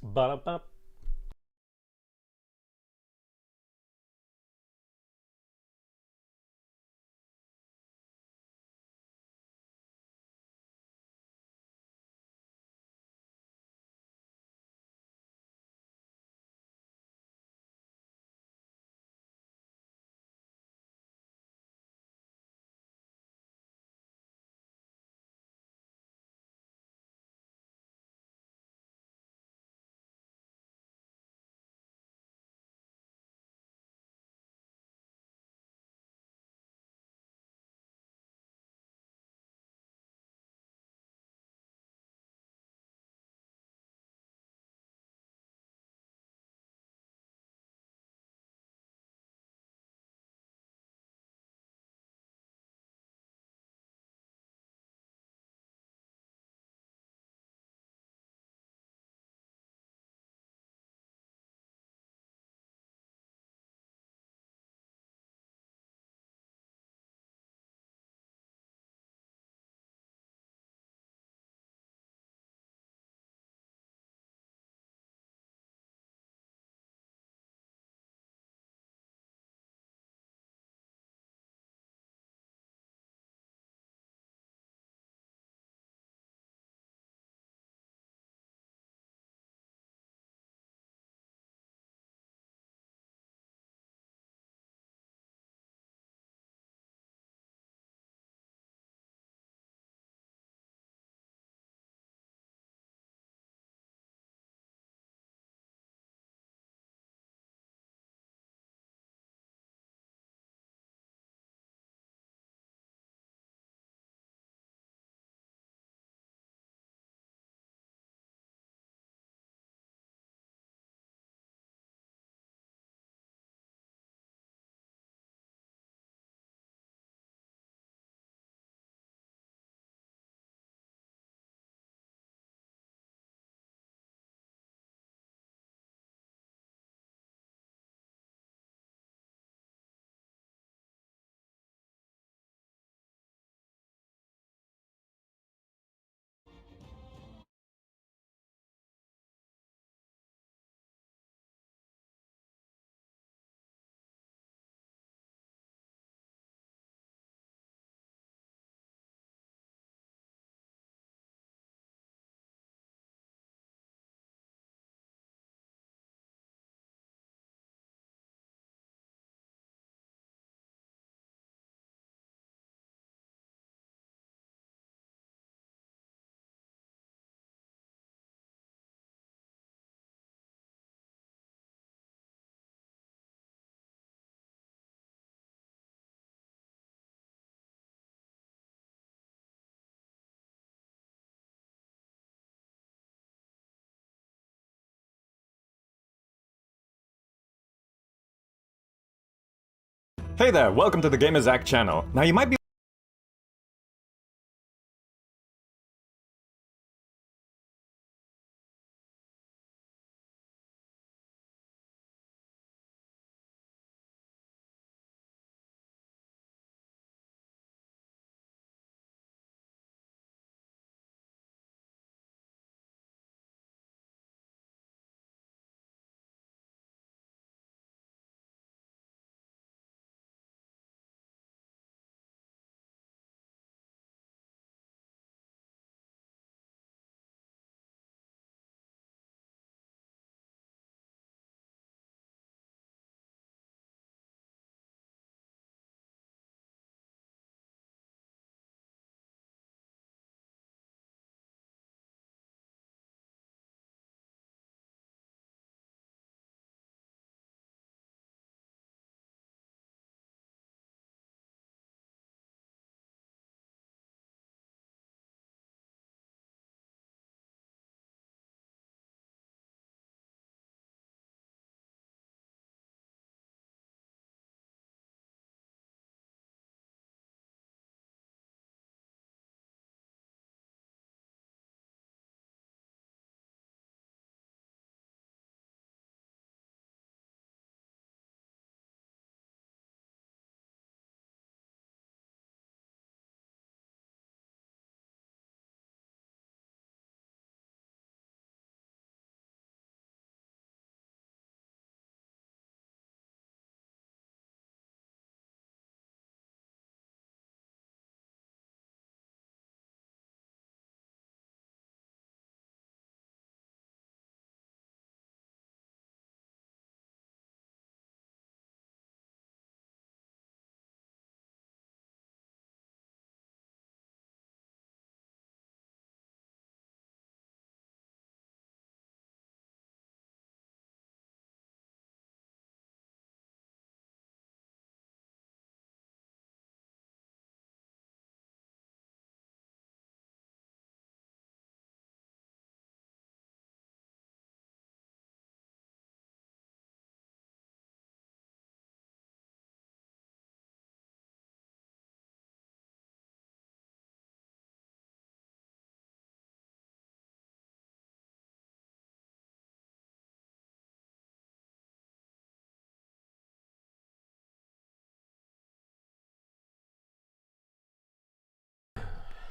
Ba-da-ba. Hey there, welcome to the Gamerzakh channel. Now you might be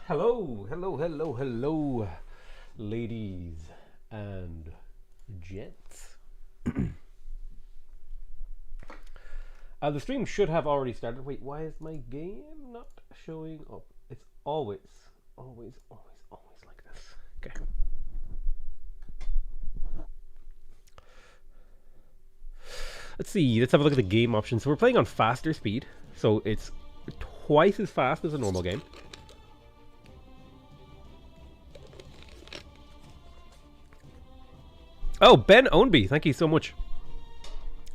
Hello, hello, hello, hello, ladies and gents. The stream should have already started. Wait, why is my game not showing up? It's always like this. Okay. Let's see. Let's have a look at the game options. So we're playing on faster speed. So it's twice as fast as a normal game. Oh, Ben Ownby, thank you so much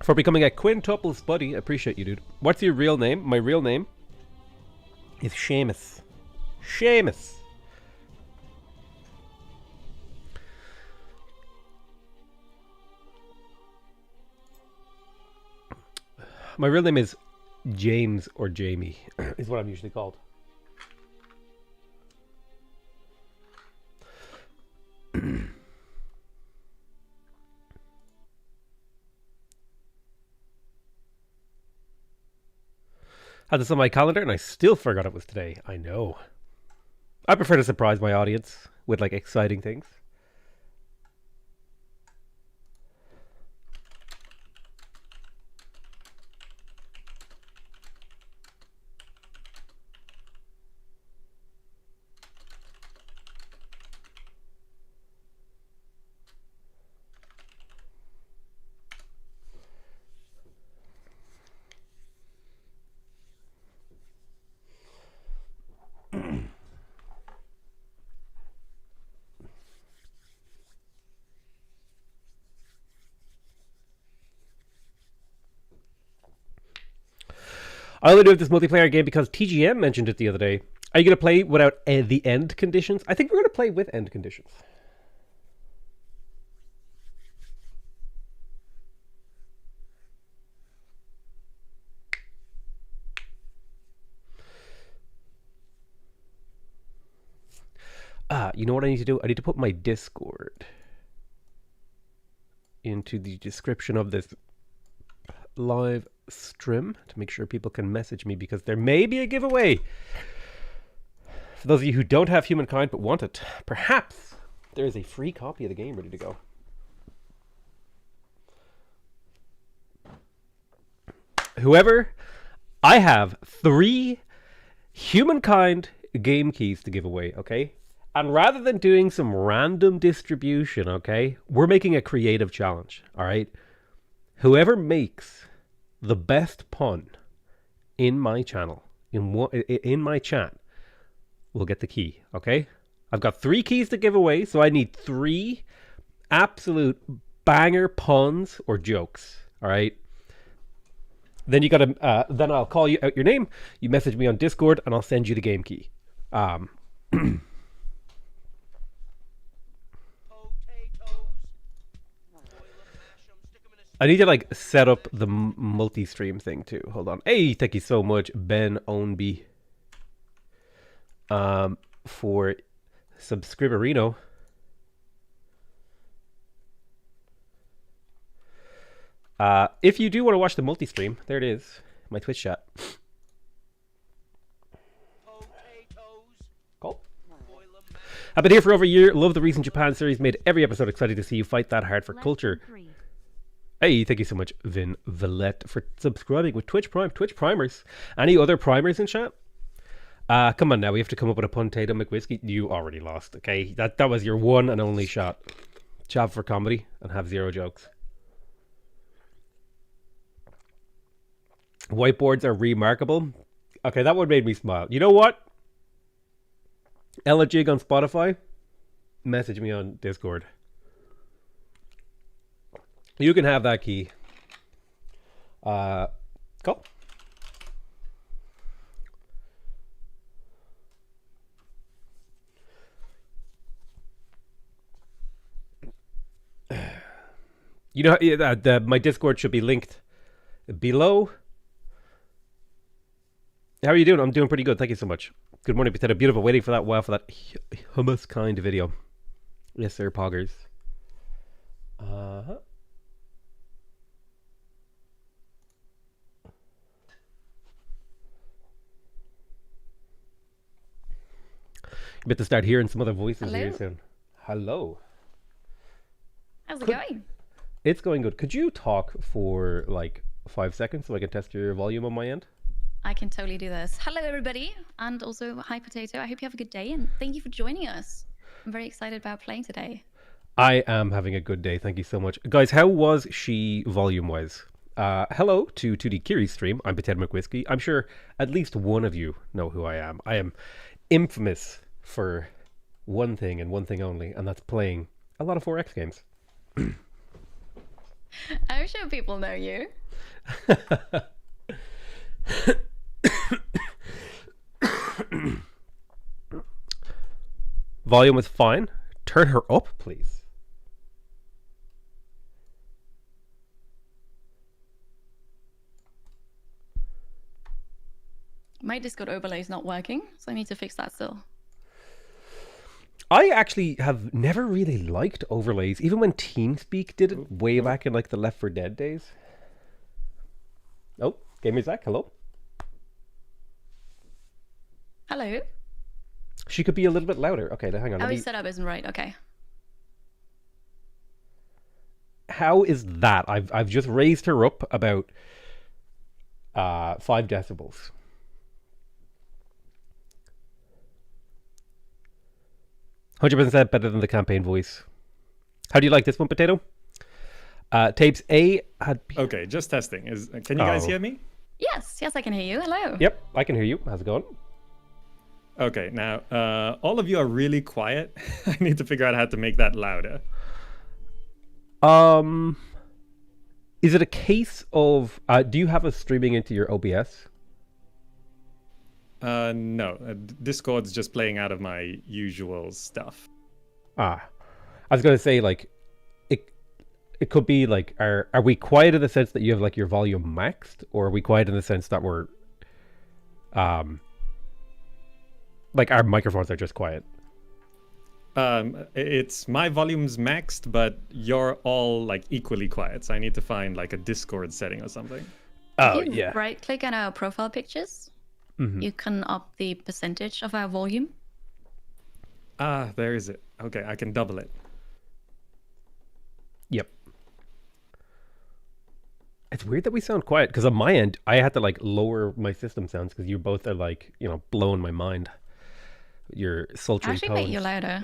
for becoming a quintuples buddy. I appreciate you, dude. What's your real name? My real name is Seamus. Seamus. My real name is James or Jamie, is what I'm usually called. Had this on my calendar and I still forgot it was today. I know. I prefer to surprise my audience with like exciting things. I only do this multiplayer game because TGM mentioned it the other day. Are you going to play without the end conditions? I think we're going to play with end conditions. You know what I need to do? I need to put my Discord into the description of this live stream to make sure people can message me, because there may be a giveaway for those of you who don't have Humankind but want it. Perhaps there is a free copy of the game ready to go. Whoever, I have 3 Humankind game keys to give away, okay? And rather than doing some random distribution, okay, we're making a creative challenge, all right? Whoever makes the best pun in my channel, in my chat, will get the key, okay? I've got 3 keys to give away, so I need 3 absolute banger puns or jokes, all right? Then you gotta, then I'll call you out your name, you message me on Discord, and I'll send you the game key. I need to like set up the multi-stream thing too. Hold on. Hey, thank you so much, Ben Ownby, for subscriberino. If you do want to watch the multi-stream, there it is, my Twitch chat. Cool. I've been here for over a year. Love the recent Japan series. Made every episode excited to see you fight that hard for culture. Hey, thank you so much, Vin Villette, for subscribing with Twitch Prime. Twitch Primers. Any other primers in chat? Come on now, we have to come up with a PotatoMcWhiskey. You already lost, okay? That was your one and only shot. Job for comedy and have 0 jokes. Whiteboards are remarkable. Okay, that one made me smile. You know what? Ella Jig on Spotify, message me on Discord. You can have that key. Cool. You know, my Discord should be linked below. How are you doing? I'm doing pretty good. Thank you so much. Good morning, Potato. Beautiful. Waiting for that while for that Humankind video. Yes, sir, poggers. But to start hearing some other voices Hello. here soon. Hello. How's it going? It's going good. Could you talk for like 5 seconds so I can test your volume on my end? I can totally do this. Hello, everybody. And also, hi, Potato. I hope you have a good day. And thank you for joining us. I'm very excited about playing today. I am having a good day. Thank you so much. Guys, how was she volume-wise? Hello to 2DKiri's stream. I'm PotatoMcWhiskey. I'm sure at least one of you know who I am. I am infamous for one thing and one thing only, and that's playing a lot of 4X games. I'm sure people know you. Volume is fine. Turn her up, please. My Discord overlay is not working, so I need to fix that still. I actually have never really liked overlays, even when TeamSpeak did it way back in like the Left 4 Dead days. Oh, Gamerzakh, hello. Hello. She could be a little bit louder. Okay, now hang on. Oh, his setup isn't right. Okay. How is that? I've just raised her up about 5 decibels. %, better than the campaign voice. How do you like this one, Potato? Tapes A had... Okay, just testing. Can you guys hear me? Yes, I can hear you. Hello. Yep, I can hear you. How's it going? Okay, now, all of you are really quiet. I need to figure out how to make that louder. Is it a case of... do you have us streaming into your OBS? No. Discord's just playing out of my usual stuff. I was going to say, like, it could be, like, are we quiet in the sense that you have, like, your volume maxed? Or are we quiet in the sense that we're... like, our microphones are just quiet? It's my volume's maxed, but you're all, like, equally quiet. So I need to find, like, a Discord setting or something. Oh, If you yeah. right-click on our profile pictures, you can up the percentage of our volume. Ah, there is it. Okay, I can double it. Yep. It's weird that we sound quiet, because on my end, I had to, like, lower my system sounds, because you both are, like, you know, blowing my mind. Your sultry Actually, tones. make you louder.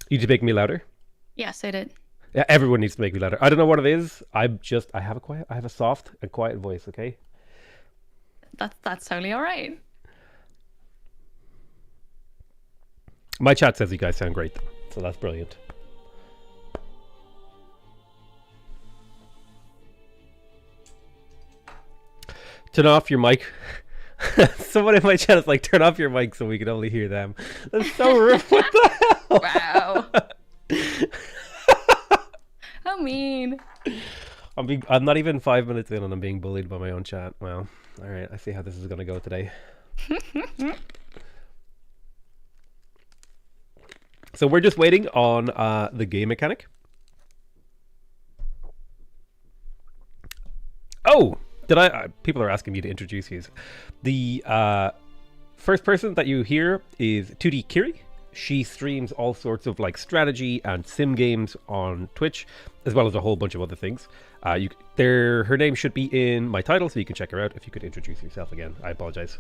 You just make me louder? Yes, I did. Yeah, everyone needs to make me louder. I don't know what it is. I have a soft and quiet voice, okay? That's totally all right. My chat says you guys sound great, though, so that's brilliant. Turn off your mic. Someone in my chat is like, turn off your mic so we can only hear them. That's so rude. What the hell? Wow. How mean. I'm not even 5 minutes in and I'm being bullied by my own chat. Well, all right. I see how this is going to go today. So we're just waiting on the GameMechanic. Oh, people are asking me to introduce you. The first person that you hear is 2DKiri. She streams all sorts of like strategy and sim games on Twitch, as well as a whole bunch of other things. Her name should be in my title, so you can check her out. If you could introduce yourself again, I apologize.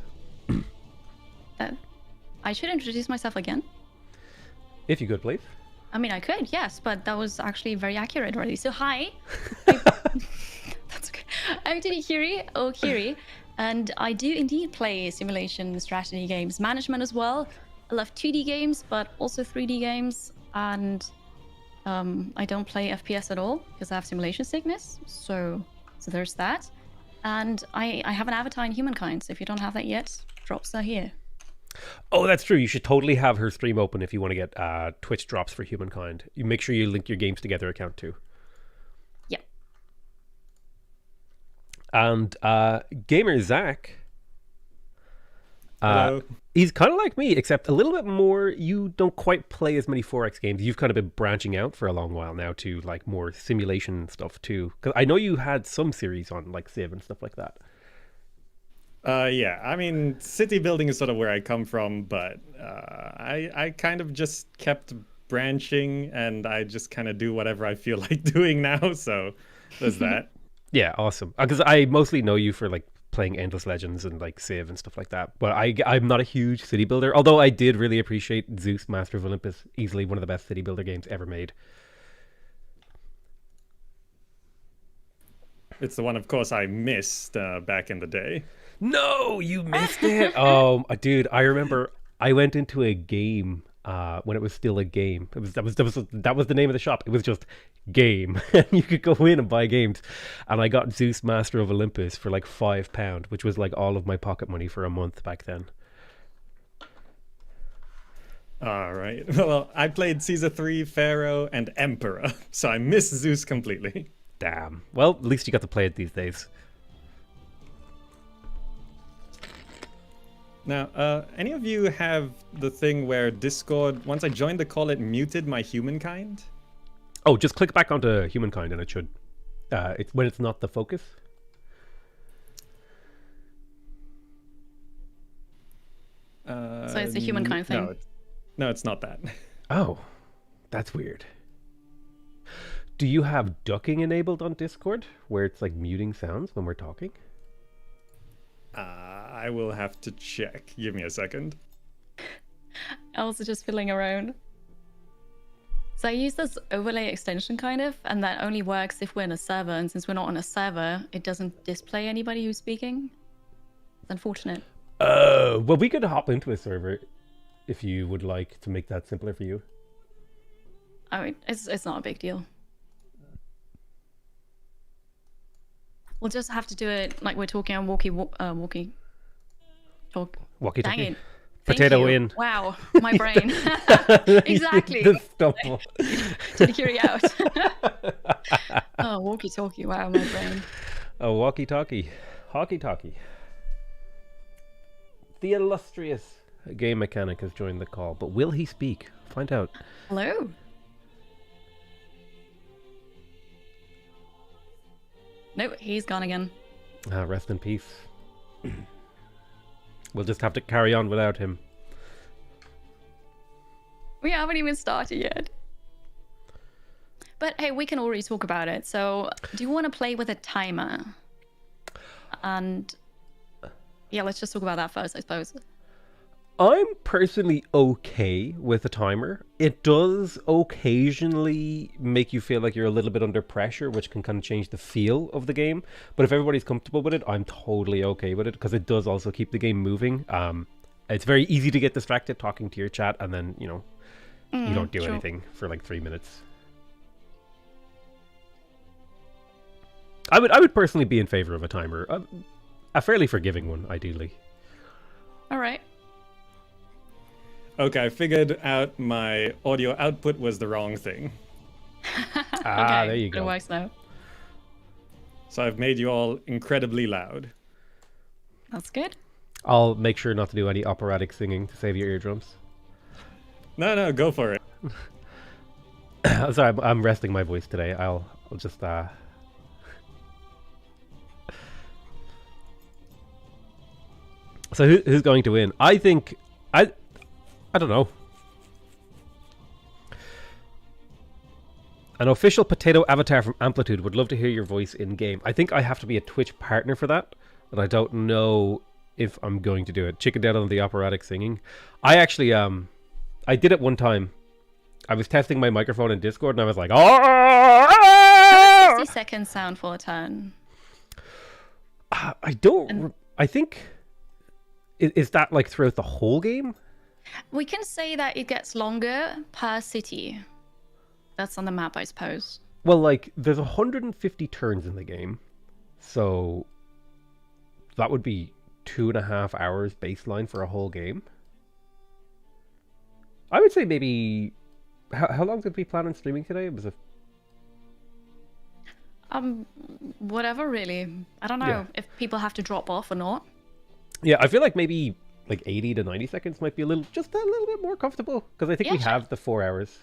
I should introduce myself again. If you could, please. I mean, I could, yes, but that was actually very accurate already. So hi. That's okay. I'm TheGameMechanic, and I do indeed play simulation strategy games, management as well. I love 2D games, but also 3D games, and I don't play FPS at all because I have simulation sickness. So there's that. And I have an avatar in Humankind, so if you don't have that yet, drops are here. Oh, that's true. You should totally have her stream open if you want to get Twitch drops for Humankind. You make sure you link your Games Together account too. Yep. And Gamerzakh, Hello. he's kind of like me, except a little bit more. You don't quite play as many 4X games. You've kind of been branching out for a long while now to like more simulation stuff too. Because I know you had some series on like Civ and stuff like that. Yeah, I mean, city building is sort of where I come from, but I kind of just kept branching, and I just kind of do whatever I feel like doing now. So there's that. Yeah, awesome. Because I mostly know you for like playing Endless Legends and like Civ and stuff like that. But I'm not a huge city builder. Although I did really appreciate Zeus, Master of Olympus, easily one of the best city builder games ever made. It's the one, of course, I missed back in the day. No, you missed it. Oh, dude, I remember I went into a game when it was still a game. That was the name of the shop. It was just game, and you could go in and buy games. And I got Zeus Master of Olympus for like £5, which was like all of my pocket money for a month back then. All right. Well, I played Caesar 3, Pharaoh, and Emperor, so I missed Zeus completely. Damn. Well, at least you got to play it these days. Now, any of you have the thing where Discord, once I joined the call, it muted my Humankind? Oh, just click back onto Humankind and it should. It's when it's not the focus. So it's a Humankind thing. No, it's not that. Oh, that's weird. Do you have ducking enabled on Discord, where it's like muting sounds when we're talking? I will have to check. Give me a second. Also just fiddling around. So I use this overlay extension kind of, and that only works if we're in a server, and since we're not on a server, it doesn't display anybody who's speaking. It's unfortunate. Well, we could hop into a server if you would like to make that simpler for you. I mean, it's not a big deal. We'll just have to do it like we're talking on walkie talk. Walkie Dang talkie. it. Potato Thank you. in. Wow, my brain. Exactly. The stumble. TheGameMechanic out. Oh, walkie talkie. Wow, my brain. A walkie talkie. Hockey talkie. The illustrious Game Mechanic has joined the call, but will he speak? Find out. Hello. Nope, he's gone again. Rest in peace. We'll just have to carry on without him. We haven't even started yet. But hey, we can already talk about it. So, do you want to play with a timer? And yeah, let's just talk about that first, I suppose. I'm personally okay with a timer. It does occasionally make you feel like you're a little bit under pressure, which can kind of change the feel of the game. But if everybody's comfortable with it, I'm totally okay with it, because it does also keep the game moving. It's very easy to get distracted talking to your chat, and then, you know, you don't do anything for like 3 minutes. I would personally be in favor of a timer. A fairly forgiving one, ideally. All right. Okay, I figured out my audio output was the wrong thing. Okay, there you go. It works now. So I've made you all incredibly loud. That's good. I'll make sure not to do any operatic singing to save your eardrums. No, go for it. Sorry, I'm resting my voice today. I'll just So who's going to win? I think I don't know. An official potato avatar from Amplitude would love to hear your voice in game. I think I have to be a Twitch partner for that, and I don't know if I'm going to do it. Chicken down on the operatic singing. I actually I did it one time. I was testing my microphone in Discord, and I was like, Have a 60-second sound for a turn. I don't. I think is that like throughout the whole game? We can say that it gets longer per city. That's on the map, I suppose. Well, like, there's 150 turns in the game. So that would be 2.5 hours baseline for a whole game. I would say maybe... How long did we plan on streaming today? It was Whatever, really. I don't know if people have to drop off or not. Yeah, I feel like maybe like 80 to 90 seconds might be just a little bit more comfortable, because I think we have the 4 hours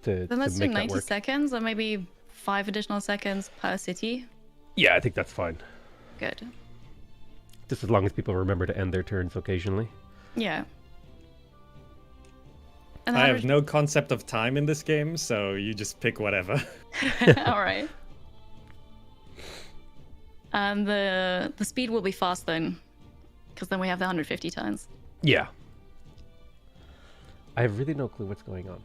to then let's make do 90 that work. seconds, or maybe 5 additional seconds per city. Yeah, I think that's fine. Good. Just as long as people remember to end their turns occasionally. Yeah. And I have no concept of time in this game, so you just pick whatever. All right. And the speed will be fast then, because then we have the 150 turns. Yeah. I have really no clue what's going on.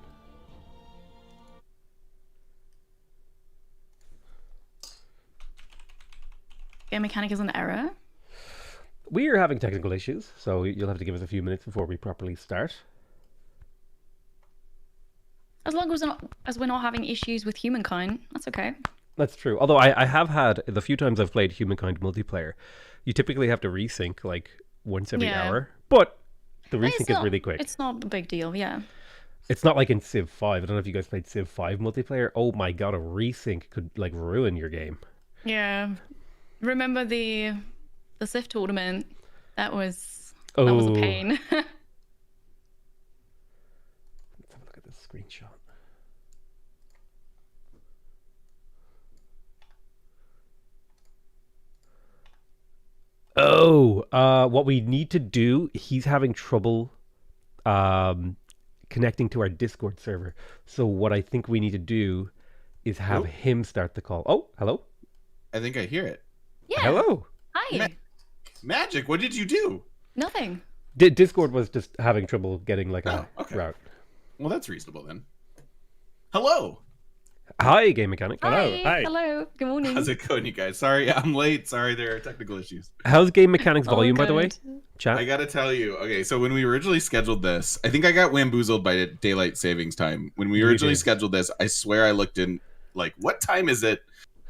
Game mechanic is an error. We are having technical issues, so you'll have to give us a few minutes before we properly start. As long as we're not having issues with Humankind, that's okay. That's true. Although I have had, the few times I've played Humankind multiplayer, you typically have to resync like once every hour. But the resync is really quick. It's not a big deal, yeah. It's not like in Civ 5. I don't know if you guys played Civ 5 multiplayer. Oh my god, a resync could like ruin your game. Yeah. Remember the Civ tournament? That was a pain. Let's have a look at this screenshot. Oh, what we need to do, he's having trouble connecting to our Discord server. So what I think we need to do is have him start the call. Oh, hello? I think I hear it. Yeah. Hello. Hi. Magic, what did you do? Nothing. Discord was just having trouble getting like a route. Well, that's reasonable then. Hello. Hi, Game Mechanic. Hi. Hi. Hello. Good morning. How's it going, you guys? Sorry, I'm late. Sorry, there are technical issues. How's Game Mechanic's volume, by the way? good. Chat? I gotta tell you. Okay, so when we originally scheduled this, I think I got wamboozled by daylight savings time. When we originally scheduled this, I swear I looked in, like, what time is it?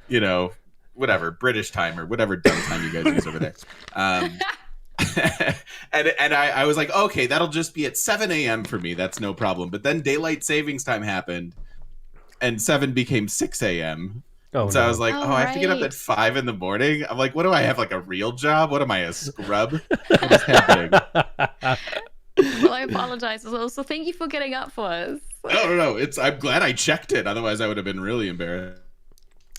You know, whatever, British time or whatever dumb time you guys use over there. And I was like, okay, that'll just be at 7 a.m. for me. That's no problem. But then daylight savings time happened, and 7 became 6 a.m. Oh, So no. I was like, I have to get up at 5 in the morning. I'm like, what do I have, like a real job? What am I, a scrub? What is happening? Well, I apologize as well. So thank you for getting up for us. No. I'm glad I checked it. Otherwise, I would have been really embarrassed.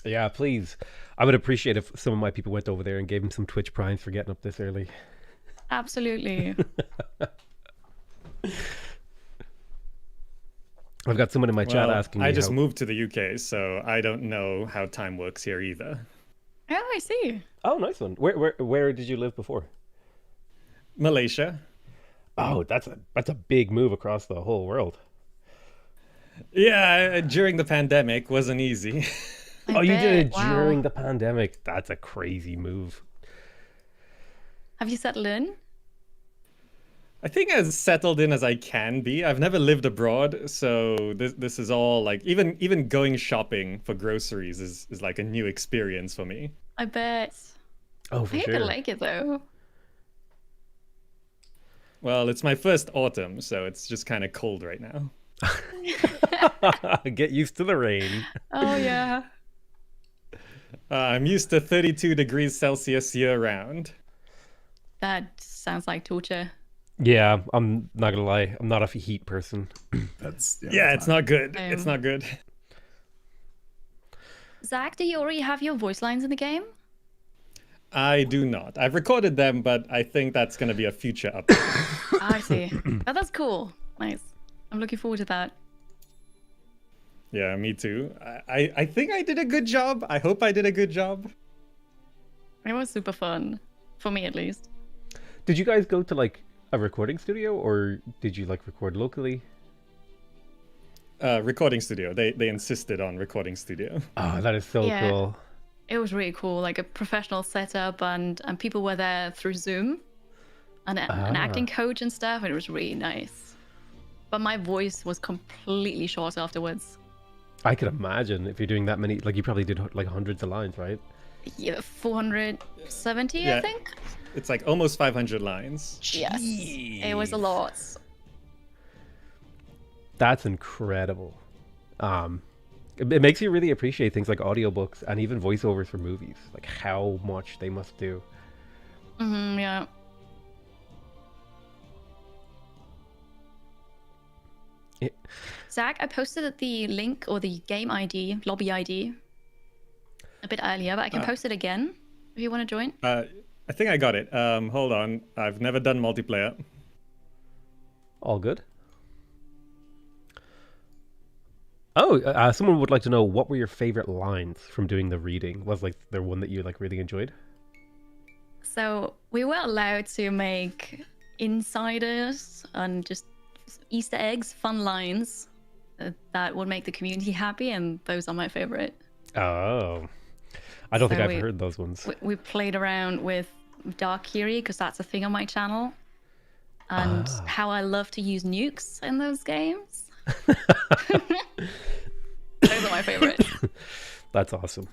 Yeah, please. I would appreciate if some of my people went over there and gave him some Twitch primes for getting up this early. Absolutely. I've got someone in my chat asking me I just how... moved to the UK, so I don't know how time works here either. Oh, I see. Oh, nice one. Where did you live before? Malaysia. Oh, that's a big move across the whole world. Yeah, during the pandemic wasn't easy. Oh, you did it Wow. during the pandemic. That's a crazy move. Have you settled in? I think as settled in as I can be. I've never lived abroad, so this is all like even going shopping for groceries is like a new experience for me. I bet. Oh, for I sure. could like it though. Well, it's my first autumn, so it's just kind of cold right now. Get used to the rain. Oh yeah. I'm used to 32 degrees Celsius year round. That sounds like torture. Yeah, I'm not gonna lie. I'm not a heat person. That's Yeah, it's not good. Same. It's not good. Zach, do you already have your voice lines in the game? I do not. I've recorded them, but I think that's going to be a future update. I see. Oh, that's cool. Nice. I'm looking forward to that. Yeah, me too. I think I did a good job. I hope I did a good job. It was super fun. For me, at least. Did you guys go to like a recording studio, or did you like record locally? Recording studio. They insisted on recording studio. Oh, that is so Yeah. cool. It was really cool, like a professional setup, and people were there through Zoom, and an acting coach and stuff, and it was really nice. But my voice was completely shot afterwards. I could imagine if you're doing that many, like you probably did like hundreds of lines, right? Yeah, 470, Yeah. I think. It's like almost 500 lines. Yes, it was a lot. That's incredible. It makes you really appreciate things like audiobooks and even voiceovers for movies, like how much they must do. Yeah. Zach, I posted the link or the game ID, lobby ID, a bit earlier, but I can post it again if you want to join. I think I got it. Hold on. I've never done multiplayer. All good. Oh, someone would like to know, what were your favorite lines from doing the reading? Was like there one that you like really enjoyed? So we were allowed to make insiders and just Easter eggs, fun lines that would make the community happy, and those are my favorite. Oh, I don't think So I've heard those ones. We played around with TheGameMechanic because that's a thing on my channel, and how I love to use nukes in those games. Those are my favorites. That's awesome.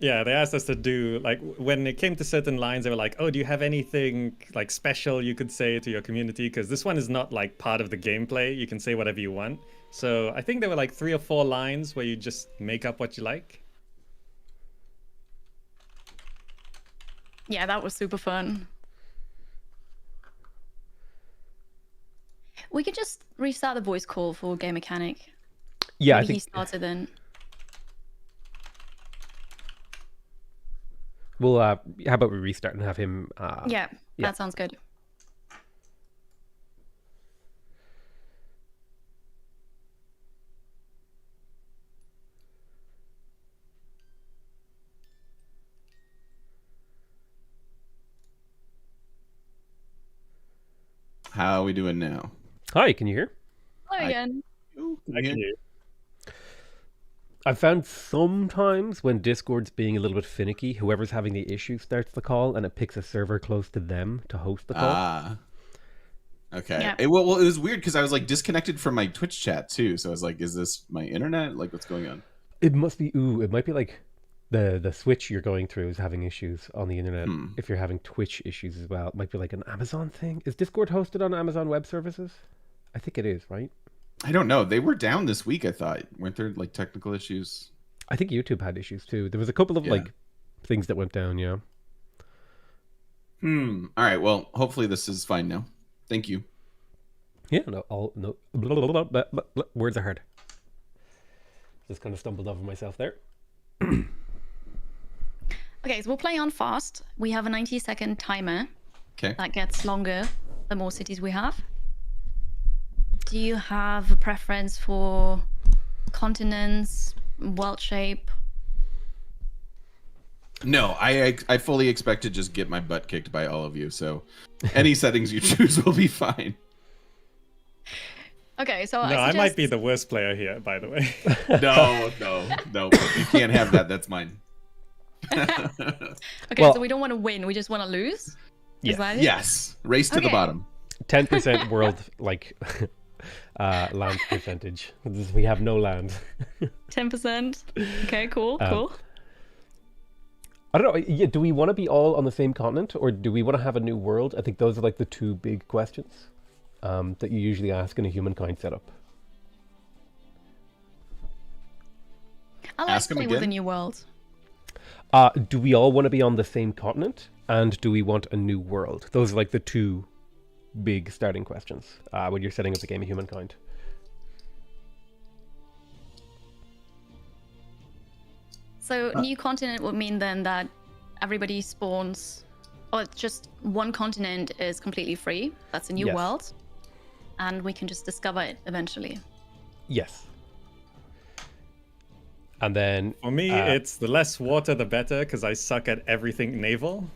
Yeah, they asked us to do, like, when it came to certain lines, they were like, oh, do you have anything, like, special you could say to your community? Because this one is not, like, part of the gameplay. You can say whatever you want. So I think there were, like, 3 or 4 lines where you just make up what you like. Yeah, that was super fun. We could just restart the voice call for GameMechanic. Yeah, Maybe I think he started then. we'll. How about we restart and have him? Yeah, yeah. that sounds good. How are we doing now? Hi, can you hear? Hello again. I can hear you. I've found sometimes when Discord's being a little bit finicky, whoever's having the issue starts the call and it picks a server close to them to host the call. Ah. Okay. Yeah. It was weird because I was like disconnected from my Twitch chat too. So I was like, is this my internet? Like, what's going on? It must be. It might be like the switch you're going through is having issues on the internet. If you're having Twitch issues as well, it might be like an Amazon thing. Is Discord hosted on Amazon Web Services? I think it is, right? I don't know. They were down this week, I thought. Weren't there like technical issues? I think YouTube had issues too. There was a couple of like things that went down, yeah. All right. Well, hopefully this is fine now. Thank you. Yeah, no, words are hard. Just kind of stumbled over myself there. Okay, so we'll play on fast. We have a 90-second timer. Okay. That gets longer the more cities we have. Do you have a preference for continents, world shape? No, I fully expect to just get my butt kicked by all of you. So any settings you choose will be fine. Okay, so No, I might be the worst player here, by the way. No. You can't have that. That's mine. Okay, Well- so we don't want to win. We just want to lose. Is that it? Yes. Race to the Okay. bottom. 10% world like land percentage. We have no land. 10%. Okay, cool. I don't know. Yeah, do we want to be all on the same continent, or do we want to have a new world? I think those are like the two big questions that you usually ask in a Humankind setup. I like Ask to him play with a again. new world. Do we all want to be on the same continent, and do we want a new world? Those are like the two big starting questions when you're setting up a game of Humankind. So new continent would mean then that everybody spawns, or just one continent is completely free. That's a new Yes. world. And we can just discover it eventually. Yes. And then For me, it's the less water, the better, because I suck at everything naval.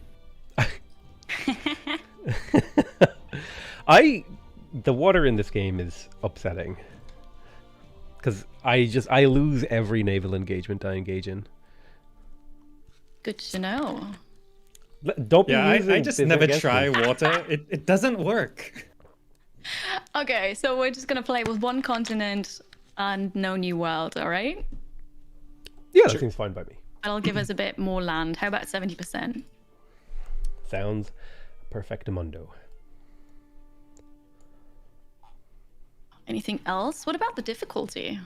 the water in this game is upsetting because I lose every naval engagement I engage in. Good to know. Don't be Yeah, I using just this never against try me. water. It doesn't work. Okay, so we're just gonna play with one continent and no new world, all right? Yeah, that seems fine by me. That'll give us a bit more land. How about 70%? Sounds perfectamundo. Anything else? What about the difficulty?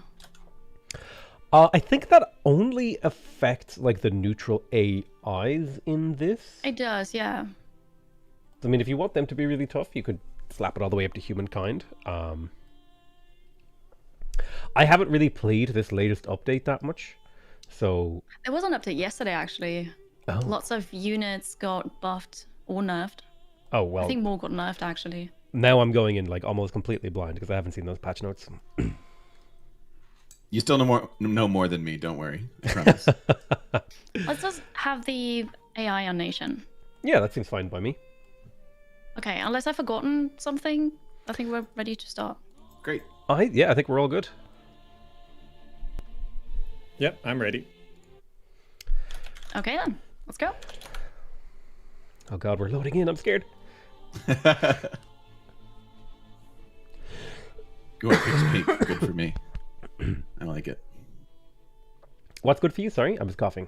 I think that only affects like the neutral AIs in this. It does, yeah. I mean, if you want them to be really tough, you could slap it all the way up to Humankind. I haven't really played this latest update that much, so There was an update yesterday, actually. Oh. Lots of units got buffed or nerfed. Oh I well. think more got nerfed actually. Now I'm going in like almost completely blind because I haven't seen those patch notes. You still know more than me. Don't worry. I promise. Let's just have the AI on nation. Yeah, that seems fine by me. Okay, unless I've forgotten something, I think we're ready to start. Great. I think we're all good. Yep, I'm ready. Okay then, let's go. Oh god, we're loading in. I'm scared. Go on, pitch pink. Good for me. I like it. What's good for you? Sorry, I was coughing.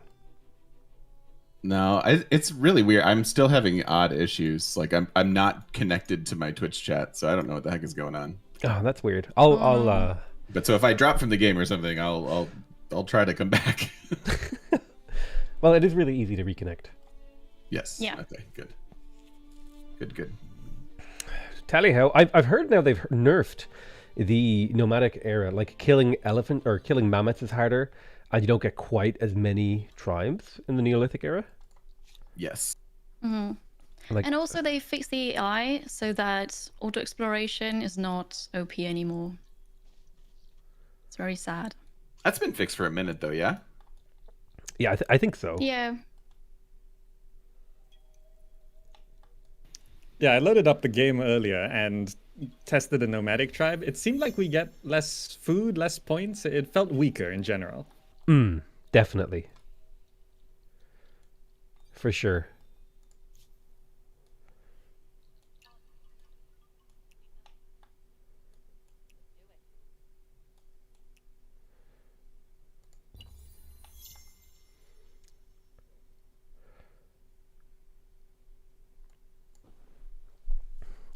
No, it's really weird. I'm still having odd issues. Like I'm not connected to my Twitch chat, so I don't know what the heck is going on. Oh, that's weird. I'll But so if I drop from the game or something, I'll try to come back. Well, it is really easy to reconnect. Yes. Yeah. Okay. Good. Good. Tally ho! I've heard now they've nerfed the nomadic era. Like killing elephant or killing mammoths is harder, and you don't get quite as many tribes in the Neolithic era. Yes. Like, And also they fixed the AI so that auto exploration is not OP anymore. It's very sad. That's been fixed for a minute though. Yeah. yeah, I think so. Yeah. Yeah, I loaded up the game earlier and tested the nomadic tribe. It seemed like we get less food, less points. It felt weaker in general. Definitely. For sure.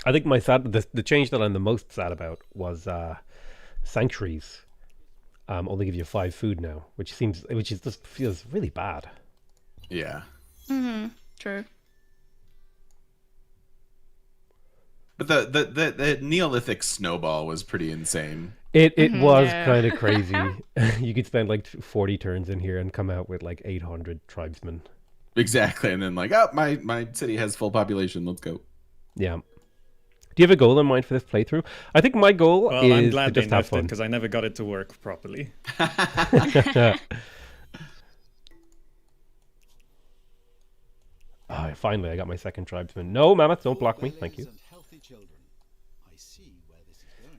I think the change that I'm the most sad about was sanctuaries. Only give you 5 food now, which just feels really bad. Yeah. True. But the Neolithic snowball was pretty insane. It was yeah. kind of crazy. You could spend like 40 turns in here and come out with like 800 tribesmen. Exactly, and then like, oh, my city has full population. Let's go. Yeah. Do you have a goal in mind for this playthrough? I think my goal Well, is I'm to glad they just have nerfed it fun. because I never got it to work properly. Oh, finally, I got my second tribesman. No, mammoths, don't block me. Thank you. And healthy children. I see where this is going.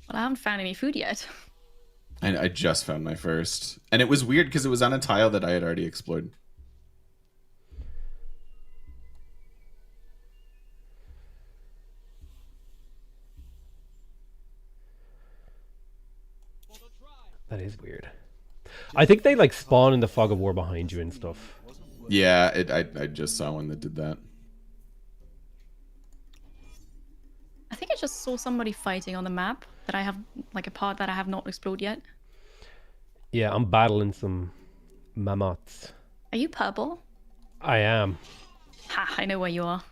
Well, I haven't found any food yet. And I just found my first, and it was weird because it was on a tile that I had already explored. That is weird. I think they like spawn in the fog of war behind you and stuff. Yeah, I just saw one that did that. I think I just saw somebody fighting on the map that I have, like a part that I have not explored yet. Yeah, I'm battling some mammoths. Are you purple? I am. Ha, I know where you are.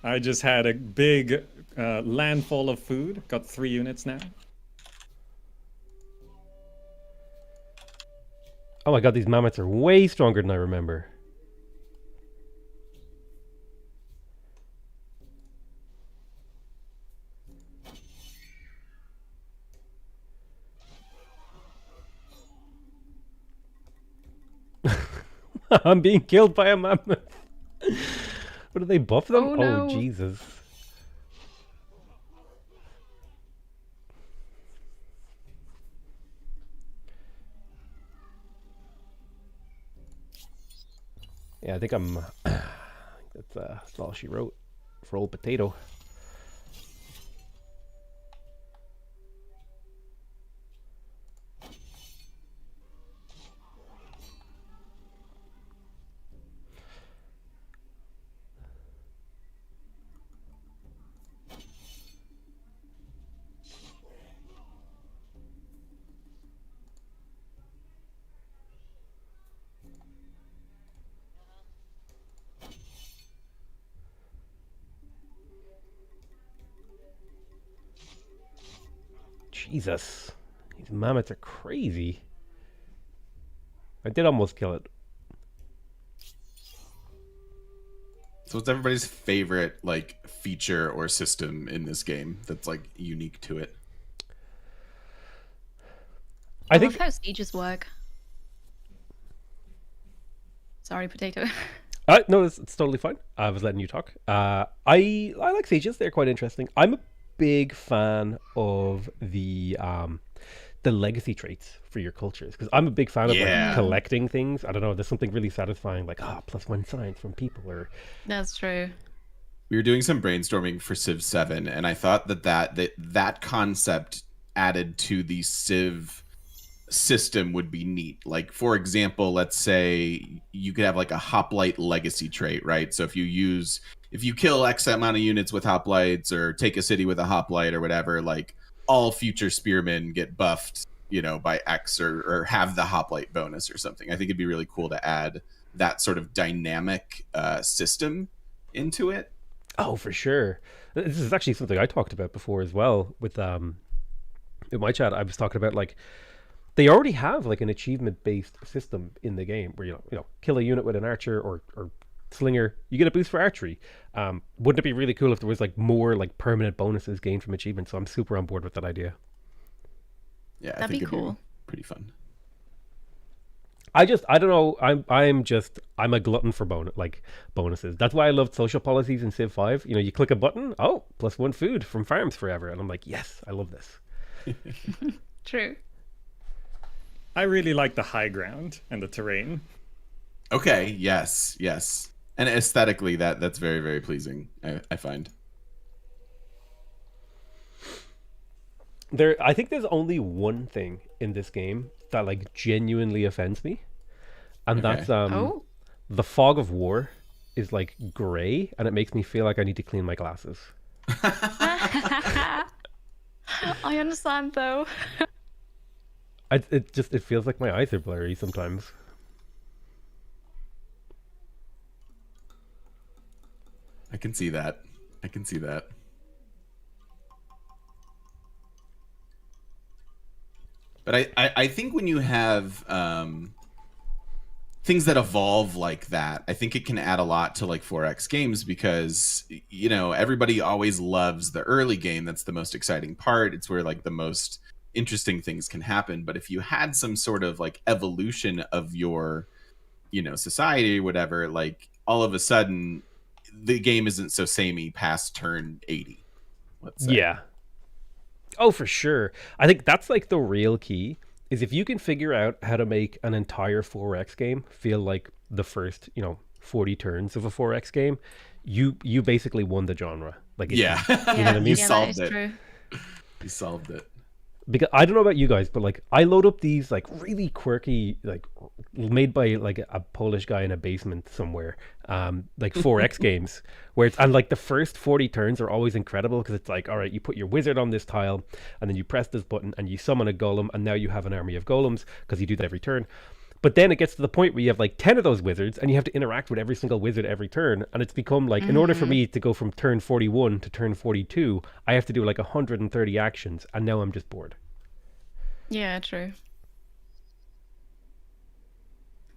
I just had a big landfall of food. Got 3 units now. Oh my god, these mammoths are way stronger than I remember. I'm being killed by a mammoth. What do they buff them? Oh, no. Jesus. Yeah, I think I'm. That's all she wrote for old potato. Jesus. These mammoths are crazy. I did almost kill it. So what's everybody's favorite like feature or system in this game that's like unique to it? I think love how sieges work. Sorry, Potato. no, it's totally fine. I was letting you talk. I like sieges. They're quite interesting. I'm a big fan of the legacy traits for your cultures because I'm a big fan of like collecting things. I don't know. There's something really satisfying, like +1 science from people, or That's true. We were doing some brainstorming for Civ 7, and I thought that concept added to the Civ system would be neat. Like, for example, let's say you could have like a hoplite legacy trait, right? So if you kill X amount of units with hoplites or take a city with a hoplite or whatever, like all future spearmen get buffed, by X or have the hoplite bonus or something. I think it'd be really cool to add that sort of dynamic system into it. Oh, for sure. This is actually something I talked about before as well with in my chat. I was talking about like they already have like an achievement based system in the game where you kill a unit with an archer or slinger, you get a boost for archery. Wouldn't it be really cool if there was like more like permanent bonuses gained from achievements? So I'm super on board with that idea. Yeah, That'd I think be it'd cool. Be pretty fun. I don't know. I'm a glutton for bonuses. That's why I loved social policies in Civ 5. You click a button, +1 food from farms forever, and I'm like, yes, I love this. True. I really like the high ground and the terrain. Okay, yes. And aesthetically, that's very, very pleasing, I find. I think there's only one thing in this game that like genuinely offends me, and that's the fog of war is like gray, and it makes me feel like I need to clean my glasses. I understand though. It feels like my eyes are blurry sometimes. I can see that. But I think when you have things that evolve like that, I think it can add a lot to like 4X games because, everybody always loves the early game. That's the most exciting part. It's where like the most interesting things can happen. But if you had some sort of like evolution of your, society or whatever, like all of a sudden the game isn't so samey past turn 80, let's say. Yeah. Oh, for sure. I think that's like the real key is if you can figure out how to make an entire 4X game feel like the first, 40 turns of a 4X game, you basically won the genre. Like, yeah. You know what I mean? You solved it. True. You solved it. Because I don't know about you guys, but like I load up these like really quirky, like made by like a Polish guy in a basement somewhere, like 4X games where and like the first 40 turns are always incredible because it's like, all right, you put your wizard on this tile and then you press this button and you summon a golem and now you have an army of golems because you do that every turn. But then it gets to the point where you have like 10 of those wizards and you have to interact with every single wizard every turn. And it's become like, in order for me to go from turn 41 to turn 42, I have to do like 130 actions. And now I'm just bored. Yeah, true.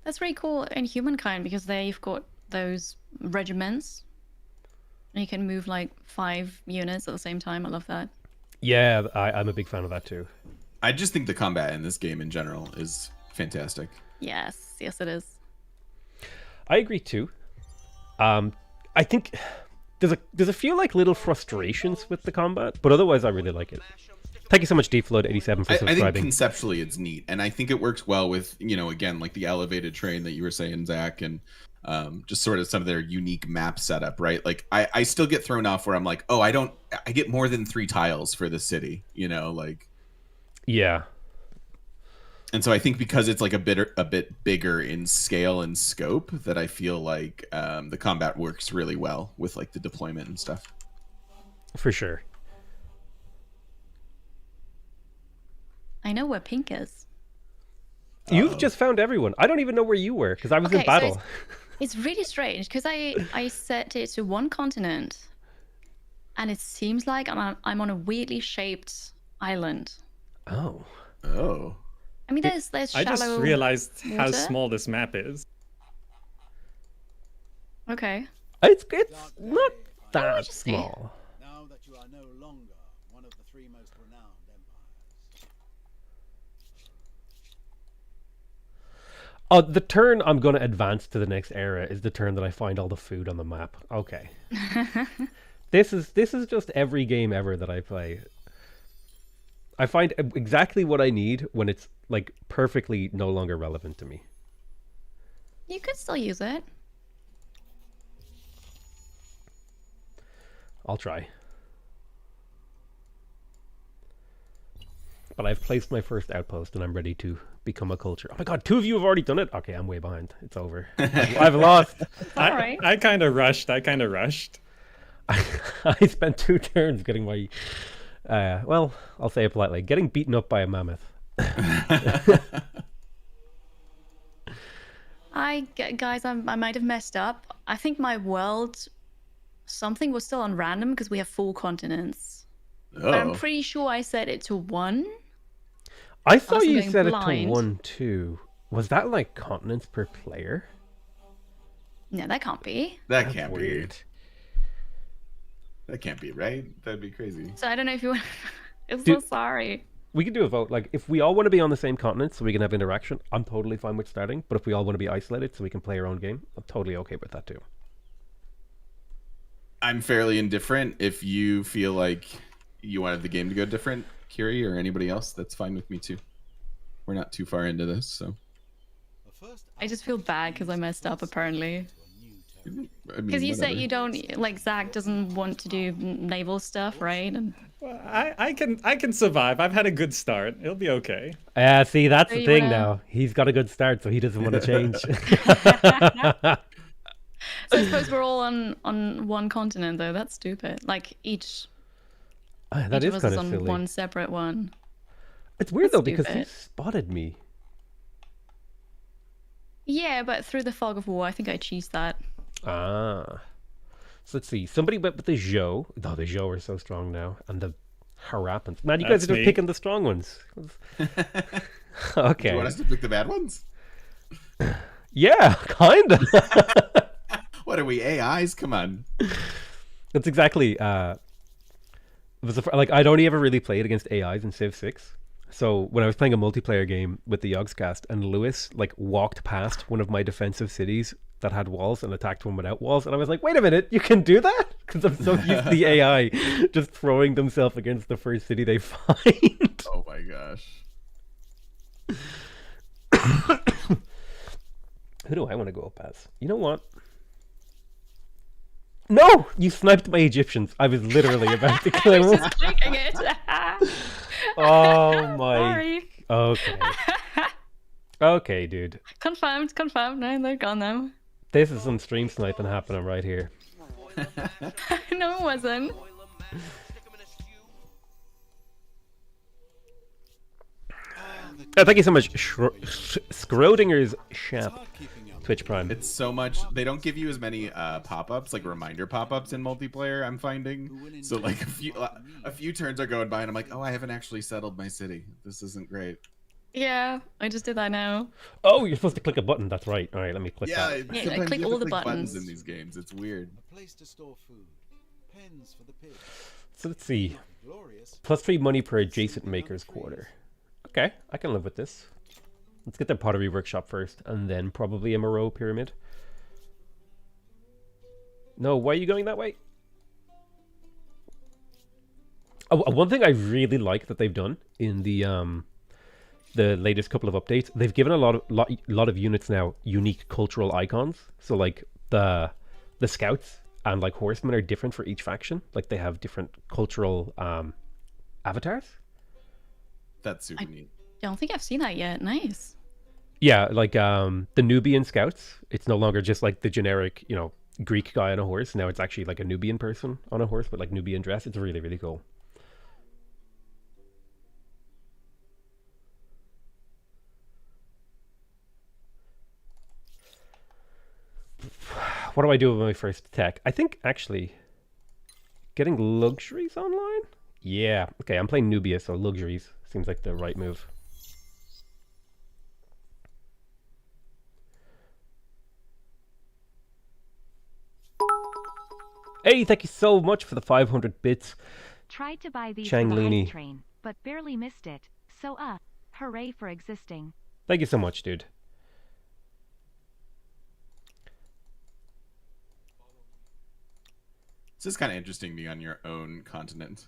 That's really cool in Humankind because there you've got those regiments. And you can move like 5 units at the same time. I love that. Yeah, I'm a big fan of that too. I just think the combat in this game in general is fantastic. Yes, it is. I agree too. I think there's a few like little frustrations with the combat, but otherwise I really like it. Thank you so much, DFlood87 for subscribing. I think conceptually it's neat, and I think it works well with again like the elevated train that you were saying, Zach, and just sort of some of their unique map setup, right? Like I still get thrown off where I'm like, I get more than 3 tiles for the city, like. Yeah. And so I think because it's like a bit bigger in scale and scope, that I feel like the combat works really well with like the deployment and stuff. For sure. I know where Pink is. You've just found everyone. I don't even know where you were because I was in battle. So it's really strange because I set it to one continent and it seems like I'm on a weirdly shaped island. Oh. Oh. I mean, there's I shallow. just realized how water. small this map is. Okay. It's not that just see. small. Now that you are no longer one of the three most renowned empires. Oh, the turn I'm going to advance to the next era is the turn that I find all the food on the map. Okay. This is just every game ever that I play. I find exactly what I need when it's like perfectly no longer relevant to me. You could still use it. I'll try. But I've placed my first outpost and I'm ready to become a culture. Oh my god, 2 of you have already done it? Okay, I'm way behind. It's over. I've lost. Alright. I kind of rushed. I spent 2 turns getting my... well, I'll say it politely. Getting beaten up by a mammoth. Guys, I might have messed up. I think my world... Something was still on random because we have 4 continents. Oh. But I'm pretty sure I set it to 1. I thought I'm you going set blind. it to 1 too. Was that like continents per player? No, that can't be. That can't Weird. be. That can't be, right? That'd be crazy. So I don't know if you want... I'm so Dude. sorry. We could do a vote. Like, if we all want to be on the same continent so we can have interaction, I'm totally fine with starting. But if we all want to be isolated so we can play our own game, I'm totally okay with that too. I'm fairly indifferent. If you feel like you wanted the game to go different, Kiri or anybody else, that's fine with me too. We're not too far into this, so. The first I just feel bad because I messed up, apparently. to a new territory. I mean, Because you said whatever. you don't... Like, Zach doesn't want to do naval stuff, right? And Well, I can survive. I've had a good start. It'll be okay. See, that's So the you thing wanna- now. He's got a good start, so he doesn't want to change. So I suppose we're all on one continent, though. That's stupid. Like, each That each is of us kind is of on silly. one separate one. It's weird, That's though, because he stupid. spotted me. Yeah, but through the fog of war, I think I cheesed that. Ah. So let's see. Somebody went with the Zhou. Oh, the Zhou are so strong now. And the Harappans. Man, you guys That's are just me. picking the strong ones. Do Okay. you want us to pick the bad ones? Yeah, kind of. What are we, AIs? Come on. That's exactly. It was like I'd only ever really played against AIs in Civ 6. So when I was playing a multiplayer game with the Yogscast, and Lewis like walked past one of my defensive cities that had walls and attacked one without walls, and I was like, "Wait a minute, you can do that?" Because I'm so used to the AI just throwing themselves against the first city they find. Oh my gosh. Who do I want to go up as? You know what? No! You sniped my Egyptians. I was literally about to kill them. Just clicking it. Oh my. Sorry. Okay. Okay, dude. Confirmed. No, they're gone now. This is some stream sniping happening right here. No, it wasn't. Thank you so much, Schrodinger's Shap, Hard keeping up. Twitch Prime. It's so much. They don't give you as many pop-ups, like reminder pop-ups in multiplayer. I'm finding. So like a few turns are going by, and I'm like, oh, I haven't actually settled my city. This isn't great. Yeah, I just did that now. Oh, you're supposed to click a button. That's right. All right, let me click Yeah, that. Yeah, sometimes click you have all to the click buttons. in these games. It's weird. A place to store food. Pens for the pigs. So let's see. Glorious. +3 money per adjacent maker's quarter. Okay, I can live with this. Let's get the pottery workshop first, and then probably a Moreau pyramid. No, why are you going that way? Oh, one thing I really like that they've done in the latest couple of updates, they've given a lot of units now unique cultural icons. So like the scouts and like horsemen are different for each faction. Like they have different cultural avatars. That's super neat. Don't think I've seen that yet. Nice. Yeah, like the Nubian scouts, it's no longer just like the generic, Greek guy on a horse. Now it's actually like a Nubian person on a horse, but like Nubian dress. It's really, really cool. What do I do with my first tech? I think actually getting luxuries online Yeah. Okay, I'm playing Nubia, so luxuries seems like the right move. Hey, thank you so much for the 500 bits. Tried to buy these for the Changlini. hype train, but barely missed it. So hooray for existing. Thank you so much, dude. This is kind of interesting being on your own continent.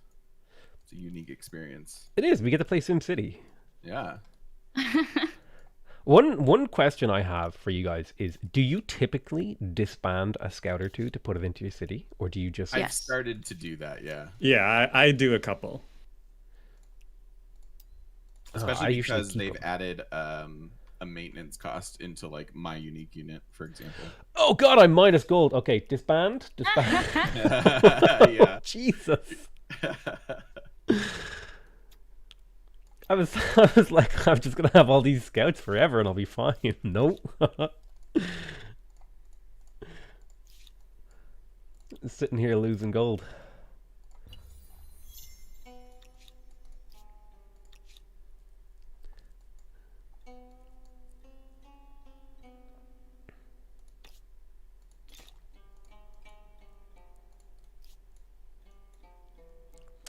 It's a unique experience. It is. We get to play SimCity. Yeah. One question I have for you guys is: do you typically disband a scout or two to put it into your city, or do you just? I've Yes. started to do that, yeah. Yeah, I do a couple. I Especially usually because keep they've 'em. added a maintenance cost into like my unique unit, for example. Oh God, I'm minus gold. Okay, disband. Yeah. Jesus. I was like, I'm just gonna have all these scouts forever and I'll be fine. Nope. Sitting here losing gold.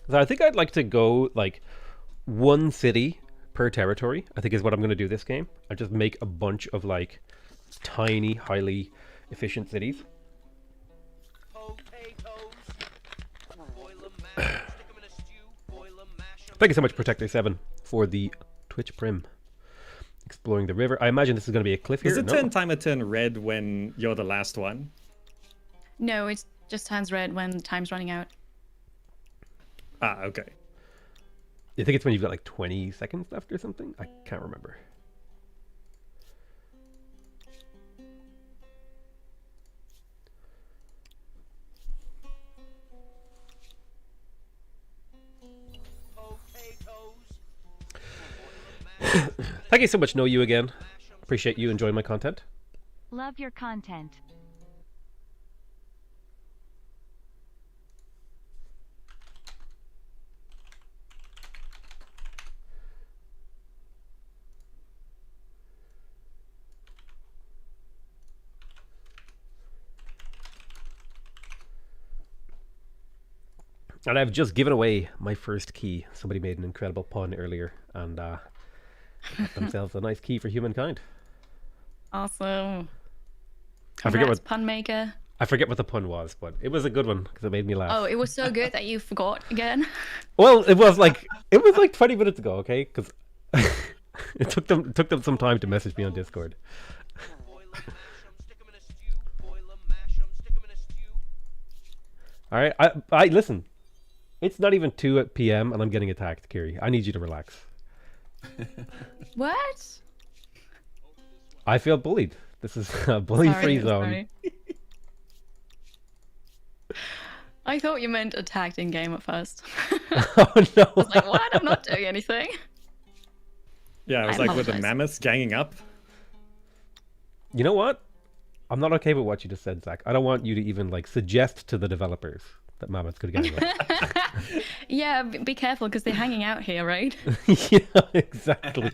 So I think I'd like to go like one city per territory. I think is what I'm going to do this game. I just make a bunch of like tiny, highly efficient cities. Thank you so much, Protector7, for the Twitch Prim. Exploring the river. I imagine this is going to be a cliff here. Does it No? turn time a turn red when you're the last one? No, it just turns red when time's running out. Ah, okay. You think it's when you've got like 20 seconds left or something? I can't remember. Thank you so much, Know You again. Appreciate you enjoying my content. Love your content. And I've just given away my first key. Somebody made an incredible pun earlier and got themselves a nice key for Humankind. Awesome. I forget Congrats, what pun maker. I forget what the pun was, but it was a good one because it made me laugh. Oh, it was so good that you forgot again. Well, it was like 20 minutes ago, okay? Because it took them some time to message me on Discord. All right, I listen. It's not even 2 p.m. and I'm getting attacked, Kiri. I need you to relax. What? I feel bullied. This is a bully-free zone. Sorry. I thought you meant attacked in game at first. Oh no! I was like, what? I'm not doing anything. Yeah, I was I like with the apologize. mammoths ganging up. You know what? I'm not okay with what you just said, Zach. I don't want you to even like suggest to the developers that mammoths could get away. Yeah, be careful because they're hanging out here, right? Yeah, exactly.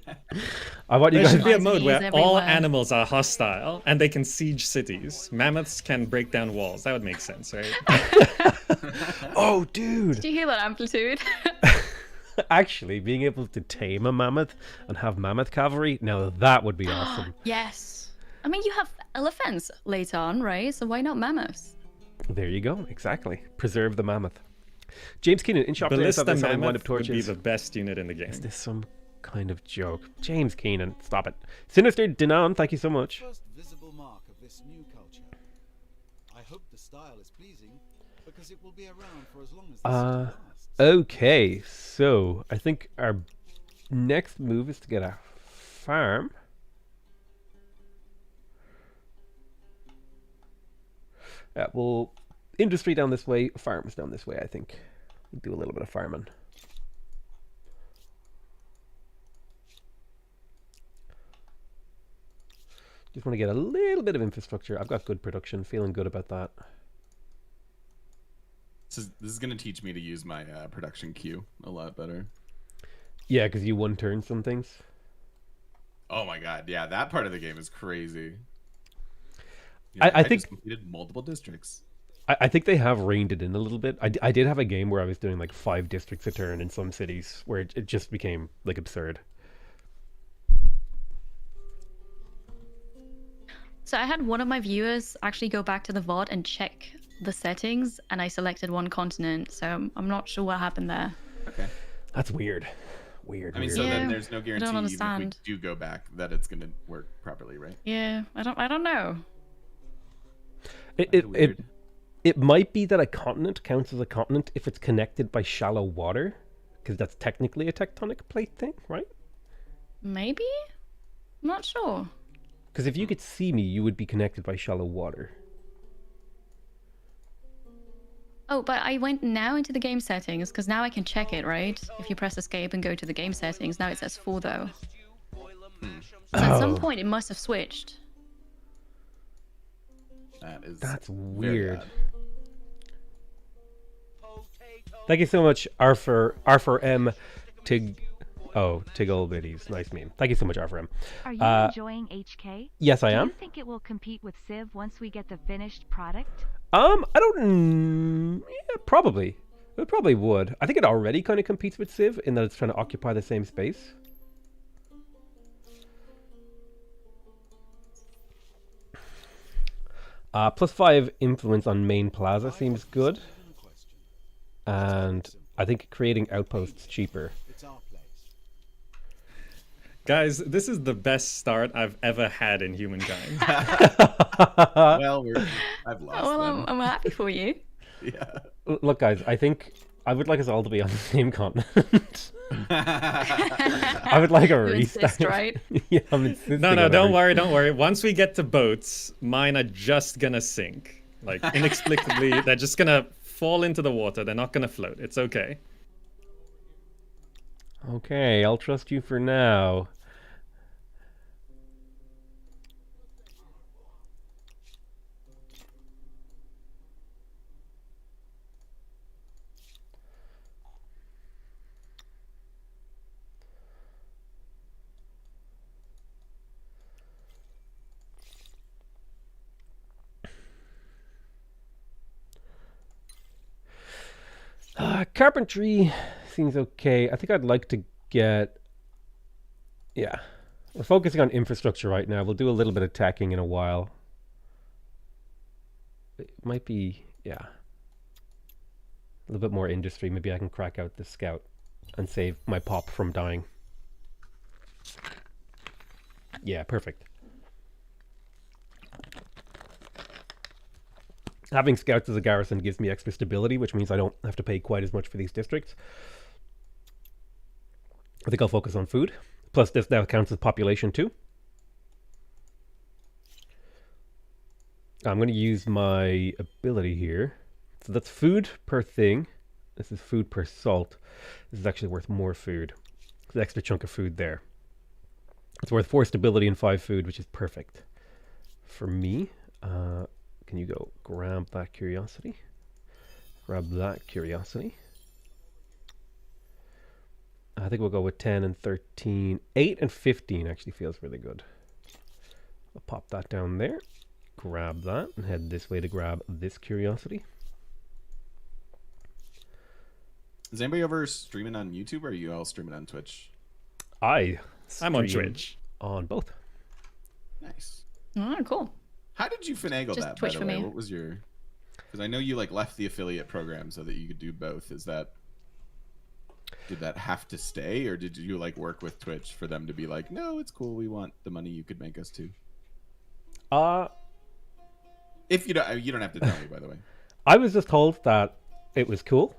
I want you There guys. should be a Nice mode bees where all everywhere. animals are hostile and they can siege cities. Mammoths can break down walls. That would make sense, right? Oh, dude! Do you hear that amplitude? Actually, being able to tame a mammoth and have mammoth cavalry, now that would be awesome. Yes. I mean, you have elephants later on, right? So why not mammoths? There you go. Exactly. Preserve the mammoth. James Keenan in shop today. Ballista Selling wind-up mammoth would be torches. the best unit in the game. Is this some kind of joke? James Keenan, stop it. Sinister Dinan, thank you so much. First visible mark of this new culture. I hope the style is pleasing because it will be around for as long as the city lasts. Okay, so I think our next move is to get a farm. Well, industry down this way, farms down this way, I think. We'll do a little bit of farming. Just want to get a little bit of infrastructure. I've got good production, feeling good about that. This is gonna teach me to use my production queue a lot better. Yeah, because you one turn some things. Oh my god, yeah, that part of the game is crazy. I think just completed multiple districts. I think they have reined it in a little bit. I did have a game where I was doing like 5 districts a turn in some cities, where it just became like absurd. So I had one of my viewers actually go back to the VOD and check the settings, and I selected one continent, so I'm not sure what happened there. Okay. That's weird. Weird. I mean, weird. so Yeah, then there's no guarantee even if we understand. do go back that it's gonna work properly, right? Yeah, I don't know. It might be that a continent counts as a continent if it's connected by shallow water, because that's technically a tectonic plate thing, right? Maybe? I'm not sure. Because if you could see me, you would be connected by shallow water. Oh, but I went now into the game settings, because now I can check it, right? If you press escape and go to the game settings, now it says 4 though. So at some Oh. point it must have switched. That's very weird. odd. Thank you so much, R4M Tig. Oh, Tiggle Biddies. Nice meme. Thank you so much, R4M. Are you enjoying HK? Yes, I Do am. you think it will compete with Civ once we get the finished product? I don't. Yeah, probably. It probably would. I think it already kind of competes with Civ in that it's trying to occupy the same space. +5 influence on main plaza seems good, and I think creating outposts cheaper. It's our place. Guys, this is the best start I've ever had in Humankind. Well, I've lost Oh, well, them. I'm happy for you. Yeah. Look, guys, I think I would like us all to be on the same continent. I would like a You restart. insist, right? Yeah, I'm insisting. No, on a don't restart. worry. Once we get to boats, mine are just gonna sink. Like, inexplicably, they're just gonna fall into the water. They're not gonna float. It's okay. Okay, I'll trust you for now. Carpentry seems okay. I think I'd like to get... Yeah. We're focusing on infrastructure right now. We'll do a little bit of teching in a while. It might be... Yeah. A little bit more industry. Maybe I can crack out the scout and save my pop from dying. Yeah, perfect. Having scouts as a garrison gives me extra stability, which means I don't have to pay quite as much for these districts. I think I'll focus on food. Plus, this now counts as population too. I'm going to use my ability here. So that's food per thing. This is food per salt. This is actually worth more food. There's an extra chunk of food there. It's worth 4 stability and 5 food, which is perfect for me. Can you go grab that curiosity? Grab that curiosity. I think we'll go with 10 and 13. 8 and 15 actually feels really good. I'll pop that down there. Grab that and head this way to grab this curiosity. Is anybody over streaming on YouTube, or are you all streaming on Twitch? I'm on stream Twitch. On both. Nice. Oh, cool. How did you finagle Just that, Twitch by for the way? me. What was your... Because I know you like left the affiliate program so that you could do both. Is that... Did that have to stay, or did you like work with Twitch for them to be like, no, it's cool, we want the money you could make us too? If you don't have to tell me, by the way. I was just told that it was cool.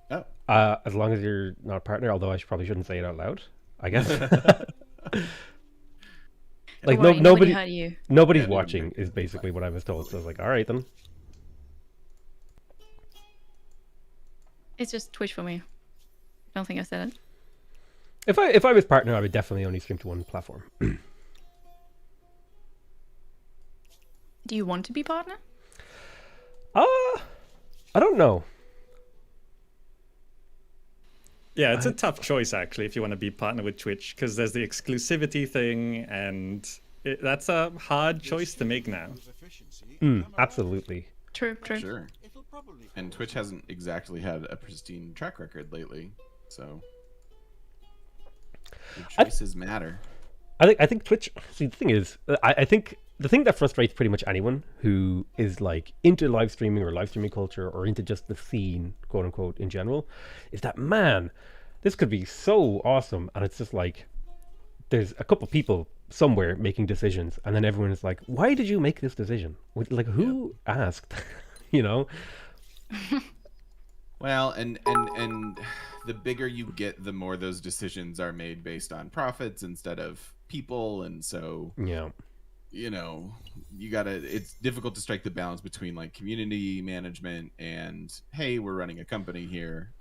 Oh. As long as you're not a partner, although I probably shouldn't say it out loud, I guess. Like Don't worry, nobody nobody heard you. nobody's Yeah, watching is basically what I was told. So I was like, all right then. It's just Twitch for me. I don't think I said it. If I was partner, I would definitely only stream to one platform. Do you want to be partner? I don't know. Yeah, it's a tough choice actually if you want to be partner with Twitch, because there's the exclusivity thing, and that's a hard choice to make now. Absolutely. True, true. Sure. And Twitch hasn't exactly had a pristine track record lately, so your choices matter. I think Twitch. See, the thing is, I think the thing that frustrates pretty much anyone who is like into live streaming or live streaming culture or into just the scene, quote unquote, in general, is that, man, this could be so awesome, and it's just like there's a couple people somewhere making decisions, and then everyone is like, "Why did you make this decision? Like, who asked?" You know? Well, and the bigger you get, the more those decisions are made based on profits instead of people, and so Yeah. you know, it's difficult to strike the balance between like community management and, hey, we're running a company here.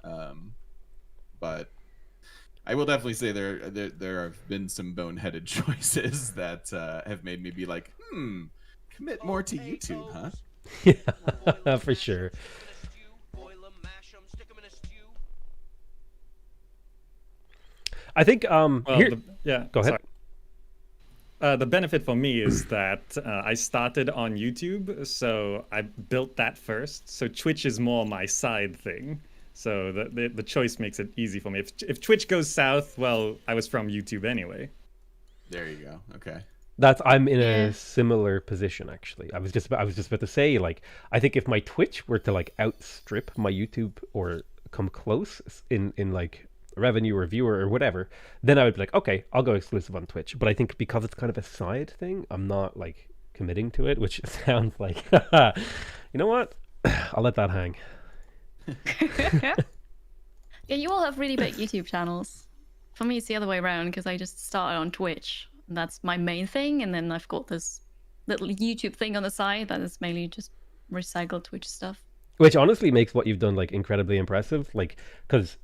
But I will definitely say there have been some boneheaded choices that have made me be like, commit more to YouTube, huh? Yeah, for sure. I think Well, here, go ahead. sorry. The benefit for me is that I started on YouTube, so I built that first. So Twitch is more my side thing. So the choice makes it easy for me. If Twitch goes south, well, I was from YouTube anyway. There you go. Okay. I'm in Yeah. a similar position actually. I was just about to say, like, I think if my Twitch were to like outstrip my YouTube or come close in like revenue or viewer or whatever, then I would be like, okay, I'll go exclusive on Twitch. But I think because it's kind of a side thing, I'm not like committing to it, which sounds like, you know what? I'll let that hang. Yeah, you all have really big YouTube channels. For me, it's the other way around because I just started on Twitch. And that's my main thing, and then I've got this little YouTube thing on the side that is mainly just recycled Twitch stuff. Which honestly makes what you've done like incredibly impressive, like, because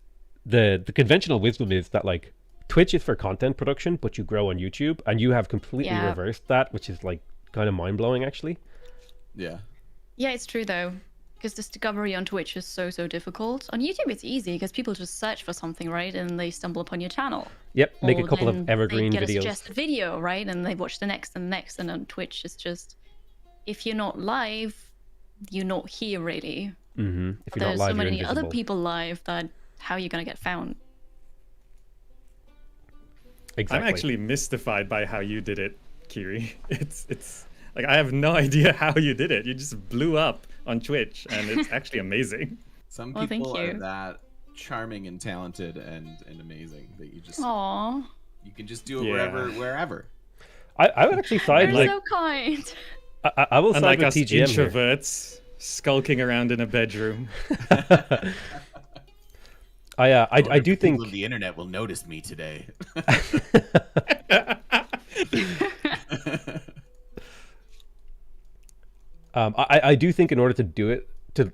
the conventional wisdom is that like Twitch is for content production, but you grow on YouTube, and you have completely Yeah. reversed that, which is like kind of mind blowing actually. Yeah. Yeah, it's true though, because discovery on Twitch is so difficult. On YouTube, it's easy because people just search for something, right, and they stumble upon your channel. Yep, make a Or couple then of evergreen they get a videos. suggested video, right, and they watch the next and the next. And on Twitch, it's just if you're not live, you're not here really. If you're not There's live, so you're many invisible. other people live that how are you gonna get found? Exactly. I'm actually mystified by how you did it, Kiri. It's like I have no idea how you did it. You just blew up on Twitch, and it's actually amazing. Some Well, thank people are you. that charming and talented and amazing that you just Aww, you can just do it Yeah. wherever. I would actually side you're like so kind. I will side Unlike with us TGM here. introverts skulking around in a bedroom. I do think people of the internet will notice me today. I do think in order to do it, to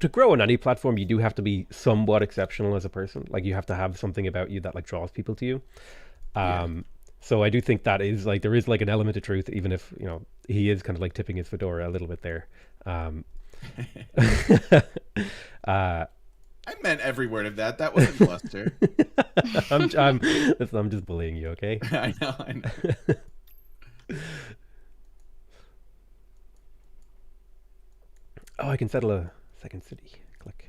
grow on any platform, you do have to be somewhat exceptional as a person. Like you have to have something about you that like draws people to you. So I do think that is like there is like an element of truth, even if you know he is kind of like tipping his fedora a little bit there. I meant every word of that. That wasn't bluster. I'm just bullying you, okay? I know. Oh, I can settle a second city. Click.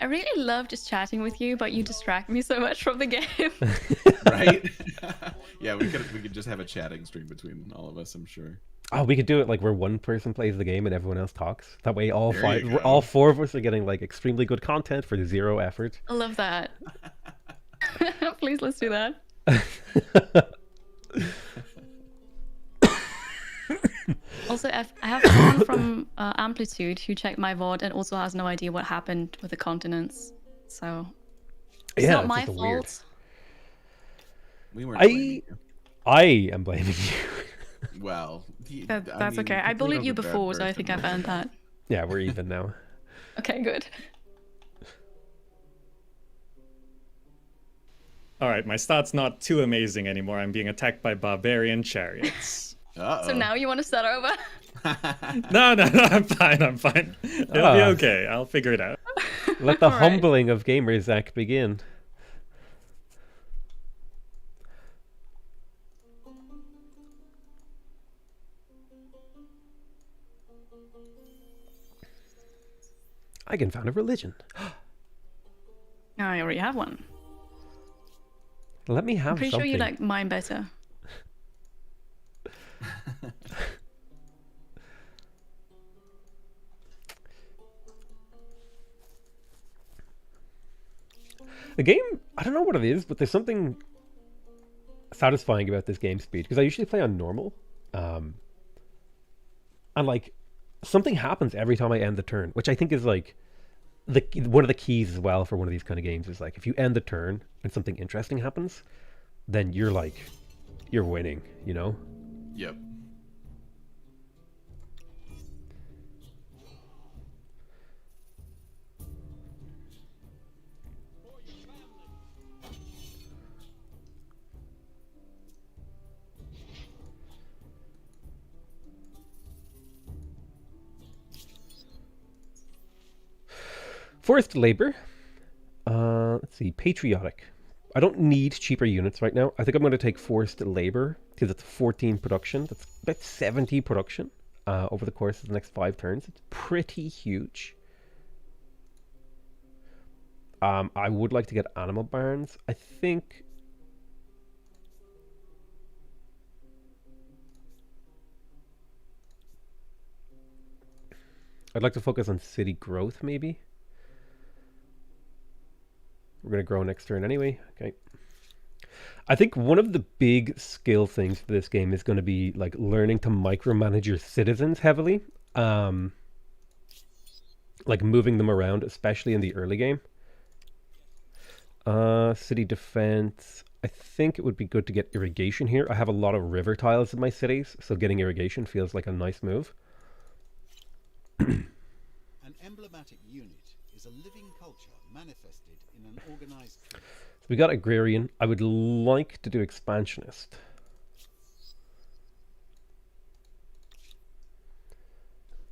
I really love just chatting with you, but you distract me so much from the game. Right? Yeah, we could just have a chatting stream between all of us, I'm sure. Oh, we could do it like where one person plays the game and everyone else talks. That way, all There you go. all four of us are getting like extremely good content for 0 effort. I love that. Please, let's do that. Also, I have someone from Amplitude who checked my VOD and also has no idea what happened with the continents. So it's Yeah, not it's my just fault. weird. We weren't blaming you. I am blaming you. Well, That's okay. I bullied you before, so I think I've earned that. Yeah, we're even now. Okay, good. All right, my start's not too amazing anymore. I'm being attacked by barbarian chariots. Uh-oh. So now you want to start over? No, I'm fine. It'll be okay. I'll figure it out. Let the All right. humbling of Gamerzakh begin. I can found a religion. I already have one. Let me have I'm pretty something. sure you like mine better. The game, I don't know what it is, but there's something satisfying about this game speed, because I usually play on normal, and like something happens every time I end the turn, which I think is like one of the keys as well for one of these kind of games is like if you end the turn and something interesting happens, then you're winning, you know? Yep. Forced labor. Let's see, patriotic. I don't need cheaper units right now. I think I'm going to take forced labor because it's 14 production. That's about 70 production over the course of the next 5 turns. It's pretty huge. I would like to get animal barns. I think... I'd like to focus on city growth, maybe. We're going to grow next turn anyway. Okay. I think one of the big skill things for this game is going to be like learning to micromanage your citizens heavily. Like moving them around, especially in the early game. City defense. I think it would be good to get irrigation here. I have a lot of river tiles in my cities, so getting irrigation feels like a nice move. An emblematic unit is a living culture manifested in an organized truth. So we got agrarian. I would like to do expansionist.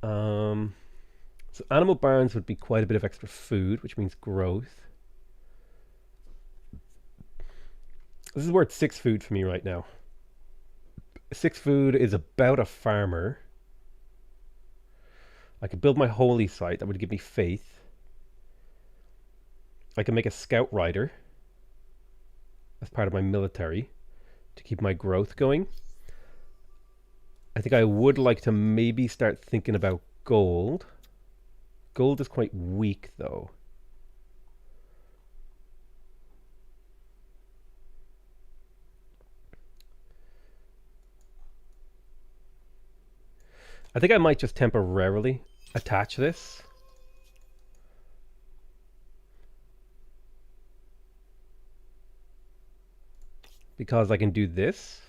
So animal barns would be quite a bit of extra food, which means growth. This is worth 6 food for me right now. 6 food is about a farmer. I could build my holy site. That would give me faith. I can make a scout rider as part of my military to keep my growth going. I think I would like to maybe start thinking about gold. Gold is quite weak, though. I think I might just temporarily attach this. Because I can do this.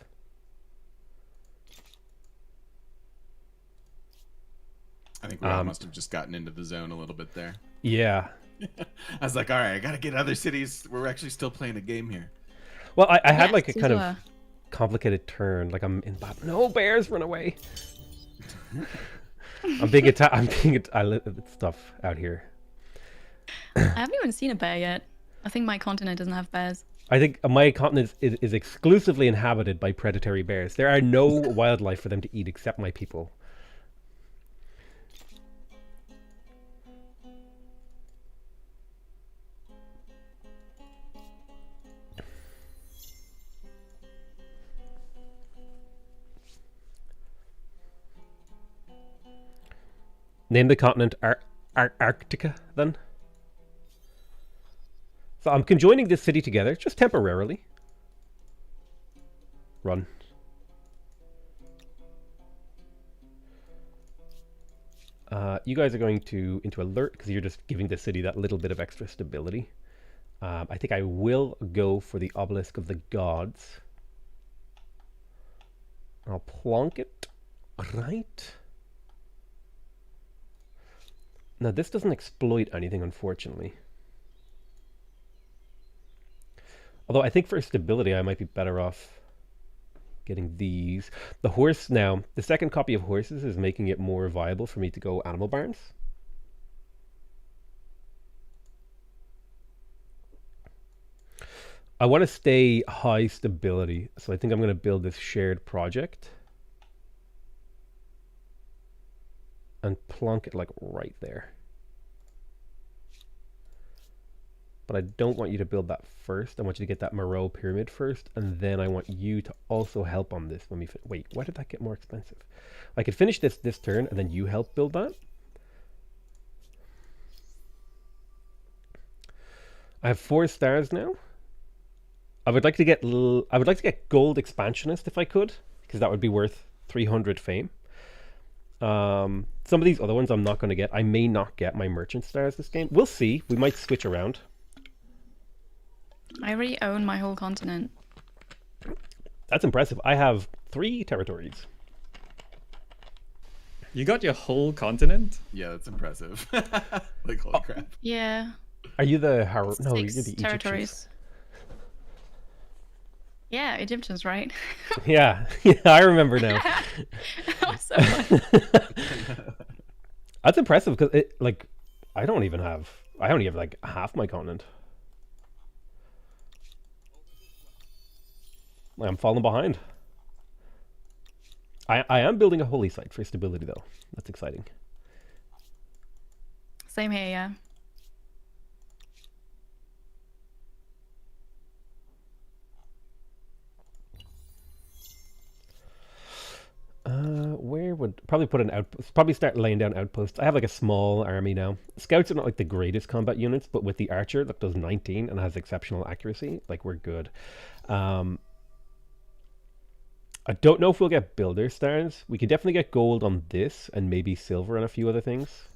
I think we all must have just gotten into the zone a little bit there. Yeah. I was like, all right, I got to get other cities. We're actually still playing a game here. Well, I had Yes, like a these kind were- of complicated turn. Like I'm in battle. No, bears, run away. I'm being attacked. I live stuff out here. I haven't even seen a bear yet. I think my continent doesn't have bears. I think my continent is exclusively inhabited by predatory bears. There are no wildlife for them to eat except my people. Name the continent Arctica, then. So I'm conjoining this city together, just temporarily. Run. You guys are going into alert because you're just giving the city that little bit of extra stability. I think I will go for the obelisk of the gods. I'll plonk it right. Now this doesn't exploit anything, unfortunately. Although I think for stability I might be better off getting these. The horse now, the second copy of horses is making it more viable for me to go animal barns. I want to stay high stability, so I think I'm going to build this shared project. And plonk it like right there. but I don't want you to build that first. I want you to get that Moreau pyramid first, and then I want you to also help on this when we wait, why did that get more expensive? I could finish this turn, and then you help build that. I have 4 stars now. I would like to get gold expansionist if I could, because that would be worth 300 fame. Some of these other ones I'm not going to get. I may not get my merchant stars this game. We'll see. We might switch around. I already own my whole continent. That's impressive. I have 3 territories. You got your whole continent? Yeah, that's impressive. Like, holy crap. Yeah. Are you the No, you're 6 the territories. Egyptians. Yeah, Egyptians, right? Yeah, yeah, I remember now. That was so fun. That's impressive because I only have like half my continent. I'm falling behind. I am building a holy site for stability though. That's exciting. Same here, yeah. Where would probably put an outpost? Probably start laying down outposts. I have like a small army now. Scouts are not like the greatest combat units, but with the archer that does 19 and has exceptional accuracy, like we're good. I don't know if we'll get builder stars. We could definitely get gold on this and maybe silver on a few other things.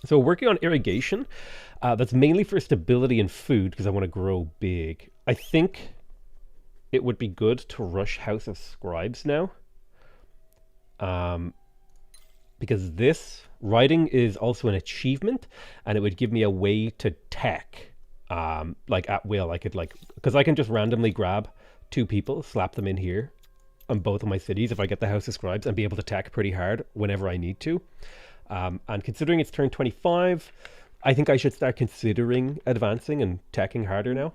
So working on irrigation, that's mainly for stability and food because I want to grow big. I think it would be good to rush House of Scribes now. Because this writing is also an achievement and it would give me a way to tech like at will. I could because I can just randomly grab 2 people, slap them in here on both of my cities if I get the House of Scribes and be able to tech pretty hard whenever I need to. And considering it's turn 25, I think I should start considering advancing and teching harder now.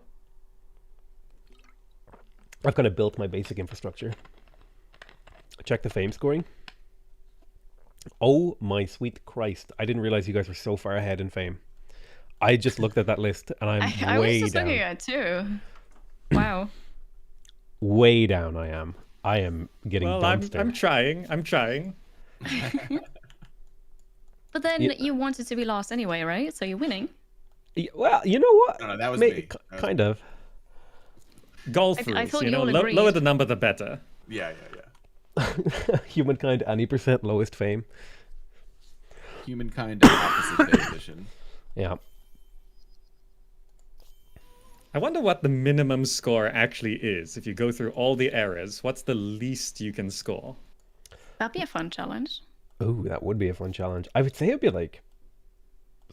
I've kind of built my basic infrastructure. Check the fame scoring. Oh my sweet Christ. I didn't realize you guys were so far ahead in fame. I just looked at that list and I'm I way was just down. looking at it too. Wow. Way down I am. I am getting Well, dumpster. I'm trying. But then Yeah. you wanted to be last anyway, right? So you're winning. Well, you know what? No, that was me. That was Kind of. Golf I rules, thought you you know, all agreed. lower the number the better. Yeah. Humankind, any % lowest fame. Humankind opposite day edition. Yeah. I wonder what the minimum score actually is. If you go through all the eras, what's the least you can score? That'd be a fun challenge. Oh, that would be a fun challenge. I would say it'd be like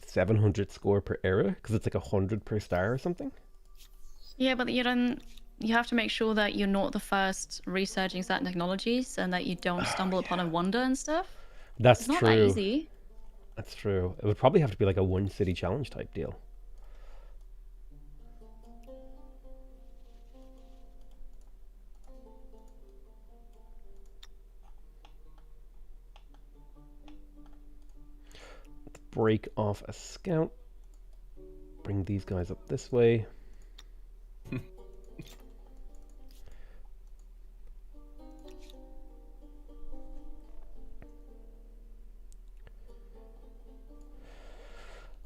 700 score per era because it's like 100 per star or something. Yeah, but you have to make sure that you're not the first researching certain technologies and that you don't stumble upon a wonder and stuff. That's It's not true. that easy. That's true. It would probably have to be like a 1 city challenge type deal. Break off a scout. Bring these guys up this way.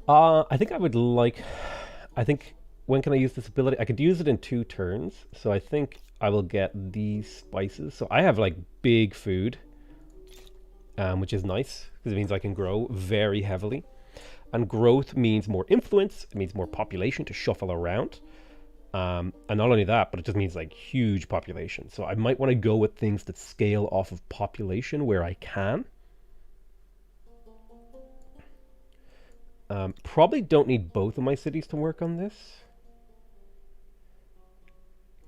I think I would like... I think... When can I use this ability? I could use it in 2 turns. So I think I will get these spices. So I have like big food. Which is nice. Because it means I can grow very heavily. And growth means more influence. It means more population to shuffle around. And not only that, but it just means like huge population. So I might want to go with things that scale off of population where I can. Probably don't need both of my cities to work on this.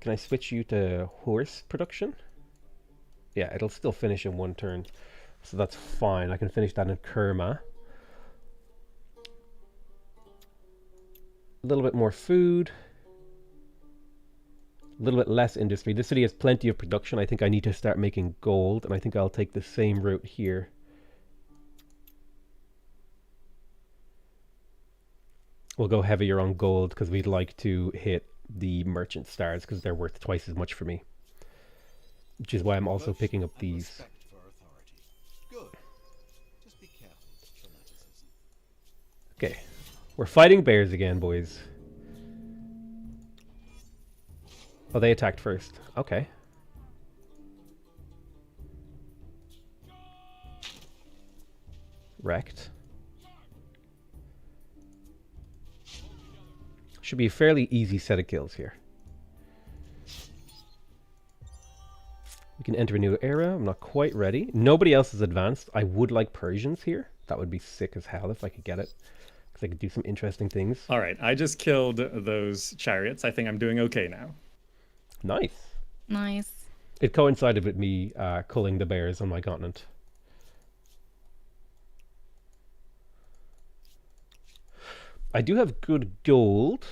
Can I switch you to horse production? Yeah, it'll still finish in 1 turn. So that's fine. I can finish that in Kerma. A little bit more food. A little bit less industry. This city has plenty of production. I think I need to start making gold, and I think I'll take the same route here. we'll go heavier on gold because we'd like to hit the merchant stars because they're worth twice as much for me. Which is why I'm also picking up And these. respect for authority. Good. Just be careful, fanaticism. Okay. We're fighting bears again, boys. Oh, they attacked first. Okay. Wrecked. Should be a fairly easy set of kills here. We can enter a new era. I'm not quite ready. Nobody else is advanced. I would like Persians here. That would be sick as hell if I could get it. Because I could do some interesting things. All right, I just killed those chariots. I think I'm doing okay now. Nice. Nice. It coincided with me culling the bears on my continent. I do have good gold.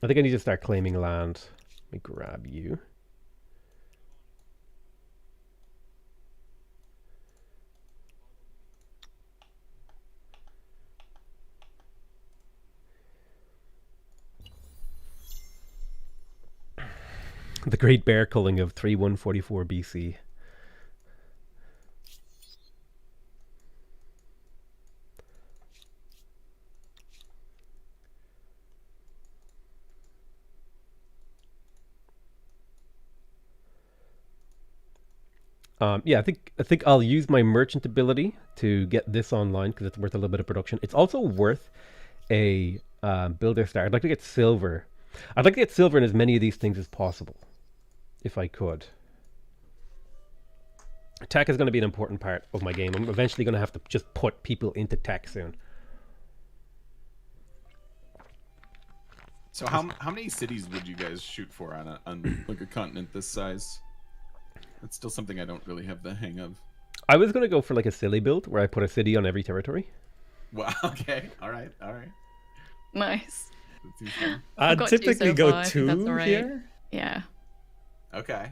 I think I need to start claiming land. Let me grab you. The Great Bear Culling of 3144 BC. Yeah, I think I'll use my merchant ability to get this online because it's worth a little bit of production. It's also worth a builder star. I'd like to get silver. I'd like to get silver in as many of these things as possible, if I could. Tech is going to be an important part of my game. I'm eventually going to have to just put people into tech soon. So how many cities would you guys shoot for on like a continent this size? That's still something I don't really have the hang of. I was going to go for like a silly build where I put a city on every territory. Well, okay, all right. Nice. That seems fun. I've got Typically so go far, I think that's 2 all right. here. Yeah. Okay.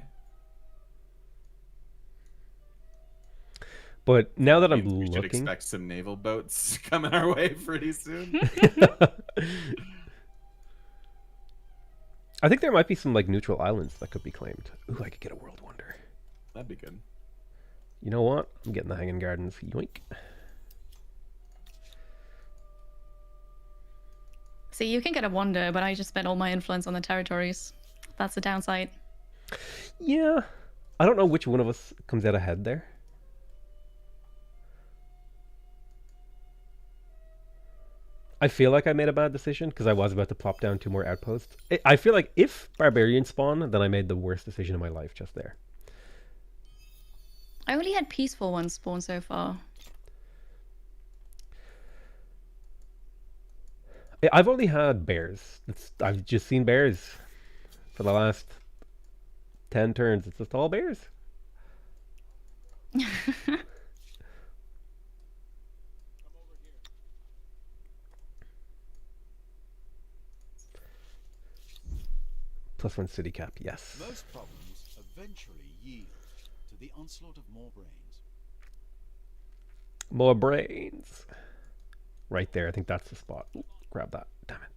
But now that I'm We should looking... expect some naval boats coming our way pretty soon. I think there might be some like neutral islands that could be claimed. Ooh, I could get a world wonder. That'd be good. You know what? I'm getting the Hanging Gardens. Yoink. See, you can get a wonder, but I just spent all my influence on the territories. That's the downside. Yeah. I don't know which one of us comes out ahead there. I feel like I made a bad decision because I was about to plop down 2 more outposts. I feel like if barbarians spawn, then I made the worst decision of my life just there. I only had peaceful ones spawn so far. I've only had bears. I've just seen bears for the last 10 turns. It's just all bears. +1 city cap, yes. Most problems eventually yield to the onslaught of more brains. More brains. Right there. I think that's the spot. Ooh, grab that. Damn it.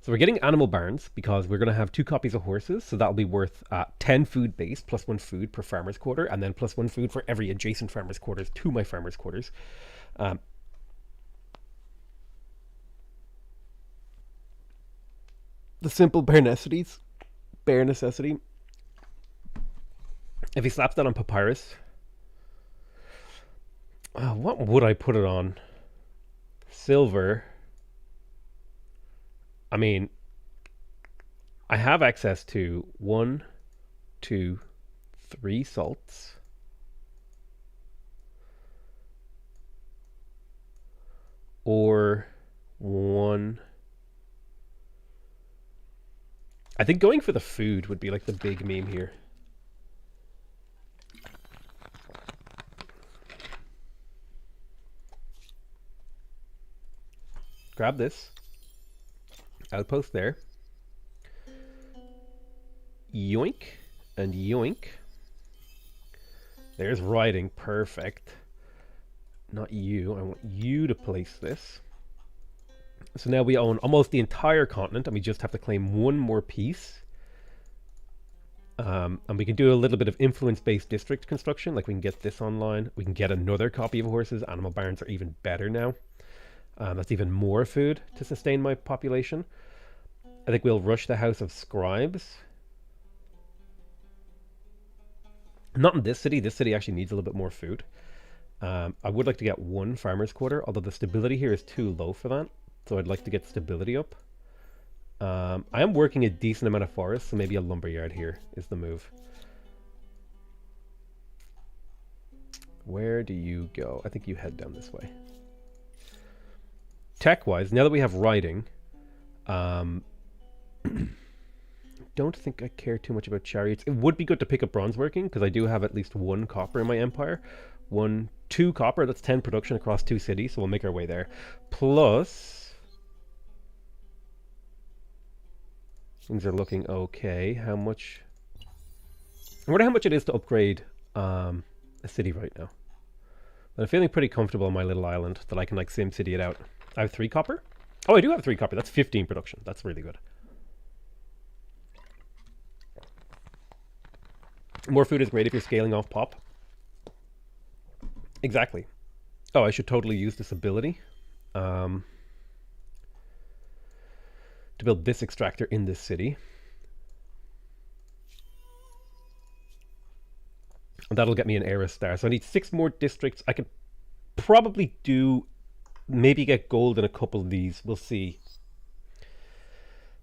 So we're getting animal barns because we're going to have 2 copies of horses. So that'll be worth 10 food base, +1 food per farmer's quarter, and then +1 food for every adjacent farmer's quarters to my farmer's quarters. The simple bare necessities. Bare necessity. If he slaps that on papyrus, what would I put it on? Silver. I mean, I have access to 1, 2, 3 salts. Or 1. I think going for the food would be like the big meme here. Grab this. Outpost there. yoink and yoink. There's riding, perfect. Not you, I want you to place this. So now we own almost the entire continent, and we just have to claim one more piece. And we can do a little bit of influence-based district construction, like we can get this online. We can get another copy of horses. Animal barns are even better now. That's even more food to sustain my population. I think we'll rush the House of Scribes. Not in this city. This city actually needs a little bit more food. I would like to get one farmer's quarter, although the stability here is too low for that. So I'd like to get stability up. I am working a decent amount of forest, so maybe a lumberyard here is the move. Where do you go? I think you head down this way. Tech-wise, now that we have riding, don't think I care too much about chariots. It would be good to pick up bronze working, because I do have at least 1 copper in my empire. 2 copper, that's 10 production across 2 cities, so we'll make our way there. Plus... things are looking okay. How much... I wonder how much it is to upgrade a city right now. But I'm feeling pretty comfortable on my little island that I can like sim city it out. I have 3 copper? Oh, I do have 3 copper. That's 15 production. That's really good. More food is great if you're scaling off pop. Exactly. Oh, I should totally use this ability. To build this extractor in this city. And that'll get me an Era Star. So I need 6 more districts. I could probably do... maybe get gold in a couple of these. We'll see.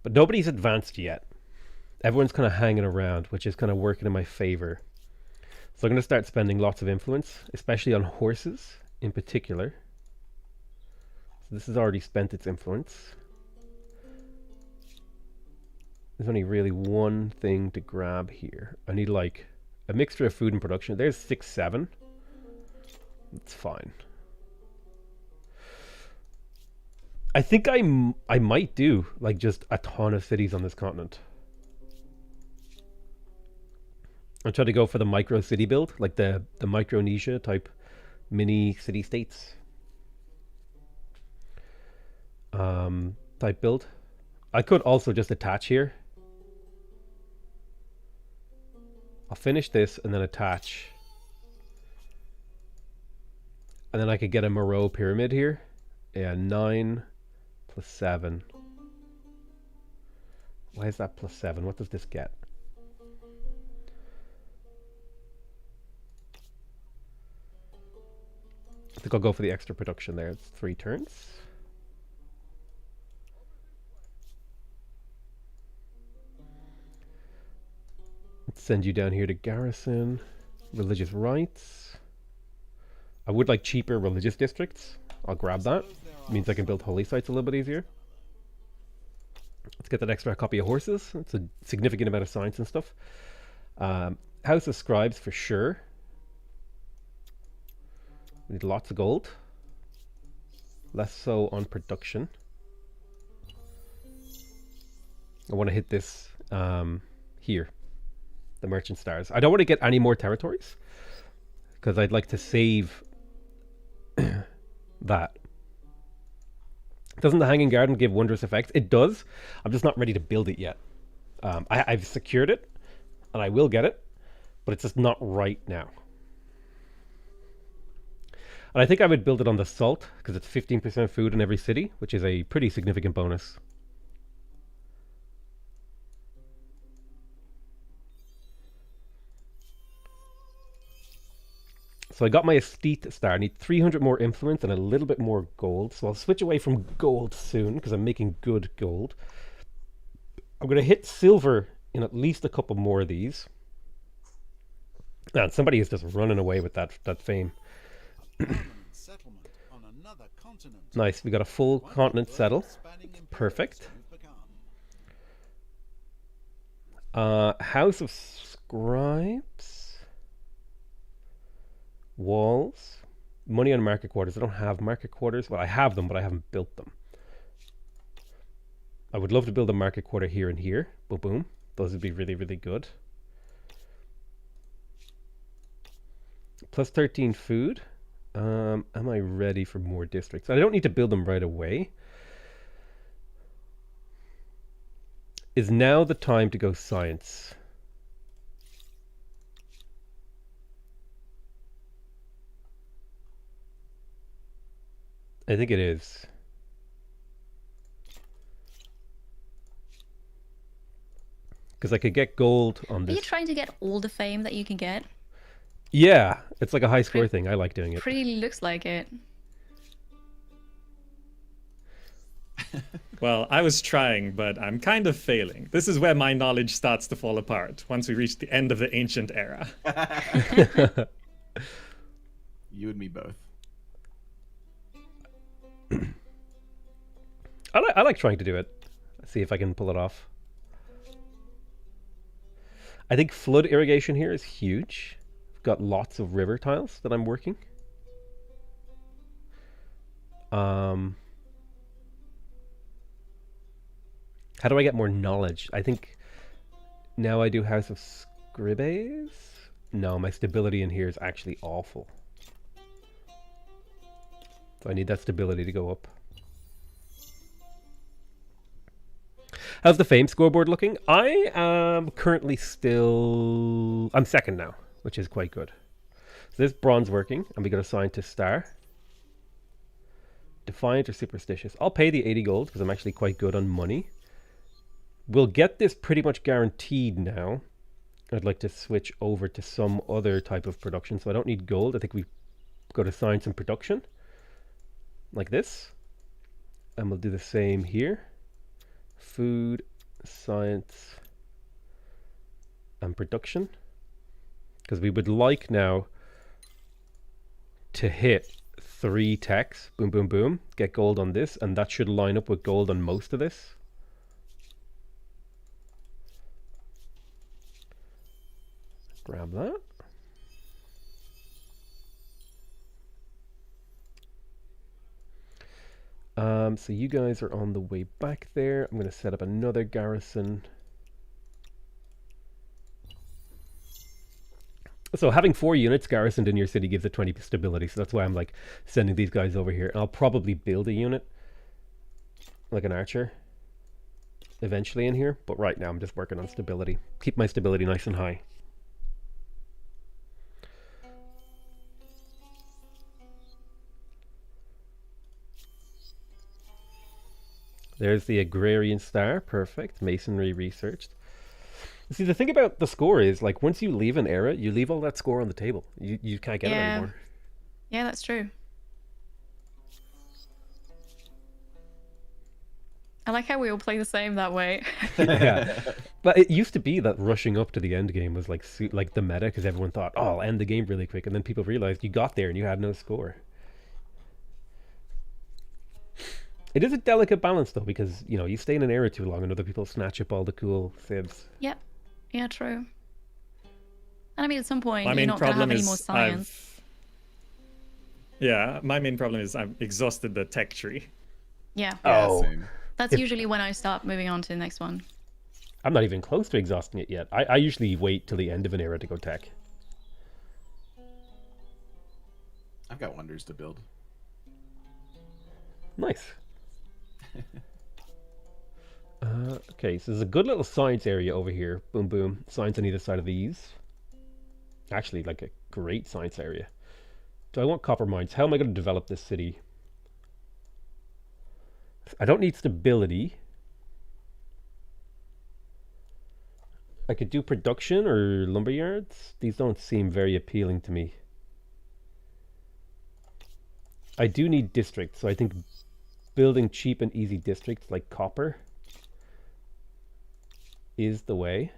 But nobody's advanced yet. Everyone's kind of hanging around, which is kind of working in my favor. So I'm going to start spending lots of influence, especially on horses in particular. So this has already spent its influence. There's only really one thing to grab here. I need like a mixture of food and production. There's 6, 7. That's fine. I think I might do like just a ton of cities on this continent. I'll try to go for the micro city build, like the Micronesia type mini city states type build. I could also just attach here. I'll finish this and then attach. And then I could get a Moreau pyramid here. Yeah, 9 plus 7. Why is that plus 7? What does this get? I think I'll go for the extra production there. It's 3 turns. Let's send you down here to garrison. Religious rights. I would like cheaper religious districts. I'll grab that. Means I can build holy sites a little bit easier. Let's get that extra copy of horses. It's a significant amount of science and stuff. House of Scribes for sure. We need lots of gold. Less so on production. I want to hit this here. The merchant stars. I don't want to get any more territories because I'd like to save that. Doesn't the Hanging Garden give wondrous effects? It does. I'm just not ready to build it yet. I've secured it and I will get it, but it's just not right now. And I think I would build it on the salt because it's 15% food in every city, which is a pretty significant bonus. So I got my estate star. I need 300 more influence and a little bit more gold. So I'll switch away from gold soon because I'm making good gold. I'm going to hit silver in at least a couple more of these. And somebody is just running away with that fame. Nice. We got a full continent settle. Perfect. House of Scribes. Walls. Money on market quarters. I don't have market quarters. Well, I have them, but I haven't built them. I would love to build a market quarter here and here. Boom, boom. Those would be really, really good. Plus 13 food. Am I ready for more districts? I don't need to build them right away. Is now the time to go science? I think it is. Because I could get gold on Are this. you trying to get all the fame that you can get? Yeah, it's like a high score thing. I like doing it. Pretty looks like it. Well, I was trying, but I'm kind of failing. This is where my knowledge starts to fall apart once we reach the end of the ancient era. You and me both. I like trying to do it. Let's see if I can pull it off. I think flood irrigation here is huge. I've got lots of river tiles that I'm working. How do I get more knowledge? I think now I do House of Scribes. No, my stability in here is actually awful. So I need that stability to go up. How's the fame scoreboard looking? I am currently still... I'm second now, which is quite good. So this bronze working, and we got assigned to star. Defiant or superstitious. I'll pay the 80 gold because I'm actually quite good on money. We'll get this pretty much guaranteed now. I'd like to switch over to some other type of production, so I don't need gold. I think we've got to assign some production. Like this. And we'll do the same here. Food, science, and production. Because we would like now to hit 3 techs. Boom, boom, boom. Get gold on this, and that should line up with gold on most of this. Grab that. So you guys are on the way back there. I'm going to set up another garrison. So having 4 units garrisoned in your city gives it 20 stability. So that's why I'm like sending these guys over here. And I'll probably build a unit, like an archer, eventually in here. But right now I'm just working on stability. Keep my stability nice and high. There's the agrarian star. Perfect. Masonry researched. See, the thing about the score is, like, once you leave an era, you leave all that score on the table. You can't get it anymore. Yeah, that's true. I like how we all play the same that way. Yeah. But it used to be that rushing up to the end game was like the meta, because everyone thought, oh, I'll end the game really quick. And then people realized you got there and you had no score. It is a delicate balance, though, because, you know, you stay in an era too long and other people snatch up all the cool civs. Yep. Yeah, true. And I mean, at some point, My you're main not going to have problem any is more science. Yeah, my main problem is I've exhausted the tech tree. Yeah. Oh. Same. That's usually when I start moving on to the next one. I'm not even close to exhausting it yet. I usually wait till the end of an era to go tech. I've got wonders to build. Nice. Okay, so there's a good little science area over here. Boom, boom. Science on either side of these. Actually, like a great science area. Do I want copper mines? How am I going to develop this city? I don't need stability. I could do production or lumber yards. These don't seem very appealing to me. I do need districts, so I think building cheap and easy districts like copper is the way.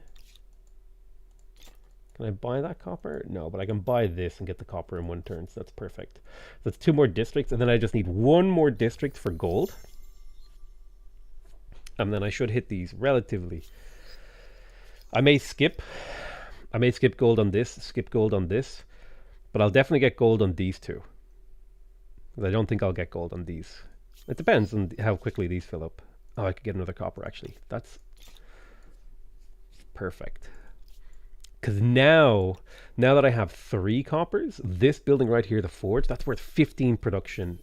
Can I buy that copper? No, but I can buy this and get the copper in 1 turn, so that's perfect. That's 2 more districts, and then I just need 1 more district for gold. And then I should hit these relatively. I may skip gold on this, skip gold on this, but I'll definitely get gold on these 2. Because I don't think I'll get gold on these. It depends on how quickly these fill up. Oh, I could get another copper, actually. That's perfect. Because now that I have 3 coppers, this building right here, the forge, that's worth 15 production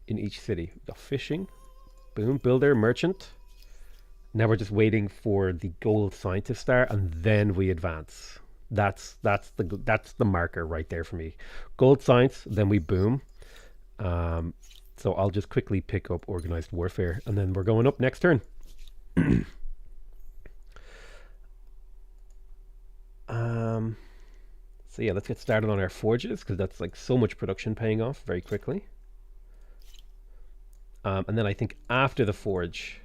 in each city. We've got fishing, boom, builder, merchant. Now we're just waiting for the gold sign to start, and then we advance. That's the marker right there for me. Gold science, then we boom. So I'll just quickly pick up organized warfare, and then we're going up next turn. So yeah, let's get started on our forges, because that's like so much production paying off very quickly. And then I think after the forge,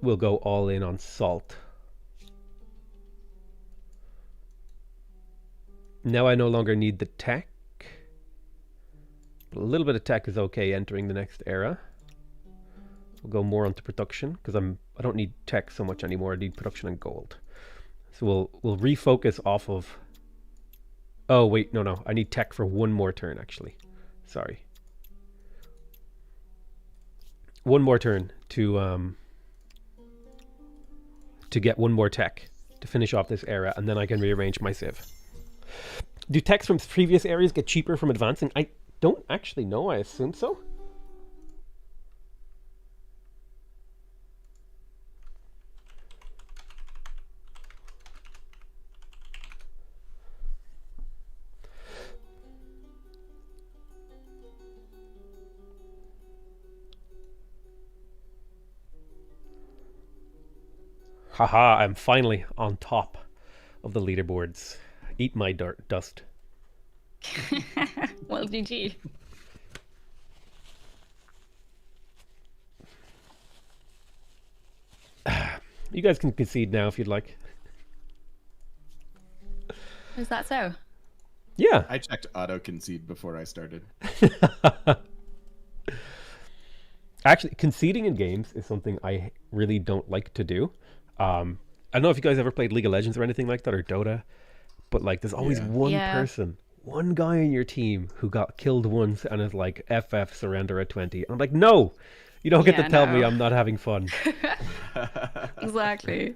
we'll go all in on salt. Now I no longer need the tech. But a little bit of tech is okay entering the next era. We'll go more onto production, because I don't need tech so much anymore. I need production and gold. So we'll refocus off of... Oh, wait, no. I need tech for one more turn, actually. Sorry. One more turn to get one more tech to finish off this era, and then I can rearrange my civ. Do techs from previous areas get cheaper from advancing? I don't actually know. I assume so. Haha, I'm finally on top of the leaderboards. Eat my dust. Well, GG. You guys can concede now if you'd like. Is that so? Yeah. I checked auto concede before I started. Actually, conceding in games is something I really don't like to do. I don't know if you guys ever played League of Legends or anything like that, or Dota, but like there's always one person, one guy in your team who got killed once and is like, FF surrender at 20. And I'm like, no, you don't get to tell me I'm not having fun. Exactly.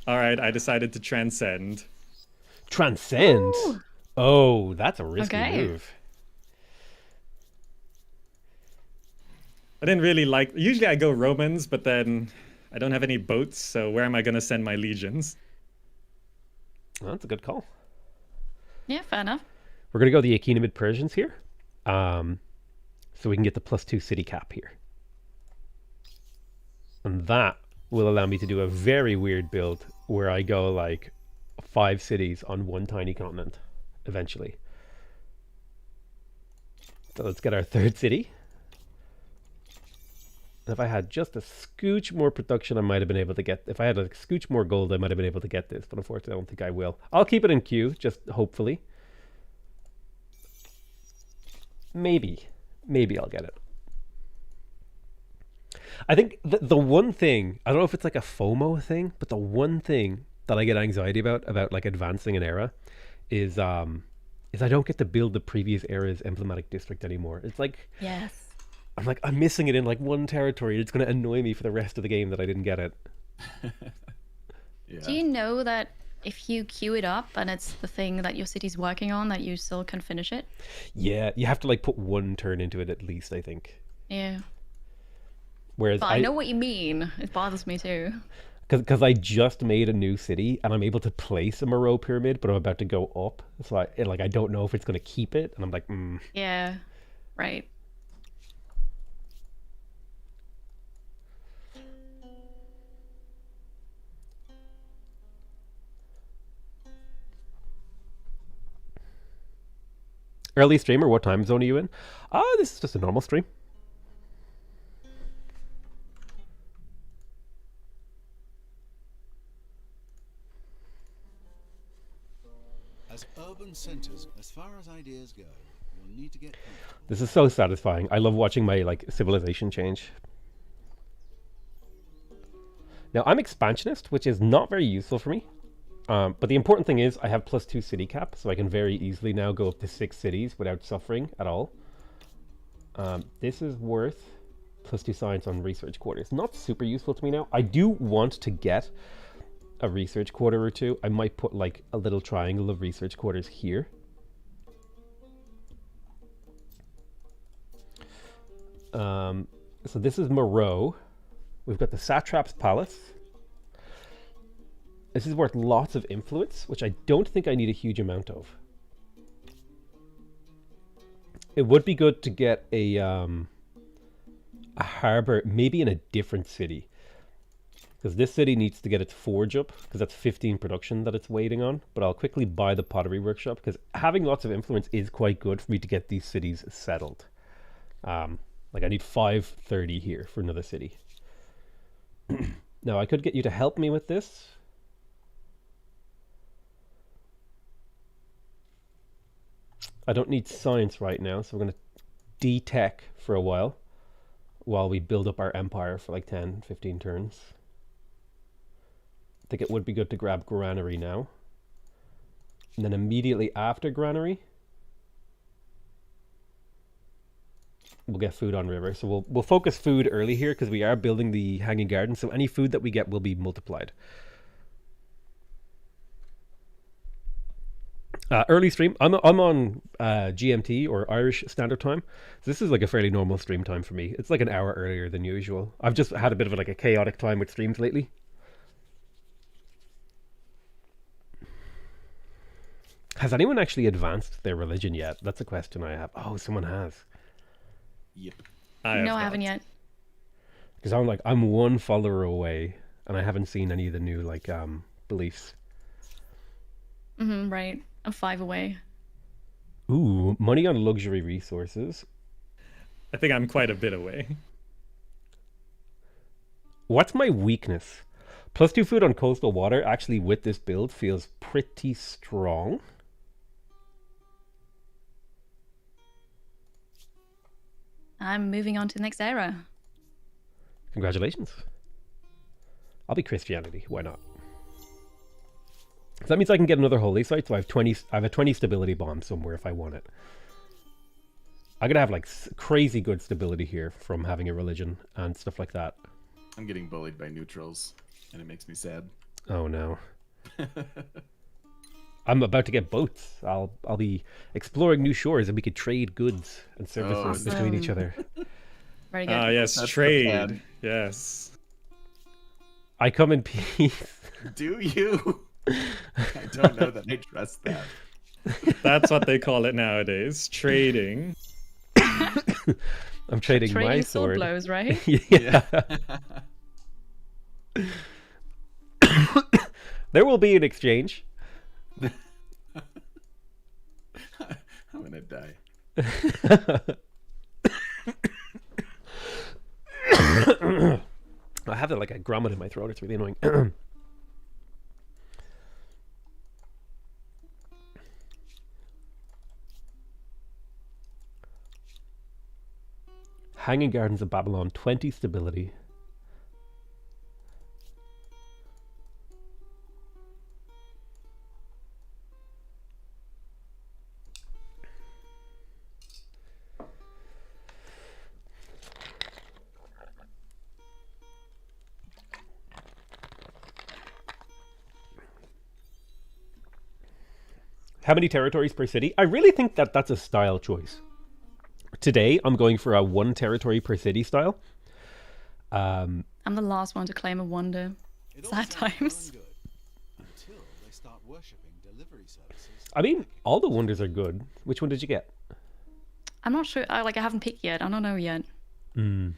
All right, I decided to transcend. Transcend? Ooh. Oh, that's a risky Okay. move. I didn't really like... Usually I go Romans, but then I don't have any boats, so where am I going to send my legions? Well, that's a good call. Yeah, fair enough. We're going to go the Achaemenid Persians here. So we can get the +2 city cap here. And that will allow me to do a very weird build where I go like 5 cities on one tiny continent eventually. So let's get our 3rd city. If I had just a scooch more production, I might have been able to get... If I had a scooch more gold, I might have been able to get this. But unfortunately, I don't think I will. I'll keep it in queue, just hopefully. Maybe I'll get it. I think the one thing... I don't know if it's like a FOMO thing, but the one thing that I get anxiety about like advancing an era, is I don't get to build the previous era's emblematic district anymore. It's like... Yes. I'm missing it in like one territory. It's going to annoy me for the rest of the game that I didn't get it. Yeah. Do you know that if you queue it up and it's the thing that your city's working on, that you still can finish it? Yeah, you have to like put one turn into it at least, I think. Yeah. Whereas But I know what you mean. It bothers me too. Because I just made a new city and I'm able to place a Moreau pyramid, but I'm about to go up. So I don't know if it's going to keep it. And I'm like, Yeah. Right. Early streamer, what time zone are you in? This is just a normal stream. As urban centers, as far as ideas go, you'll need to get comfortable. This is so satisfying. I love watching my like civilization change. Now I'm expansionist, which is not very useful for me. But the important thing is I have +2 city cap, so I can very easily now go up to 6 cities without suffering at all. This is worth +2 science on research quarters. Not super useful to me now. I do want to get a research quarter or two. I might put like a little triangle of research quarters here. So this is Moreau. We've got the Satrap's Palace. This is worth lots of influence, which I don't think I need a huge amount of. It would be good to get a harbor, maybe in a different city. Because this city needs to get its forge up, because that's 15 production that it's waiting on. But I'll quickly buy the pottery workshop, because having lots of influence is quite good for me to get these cities settled. Like I need 530 here for another city. Now I could get you to help me with this. I don't need science right now, so we're going to de-tech for a while we build up our empire for like 10, 15 turns. I think it would be good to grab granary now. And then immediately after granary, we'll get food on river. So we'll focus food early here because we are building the hanging garden. So any food that we get will be multiplied. Early stream. I'm on GMT or Irish Standard Time. So this is like a fairly normal stream time for me. It's like an hour earlier than usual. I've just had a bit of like a chaotic time with streams lately. Has anyone actually advanced their religion yet? That's a question I have. Oh, someone has. Yep. No, I haven't yet. Because I'm one follower away, and I haven't seen any of the new like beliefs. Right. I'm 5 away. Ooh, money on luxury resources. I think I'm quite a bit away. What's my weakness? +2 food on coastal water actually with this build feels pretty strong. I'm moving on to the next era. Congratulations. I'll be Christianity. Why not? So that means I can get another holy site. So I have a 20 stability bomb somewhere if I want it. I'm gonna have like crazy good stability here from having a religion and stuff like that. I'm getting bullied by neutrals, and it makes me sad. Oh no. I'm about to get boats. I'll be exploring new shores, and we could trade goods and services between each other. Very good. Ah, yes, That's the trade. plan. Yes. I come in peace. Do you? I don't know that I trust that. That's what they call it nowadays. Trading. I'm trading my Trading sword. sword blows, right? Yeah. There will be an exchange. I'm gonna die. I have like a grommet in my throat. It's really annoying. Hanging Gardens of Babylon, 20 stability. How many territories per city? I really think that that's a style choice. Today, I'm going for a 1 territory per city style. I'm the last one to claim a wonder. It all Sad sounds well times. and good, until they start worshipping delivery services. I mean, all the wonders are good. Which one did you get? I'm not sure. I haven't picked yet. I don't know yet. I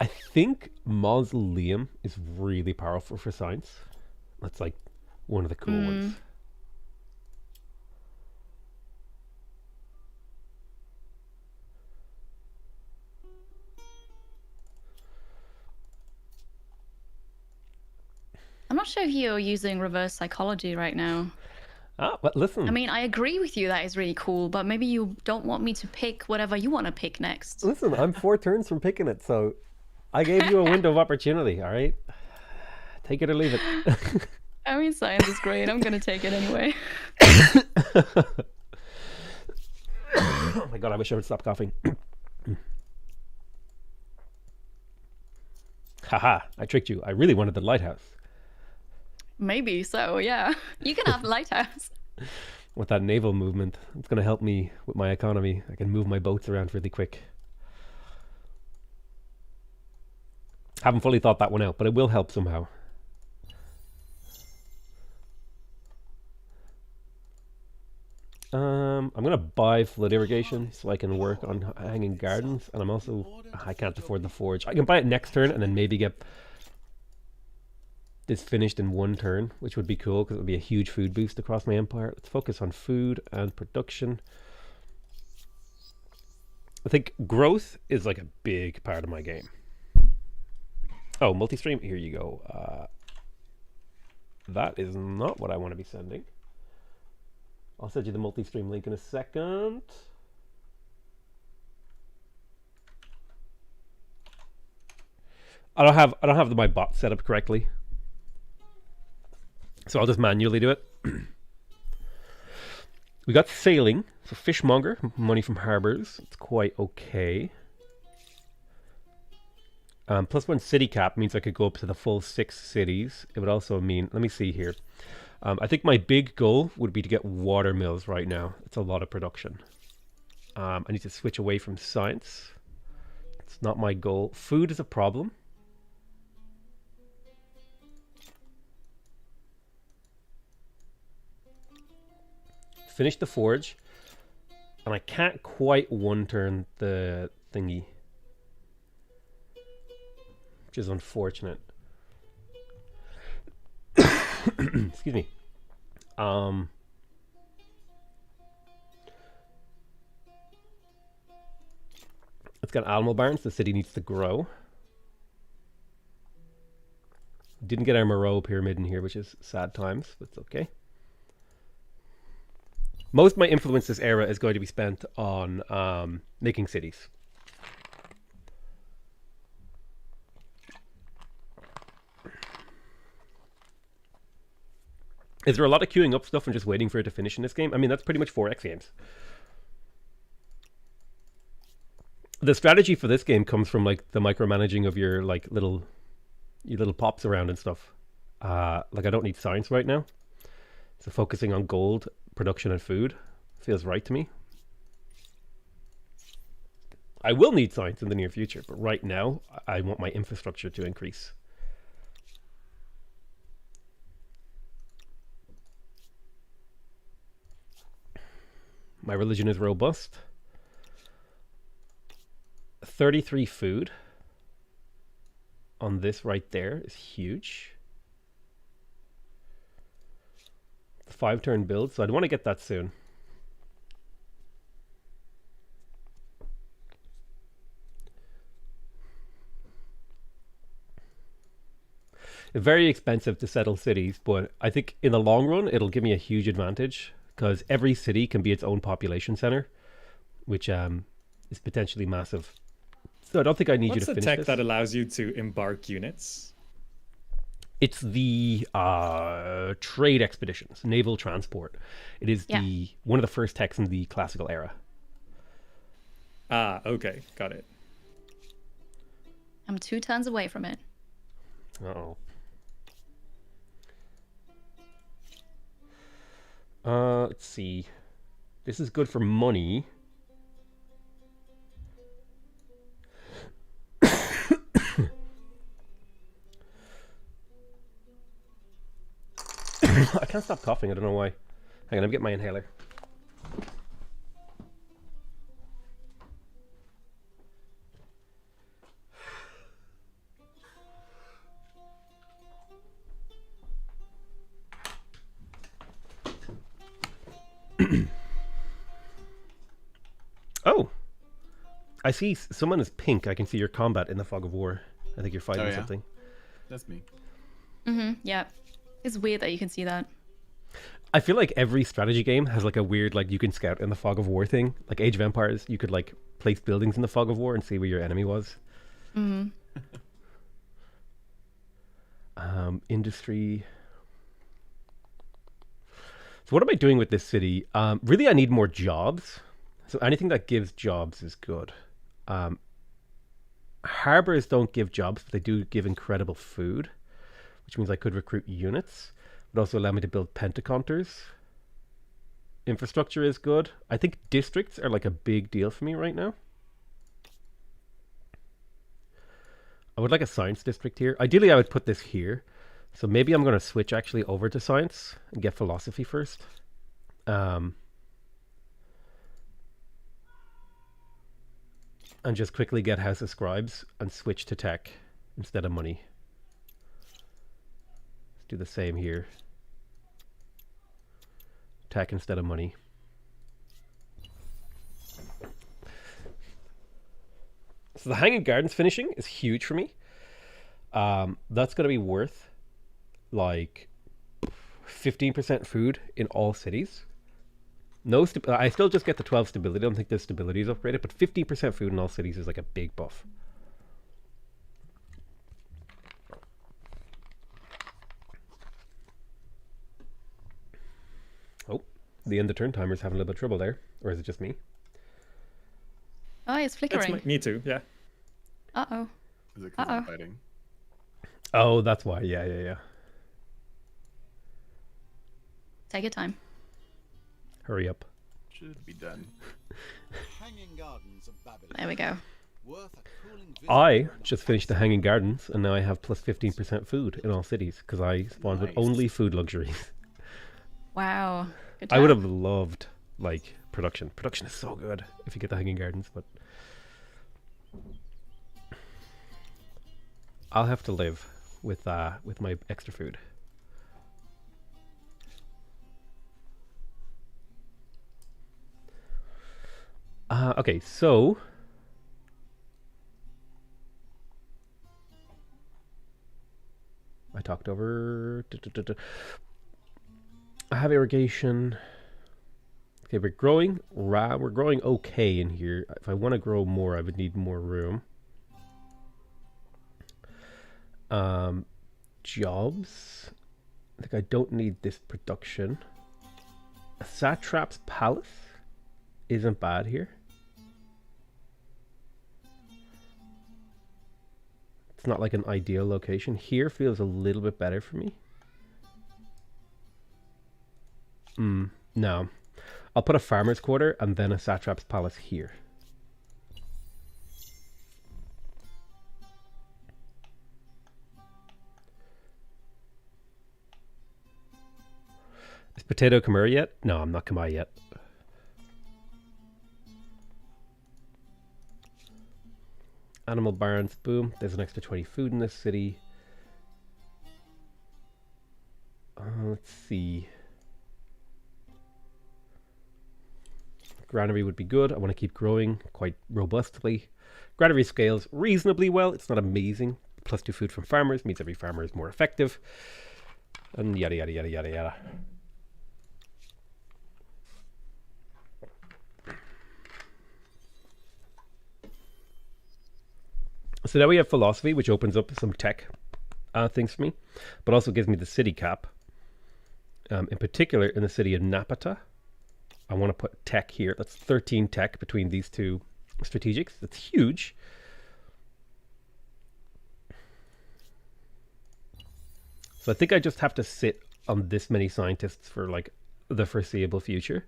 think Mausoleum is really powerful for science. That's like one of the cool ones. I'm not sure if you're using reverse psychology right now. Ah, but listen. I mean, I agree with you that is really cool, but maybe you don't want me to pick whatever you want to pick next. Listen, I'm 4 turns from picking it, so I gave you a window of opportunity, all right? Take it or leave it. I mean, science is great. I'm going to take it anyway. Oh my god, I wish I would stop coughing. Haha, I tricked you. I really wanted the lighthouse. Maybe so, yeah. You can have the lighthouse. With that naval movement, it's going to help me with my economy. I can move my boats around really quick. Haven't fully thought that one out, but it will help somehow. I'm going to buy flood irrigation so I can work on hanging gardens, and I can't afford the forge. I can buy it next turn and then maybe get this finished in one turn, which would be cool because it would be a huge food boost across my empire. Let's focus on food and production. I think growth is like a big part of my game. Oh, multi-stream, here you go. That is not what I want to be sending. I'll send you the multi-stream link in a second. I don't have my bot set up correctly, so I'll just manually do it. We got sailing, so fishmonger, money from harbors. It's quite okay. +1 city cap means I could go up to the full 6 cities. It would also mean, let me see here. I think my big goal would be to get water mills right now. It's a lot of production. I need to switch away from science. It's not my goal. Food is a problem. Finish the forge. And I can't quite one turn the thingy, which is unfortunate. Excuse me. It's got animal barns. The city needs to grow. Didn't get our Moreau pyramid in here, which is sad times, but it's okay. Most of my influence this era is going to be spent on making cities. Is there a lot of queuing up stuff and just waiting for it to finish in this game? I mean, that's pretty much 4X games. The strategy for this game comes from like the micromanaging of your like little pops around and stuff. Like I don't need science right now, so focusing on gold production and food feels right to me. I will need science in the near future, but right now I want my infrastructure to increase. My religion is robust. 33 food on this right there is huge. The 5-turn build, so I'd want to get that soon. It's very expensive to settle cities, but I think in the long run it'll give me a huge advantage because every city can be its own population center, which is potentially massive. So I don't think I need you to finish this. What's the tech that allows you to embark units? It's the trade expeditions, naval transport. It is one of the first techs in the classical era. Ah, okay, got it. I'm 2 turns away from it. Uh-oh. Let's see. This is good for money. I can't stop coughing. I don't know why. Hang on, let me get my inhaler. Oh, I see someone is pink. I can see your combat in the fog of war. I think you're fighting something. That's me. Yeah. It's weird that you can see that. I feel like every strategy game has like a weird, like you can scout in the fog of war thing. Like Age of Empires, you could like place buildings in the fog of war and see where your enemy was. Industry. So what am I doing with this city? Really, I need more jobs. So anything that gives jobs is good. Harbors don't give jobs, but they do give incredible food, which means I could recruit units. It would also allow me to build pentacounters. Infrastructure is good. I think districts are like a big deal for me right now. I would like a science district here. Ideally, I would put this here. So maybe I'm going to switch actually over to science and get philosophy first. And just quickly get House of Scribes and switch to tech instead of money. Let's do the same here. Tech instead of money. So the Hanging Gardens finishing is huge for me. That's going to be worth like 15% food in all cities. No, I still just get the 12 stability. I don't think the stability is upgraded, but 15% food in all cities is like a big buff. Oh, the end of turn timer's having a little bit of trouble there. Or is it just me? Oh, it's flickering. Me too, yeah. Uh-oh. Is it 'cause I'm fighting? Oh, that's why. Yeah. Take your time. Hurry up. Should be done. Hanging Gardens of Babylon. There we go. Worth a cooling visit I for an just finished the Hanging Gardens, and now I have plus 15% food in all cities, because I spawned with Nice. only food luxuries. Wow. Good I would job. have loved, like, production. Production is so good if you get the Hanging Gardens, but I'll have to live with my extra food. Okay, so I talked over. I have irrigation. Okay, we're growing. We're growing okay in here. If I want to grow more, I would need more room. Jobs. I think I don't need this production. A satrap's palace isn't bad here. It's not like an ideal location. Here feels a little bit better for me. No. I'll put a farmer's quarter and then a satrap's palace here. Is Potato Khmer yet? No, I'm not Khmer yet. Animal barns, boom. There's an extra 20 food in this city. Let's see. Granary would be good. I want to keep growing quite robustly. Granary scales reasonably well. It's not amazing. Plus 2 food from farmers means every farmer is more effective. And yada yada yada yada yada. So now we have philosophy, which opens up some tech things for me, but also gives me the city cap. In particular, in the city of Napata, I want to put tech here. That's 13 tech between these two strategics. That's huge. So I think I just have to sit on this many scientists for like the foreseeable future.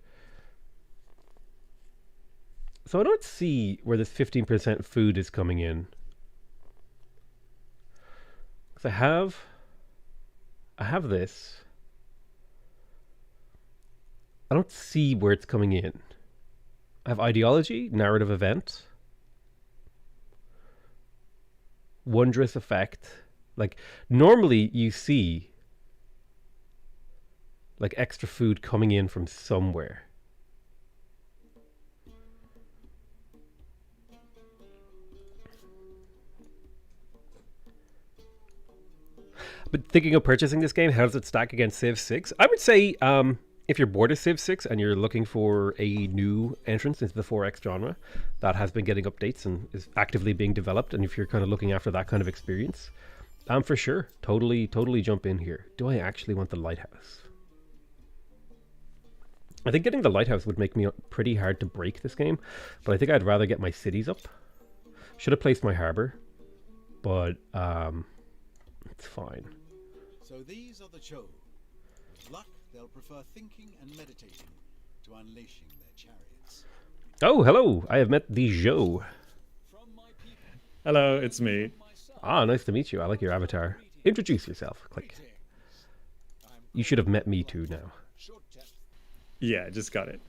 So I don't see where this 15% food is coming in. I have this. I don't see where it's coming in. I have ideology, narrative event, wondrous effect. Like normally you see like extra food coming in from somewhere. But thinking of purchasing this game, how does it stack against Civ 6? I would say if you're bored of Civ 6 and you're looking for a new entrance into the 4X genre that has been getting updates and is actively being developed, and if you're kind of looking after that kind of experience, for sure, totally jump in here. Do I actually want the lighthouse? I think getting the lighthouse would make me pretty hard to break this game, but I think I'd rather get my cities up. Should have placed my harbor, but it's fine. So these are the Cho. With luck, they'll prefer thinking and meditating to unleashing their chariots. Oh, hello! I have met the Zhou. Hello, it's me. Ah, nice to meet you. I like your avatar. Introduce yourself. Click. You should have met me too now. Yeah, just got it.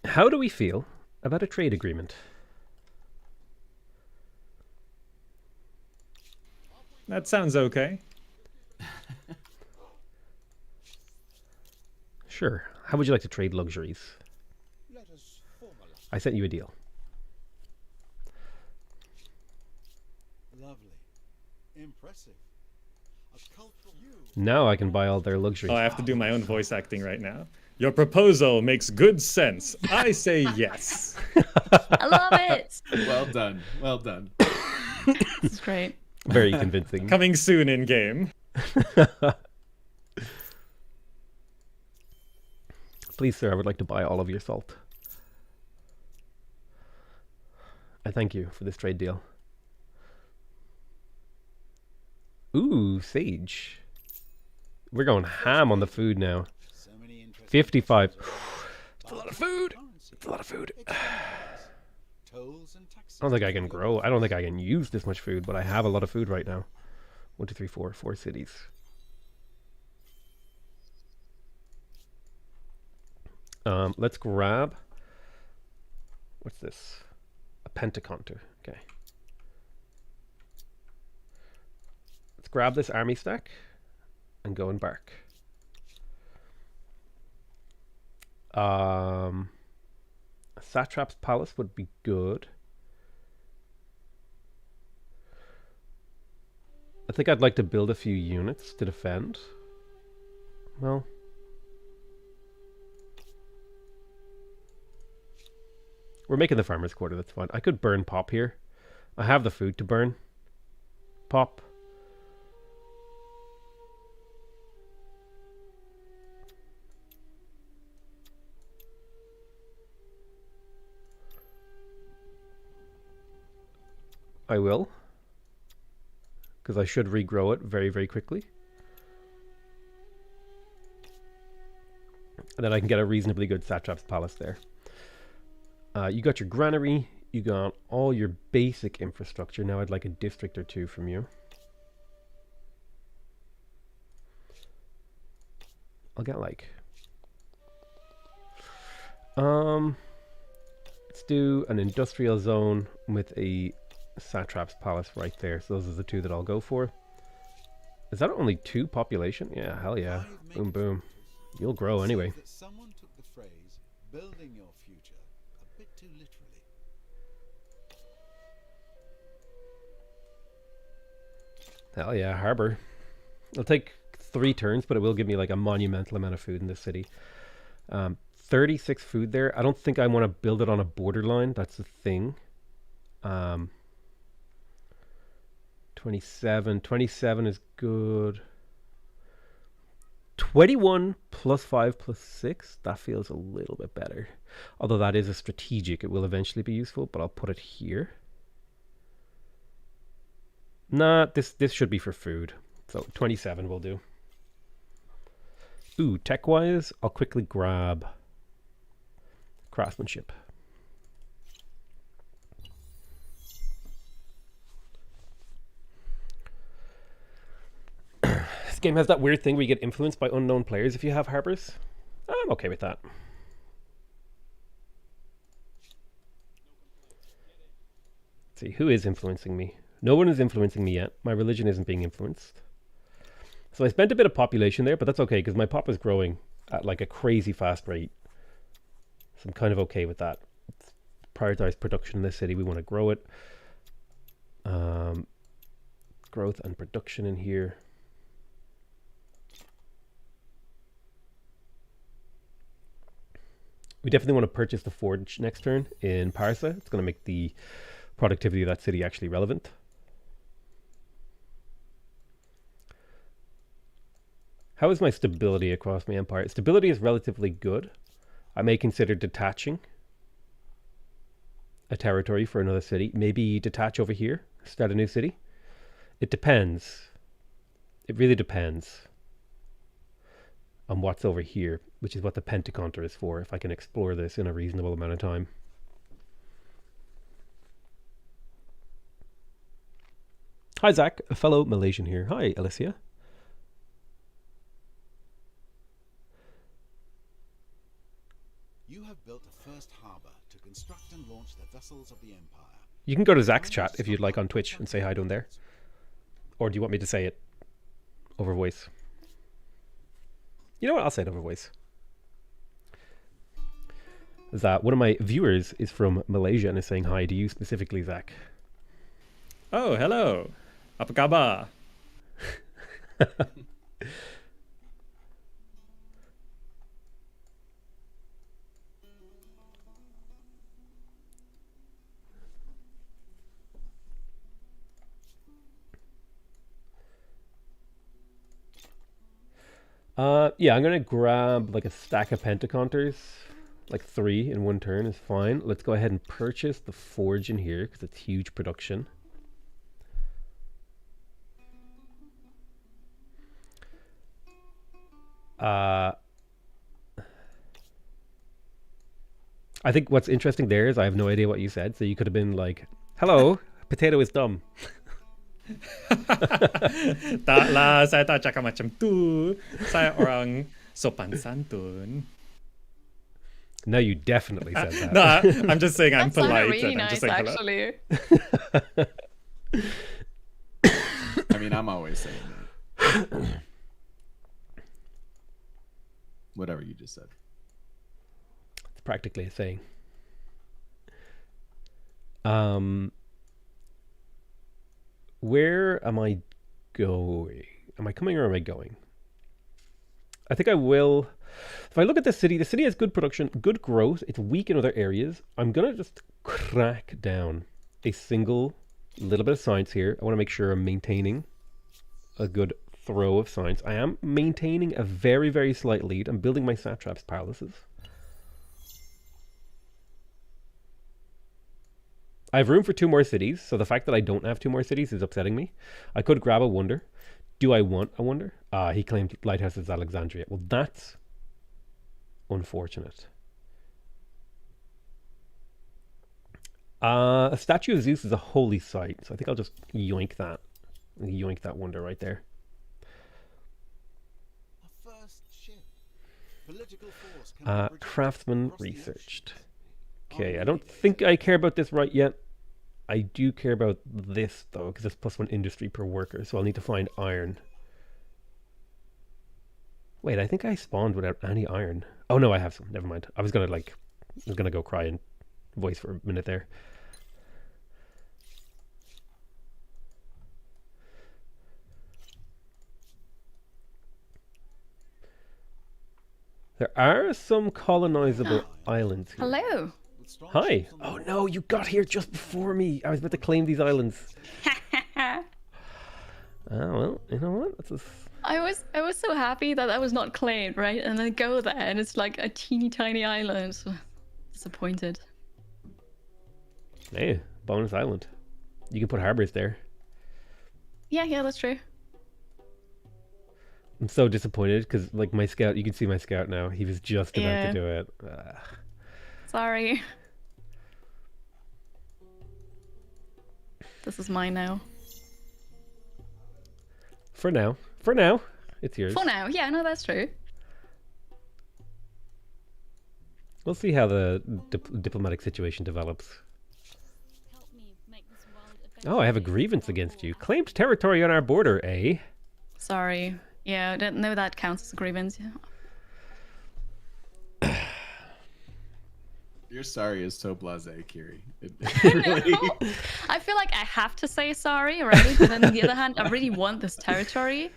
How do we feel about a trade agreement? That sounds okay. Sure. How would you like to trade luxuries? I sent you a deal. Lovely. Impressive. A cultural Now I can buy all their luxuries. Oh, I have to do my own voice acting right now. Your proposal makes good sense. I say yes. I love it. Well done. Well done. This is great. Very convincing. Coming soon in game. Please, sir, I would like to buy all of your salt. I thank you for this trade deal. Ooh, sage. We're going ham on the food now. so many interesting 55. features. It's a lot of food. Currency, It's a lot of food. tolls and taxes. I don't think I can grow. I don't think I can use this much food, but I have a lot of food right now. 1, 2, 3, 4. 4 cities. Let's grab... What's this? A pentaconter. Okay. Let's grab this army stack and go embark. A satrap's palace would be good. I think I'd like to build a few units to defend. Well... We're making the farmer's quarter, that's fine. I could burn Pop here. I have the food to burn. Pop. I will. Because I should regrow it very, very quickly. And then I can get a reasonably good satrap's palace there. You got your granary, you got all your basic infrastructure. Now I'd like a district or two from you. I'll get like... let's do an industrial zone with a satrap's palace right there. So those are the two that I'll go for. Is that only 2 population? Yeah, hell yeah. Boom, boom. You'll grow anyway. That someone took the phrase "building your future" a bit too literally. Hell yeah, harbor. It'll take 3 turns, but it will give me like a monumental amount of food in this city. 36 food there. I don't think I want to build it on a borderline. That's the thing. 27. 27 is good. 21 plus 5 plus 6. That feels a little bit better. Although that is a strategic. It will eventually be useful, but I'll put it here. Nah, this should be for food. So 27 will do. Ooh, tech-wise, I'll quickly grab craftsmanship. This game has that weird thing where you get influenced by unknown players if you have harbors. I'm okay with that. Let's see, who is influencing me? No one is influencing me yet. My religion isn't being influenced. So I spent a bit of population there, but that's okay because my pop is growing at like a crazy fast rate. So I'm kind of okay with that. Let's prioritize production in this city. We want to grow it. Growth and production in here. We definitely want to purchase the forge next turn in Parsa. It's going to make the productivity of that city actually relevant. How is my stability across my empire? Stability is relatively good. I may consider detaching a territory for another city. Maybe detach over here, start a new city. It depends. It really depends on what's over here, which is what the Pentaconter is for, if I can explore this in a reasonable amount of time. Hi, Zach, a fellow Malaysian here. Hi, Alicia. You have built a first harbor to construct and launch the vessels of the Empire. You can go to Zach's chat if you'd like on Twitch and say hi to him there. Or do you want me to say it over voice? You know what? I'll say it over voice. That one of my viewers is from Malaysia and is saying hi to you specifically, Zach. Oh, hello. Apa kabar? Yeah, I'm gonna grab like a stack of Pentaconters. Like 3 in one turn is fine. Let's go ahead and purchase the forge in here because it's huge production. I think what's interesting there is I have no idea what you said, so you could have been like, "Hello, potato is dumb." Tak lah, saya tak cakap macam tu. Saya orang sopan santun. No, you definitely said that. No, I'm just saying I'm That sounded polite. really and I'm nice, just saying hello. actually. I mean, I'm always saying that. Whatever you just said. It's practically a saying. Where am I going? Am I coming or am I going? I think I will. If I look at the city has good production, good growth. It's weak in other areas. I'm going to just crack down a single little bit of science here. I want to make sure I'm maintaining a good throw of science. I am maintaining a very, very slight lead. I'm building my satraps' palaces. I have room for 2 more cities, so the fact that I don't have 2 more cities is upsetting me. I could grab a wonder. Do I want a wonder? He claimed lighthouses Alexandria. Well, that's unfortunate. A statue of Zeus is a holy site, so I think I'll just yoink that. Yoink that wonder right there. A first ship. Political force can be bridged Craftsman across the researched. oceans. Okay, I don't think I care about this right yet. I do care about this, though, because it's +1 industry per worker, so I'll need to find iron. Wait, I think I spawned without any iron. Oh, no, I have some. Never mind. I was gonna go cry and voice for a minute there. There are some colonizable islands here. Hello. With strong Hi. ships on the Oh water, no, you got here just before me. I was about to claim these islands. Well, you know what? That's I was so happy that that was not claimed, right? And then go there and it's like a teeny tiny island. So disappointed. Hey, bonus island. You can put harbors there. Yeah, that's true. I'm so disappointed because, like, my scout, you can see my scout now. He was just about Yeah. to do it. Sorry. This is mine now. For now, it's yours. For now, yeah, no, that's true. We'll see how the diplomatic situation develops. Oh, I have a grievance against you. Claimed territory on our border, eh? Sorry. Yeah, I didn't know that counts as a grievance. Yeah. Your sorry is so blasé, Kiri. It No, really... I feel like I have to say sorry, right? But then on the other hand, I really want this territory.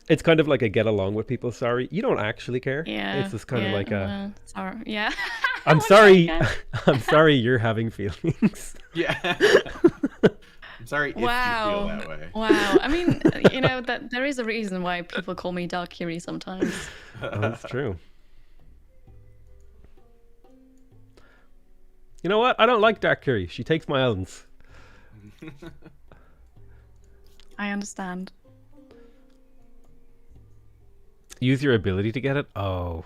It's kind of like a get along with people sorry. You don't actually care. Yeah. It's just kind of like a sorry. Yeah. I'm What sorry. the heck? I'm sorry you're having feelings. Yeah. I'm Sorry if you feel Wow. that way. Wow. I mean, you know, that there is a reason why people call me Dark Kiri sometimes. Oh, that's true. You know what? I don't like Dark Curry. She takes my islands. I understand. Use your ability to get it? Oh.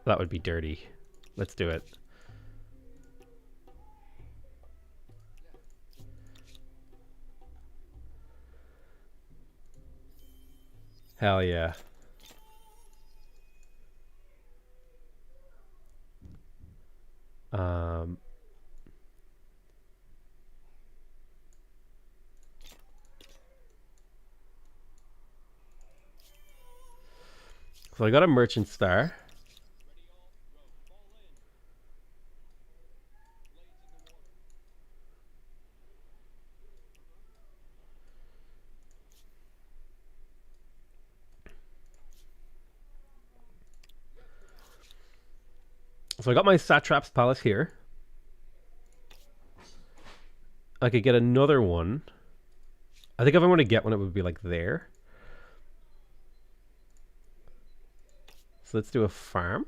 That would be dirty. Let's do it. Hell yeah. So I got a merchant star. So I got my Satrap's Palace here. I could get another one. I think if I want to get one, it would be like there. So let's do a farm.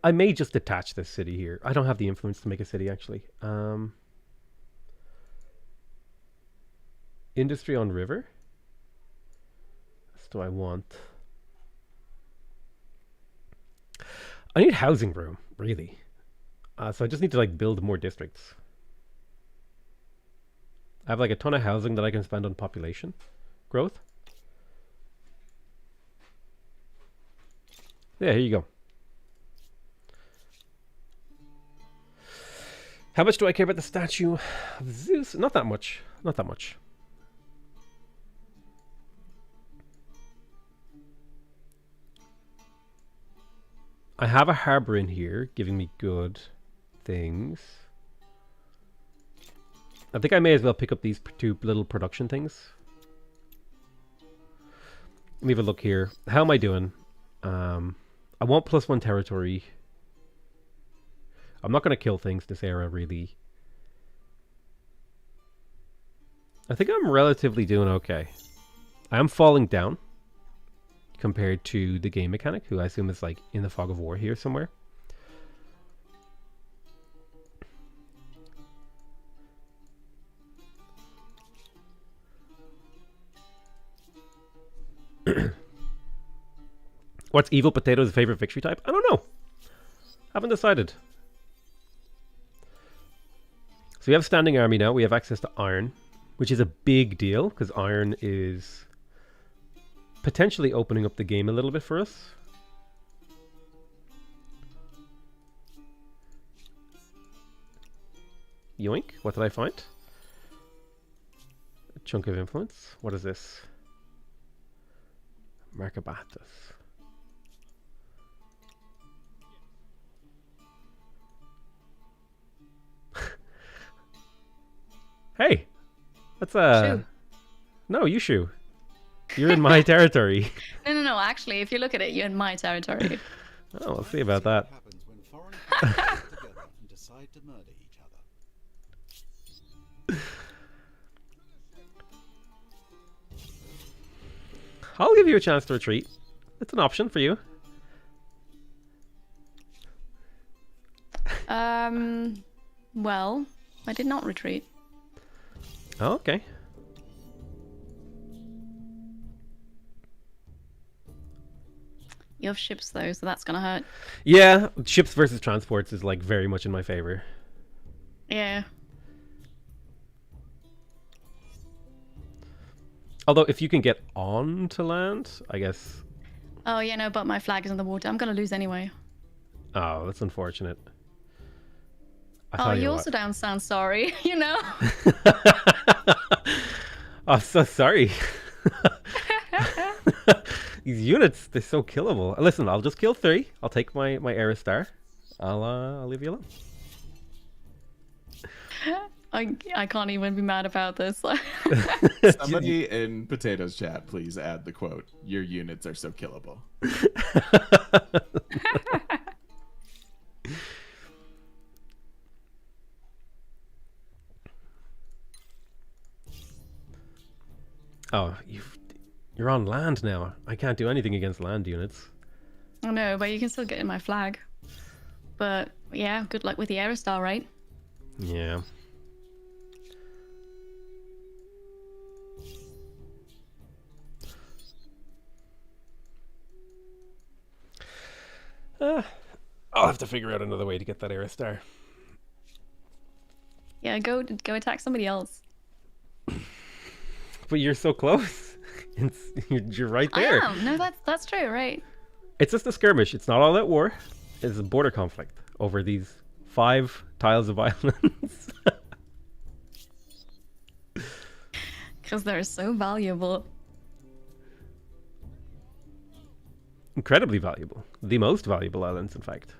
I may just detach this city here. I don't have the influence to make a city, actually. Industry on river. What do I want? I need housing room, really. So I just need to like build more districts. I have like a ton of housing that I can spend on population growth. Yeah, here you go. How much do I care about the statue of Zeus? Not that much. Not that much. I have a harbor in here, giving me good things. I think I may as well pick up these two little production things. Let me have a look here. How am I doing? I want +1 territory. I'm not going to kill things this era, really. I think I'm relatively doing okay. I am falling down compared to the Game Mechanic, who I assume is like in the fog of war here somewhere. What's Evil Potato's favorite victory type? I don't know. Haven't decided. So we have a standing army now. We have access to iron, which is a big deal because iron is potentially opening up the game a little bit for us. Yoink. What did I find? A chunk of influence. What is this? Markabatus. Hey, that's Shoo. No, you shoo. You're in my territory. No. Actually, if you look at it, you're in my territory. Oh, we'll see about that. Happens when foreign countries get together and decide to murder each other. I'll give you a chance to retreat. It's an option for you. Well, I did not retreat. Oh, okay. You have ships though, so that's gonna hurt. Yeah, ships versus transports is like very much in my favor. Yeah. Although if you can get on to land, I guess. Oh, yeah, no, but my flag is in the water. I'm gonna lose anyway. Oh, that's unfortunate. I Oh, tell you you also what. don't sound sorry, you know? I'm so sorry. These units, they're so killable. Listen, I'll just kill 3. I'll take my Era Star. I'll leave you alone. I can't even be mad about this. Somebody in Potatoes chat, please add the quote, "Your units are so killable." Oh, you're on land now. I can't do anything against land units. I know, but you can still get in my flag. But yeah, good luck with the Aerostar, right? Yeah. I'll have to figure out another way to get that Aerostar. Yeah, go attack somebody else. But you're so close. You're right there. I am. No, that's true, right? It's just a skirmish. It's not all out war. It's a border conflict over these 5 tiles of islands. Because they're so valuable. Incredibly valuable. The most valuable islands, in fact.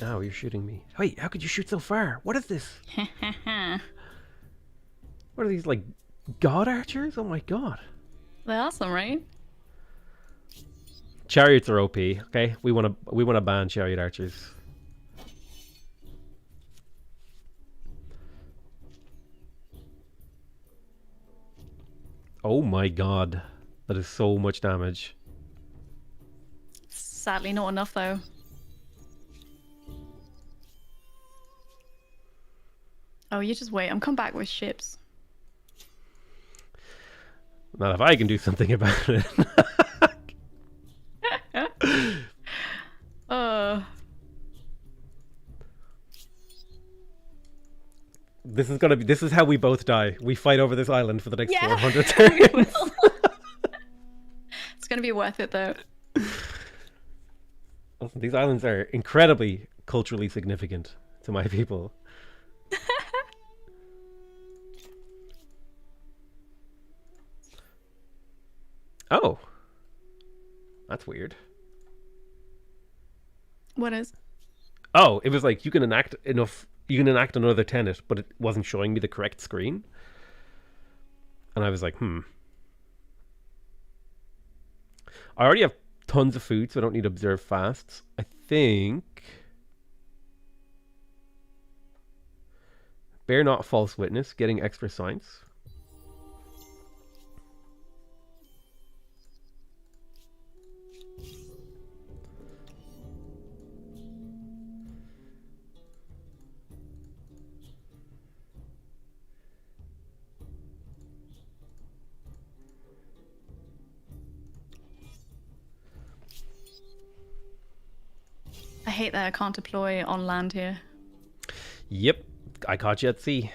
Oh, you're shooting me. Wait, how could you shoot so far? What is this? What are these, like, god archers? Oh my god. They're awesome, right? Chariots are OP, okay? We want to ban chariot archers. Oh my god. That is so much damage. Sadly, not enough though. Oh, you just wait. I'm coming back with ships. Not if I can do something about it. This is how we both die. We fight over this island for the next 400 turns. It's gonna be worth it though. Listen, these islands are incredibly culturally significant to my people. Oh. That's weird. What is? Oh, it was like you can enact another tenet, but it wasn't showing me the correct screen. And I was like, I already have tons of food, so I don't need to observe fasts. I think bear not false witness, getting extra science. I hate that I can't deploy on land here. Yep, I caught you at sea.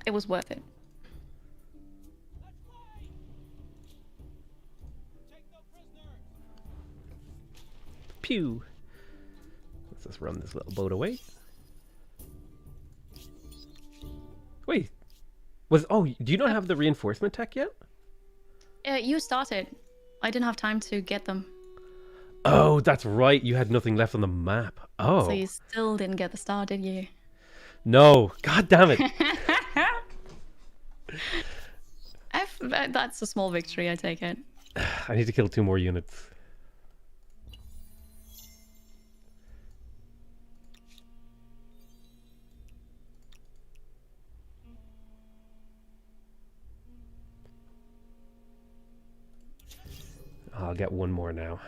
It was worth it. Pew. Let's just run this little boat away. Wait, do you not have the reinforcement tech yet? You started. I didn't have time to get them. Oh, that's right. You had nothing left on the map. Oh. So you still didn't get the star, did you? No. God damn it. That's a small victory, I take it. I need to kill 2 more units. I'll get 1 more now.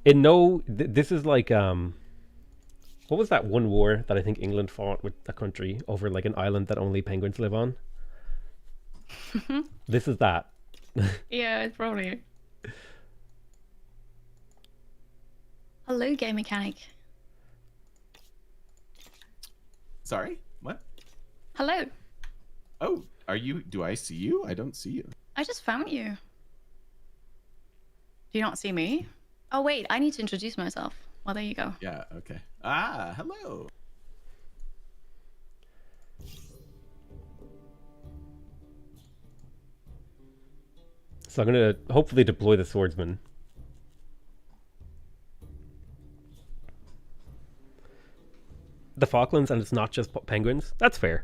This is like what was that one war that I think England fought with a country over like an island that only penguins live on? This is that. Yeah, it's probably. Hello, Gamemermechanic. Sorry, what? Hello. Oh, do I see you? I don't see you. I just found you. Do you not see me? Oh wait, I need to introduce myself. Well, there you go. Yeah, okay. Ah, hello. So I'm going to hopefully deploy the swordsman. The Falklands, and it's not just penguins. That's fair.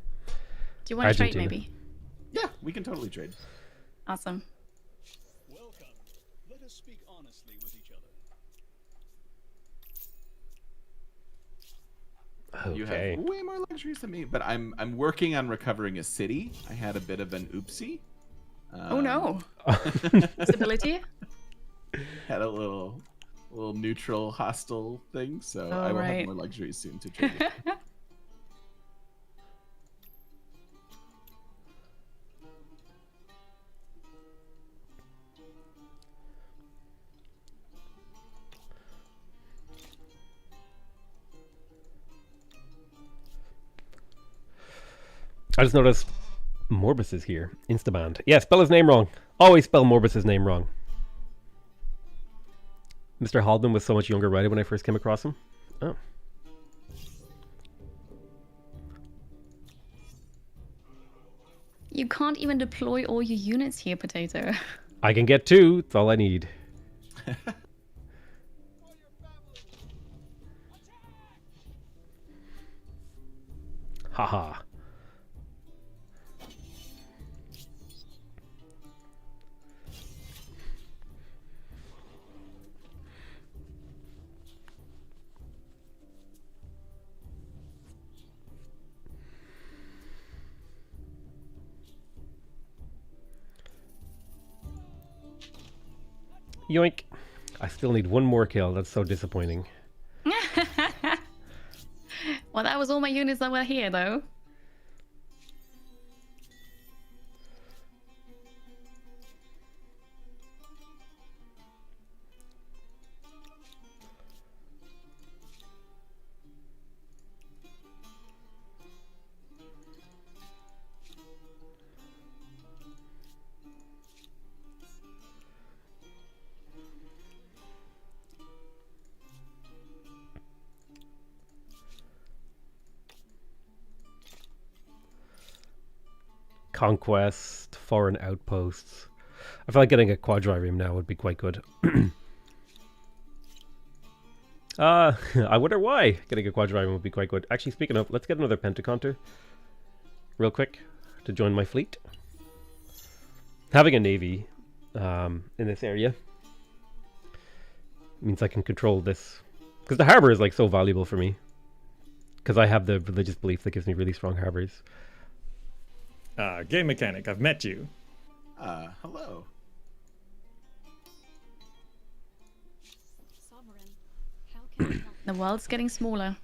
Do you want to trade Argentina. maybe? Yeah, we can totally trade. Awesome. Welcome. Let us speak honestly with each other. You Okay. have way more luxuries than me, but I'm working on recovering a city. I had a bit of an oopsie. Oh no. Stability? Had a little neutral hostile thing, so Oh, I will right. have more luxuries soon to trade. With. I just noticed Morbus is here. Instaband. Yeah, spell his name wrong. Always spell Morbus's name wrong. Mr. Haldeman was so much younger right when I first came across him. Oh. You can't even deploy all your units here, Potato. I can get 2. That's all I need. Haha. Yoink. I still need 1 more kill. That's so disappointing. Well, that was all my units that were here, though. Conquest, foreign outposts. I feel like getting a quadrireme now would be quite good. I wonder why getting a quadrireme would be quite good. Actually, speaking of, let's get another pentaconter real quick to join my fleet. Having a navy in this area means I can control this, because the harbor is like so valuable for me, because I have the religious belief that gives me really strong harbors. Game-Mechanic, I've met you. Hello. Sovereign, how can I help? The world's getting smaller.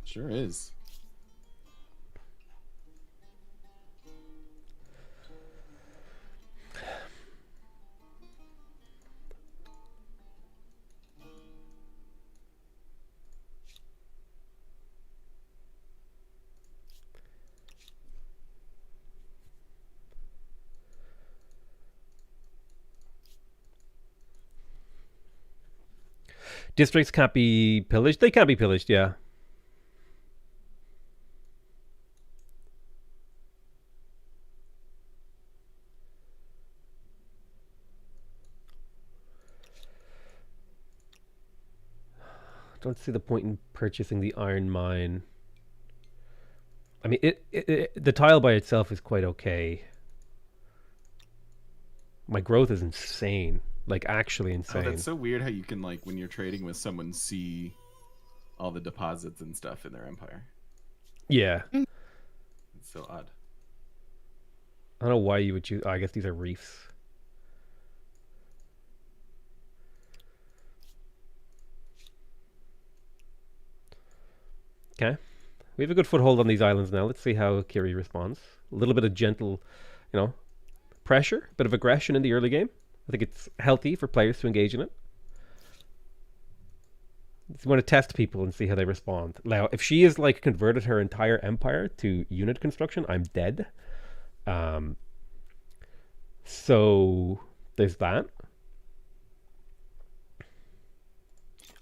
Sure is. Districts can't be pillaged. They can't be pillaged, yeah. Don't see the point in purchasing the iron mine. I mean, the tile by itself is quite okay. My growth is insane. Like, actually Oh, insane. that's so weird how you can, like, when you're trading with someone, see all the deposits and stuff in their empire. Yeah. It's so odd. I don't know why you would choose. Oh, I guess these are reefs. Okay. We have a good foothold on these islands now. Let's see how Kiri responds. A little bit of gentle, pressure, bit of aggression in the early game. I think it's healthy for players to engage in it. You want to test people and see how they respond. Now, if she has like converted her entire empire to unit construction, I'm dead. So there's that.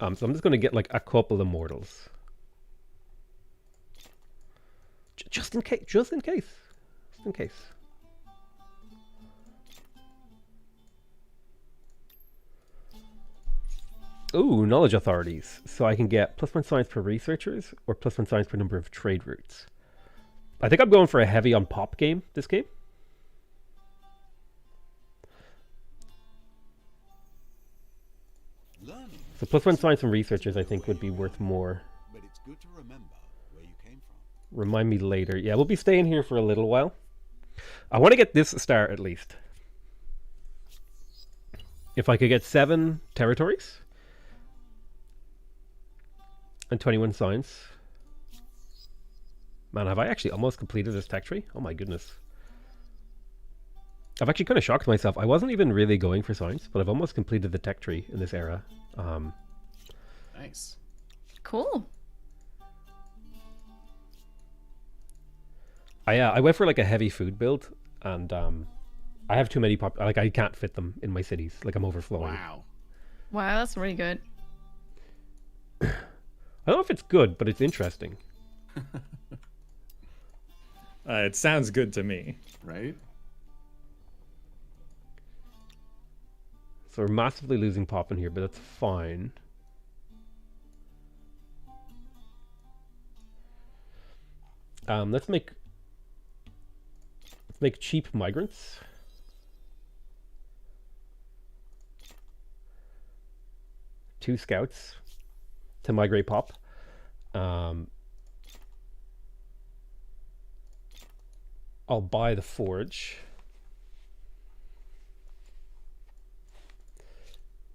So I'm just going to get like a couple of mortals. Just in case. Just in case. Just in case. Ooh, knowledge authorities. So I can get +1 science per researchers or +1 science per number of trade routes. I think I'm going for a heavy on pop game this game. Learning, So +1 science and researchers I think would be worth more. but it's good to remember where you came from. Remind me later. Yeah, we'll be staying here for a little while. I want to get this star at least. If I could get 7 territories and 21 science. Man, have I actually almost completed this tech tree? Oh my goodness. I've actually kind of shocked myself. I wasn't even really going for science, but I've almost completed the tech tree in this era. Nice. Cool. I went for like a heavy food build, and I have too many like I can't fit them in my cities. Like I'm overflowing. Wow. Wow, that's really good. I don't know if it's good, but it's interesting. It sounds good to me. Right? So we're massively losing pop in here, but that's fine. Let's make cheap migrants. Two scouts to migrate pop. I'll buy the forge.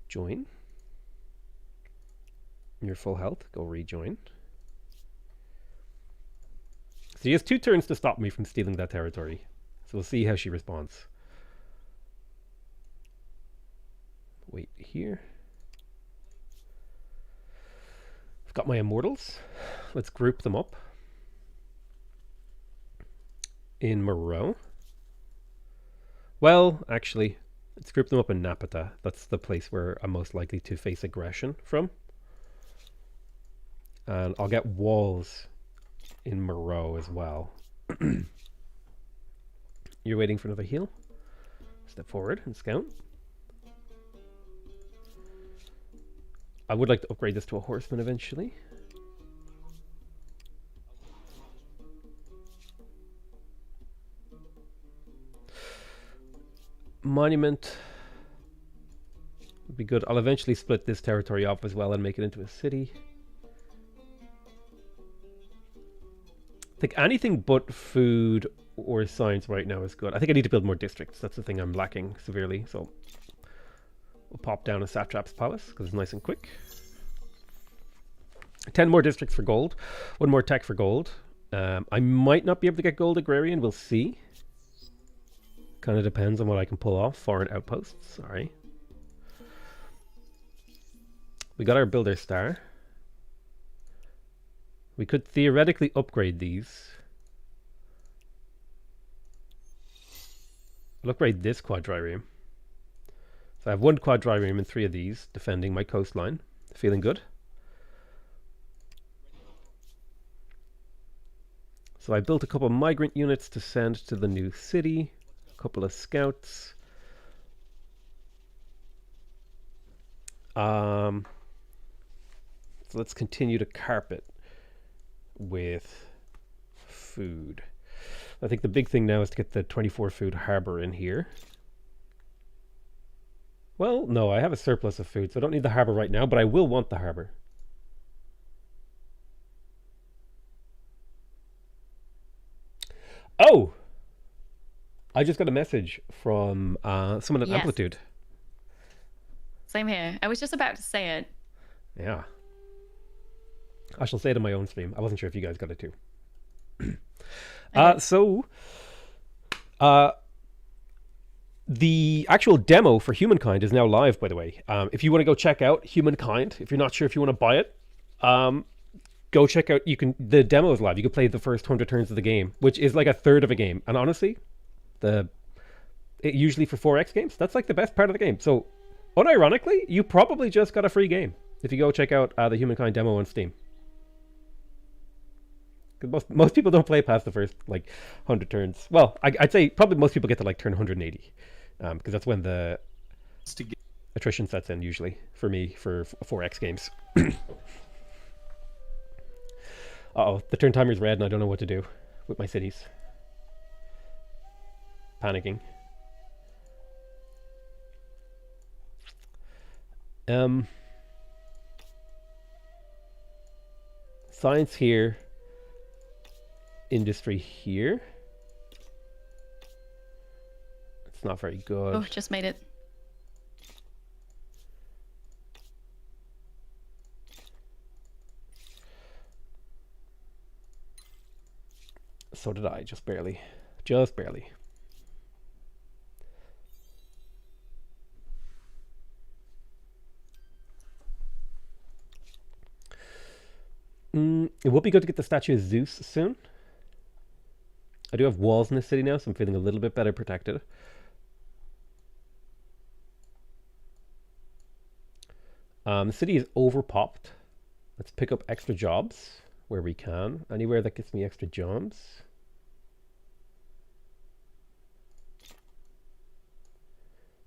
Join. You're full health. Go rejoin. So he has 2 turns to stop me from stealing that territory. So we'll see how she responds. Wait here. I've got my immortals. Let's group them up in Moreau. Well, actually, let's group them up in Napata. That's the place where I'm most likely to face aggression from. And I'll get walls in Moreau as well. You're waiting for another heal? Step forward and scout. I would like to upgrade this to a horseman eventually. Monument would be good. I'll eventually split this territory off as well and make it into a city. I think anything but food or science right now is good. I think I need to build more districts. That's the thing I'm lacking severely. So we'll pop down a satrap's palace because it's nice and quick. 10 more districts for gold. 1 more tech for gold. I might not be able to get gold agrarian. We'll see. Kind of depends on what I can pull off. Foreign outposts. Sorry. We got our builder star. We could theoretically upgrade these. I'll upgrade this quadrireme. So I have 1 quadrireme and 3 of these defending my coastline. Feeling good. So I built a couple of migrant units to send to the new city. A couple of scouts. So let's continue to carpet with food. I think the big thing now is to get the 24 food harbor in here. Well, no, I have a surplus of food, so I don't need the harbor right now, but I will want the harbor. Oh! I just got a message from someone at Yes. Amplitude. Same here. I was just about to say it. Yeah. I shall say it in my own stream. I wasn't sure if you guys got it too. The actual demo for Humankind is now live, by the way. If you want to go check out Humankind, if you're not sure if you want to buy it, go check out. The demo is live. You can play the first 100 turns of the game, which is like a third of a game. And honestly, usually for 4X games, that's like the best part of the game. So, unironically, you probably just got a free game. if you go check out the Humankind demo on Steam. Because most people don't play past the first like 100 turns. Well, I'd say probably most people get to like turn 180, because that's when the attrition sets in usually for me for 4X games. Uh-oh, the turn timer's red and I don't know what to do with my cities. Panicking. Science here. Industry here. It's not very good. Oh, just made it. So did I, just barely. Just barely. It would be good to get the statue of Zeus soon. I do have walls in the city now, so I'm feeling a little bit better protected. The city is overpopped. Let's pick up extra jobs where we can. Anywhere that gets me extra jobs.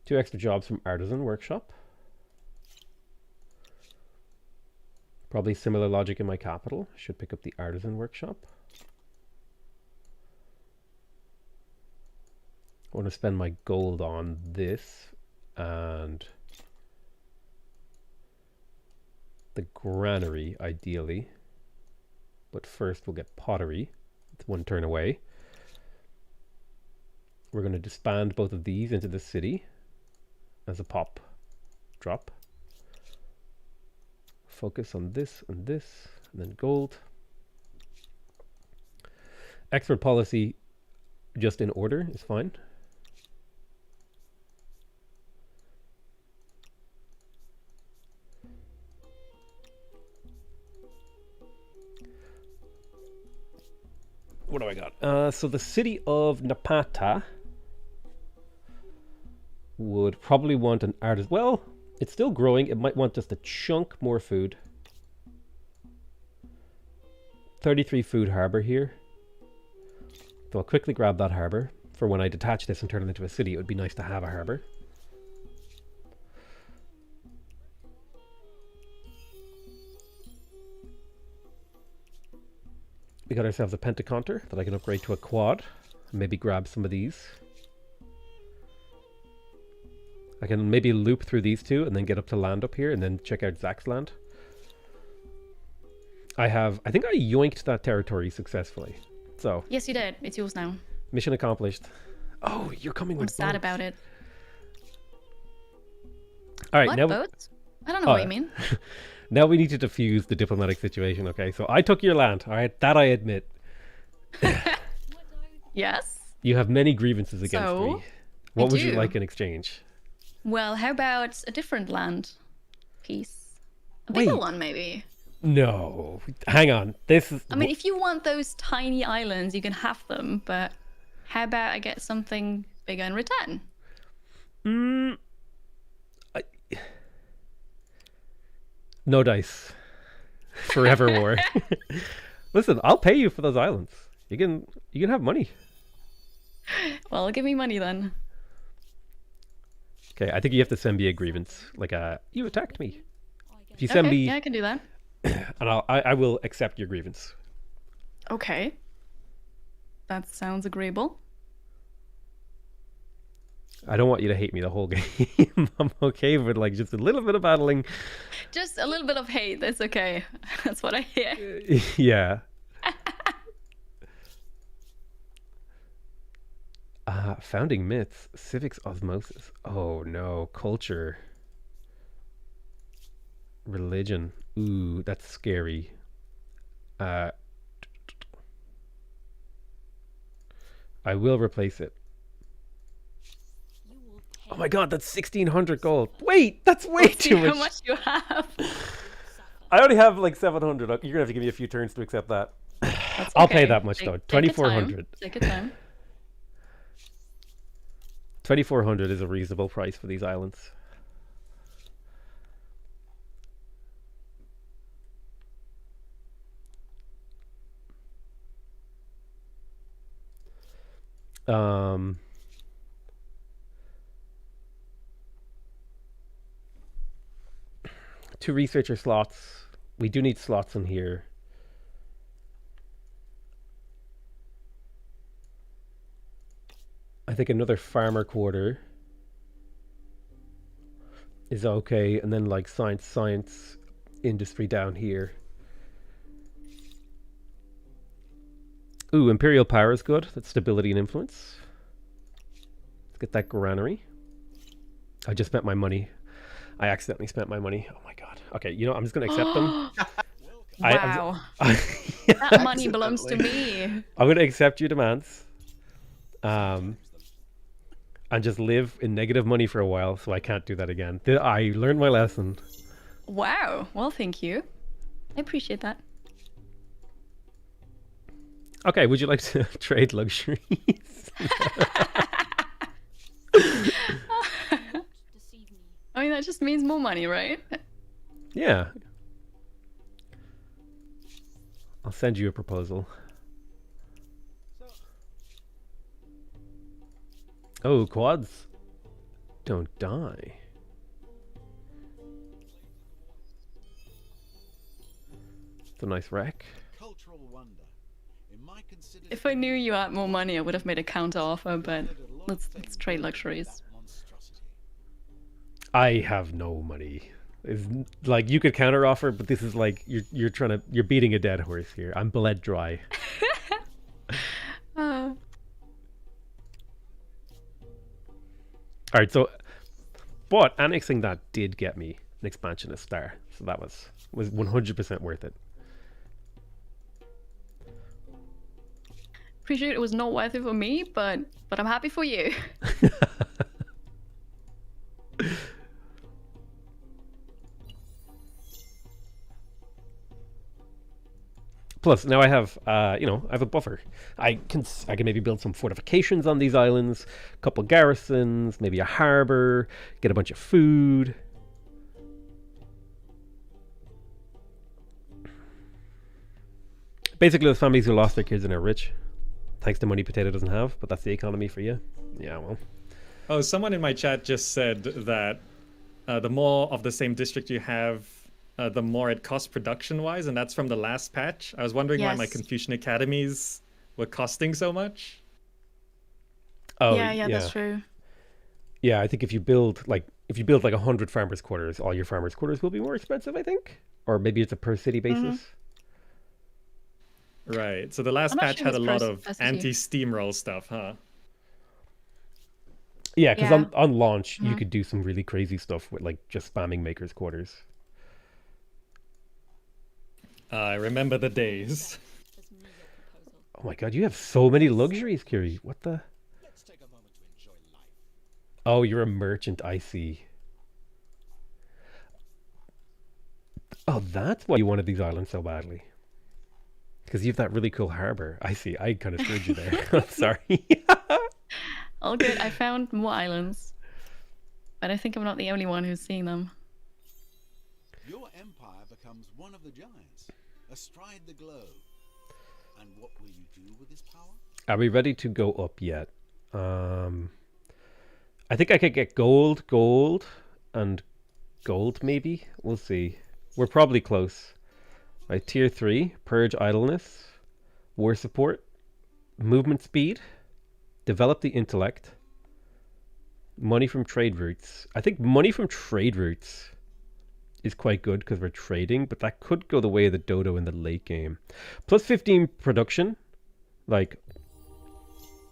Two extra jobs from Artisan Workshop. Probably similar logic in my capital. Should pick up the Artisan Workshop. I want to spend my gold on this and the granary, ideally. But first we'll get pottery. It's one turn away. We're going to disband both of these into the city as a pop drop. Focus on this and this, and then gold. Export policy just in order is fine. What do I got? So the city of Napata would probably want an artist. Well, it's still growing. It might want just a chunk more food. 33 food harbor here. So I'll quickly grab that harbor for when I detach this and turn it into a city. It would be nice to have a harbor. We got ourselves a pentaconter that I can upgrade to a quad. Maybe grab some of these. I can maybe loop through these two and then get up to land up here and then check out Zakh's land. I think I yoinked that territory successfully. So. Yes, you did. It's yours now. Mission accomplished. Oh, you're coming with I'm sad boats. about it. All right, What, now boats? I don't know what you mean. Now we need to defuse the diplomatic situation, okay? So I took your land, all right? That I admit. Yes. You have many grievances against So, me. What would you do. like in exchange? Well, how about a different land piece? A bigger Wait. one, maybe. No, hang on. This is. I mean, if you want those tiny islands, you can have them, but how about I get something bigger in return? No dice. Forever war. Listen, I'll pay you for those islands. You can have money. Well, give me money then. Okay, I think you have to send me a grievance, like you attacked me. If you send Okay, me, yeah, I can do that. and I will accept your grievance. Okay. That sounds agreeable. I don't want you to hate me the whole game. I'm okay with like just a little bit of battling. Just a little bit of hate, that's okay. That's what I hear. Yeah. Founding myths, civics osmosis. Oh no, culture. Religion. Ooh, that's scary. I will replace it. Oh my god, that's 1,600 gold. Wait, that's way Let's see too how much. much you have. I only have like 700. You're gonna have to give me a few turns to accept that. That's I'll pay okay. that much though. Take your time. 2,400. Take your time. 2,400 is a reasonable price for these islands. Um, two researcher slots. We do need slots in here. I think another farmer quarter is okay, and then like science industry down here. Ooh, imperial power is good. That's stability and influence. Let's get that granary. I just spent my money. I accidentally spent my money. Oh my god. Okay, you know, I'm just gonna accept them. Wow. Yeah, That money belongs to me. I'm gonna accept your demands. And just live in negative money for a while, so I can't do that again. I learned my lesson. Wow. Well, thank you. I appreciate that. Okay, would you like to trade luxuries? I mean, that just means more money, right? Yeah. I'll send you a proposal. Oh, quads don't die. It's a nice wreck. Cultural wonder. In my considered If I knew you had more money, I would have made a counter offer, but let's trade luxuries. monstrosity. I have no money. It's like you could counter offer, but this is like you're beating a dead horse here. I'm bled dry. All right, so but annexing that did get me an expansionist star, so that was 100% worth it. Appreciate it was not worth it for me, but I'm happy for you. Plus, now I have, I have a buffer. I can maybe build some fortifications on these islands, a couple garrisons, maybe a harbor, get a bunch of food. Basically, those families who lost their kids and are rich, thanks to money Potato doesn't have, but that's the economy for you. Yeah, well. Oh, someone in my chat just said that the more of the same district you have, the more it costs production-wise, and that's from the last patch. I was wondering why my Yes. Confucian academies were costing so much. Oh, yeah, that's true. Yeah, I think if you build like 100 farmers' quarters, all your farmers' quarters will be more expensive, I think. Or maybe it's a per city basis. Right. So the last I'm not patch sure had a it's lot per of city. anti-steamroll stuff, huh? Yeah, because Yeah. on launch you could do some really crazy stuff with like just spamming makers' quarters. I remember the days. Oh my god, you have so many luxuries, Kiri. What the? Let's take a moment to enjoy life. Oh, you're a merchant, I see. Oh, that's why you wanted these islands so badly. Because you have that really cool harbor. I see. I kind of screwed you there. I'm sorry. All good. I found more islands, but I think I'm not the only one who's seeing them. Your empire becomes one of the giants, astride the globe. And what will you do with this power? Are we ready to go up yet? I think I could get gold, and gold maybe. We'll see. We're probably close. Right, tier 3, purge idleness, war support, movement speed, develop the intellect, money from trade routes. I think money from trade routes is quite good because we're trading, but that could go the way of the dodo in the late game. Plus 15 production, like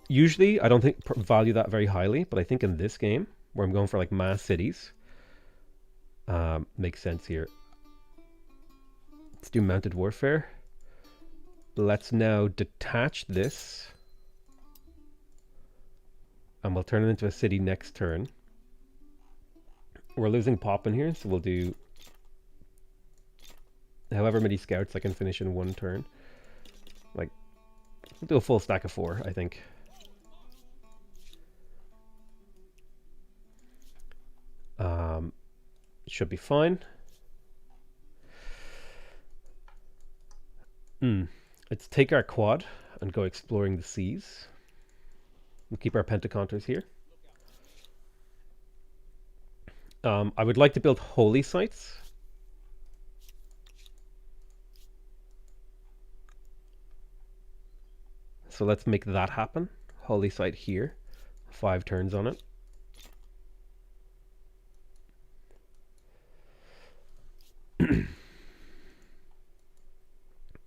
usually I don't think value that very highly, but I think in this game where I'm going for like mass cities, makes sense here. Let's do mounted warfare. Let's now detach this. And we'll turn it into a city next turn. We're losing pop in here, so we'll do however many scouts I can finish in one turn. Like, we'll do a full stack of 4, I think. Should be fine. Let's take our quad and go exploring the seas. We'll keep our pentacounters here. I would like to build holy sites. So let's make that happen. Holy site here. 5 turns on it.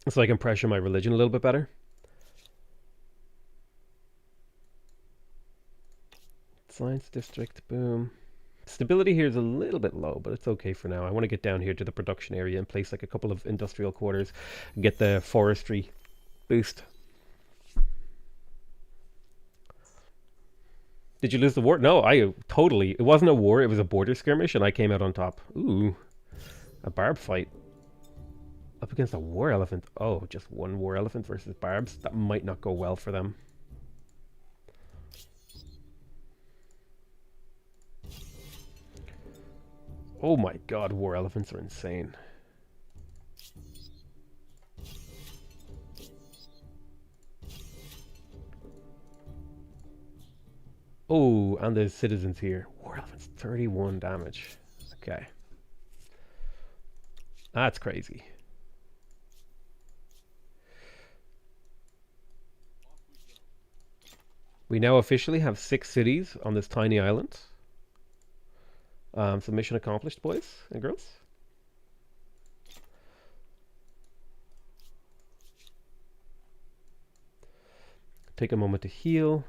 So I can pressure my religion a little bit better. Science district, boom. Stability here is a little bit low, but it's okay for now. I want to get down here to the production area and place like a couple of industrial quarters and get the forestry boost. Did you lose the war? No, I totally. It wasn't a war, it was a border skirmish, and I came out on top. Ooh, a barb fight. Up against a war elephant. Oh, just one war elephant versus barbs. That might not go well for them. Oh my god, war elephants are insane. Oh, and there's citizens here. War elephants, 31 damage. Okay. That's crazy. We now officially have 6 cities on this tiny island. So mission accomplished, boys and girls. Take a moment to heal.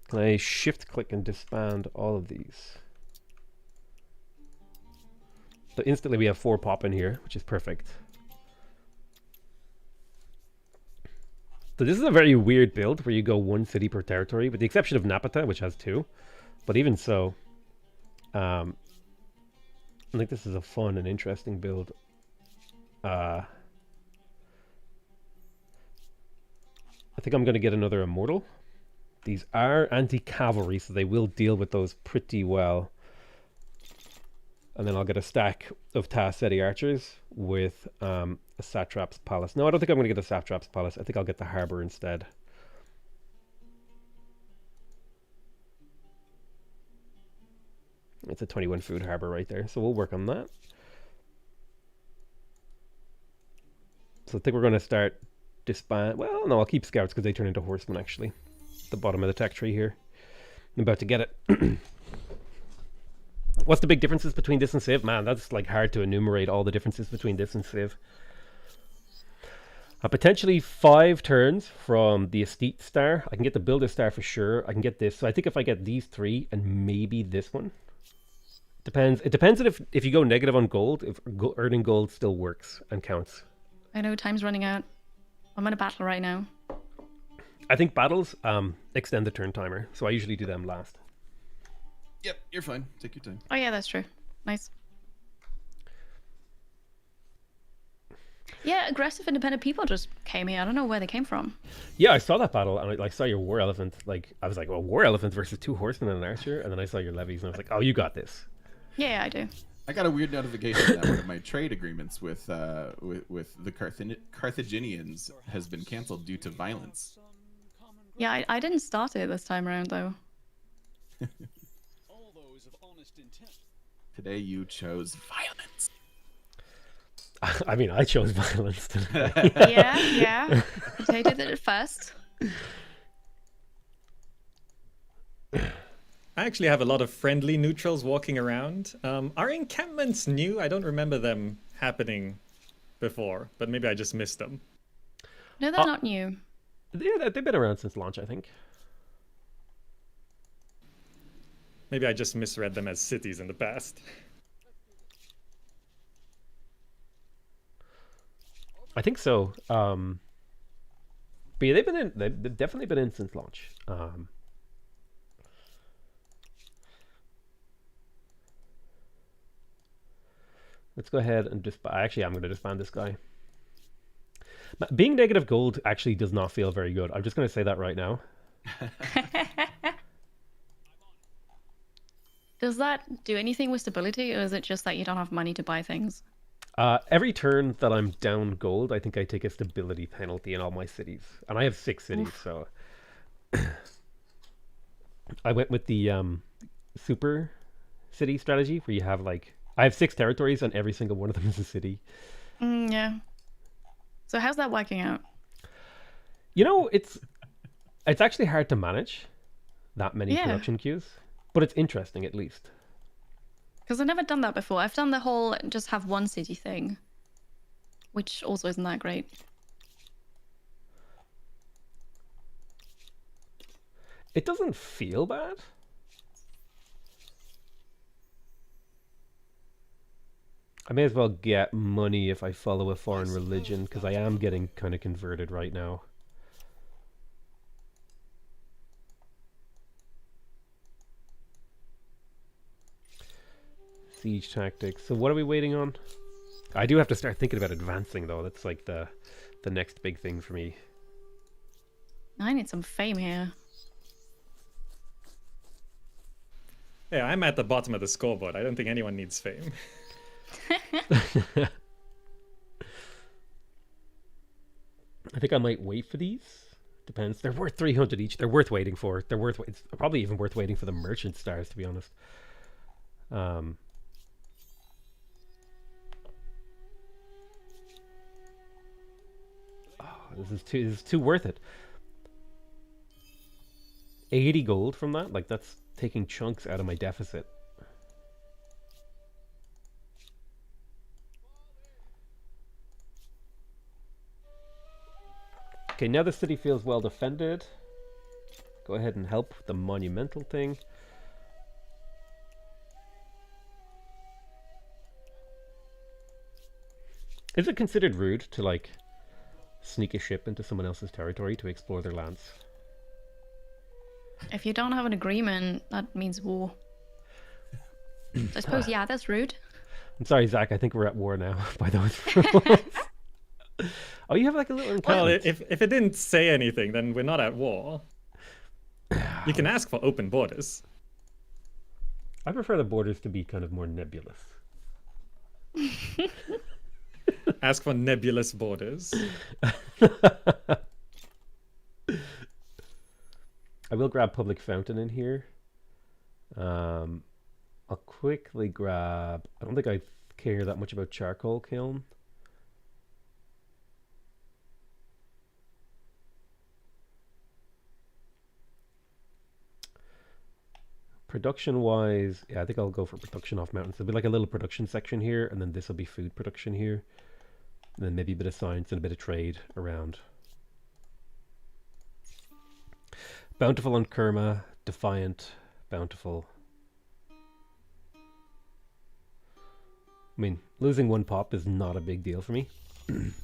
Can I shift click and disband all of these? So instantly we have 4 pop in here, which is perfect. So this is a very weird build where you go 1 city per territory, with the exception of Napata, which has 2. But even so, I think this is a fun and interesting build. I think I'm going to get another Immortal. These are anti-cavalry, so they will deal with those pretty well. And then I'll get a stack of Taaseti archers with a Satrap's Palace. No, I don't think I'm going to get a Satrap's Palace. I think I'll get the Harbour instead. It's a 21 food harbour right there, so we'll work on that. So I think we're going to start disband. Well, no, I'll keep scouts because they turn into horsemen actually. The bottom of the tech tree here. I'm about to get it. What's the big differences between this and Civ? Man, that's like hard to enumerate all the differences between this and Civ. Potentially 5 turns from the Estate Star. I can get the Builder Star for sure. I can get this. So I think if I get these 3 and maybe this one. Depends. It depends on if you go negative on gold, if earning gold still works and counts. I know time's running out. I'm in a battle right now. I think battles extend the turn timer, so I usually do them last. Yep, you're fine. Take your time. Oh yeah, that's true. Nice. Yeah, aggressive independent people just came here. I don't know where they came from. Yeah, I saw that battle, and I saw your war elephant. Like I was like, well, war elephant versus 2 horsemen and an archer, and then I saw your levies, and I was like, oh, you got this. Yeah, I do. I got a weird notification that one of my trade agreements with the Carthaginians has been canceled due to violence. Yeah, I didn't start it this time around though. All those of honest intent. Today you chose violence. I mean, I chose violence today. Yeah. I did it first. I actually have a lot of friendly neutrals walking around. Are encampments new? I don't remember them happening before, but maybe I just missed them. No, they're not new. Yeah, they've been around since launch, I think. Maybe I just misread them as cities in the past. I think so. But yeah, they've definitely been in since launch. Let's go ahead and disband. Actually, I'm going to disband this guy. Being negative gold actually does not feel very good. I'm just going to say that right now. Does that do anything with stability, or is it just that you don't have money to buy things? Every turn that I'm down gold, I think I take a stability penalty in all my cities. And I have 6 cities, so... I went with the super city strategy, where you have, like... I have 6 territories, and every single one of them is a city. Yeah. So how's that working out? You know, it's actually hard to manage that many production queues. But it's interesting, at least. Because I've never done that before. I've done the whole just have one city thing, which also isn't that great. It doesn't feel bad. I may as well get money if I follow a foreign religion, because I am getting kind of converted right now. Siege tactics. So what are we waiting on? I do have to start thinking about advancing, though. That's like the next big thing for me. I need some fame here. Yeah, I'm at the bottom of the scoreboard. I don't think anyone needs fame. I think I might wait for these. Depends. They're worth 300 each. They're worth waiting for. It's probably even worth waiting for the merchant stars, to be honest. This is too worth it. 80 gold from that? Like, that's taking chunks out of my deficit. Okay, now the city feels well defended. Go ahead and help with the monumental thing. Is it considered rude to, like, sneak a ship into someone else's territory to explore their lands? If you don't have an agreement, that means war. I suppose, yeah, that's rude. I'm sorry, Zach. I think we're at war now by those rules. Oh, you have like a little Well, encampment. if it didn't say anything, then we're not at war. You can ask for open borders. I prefer the borders to be kind of more nebulous. Ask for nebulous borders. I will grab public fountain in here. I'll quickly grab... I don't think I care that much about charcoal kiln. Production-wise, yeah, I think I'll go for production off mountains. There'll be like a little production section here, and then this will be food production here. And then maybe a bit of science and a bit of trade around. Bountiful on Kerma, Defiant, Bountiful. I mean, losing 1 pop is not a big deal for me. It's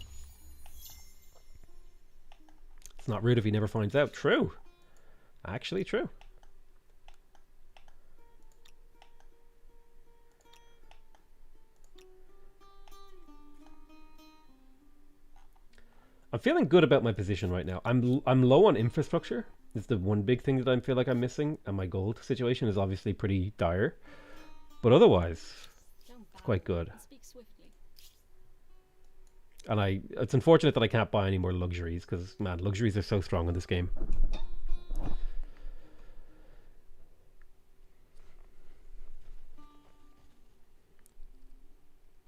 not rude if he never finds out. True. Actually true. I'm feeling good about my position right now. I'm low on infrastructure. It's the one big thing that I feel like I'm missing, and my gold situation is obviously pretty dire. But otherwise, it's quite good. And it's unfortunate that I can't buy any more luxuries, because, man, luxuries are so strong in this game.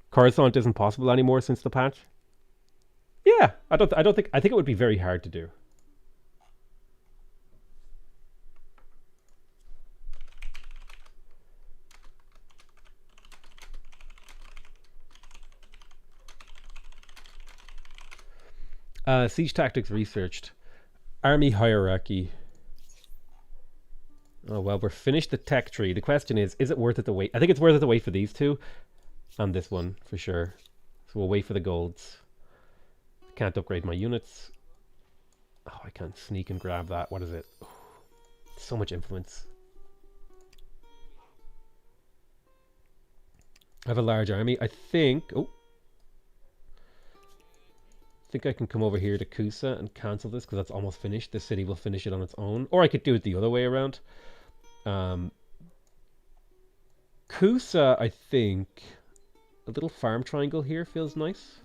Coruscant isn't possible anymore since the patch. Yeah, I think it would be very hard to do. Siege tactics researched. Army hierarchy. Oh, well, we're finished the tech tree. The question is it worth it to wait? I think it's worth it to wait for these two. And this one, for sure. So we'll wait for the golds. Can't upgrade my units. Oh, I can't sneak and grab that. What is it? Oh, so much influence. I have a large army. I think... Oh. I think I can come over here to Kusa and cancel this because that's almost finished. The city will finish it on its own. Or I could do it the other way around. Kusa, I think... A little farm triangle here feels nice.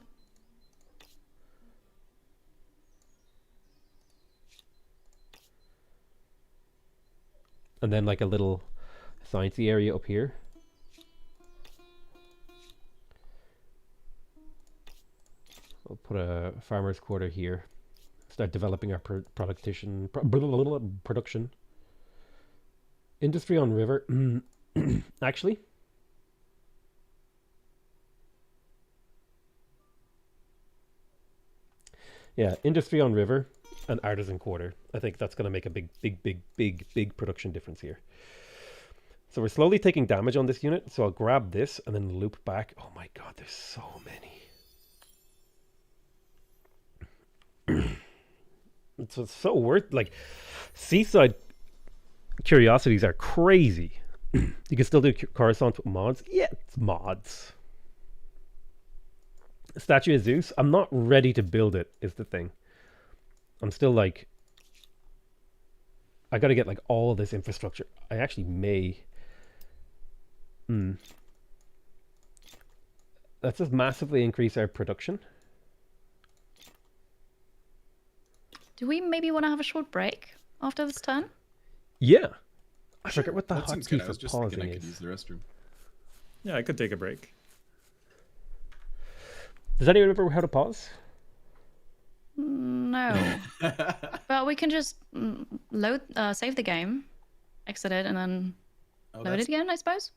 And then like a little sciencey area up here. We'll put a farmer's quarter here. Start developing our production. Industry on river. Actually, yeah, industry on river and artisan quarter. I think that's going to make a big production difference here. So we're slowly taking damage on this unit. So I'll grab this and then loop back. Oh my god, there's so many. It's so worth, like, seaside curiosities are crazy. You can still do Coruscant with mods. Yeah, it's mods. Statue of Zeus. I'm not ready to build it, is the thing. I'm still like, I gotta get like all this infrastructure. I actually may. Let's just massively increase our production. Do we maybe want to have a short break after this turn? Yeah. I forget what the That seems hotkey good. I for was just thinking pausing I could use is. the restroom. Yeah, I could take a break. Does anyone remember how to pause? No. But we can just save the game, exit it, and then load it again, I suppose.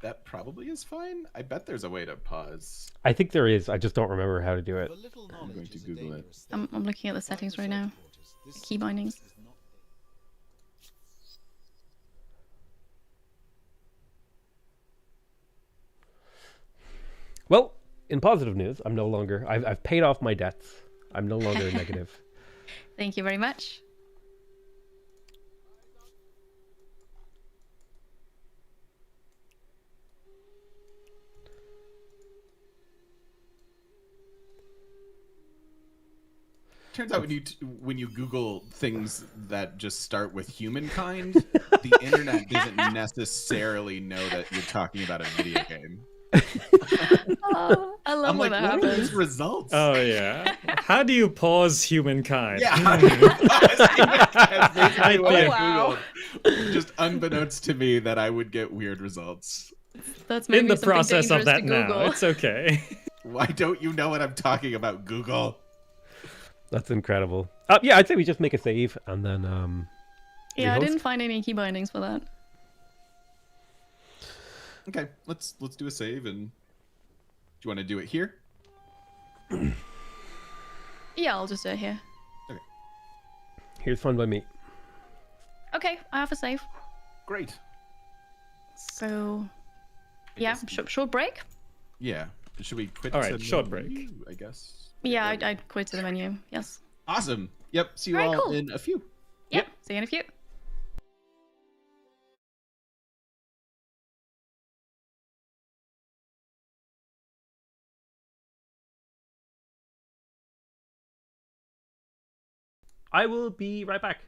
That probably is fine. I bet there's a way to pause. I think there is. I just don't remember how to do it. For little I'm going knowledge to is a Google it. dangerous thing. I'm looking at the settings right now. This Key bindings. is not Well, in positive news, I'm no longer. I've paid off my debts. I'm no longer negative. Thank you very much. Turns out when you Google things that just start with humankind, the internet doesn't necessarily know that you're talking about a video game. Oh, I love I'm when like, that what are these happens. results? Oh yeah. How do you pause humankind? Yeah, how do you pause humankind? Basically what I Wow. Googled. Just unbeknownst to me that I would get weird results. That's In maybe the something process of dangerous that to now, Google. it's okay. Why don't you know what I'm talking about, Google? That's incredible. Yeah, I'd say we just make a save and then Yeah, I rehost. didn't find any key bindings for that. Okay, let's do a save. And do you want to do it here? Yeah, I'll just do it here. Here's fun by me. Okay, I have a save. Great. So, yeah, short break? Yeah. Should we quit? All right, to short menu, break. I guess. Yeah, I'd quit to the menu. Yes. Awesome. Yep. See you Very all cool. in a few. Yep. See you in a few. I will be right back.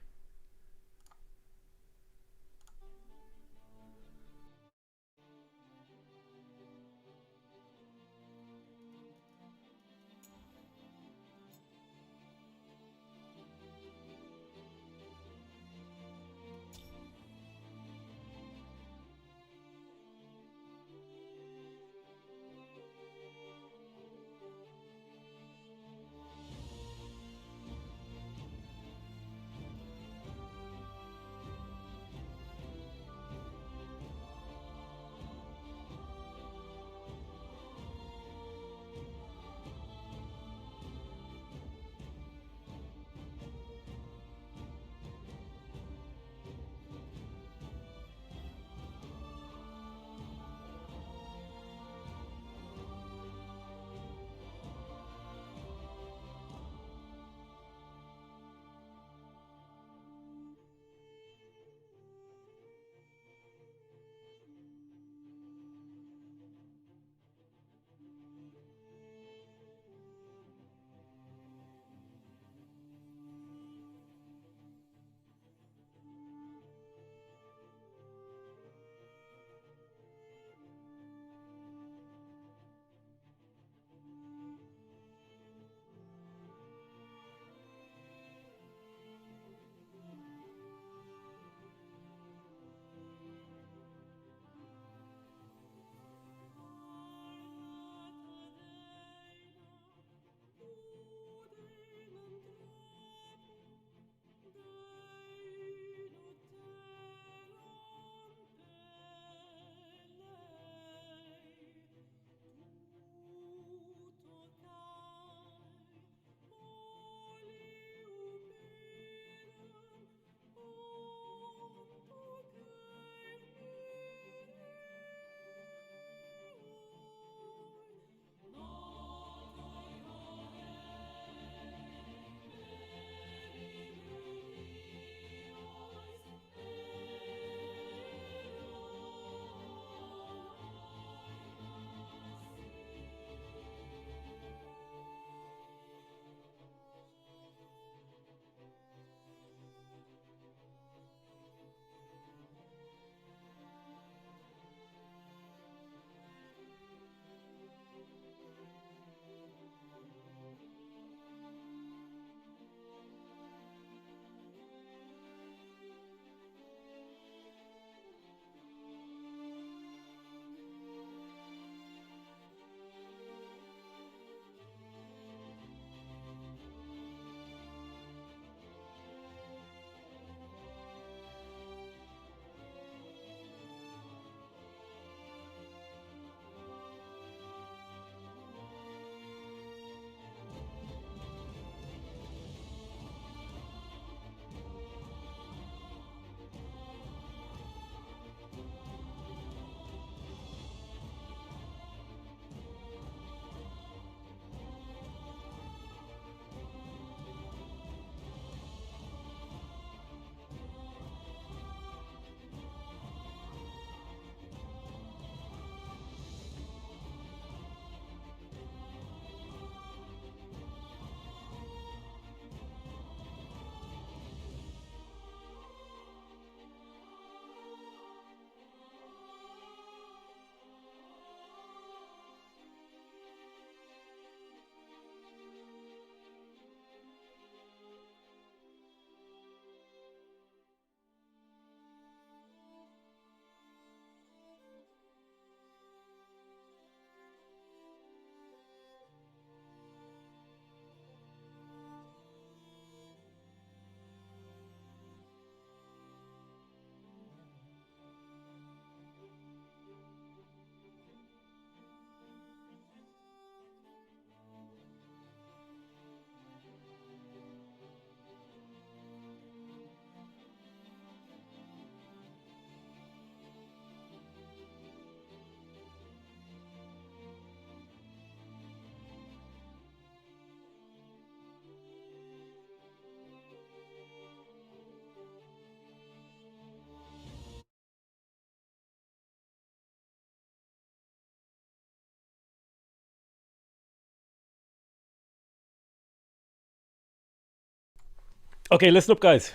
Okay, listen up, guys.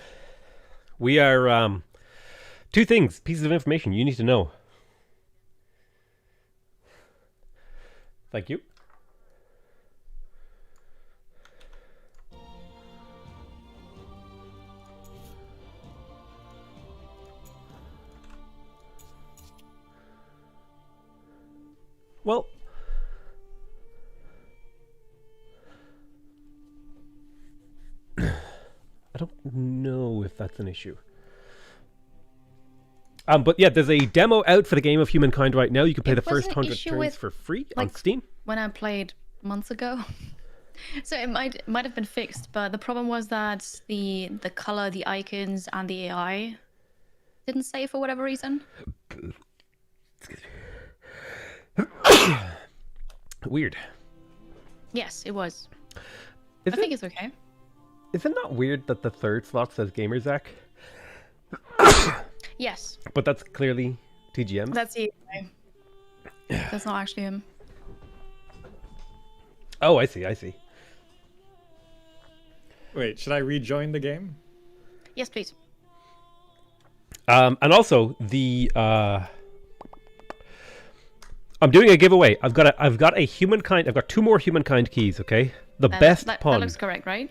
We are two things, pieces of information you need to know. Thank you. Well, I don't know if that's an issue. But yeah, there's a demo out for the game of Humankind right now. You can play the first 100 turns for free on Steam. When I played months ago. So it might have been fixed, but the problem was that the color, the icons, and the AI didn't save for whatever reason. Weird. Yes, it was. I think it's okay. Is it not weird that the third slot says Gamerzakh? Yes. But that's clearly TGM. That's the AI. That's not actually him. Oh, I see. Wait, should I rejoin the game? Yes, please. And also I'm doing a giveaway. I've got a Humankind. I've got 2 more Humankind keys. Okay, the best pun. That looks correct, right?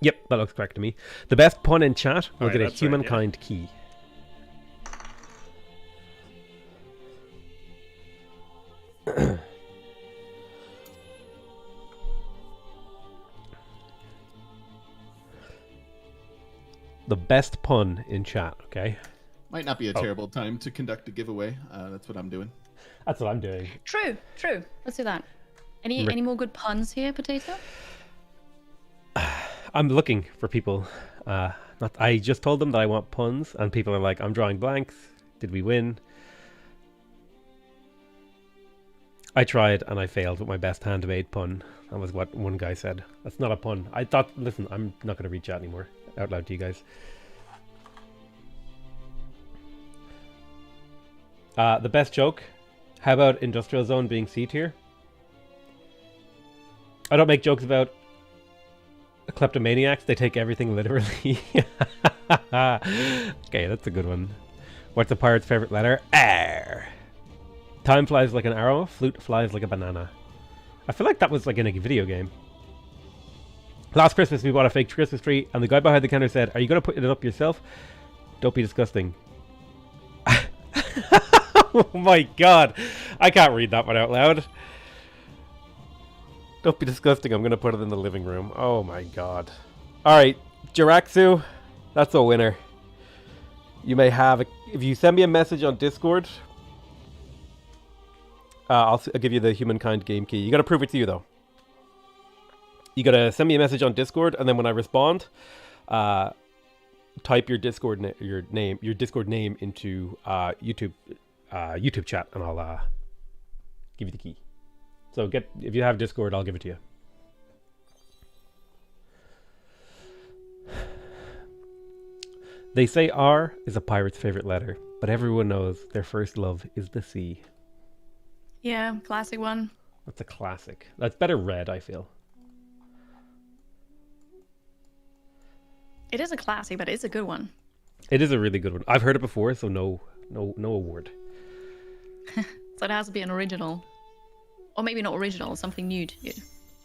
Yep, that looks correct to me. The best pun in chat will Alright, get a that's right, Humankind key. The best pun in chat. Okay. Might not be a terrible time to conduct a giveaway. That's what I'm doing. That's what I'm doing. True. Let's do that. Any more good puns here, Potato? I'm looking for people. I just told them that I want puns, and people are like, "I'm drawing blanks. Did we win?" I tried and I failed with my best handmade pun. That was what one guy said. That's not a pun. I thought, listen, I'm not going to read chat anymore out loud to you guys. The best joke. How about Industrial Zone being C tier? I don't make jokes about kleptomaniacs. They take everything literally. Okay, that's a good one. What's a pirate's favorite letter? R. Time flies like an arrow. Flute flies like a banana. I feel like that was like in a video game. Last Christmas we bought a fake Christmas tree and the guy behind the counter said, "Are you going to put it up yourself? Don't be disgusting." Oh my god. I can't read that one out loud. Don't be disgusting. I'm going to put it in the living room. Oh my god. Alright, Jiraxu, that's a winner. You may have... If you send me a message on Discord, I'll give you the Humankind game key. You got to prove it to you, though. You got to send me a message on Discord, and then when I respond, type your Discord name into YouTube chat, and I'll give you the key. So if you have Discord, I'll give it to you. They say R is a pirate's favorite letter, but everyone knows their first love is the C. Yeah, classic one. That's a classic. That's better read, I feel. It is a classic, but it's a good one. It is a really good one. I've heard it before, so no award. So it has to be an original. Or maybe not original, something new to you.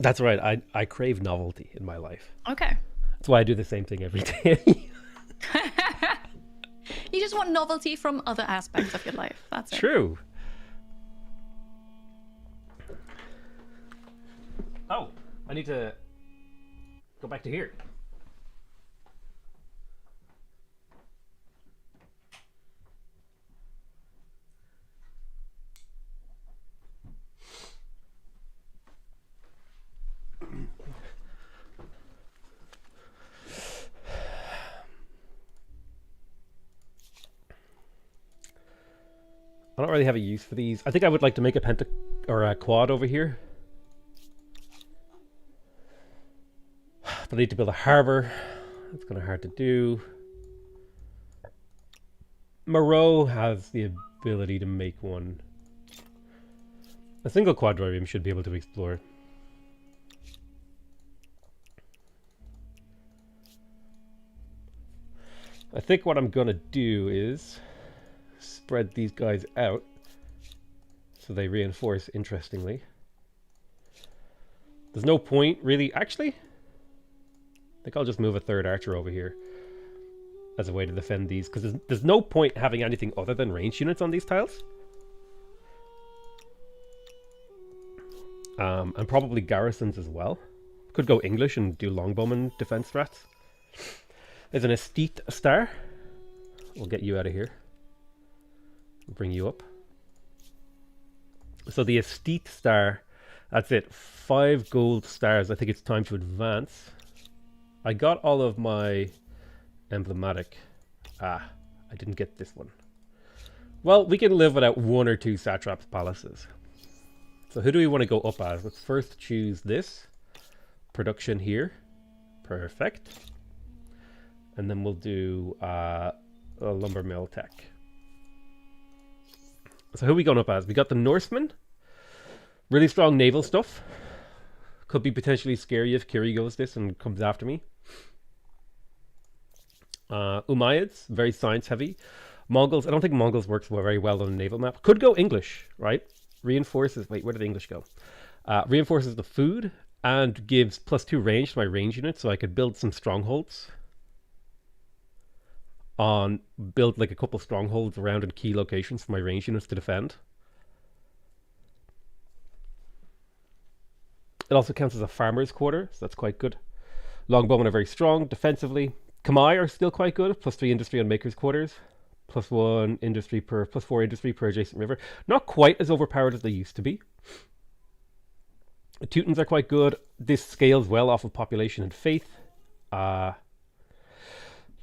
That's right. I crave novelty in my life. Okay. That's why I do the same thing every day. You just want novelty from other aspects of your life. That's it. True. Oh, I need to go back to here. I don't really have a use for these. I think I would like to make a a quad over here. But I need to build a harbor. That's kind of hard to do. Moreau has the ability to make one. A single quadrivium should be able to explore. I think what I'm gonna do is spread these guys out so they reinforce interestingly. There's no point really. Actually, I think I'll just move a third archer over here as a way to defend these, because there's no point having anything other than ranged units on these tiles. And probably garrisons as well. Could go English and do longbowman defense strats. There's an Estate star. We'll get you out of here. Bring you up. So the Estate star, that's it. 5 gold stars. I think it's time to advance. I got all of my emblematic. I didn't get this one. Well, we can live without 1 or 2 satraps' palaces. So who do we want to go up as? Let's first choose this. Production here. Perfect. And then we'll do a lumber mill tech. So who are we going up as? We got the Norsemen. Really strong naval stuff. Could be potentially scary if Kiri goes this and comes after me. Umayyads, very science heavy. Mongols, I don't think Mongols works very well on a naval map. Could go English, right? Reinforces, wait, where did English go? Reinforces the food and gives +2 range to my range unit, so I could build some strongholds. Build like a couple strongholds around in key locations for my range units to defend. It also counts as a farmer's quarter, so that's quite good. Longbowmen are very strong defensively. Kamai are still quite good, +3 industry on maker's quarters. +4 industry per adjacent river. Not quite as overpowered as they used to be. The Teutons are quite good. This scales well off of population and faith.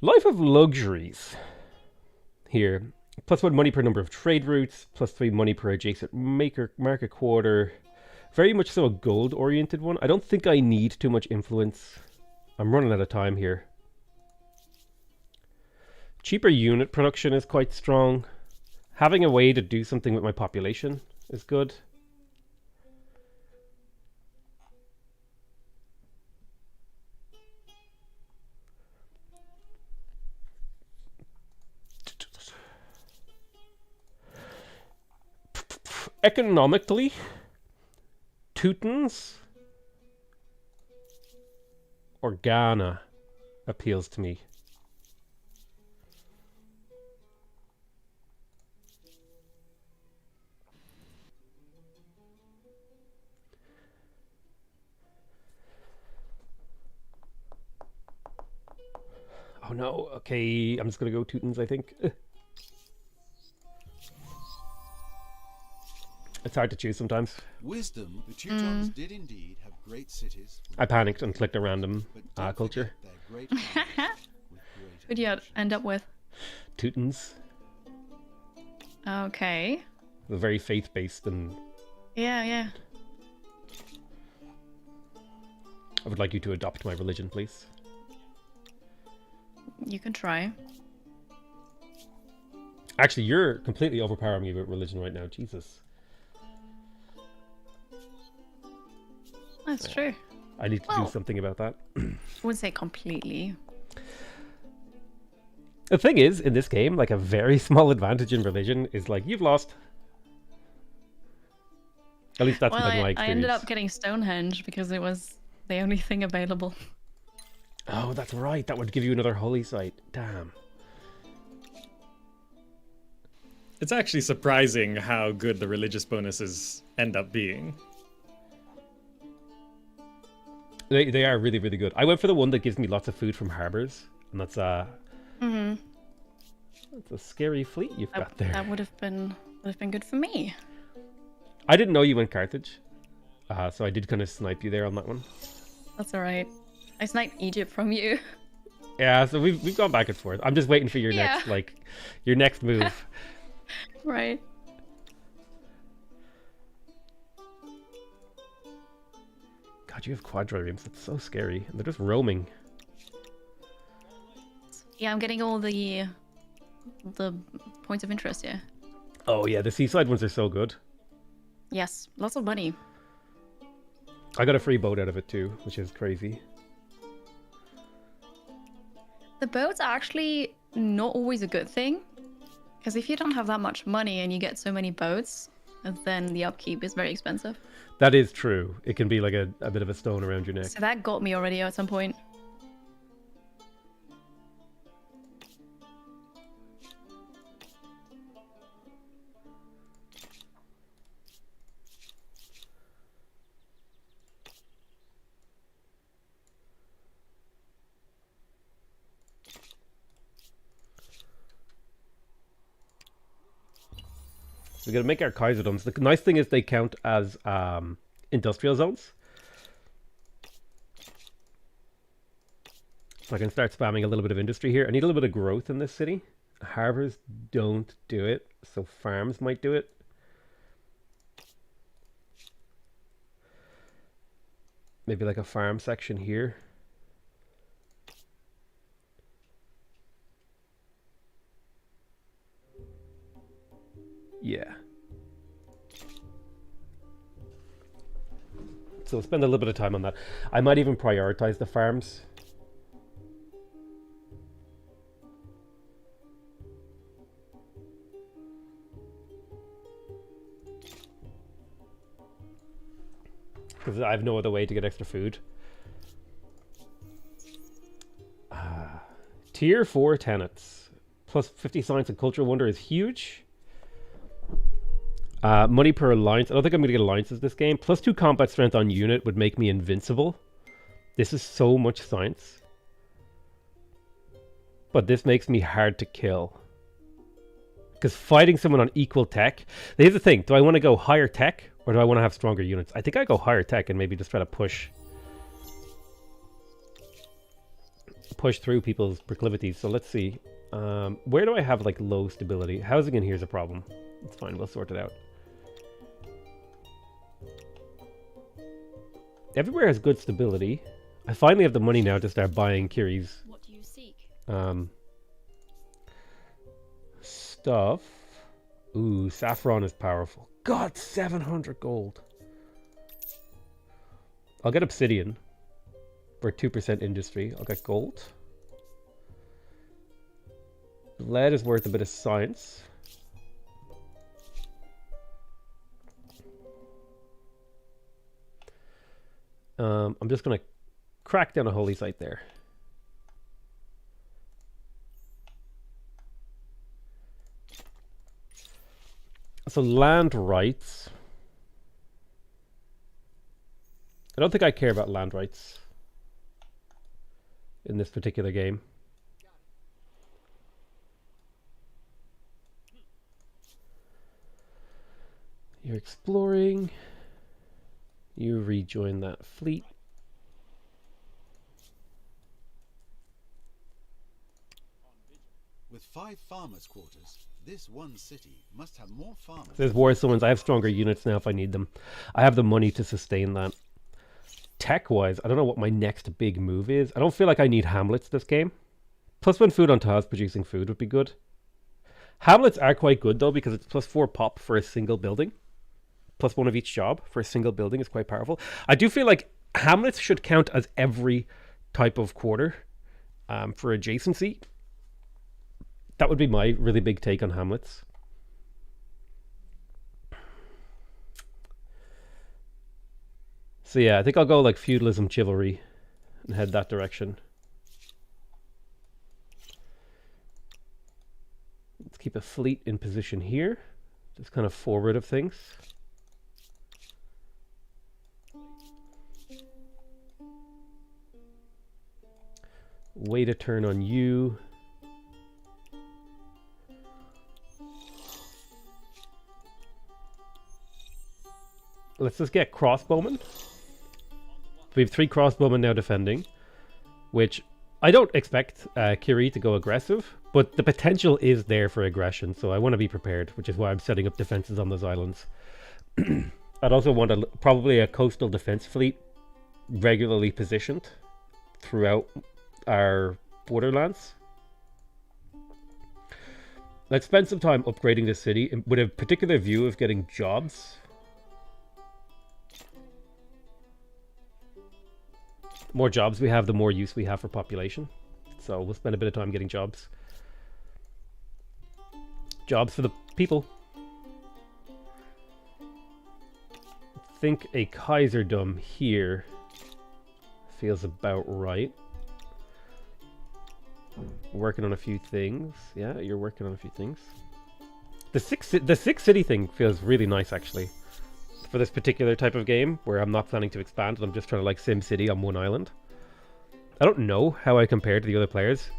Life of luxuries here. +1 money per number of trade routes. +3 money per adjacent market quarter. Very much so a gold-oriented one. I don't think I need too much influence. I'm running out of time here. Cheaper unit production is quite strong. Having a way to do something with my population is good. Economically, Teutons or Ghana appeals to me. Oh no, okay, I'm just gonna go Teutons, I think. It's hard to choose sometimes. Wisdom, the Teutons did indeed have great cities. I panicked and clicked a random culture. Who'd you end up with? Teutons. Okay. They're very faith-based, and Yeah. I would like you to adopt my religion, please. You can try. Actually, you're completely overpowering me with religion right now. Jesus. That's true. I need to do something about that. I wouldn't say completely. The thing is, in this game, like a very small advantage in religion is like, you've lost. At least that's Well, been my I experience. ended up getting Stonehenge because it was the only thing available. Oh, that's right. That would give you another holy site. Damn. It's actually surprising how good the religious bonuses end up being. They are really, really good. I went for the one that gives me lots of food from harbors, and that's that's a scary fleet you've got there. That would have been good for me. I didn't know you went Carthage, so I did kind of snipe you there on that one. That's all right. I sniped Egypt from you. Yeah, so we've gone back and forth. I'm just waiting for your next move. Right. God, you have quadriremes. That's so scary. They're just roaming. Yeah, I'm getting all the points of interest here. Oh yeah, the seaside ones are so good. Yes, lots of money. I got a free boat out of it too, which is crazy. The boats actually not always a good thing. Because if you don't have that much money and you get so many boats, then the upkeep is very expensive. That is true. It can be like a bit of a stone around your neck. So that got me already at some point. We're going to make our Kaiserdoms. The nice thing is they count as industrial zones. So I can start spamming a little bit of industry here. I need a little bit of growth in this city. Harbors don't do it, so farms might do it. Maybe like a farm section here. Yeah. So spend a little bit of time on that. I might even prioritize the farms. Because I have no other way to get extra food. Tier 4 tenants. Plus 50 science and cultural wonder is huge. Money per alliance. I don't think I'm going to get alliances this game. Plus 2 combat strength on unit would make me invincible. This is so much science. But this makes me hard to kill. Because fighting someone on equal tech... Here's the thing. Do I want to go higher tech? Or do I want to have stronger units? I think I go higher tech and maybe just try to push through people's proclivities. So let's see. Where do I have like low stability? Housing in here is a problem. It's fine. We'll sort it out. Everywhere has good stability. I finally have the money now to start buying Kiri's What do you seek? stuff. Ooh, saffron is powerful. God, 700 gold. I'll get obsidian for 2% industry. I'll get gold. Lead is worth a bit of science. I'm just going to crack down a holy site there. So land rights. I don't think I care about land rights in this particular game. You're exploring. You rejoin that fleet. With 5 farmers' quarters, this one city must have more farmers. There's war zones. I have stronger units now if I need them. I have the money to sustain that. Tech-wise, I don't know what my next big move is. I don't feel like I need hamlets this game. +1 food on tiles producing food would be good. Hamlets are quite good though because it's +4 pop for a single building. +1 of each job for a single building is quite powerful. I do feel like hamlets should count as every type of quarter for adjacency. That would be my really big take on hamlets. So yeah, I think I'll go like feudalism, chivalry, and head that direction. Let's keep a fleet in position here, just kind of forward of things. Wait a turn on you. Let's just get crossbowmen. We have 3 crossbowmen now defending, which I don't expect Kiri to go aggressive, but the potential is there for aggression, so I want to be prepared, which is why I'm setting up defenses on those islands. I'd also want probably a coastal defense fleet regularly positioned throughout our borderlands. Let's spend some time upgrading the city with a particular view of getting jobs. More jobs we have, the more use we have for population. So we'll spend a bit of time getting jobs. Jobs for the people. I think a Kaiserdom here feels about right. Working on a few things. Yeah, you're working on a few things. The six city thing feels really nice, actually, for this particular type of game where I'm not planning to expand and I'm just trying to like Sim City on one island. I don't know how I compare to the other players.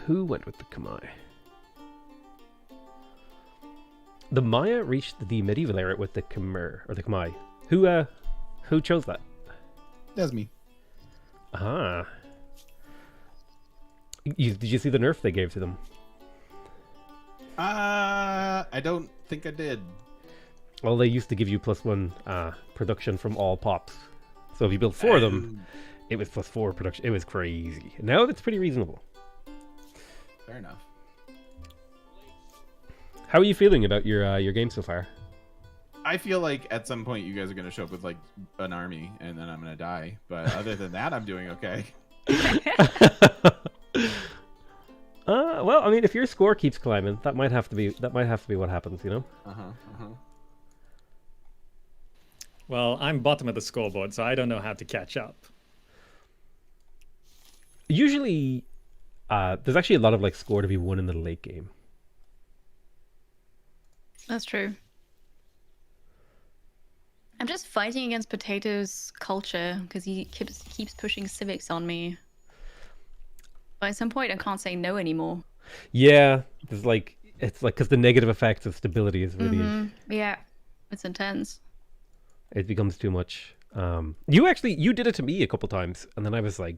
Who went with the Khmer? The Maya reached the medieval era with the Khmer, or the Khmer. Who chose that? That's me. Ah. Did you see the nerf they gave to them? I don't think I did. Well, they used to give you +1 production from all pops. So if you built 4 of them, it was +4 production. It was crazy. Now it's pretty reasonable. Fair enough. How are you feeling about your game so far? I feel like at some point you guys are gonna show up with like an army, and then I'm gonna die. But other than that, I'm doing okay. Well, I mean, if your score keeps climbing, that might have to be what happens, you know? Well, I'm bottom of the scoreboard, so I don't know how to catch up. Usually, there's actually a lot of like score to be won in the late game. That's true. I'm just fighting against Potato's culture because he keeps pushing civics on me. But at some point, I can't say no anymore. Yeah, it's like because the negative effects of stability is really Yeah, it's intense. It becomes too much. You did it to me a couple times, and then I was like,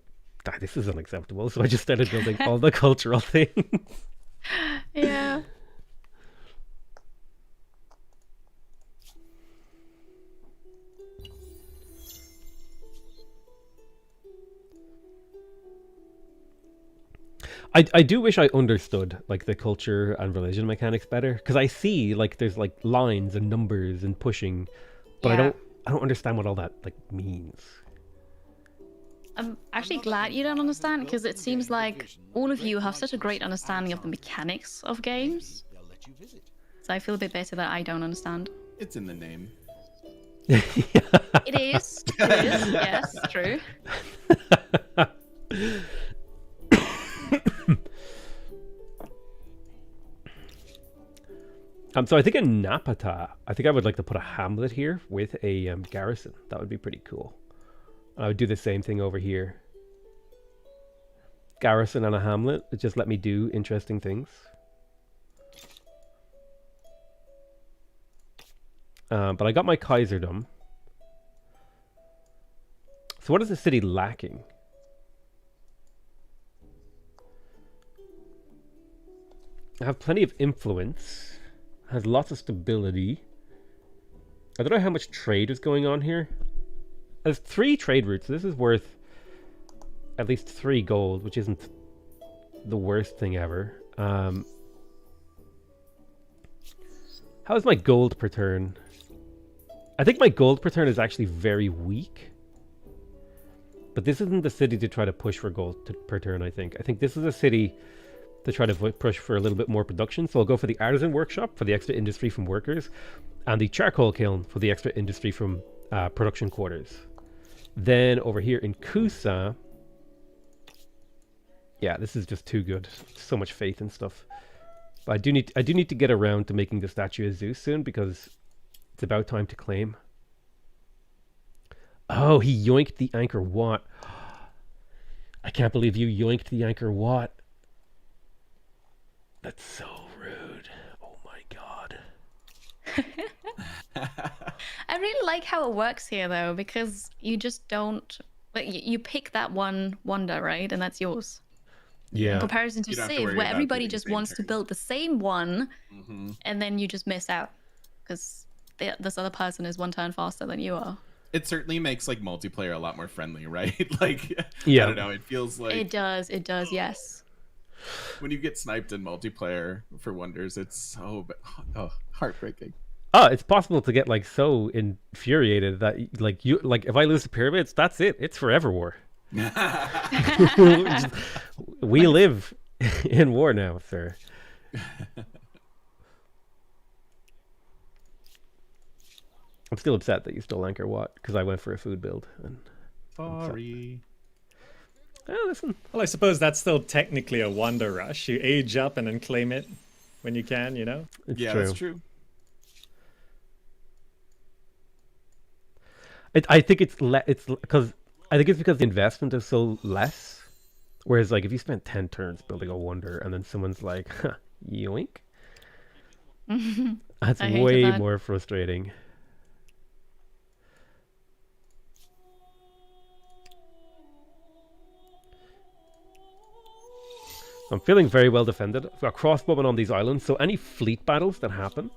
this is unacceptable. So I just started building all the cultural things. Yeah. I do wish I understood like the culture and religion mechanics better, because I see like there's like lines and numbers and pushing, but Yeah. I don't understand what all that like means. I'm actually glad you don't understand, because it seems like all of you have such a great understanding of the mechanics of games. They'll let you visit. So I feel a bit better that I don't understand. It's in the name. It is. Yes, true. So I think in Napata, I think I would like to put a hamlet here with a garrison. That would be pretty cool. I would do the same thing over here. Garrison and a hamlet. It just let me do interesting things. But I got my Kaiserdom. So what is the city lacking? I have plenty of influence. Has lots of stability. I don't know how much trade is going on here. There's 3 trade routes. This is worth at least 3 gold, which isn't the worst thing ever. How is my gold per turn? I think my gold per turn is actually very weak. But this isn't the city to try to push for gold per turn, I think. I think this is a city to try to push for a little bit more production. So I'll go for the artisan workshop for the extra industry from workers, and the charcoal kiln for the extra industry from production quarters. Then over here in Kusa, yeah, this is just too good. So much faith and stuff. But I do need to get around to making the statue of Zeus soon, because it's about time to claim. Oh, he yoinked the Anchor Wat. I can't believe you yoinked the Anchor Wat. That's so rude. Oh my god. I really like how it works here, though, because you just don't... Like, you pick that one wonder, right? And that's yours. Yeah. In comparison to You don't have to Civ, worry where about everybody doing just same wants to turn. build the same one, Mm-hmm. and then you just miss out. Because this other person is 1 turn faster than you are. It certainly makes like multiplayer a lot more friendly, right? Like, Yeah. I don't know. It feels like It does, yes. When you get sniped in multiplayer for wonders, it's so heartbreaking. Oh, it's possible to get like so infuriated that like if I lose the pyramids, that's it. It's forever war. We live in war now, sir. I'm still upset that you stole Anchor Wat because I went for a food build. And Sorry. oh, listen. Well, I suppose that's still technically a wonder rush. You age up and then claim it when you can, you know? It's Yeah, true. that's true. I think it's because the investment is so less. Whereas like if you spend 10 turns building a wonder and then someone's like, huh, yoink. That's I hated way that. more frustrating. I'm feeling very well defended. I've got crossbowmen on these islands, so any fleet battles that happen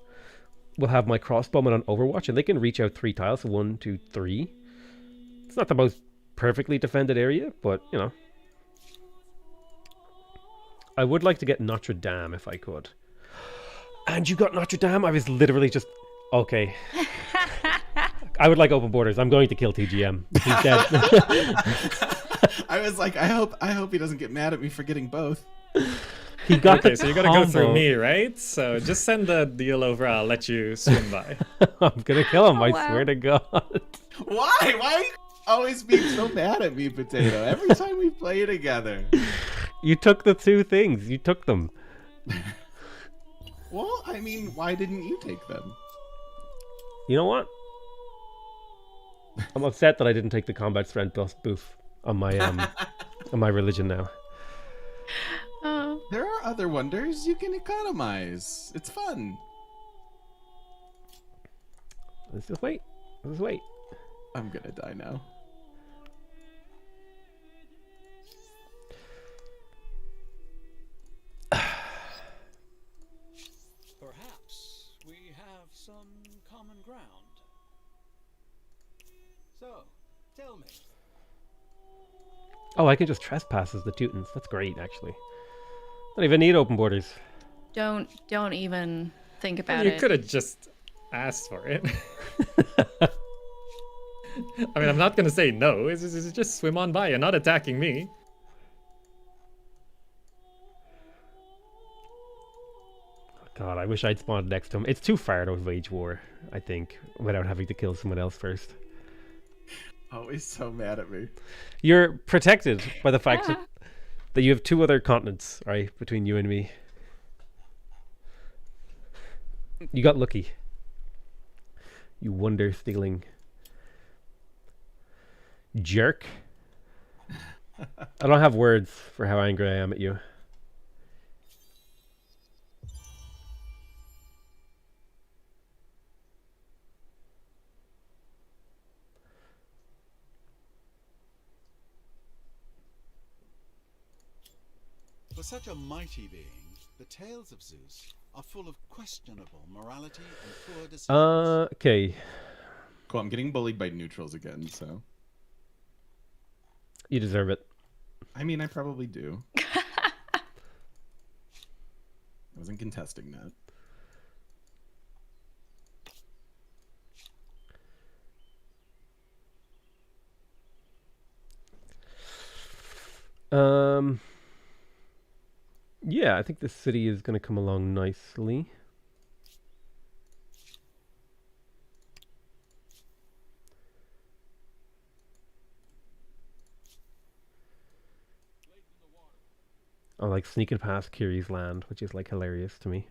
will have my crossbowmen on Overwatch, and they can reach out 3 tiles, so 1, 2, 3. It's not the most perfectly defended area, but, you know. I would like to get Notre Dame if I could. And you got Notre Dame? I was literally just... Okay. I would like open borders. I'm going to kill TGM. He's dead. I was like, I hope he doesn't get mad at me for getting both. He got Okay, the so you're gonna go through combo. me, right? So just send the deal over, I'll let you swim by. I'm gonna kill him, I wow. swear to God. Why? Why are you always being so mad at me, Potato? Every time we play together. You took the 2 things. You took them. Well, I mean, why didn't you take them? You know what? I'm upset that I didn't take the combat strength boof on my on my religion now. Oh. There are other wonders you can economize. It's fun. Let's just wait. Let's wait. I'm gonna die now. Perhaps we have some common ground. So, tell me. Oh, I can just trespass as the Teutons. That's great, actually. Don't even need open borders. Don't even think about You it. could have just asked for it. I mean, I'm not gonna say no. It's just swim on by. You're not attacking me. God, I wish I'd spawned next to him. It's too far to wage war, I think, without having to kill someone else first. Always so mad at me. You're protected by the fact that you have 2 other continents, right, between you and me. You got lucky. You wonder-stealing jerk. I don't have words for how angry I am at you. For such a mighty being, the tales of Zeus are full of questionable morality and poor decisions. Okay. Cool, I'm getting bullied by neutrals again, so... You deserve it. I mean, I probably do. I wasn't contesting that. Yeah, I think the city is going to come along nicely. I'm like sneaking past Kiri's land, which is like hilarious to me.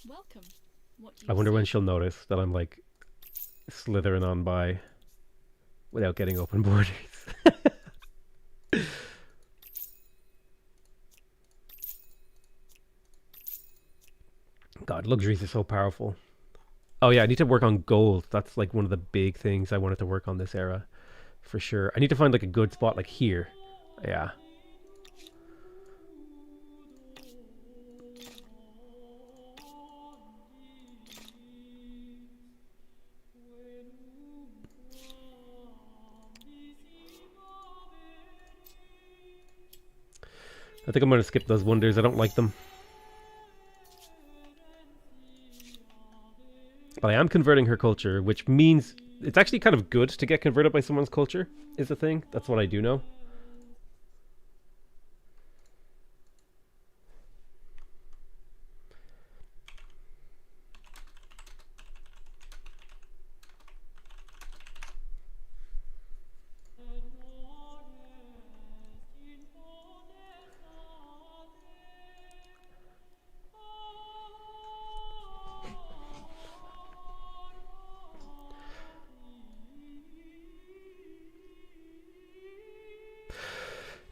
Welcome. What do I you wonder say? when she'll notice that I'm like slithering on by without getting open borders. God, luxuries are so powerful. Oh yeah, I need to work on gold. That's like one of the big things I wanted to work on this era. For sure. I need to find like a good spot like here. Yeah. I think I'm going to skip those wonders. I don't like them. But I am converting her culture, which means it's actually kind of good to get converted by someone's culture, is the thing. That's what I do know.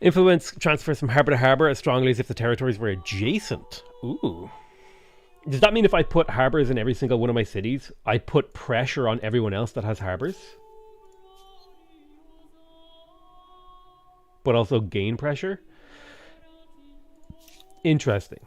Influence transfers from harbor to harbor as strongly as if the territories were adjacent. Ooh. Does that mean if I put harbors in every single one of my cities, I put pressure on everyone else that has harbors? But also gain pressure? Interesting.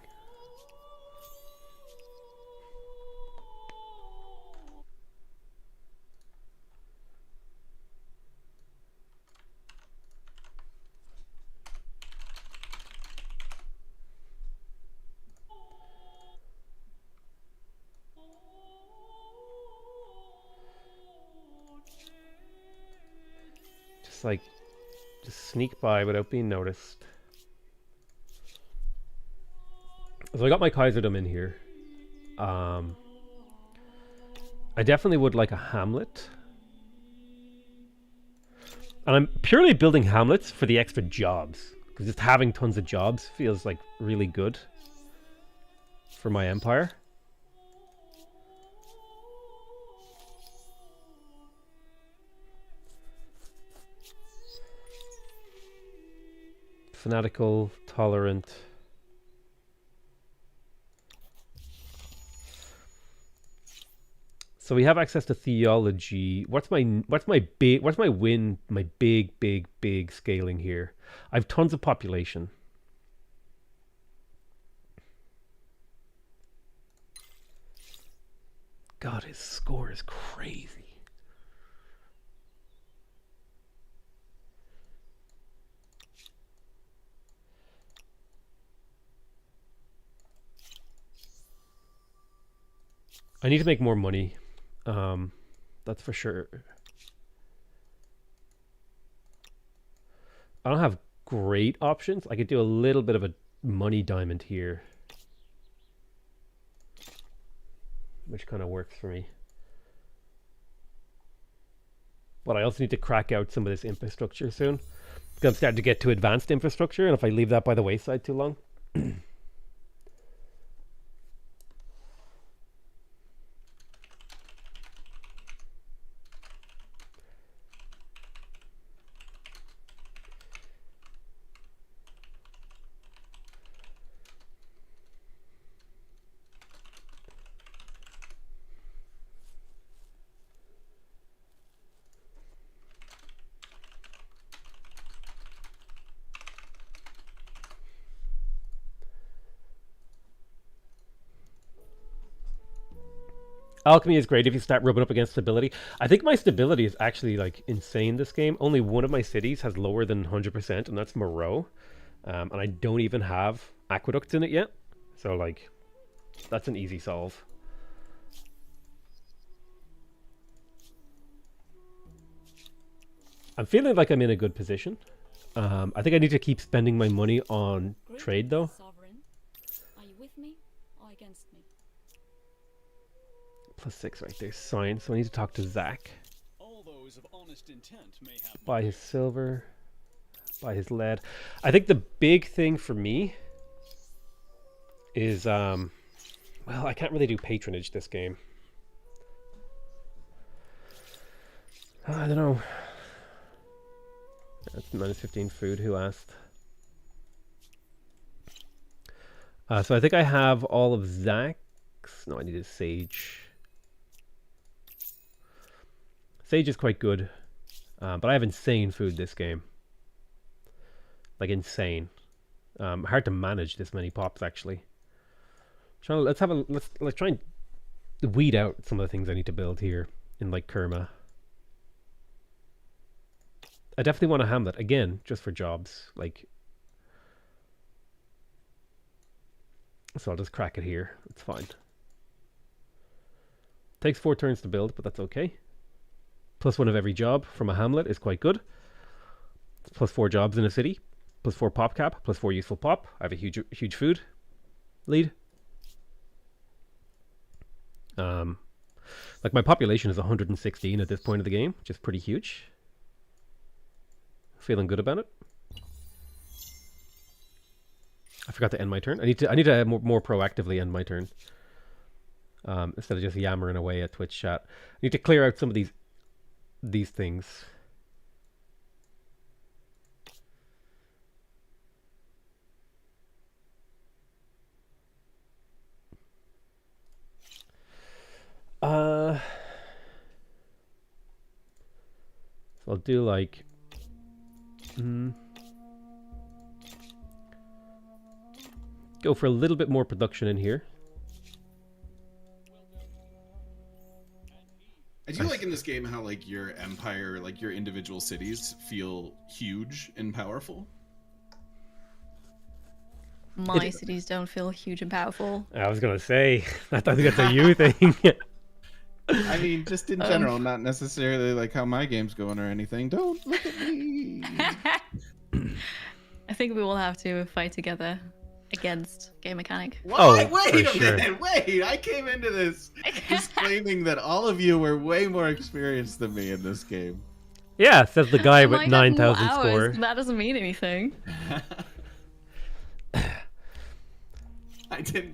Just sneak by without being noticed. So I got my Kaiserdom in here. I definitely would like a hamlet. And I'm purely building hamlets for the extra jobs. Because just having tons of jobs feels like really good for my empire. Fanatical, tolerant. So we have access to theology. What's my big scaling here? I have tons of population. God, his score is crazy. I need to make more money. That's for sure. I don't have great options. I could do a little bit of a money diamond here, which kind of works for me. But I also need to crack out some of this infrastructure soon, because I'm starting to get to advanced infrastructure, and if I leave that by the wayside too long. Alchemy is great if you start rubbing up against stability. I think my stability is actually like insane this game. Only one of my cities has lower than 100%, and that's Moreau. And I don't even have aqueducts in it yet. So like, that's an easy solve. I'm feeling like I'm in a good position. I think I need to keep spending my money on trade though. Sovereign, are you with me or against me? +6 right there. Science. So I need to talk to Zach. All those of honest intent may have Buy his silver. Buy his lead. I think the big thing for me is, well, I can't really do patronage this game. I don't know. That's -15 food. Who asked? So I think I have all of Zach's. No, I need a sage. Sage is quite good, but I have insane food this game. Like insane. Hard to manage this many pops actually. Let's try and weed out some of the things I need to build here in like Kerma. I definitely want a hamlet again, just for jobs. Like, So I'll just crack it here. It's fine. Takes 4 turns to build, but that's okay. +1 of every job from a hamlet is quite good. It's +4 jobs in a city. +4 pop cap. +4 useful pop. I have a huge food lead. Like my population is 116 at this point of the game, which is pretty huge. Feeling good about it. I forgot to end my turn. I need to more proactively end my turn. Instead of just yammering away at Twitch chat. I need to clear out some of these things. So I'll do like go for a little bit more production in here. I do like in this game how like your empire, like your individual cities feel huge and powerful. My cities don't feel huge and powerful. I was gonna say, I think that's a you thing. I mean, just in general, not necessarily like how my game's going or anything. Don't look at me. I think we will have to fight together against Gamemerkanic. What? Wait a sure. minute, wait! I came into this just claiming that all of you were way more experienced than me in this game. Yeah, says the guy I with might have more 9,000 hours, score. That doesn't mean anything.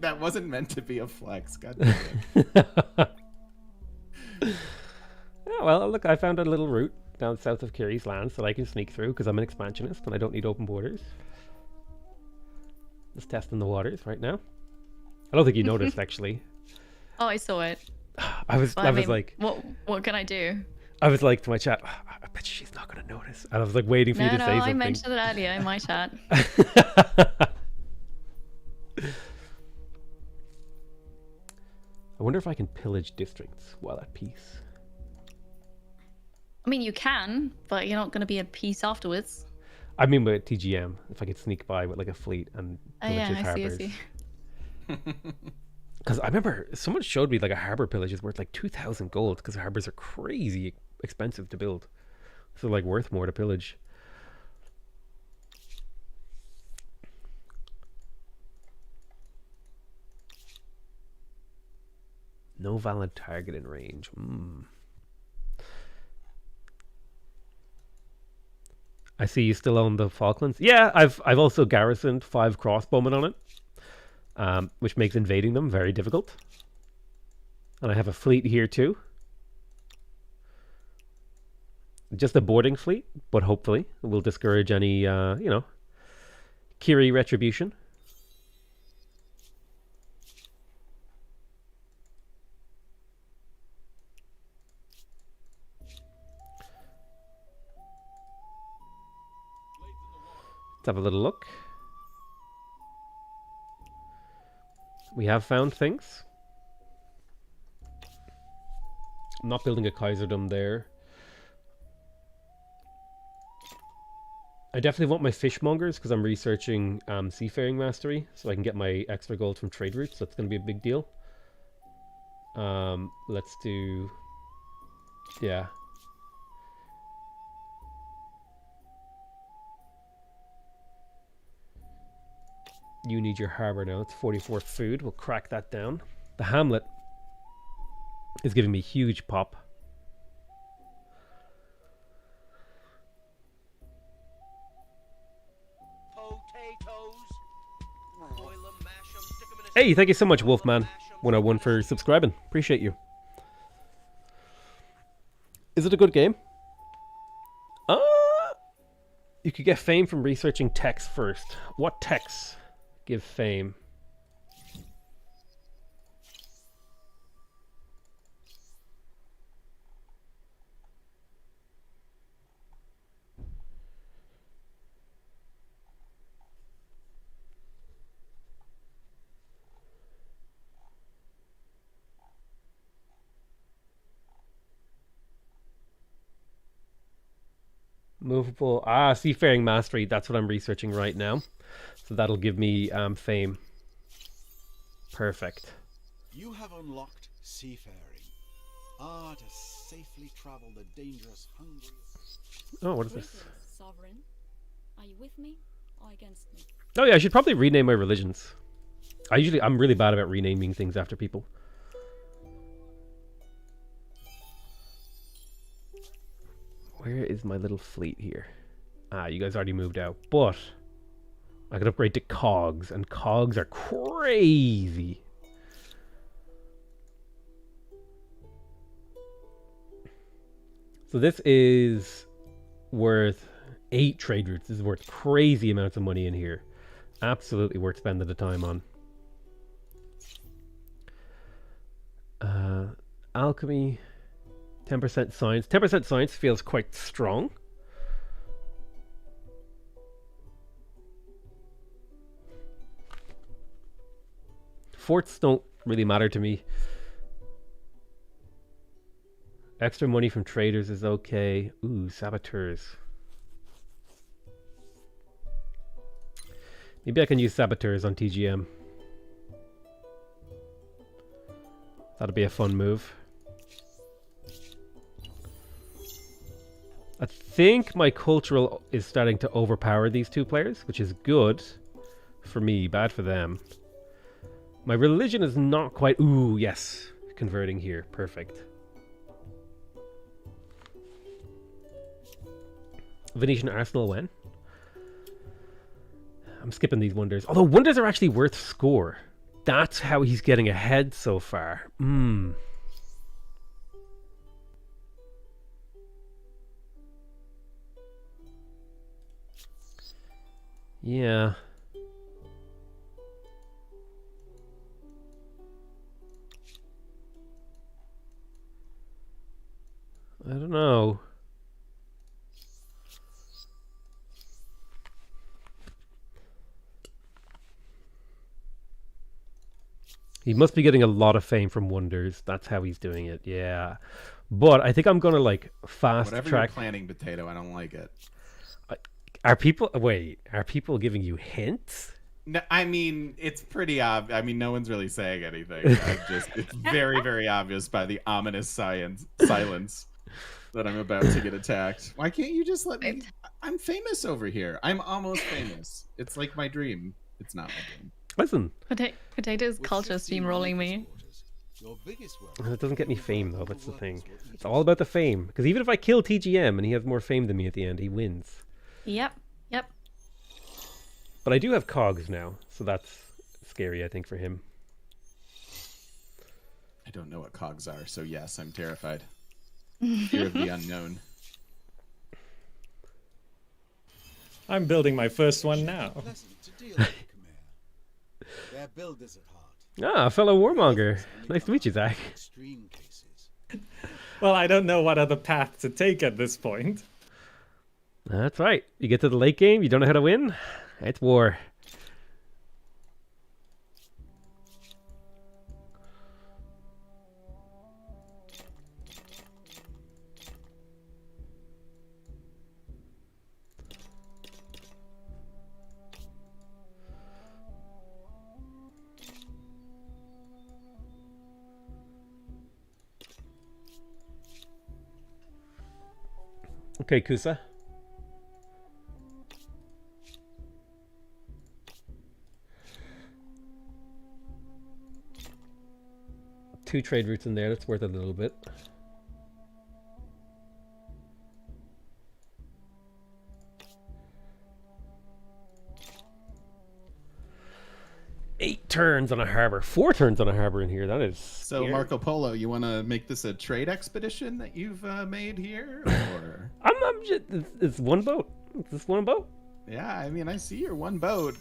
That wasn't meant to be a flex. God damn it. Yeah, well, look, I found a little route down south of Kiri's lands that I can sneak through because I'm an expansionist and I don't need open borders. Just testing the waters right now. I don't think you noticed actually. Oh, I saw it. I was But like, what can I do? I was like to my chat, I bet she's not gonna notice. And I was like waiting for you to say I something. mentioned it earlier in my chat. I wonder if I can pillage districts while at peace. I mean, you can, but you're not going to be at peace afterwards. I mean with TGM, if I could sneak by with like a fleet and Oh pillage yeah, his I harbors. see. Because I remember someone showed me like a harbor pillage is worth like 2,000 gold because harbors are crazy expensive to build. So like worth more to pillage. No valid target in range. I see you still own the Falklands. Yeah, I've also garrisoned 5 crossbowmen on it, which makes invading them very difficult. And I have a fleet here too. Just a boarding fleet, but hopefully it will discourage any, Kiri retribution. Let's have a little look. We have found things. I'm not building a Kaiserdom there. I definitely want my fishmongers because I'm researching seafaring mastery so I can get my extra gold from trade routes. That's going to be a big deal. Let's do... Yeah. You need your harbor now. It's 44 food. We'll crack that down. The hamlet is giving me huge pop. Hey, thank you so much, Wolfman101 for subscribing. Appreciate you. Is it a good game? You could get fame from researching texts first. What texts give fame? Movable. Seafaring mastery. That's what I'm researching right now. So that'll give me fame. Perfect. You have unlocked seafaring. To safely travel the dangerous, hungry. Oh, what is this? Greetings, Sovereign. Are you with me or against me? Oh yeah, I should probably rename my religions. I'm really bad about renaming things after people. Where is my little fleet here? Ah, you guys already moved out, but I could upgrade to cogs, and cogs are crazy. So this is worth 8 trade routes. This is worth crazy amounts of money in here. Absolutely worth spending the time on. Alchemy, 10% science. 10% science feels quite strong. Forts don't really matter to me. Extra money from traders is okay. Ooh, saboteurs. Maybe I can use saboteurs on TGM. That'll be a fun move. I think my cultural is starting to overpower these two players, which is good for me, bad for them. My religion is not quite... Ooh, yes. Converting here. Perfect. Venetian Arsenal when? I'm skipping these wonders. Although wonders are actually worth score. That's how he's getting ahead so far. Yeah. I don't know. He must be getting a lot of fame from wonders. That's how he's doing it. Yeah. But I think I'm going to like fast Whatever track. you're planning, Potato, I don't like it. Are people giving you hints? No, I mean, it's pretty obvious. I mean, no one's really saying anything. It's very, very obvious by the ominous silence that I'm about to get attacked. Why can't you just let me? I'm famous over here. I'm almost famous. It's like my dream. It's not my dream. Listen. Potato's culture steamrolling me. It doesn't get me fame, though. That's the thing. It's all about the fame. Because even if I kill TGM and he has more fame than me at the end, he wins. Yep. But I do have cogs now, so that's scary, I think, for him. I don't know what cogs are, so yes, I'm terrified. Fear of the unknown. I'm building my first one now. Ah, fellow warmonger. Nice to meet you, Zach. Well, I don't know what other path to take at this point. That's right. You get to the late game, you don't know how to win. It's war. Okay, Kusa. Two trade routes in there, that's worth a little bit. Eight turns on a harbor. 4 turns on a harbor in here. That is So scary. Marco Polo, you want to make this a trade expedition that you've made here, or? I'm just, it's one boat. It's just one boat. Yeah, I mean, I see your one boat.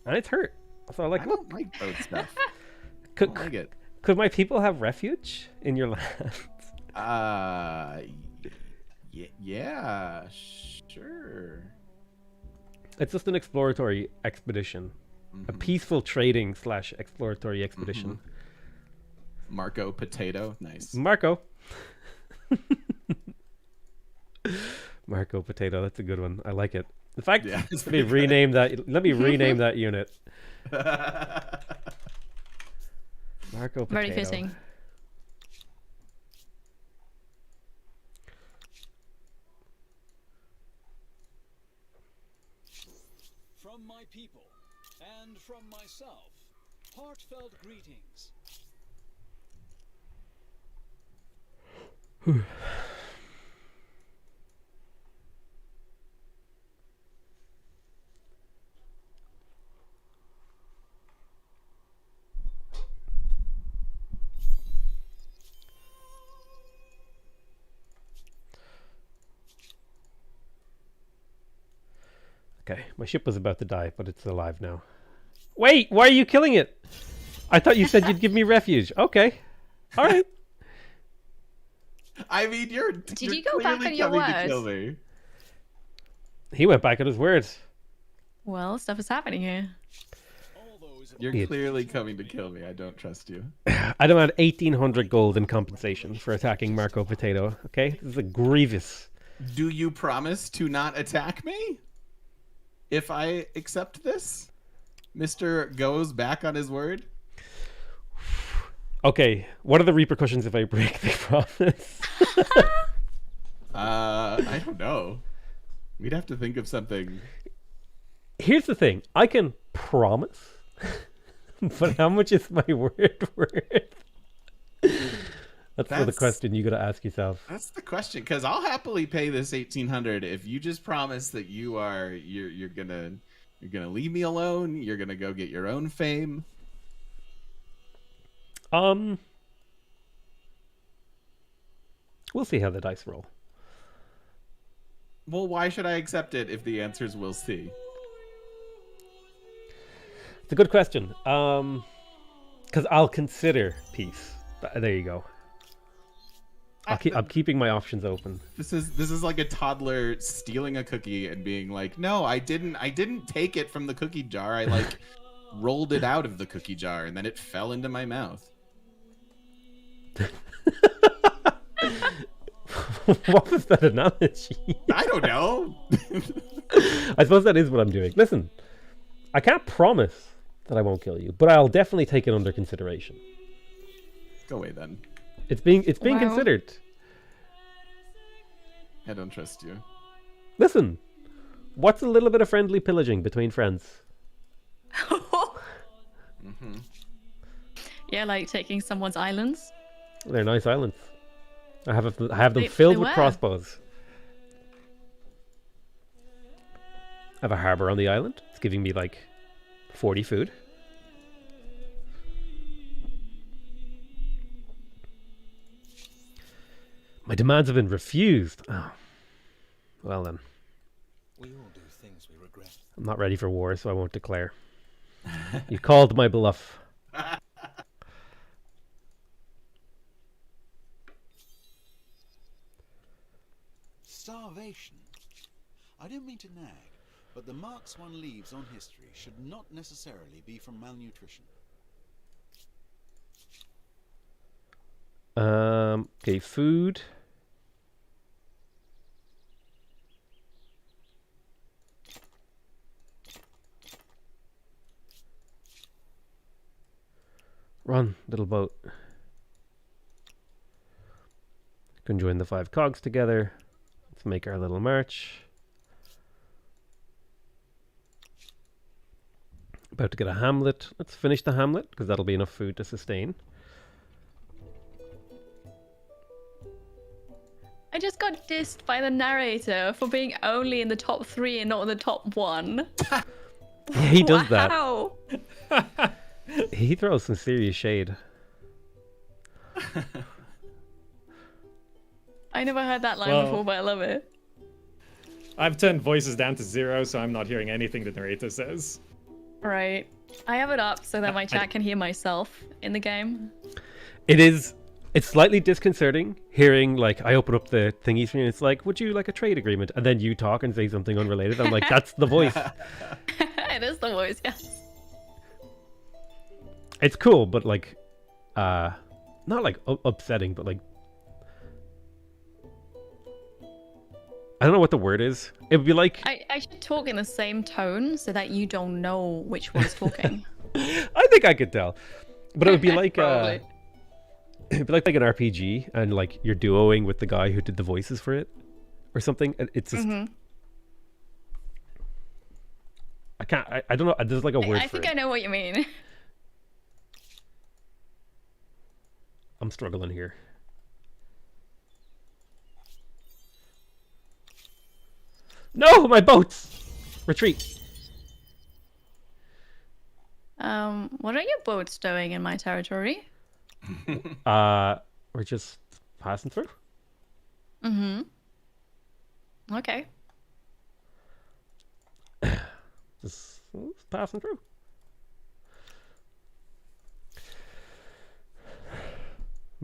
And it's hurt. So I like, I look. don't like boat stuff. I Could, don't like it. could my people have refuge in your land? Yeah, sure. It's just an exploratory expedition. A peaceful trading / exploratory expedition. Marco Potato, nice. Marco. Marco Potato, that's a good one. I like it. In fact, Yeah, let me rename that. Let me rename that unit. Marco Very Potato. fitting. From my people and from myself, heartfelt greetings. Okay, my ship was about to die, but it's alive now. Wait, why are you killing it? I thought you said you'd give me refuge. Okay, all right. I mean, you're. Did you're you go back clearly on your coming to kill words? me. He went back on his words. Well, stuff is happening here. All those of You're Idiot. clearly coming to kill me. I don't trust you. I demand 1,800 gold in compensation for attacking Marco Potato. Okay, this is a grievous. Do you promise to not attack me? If I accept this? Mr. goes back on his word? Okay, what are the repercussions if I break the promise? I don't know. We'd have to think of something. Here's the thing: I can promise, but how much is my word worth? That's the That's- question you got to ask yourself. That's the question, because I'll happily pay this 1,800 if you just promise that you're gonna leave me alone. You're gonna go get your own fame. We'll see how the dice roll. Well, why should I accept it if the answer's we'll see? It's a good question. Because I'll consider peace. There you go. I'm keeping my options open. This is like a toddler stealing a cookie and being like, "No, I didn't take it from the cookie jar. I like rolled it out of the cookie jar and then it fell into my mouth." What was that analogy? I don't know. I suppose that is what I'm doing. Listen, I can't promise that I won't kill you, but I'll definitely take it under consideration. Go away then. It's being Wow. considered. I don't trust you. Listen, what's a little bit of friendly pillaging between friends? Yeah, like taking someone's islands. They're nice islands. I have them They filled with were. crossbows. I have a harbor on the island. It's giving me like 40 food. My demands have been refused. Oh. Well then. We all do things we regret. I'm not ready for war, so I won't declare. You called my bluff. Starvation. I don't mean to nag, but the marks one leaves on history should not necessarily be from malnutrition. Okay, food. Run, little boat. Can join the 5 cogs together. Let's make our little march. About to get a hamlet. Let's finish the hamlet, because that'll be enough food to sustain. I just got dissed by the narrator for being only in the top 3 and not in the top 1. Yeah, he does that. Wow. He throws some serious shade. I never heard that line Well- before, but I love it. I've turned voices down to 0, so I'm not hearing anything the narrator says. Right. I have it up so that my chat can hear myself in the game. It's slightly disconcerting hearing, like, I open up the thingy screen and it's like, would you like a trade agreement? And then you talk and say something unrelated. I'm like, that's the voice. It is the voice, yes. It's cool, but like, not like upsetting, but like, I don't know what the word is. It would be like, I should talk in the same tone so that you don't know which one's talking. I think I could tell. But it would be like Probably. it'd be like an RPG, and like you're duoing with the guy who did the voices for it, or something. It's just I can't. I don't know. There's like a word I for think it. I know what you mean. I'm struggling here. No, my boats! Retreat. What are your boats doing in my territory? We're just passing through. Okay. Just passing through.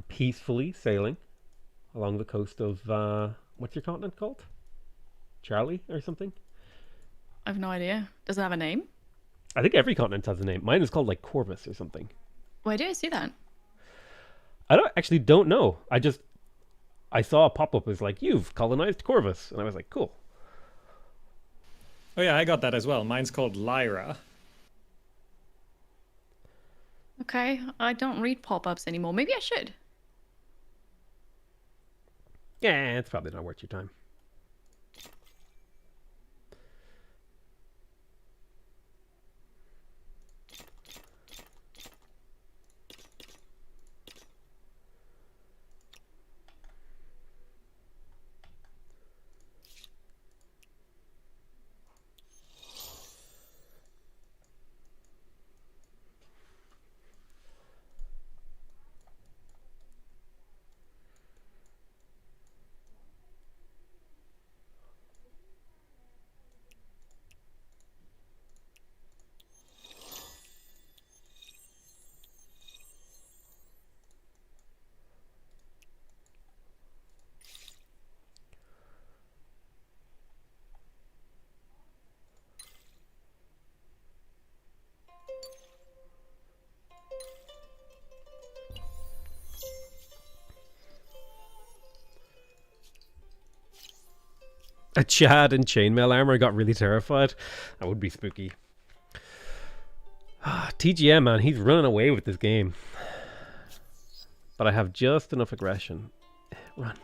Peacefully sailing along the coast of what's your continent called? Charlie or something? I have no idea. Does it have a name? I think every continent has a name. Mine is called like Corvus or something. Where do I see that? I don't know. I saw a pop-up as like, you've colonized Corvus, and I was like, cool. Oh yeah, I got that as well. Mine's called Lyra. Okay, I don't read pop-ups anymore. Maybe I should. Yeah, it's probably not worth your time. A Chad in chainmail armor got really terrified. That would be spooky. TGM, man, he's running away with this game. But I have just enough aggression. Run.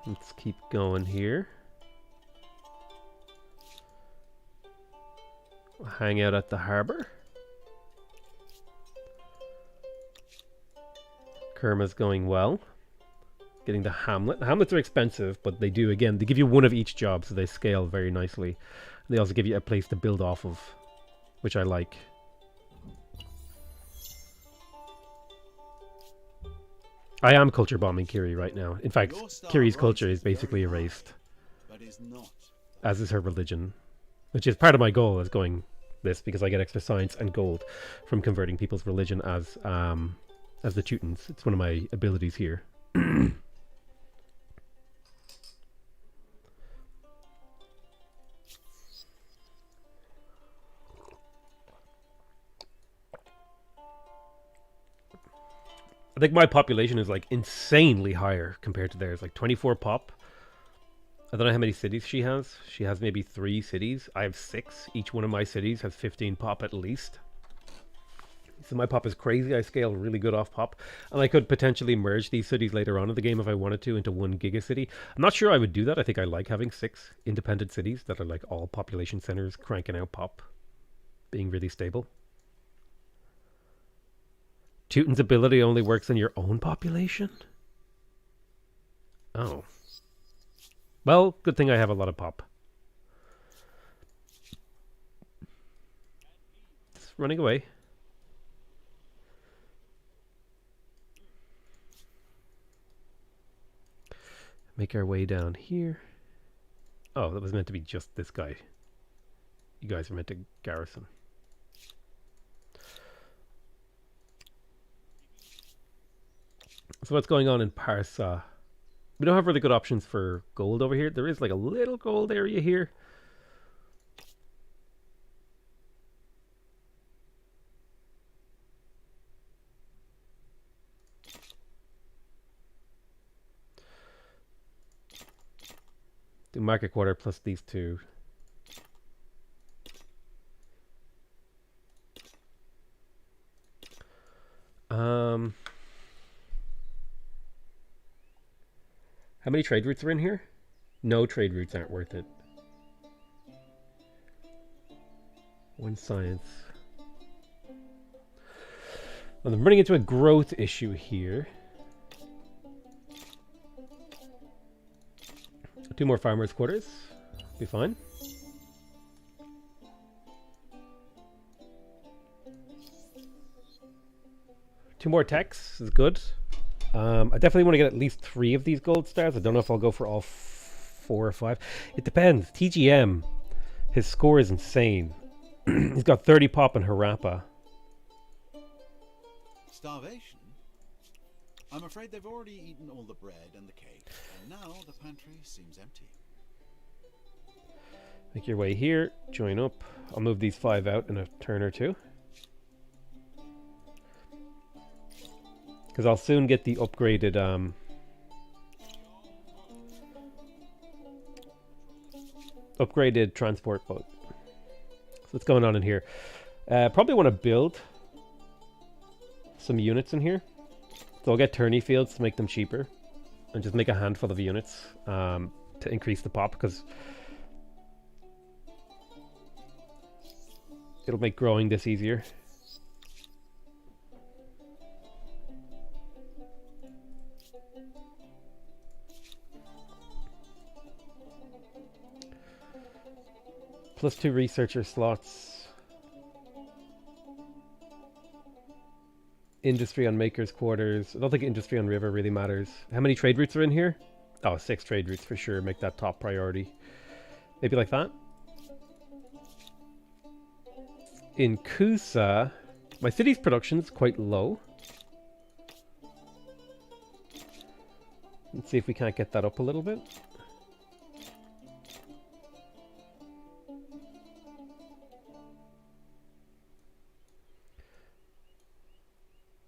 Let's keep going here. We'll hang out at the harbor. Kerma's going well. Getting the hamlet. The hamlets are expensive, but they do, again, they give you one of each job, so they scale very nicely. They also give you a place to build off of, which I like. I am culture bombing Kiri right now. In fact, Kiri's culture is basically erased. But is not. As is her religion. Which is part of my goal as going this, because I get extra science and gold from converting people's religion as the Teutons. It's one of my abilities here. I think my population is like insanely higher compared to theirs. Like 24 pop. I don't know how many cities she has. She has maybe 3 cities. I have 6. Each one of my cities has 15 pop at least. So my pop is crazy. I scale really good off pop. And I could potentially merge these cities later on in the game if I wanted to into one gigacity. I'm not sure I would do that. I think I like having 6 independent cities that are like all population centers cranking out pop. Being really stable. Teuton's ability only works on your own population? Oh. Well, good thing I have a lot of pop. It's running away. Make our way down here. Oh, that was meant to be just this guy. You guys are meant to garrison. So what's going on in Parsa? We don't have really good options for gold over here. There is like a little gold area here. Do market quarter plus these two. How many trade routes are in here? No trade routes aren't worth it. One science. Well, I'm running into a growth issue here. 2 more farmers' quarters. Be fine. Two more techs is good. I definitely want to get at least 3 of these gold stars. I don't know if I'll go for all 4 or 5. It depends. TGM, his score is insane. He's got 30 pop and Harappa. Starvation? I'm afraid they've already eaten all the bread and the cake, and now the pantry seems empty. Make your way here. Join up. I'll move these 5 out in a turn or 2. Because I'll soon get the upgraded upgraded transport boat. So what's going on in here? Probably want to build some units in here. So I'll get tourney fields to make them cheaper, and just make a handful of units to increase the pop, because it'll make growing this easier. Plus 2 researcher slots. Industry on Maker's Quarters. I don't think industry on River really matters. How many trade routes are in here? Oh, 6 trade routes for sure. Make that top priority. Maybe like that. In Kusa, my city's production is quite low. Let's see if we can't get that up a little bit.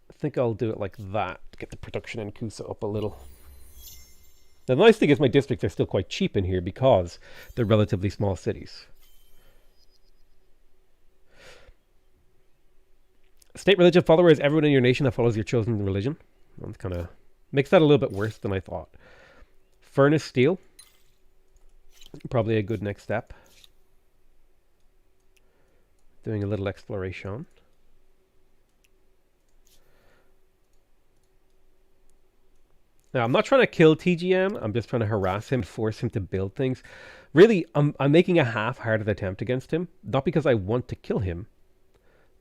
I think I'll do it like that to get the production in Kusa up a little. The nice thing is my districts are still quite cheap in here because they're relatively small cities. State religion follower is everyone in your nation that follows your chosen religion. That kind of makes that a little bit worse than I thought. Furnace steel. Probably a good next step. Doing a little exploration. Now, I'm not trying to kill TGM. I'm just trying to harass him, force him to build things. Really, I'm making a half-hearted attempt against him. Not because I want to kill him,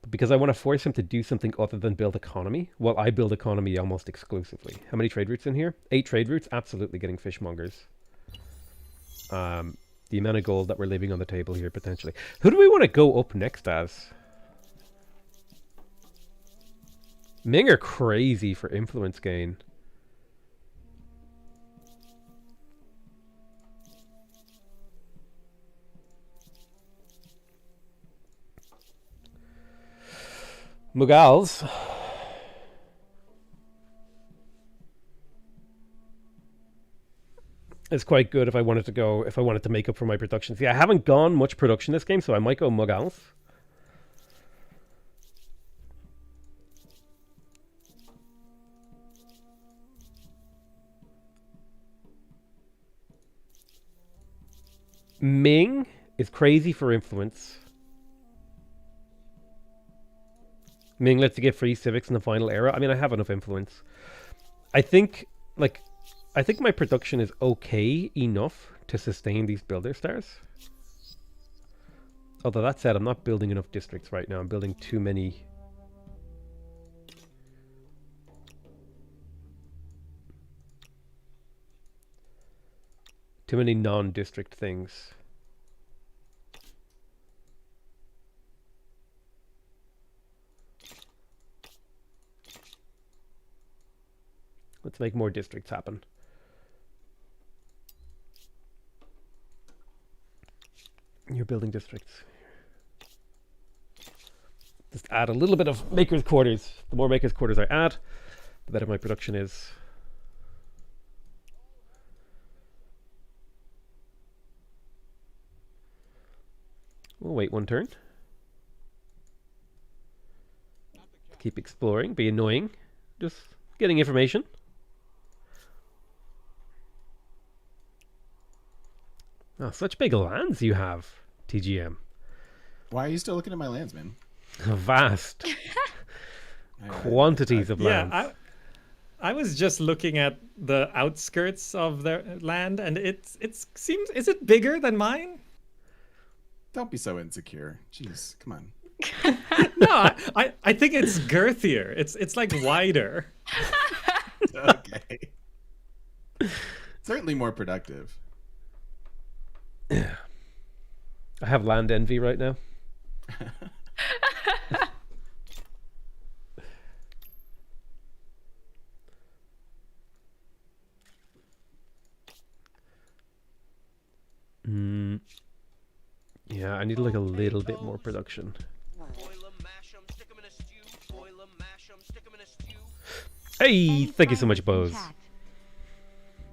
but because I want to force him to do something other than build economy. Well, I build economy almost exclusively. How many trade routes in here? 8 trade routes. Absolutely getting fishmongers. The amount of gold that we're leaving on the table here, potentially. Who do we want to go up next as? Ming are crazy for influence gain. Mughals. Is quite good if I wanted to make up for my production. See, I haven't gone much production this game, so I might go Mughals. Ming is crazy for influence. Ming lets you get free civics in the final era. I mean, I have enough influence. I think my production is okay enough to sustain these builder stars. Although that said, I'm not building enough districts right now. I'm building too many. Too many non-district things. Let's make more districts happen. building districts. Just add a little bit of maker's quarters. The more maker's quarters I add, the better my production is. We'll wait one turn. Keep exploring, be annoying. Just getting information. Oh, such big lands you have, TGM. Why are you still looking at my lands, man? Vast quantities of lands. Yeah, I was just looking at the outskirts of their land, and it seems, is it bigger than mine? Don't be so insecure. Jeez, come on. No, I think it's girthier. It's like wider. Okay. Certainly more productive. I have land envy right now. Yeah, I need like a little bit more production. Hey, thank you so much, Bose.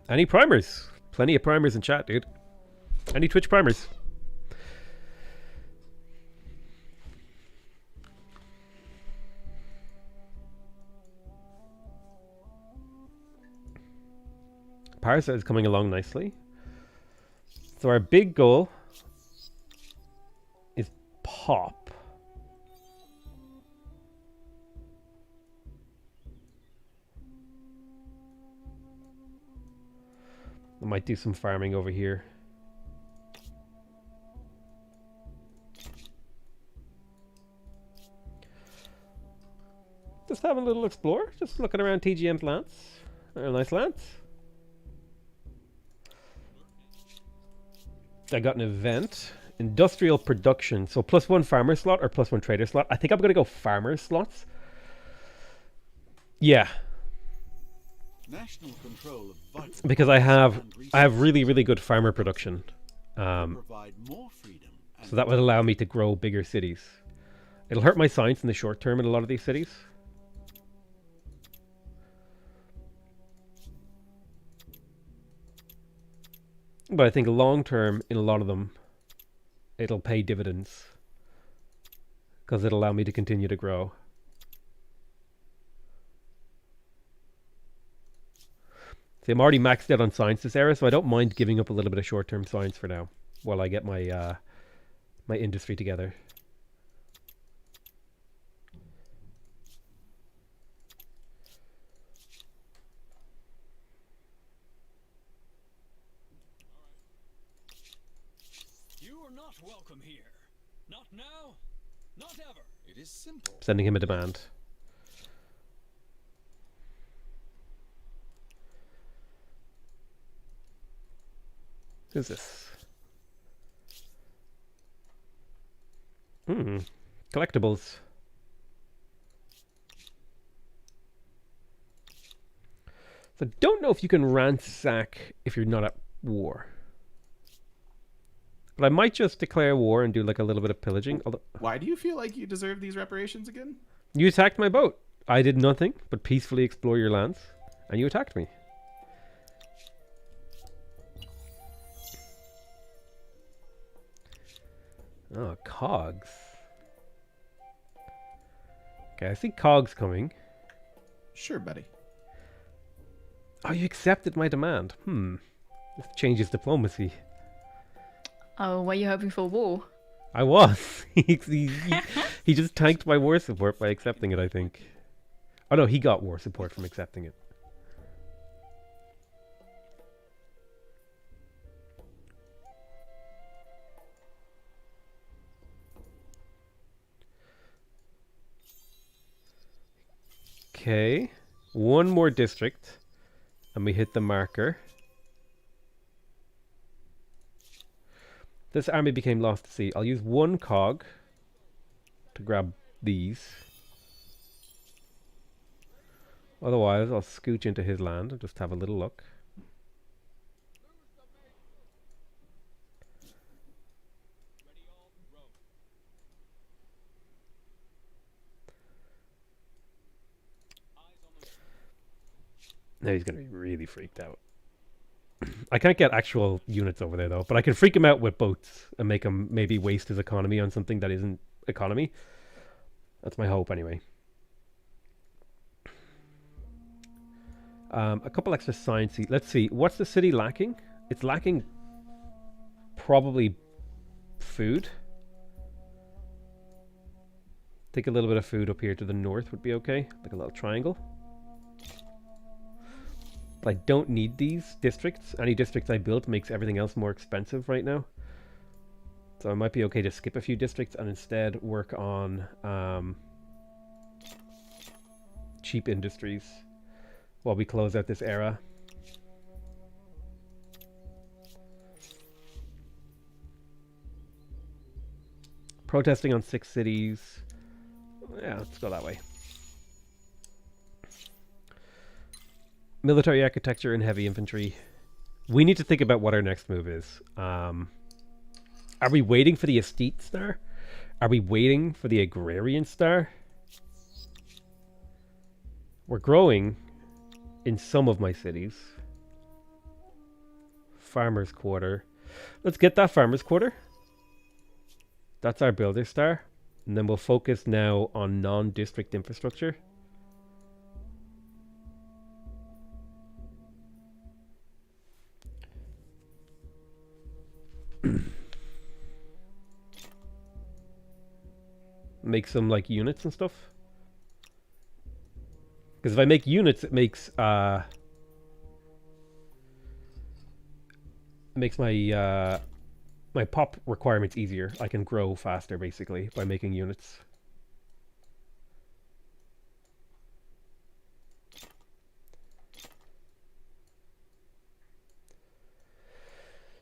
Any primers? Plenty of primers in chat, dude. Any Twitch primers? Parasite is coming along nicely. So our big goal is pop. I might do some farming over here. Just having a little explore, just looking around TGM's lands. They're nice lands. I got an event. Industrial production. So +1 farmer slot or +1 trader slot. I think I'm going to go farmer slots. Yeah. National control of vital Because I have resources really, really good farmer production. provide more freedom and So that would allow me to grow bigger cities. It'll hurt my science in the short term in a lot of these cities. But I think long term, in a lot of them, it'll pay dividends. Because it'll allow me to continue to grow. See, I'm already maxed out on science this era, so I don't mind giving up a little bit of short-term science for now, while I get my my industry together. You are not welcome here. Not now, not ever. it is simple. Sending him a demand. Who's this? Collectibles. So don't know if you can ransack if you're not at war. But I might just declare war and do like a little bit of pillaging. Although Why do you feel like you deserve these reparations again? you attacked my boat. I did nothing but peacefully explore your lands, and you attacked me. Oh, cogs. Okay, I see cogs coming. Sure, buddy. Oh, you accepted my demand. This changes diplomacy. Oh, were you hoping for war? I was. He just tanked my war support by accepting it, I think. Oh no, he got war support from accepting it. Okay, one more district, and we hit the marker. This army became lost to sea. I'll use one cog to grab these. Otherwise, I'll scooch into his land and just have a little look. Now he's gonna be really freaked out. I can't get actual units over there though, but I can freak him out with boats and make him maybe waste his economy on something that isn't economy. That's my hope anyway. A couple extra sciencey. Let's see. What's the city lacking? It's lacking probably food. Take a little bit of food up here to the north would be okay. Like a little triangle. But I don't need these districts. Any districts I built makes everything else more expensive right now. So I might be okay to skip a few districts and instead work on cheap industries while we close out this era. Protesting on 6 cities. Yeah, let's go that way. Military architecture and heavy infantry. We need to think about what our next move is. Are we waiting for the estate star? Are we waiting for the agrarian star? We're growing in some of my cities. Farmer's quarter. Let's get that farmer's quarter. That's our builder star. And then we'll focus now on non-district infrastructure. Make some like units and stuff. Because if I make units, it makes my my pop requirements easier. I can grow faster basically by making units.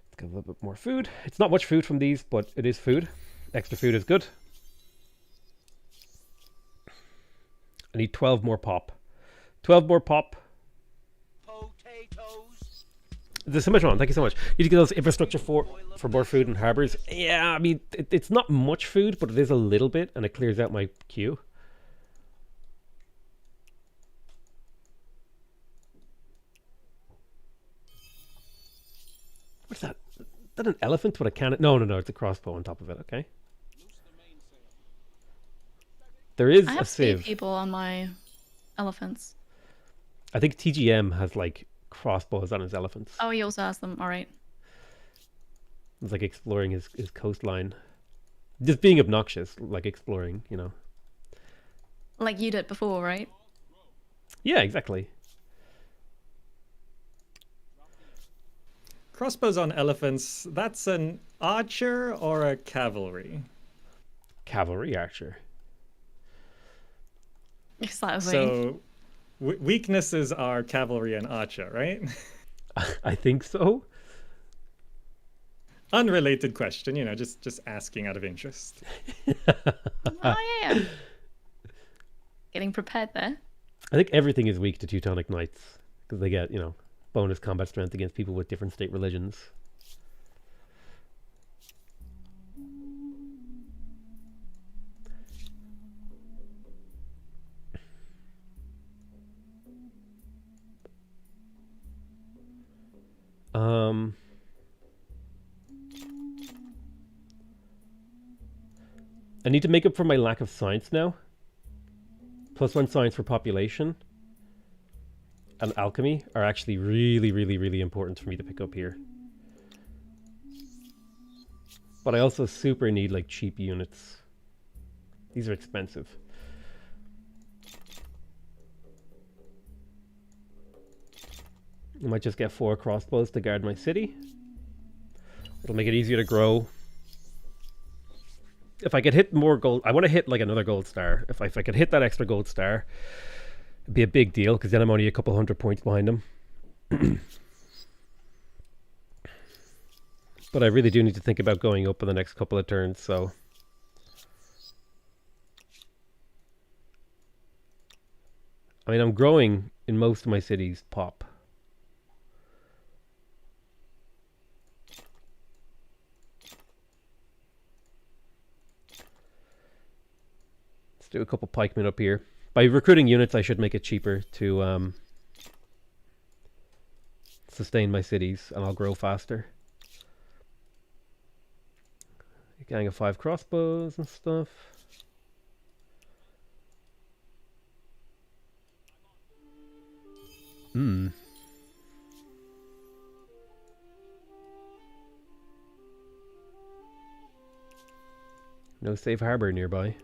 Let's get a little bit more food. It's not much food from these, but it is food. Extra food is good. I need 12 more pop. 12 more pop. Potatoes. There's so much on. Thank you so much. You need to get those infrastructure for more food and harbors. Yeah, I mean, it's not much food, but it is a little bit, and it clears out my queue. What's that? Is that an elephant with a cannon? No, it's a crossbow on top of it. Okay. There is I a have sieve. people on my elephants. I think TGM has like crossbows on his elephants. Oh, he also has them. All right. It's like exploring his coastline. Just being obnoxious, like exploring, you know. Like you did before, right? Yeah, exactly. Crossbows on elephants, that's an archer or a cavalry? Cavalry archer. Exactly. So weaknesses are cavalry and archer, right? I think so. Unrelated question, you know, just asking out of interest. Oh yeah. Getting prepared there. I think everything is weak to Teutonic Knights because they get, you know, bonus combat strength against people with different state religions. I need to make up for my lack of science now. +1 science for population and alchemy are actually really important for me to pick up here. But I also super need like cheap units. These are expensive. I might just get 4 crossbows to guard my city. It'll make it easier to grow. If I could hit more gold, I want to hit like another gold star. If I could hit that extra gold star, it'd be a big deal because then I'm only a couple 100 points behind them. But I really do need to think about going up in the next couple of turns, so. I mean, I'm growing in most of my cities pop. Do a couple pikemen up here. By recruiting units, I should make it cheaper to sustain my cities and I'll grow faster. A gang of 5 crossbows and stuff. Hmm. No safe harbor nearby.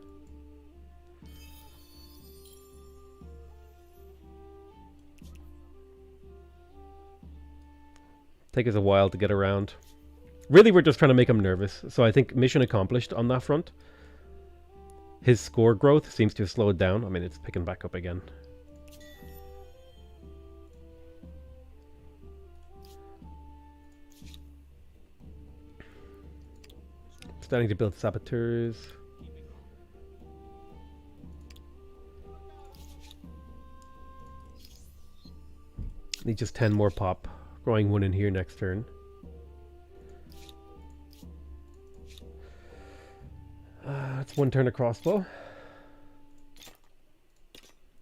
Take us a while to get around. Really, we're just trying to make him nervous. So I think mission accomplished on that front. His score growth seems to have slowed down. I mean, it's picking back up again. Starting to build saboteurs. Need just 10 more pop. Growing 1 in here next turn. That's 1 turn of crossbow.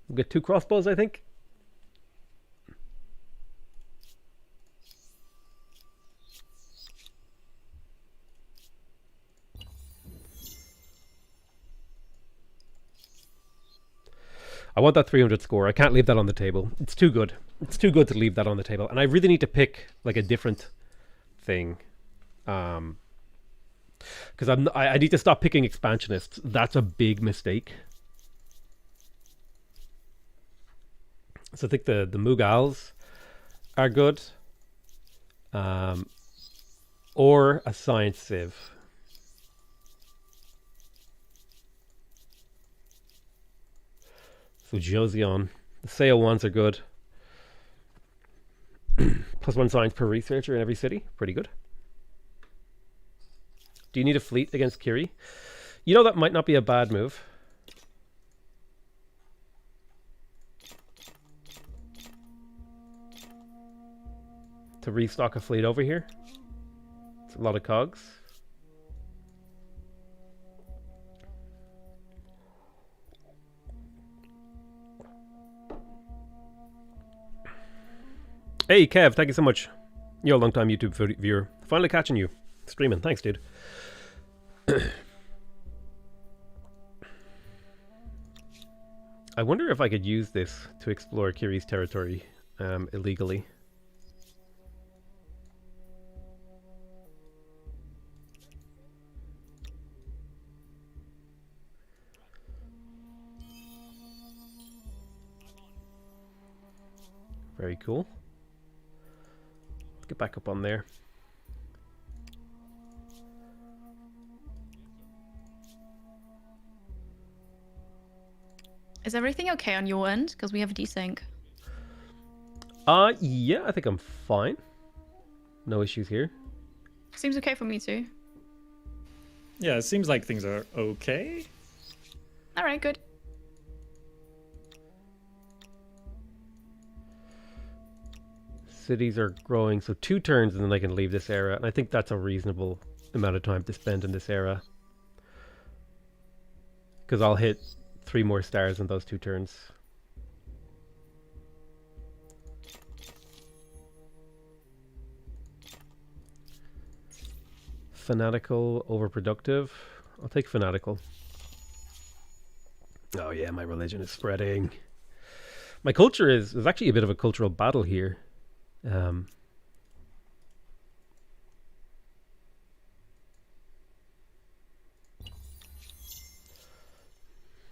We'll get 2 crossbows, I think. I want that 300 score. I can't leave that on the table. It's too good. It's too good to leave that on the table. And I really need to pick like a different thing. Because I need to stop picking expansionists. That's a big mistake. So I think the Mughals are good. Or a science civ. So Joseon. The Seo ones are good. +1 science per researcher in every city. Pretty good. Do you need a fleet against Kiri? You know, that might not be a bad move. To restock a fleet over here. It's a lot of cogs. Hey Kev, thank you so much. You're a long time YouTube viewer. Finally catching you. Streaming. Thanks, dude. I wonder if I could use this to explore Kiri's territory illegally. Very cool. Let's get back up on there. Is everything okay on your end? Because we have a desync. Yeah, I think I'm fine. No issues here. Seems okay for me too. Yeah, it seems like things are okay. All right, good. Cities are growing, so 2 turns and then I can leave this era. And I think that's a reasonable amount of time to spend in this era. Because I'll hit 3 more stars in those 2 turns. Fanatical, overproductive. I'll take fanatical. Oh yeah, my religion is spreading. My culture is... There's actually a bit of a cultural battle here.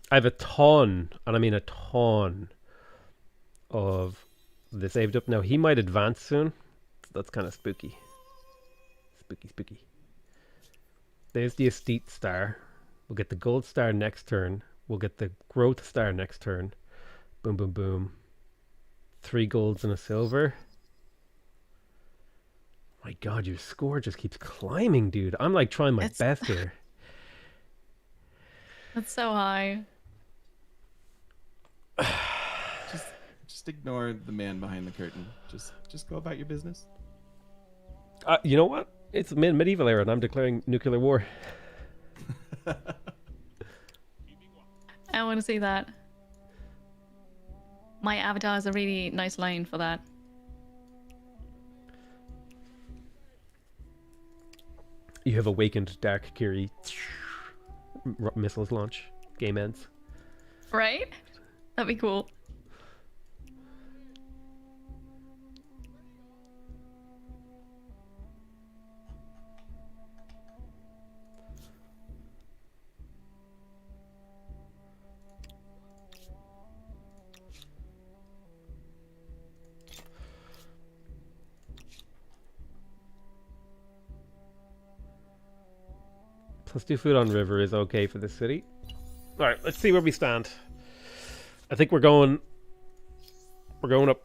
I have a ton, and I mean a ton, of the saved up. Now, he might advance soon. That's kind of spooky. Spooky, spooky. There's the estate star. We'll get the gold star next turn. We'll get the growth star next turn. Boom, boom, boom. 3 golds and a silver. My God, your score just keeps climbing, dude. I'm like trying my best here. That's so high. Just ignore the man behind the curtain. Just go about your business. You know what? It's medieval era and I'm declaring nuclear war. I want to see that. My avatar is a really nice line for that. You have awakened Dark Kiri. Missiles launch. Game ends. Right? That'd be cool. Let's do food on river is okay for the city. All right, let's see where we stand. I think we're going up.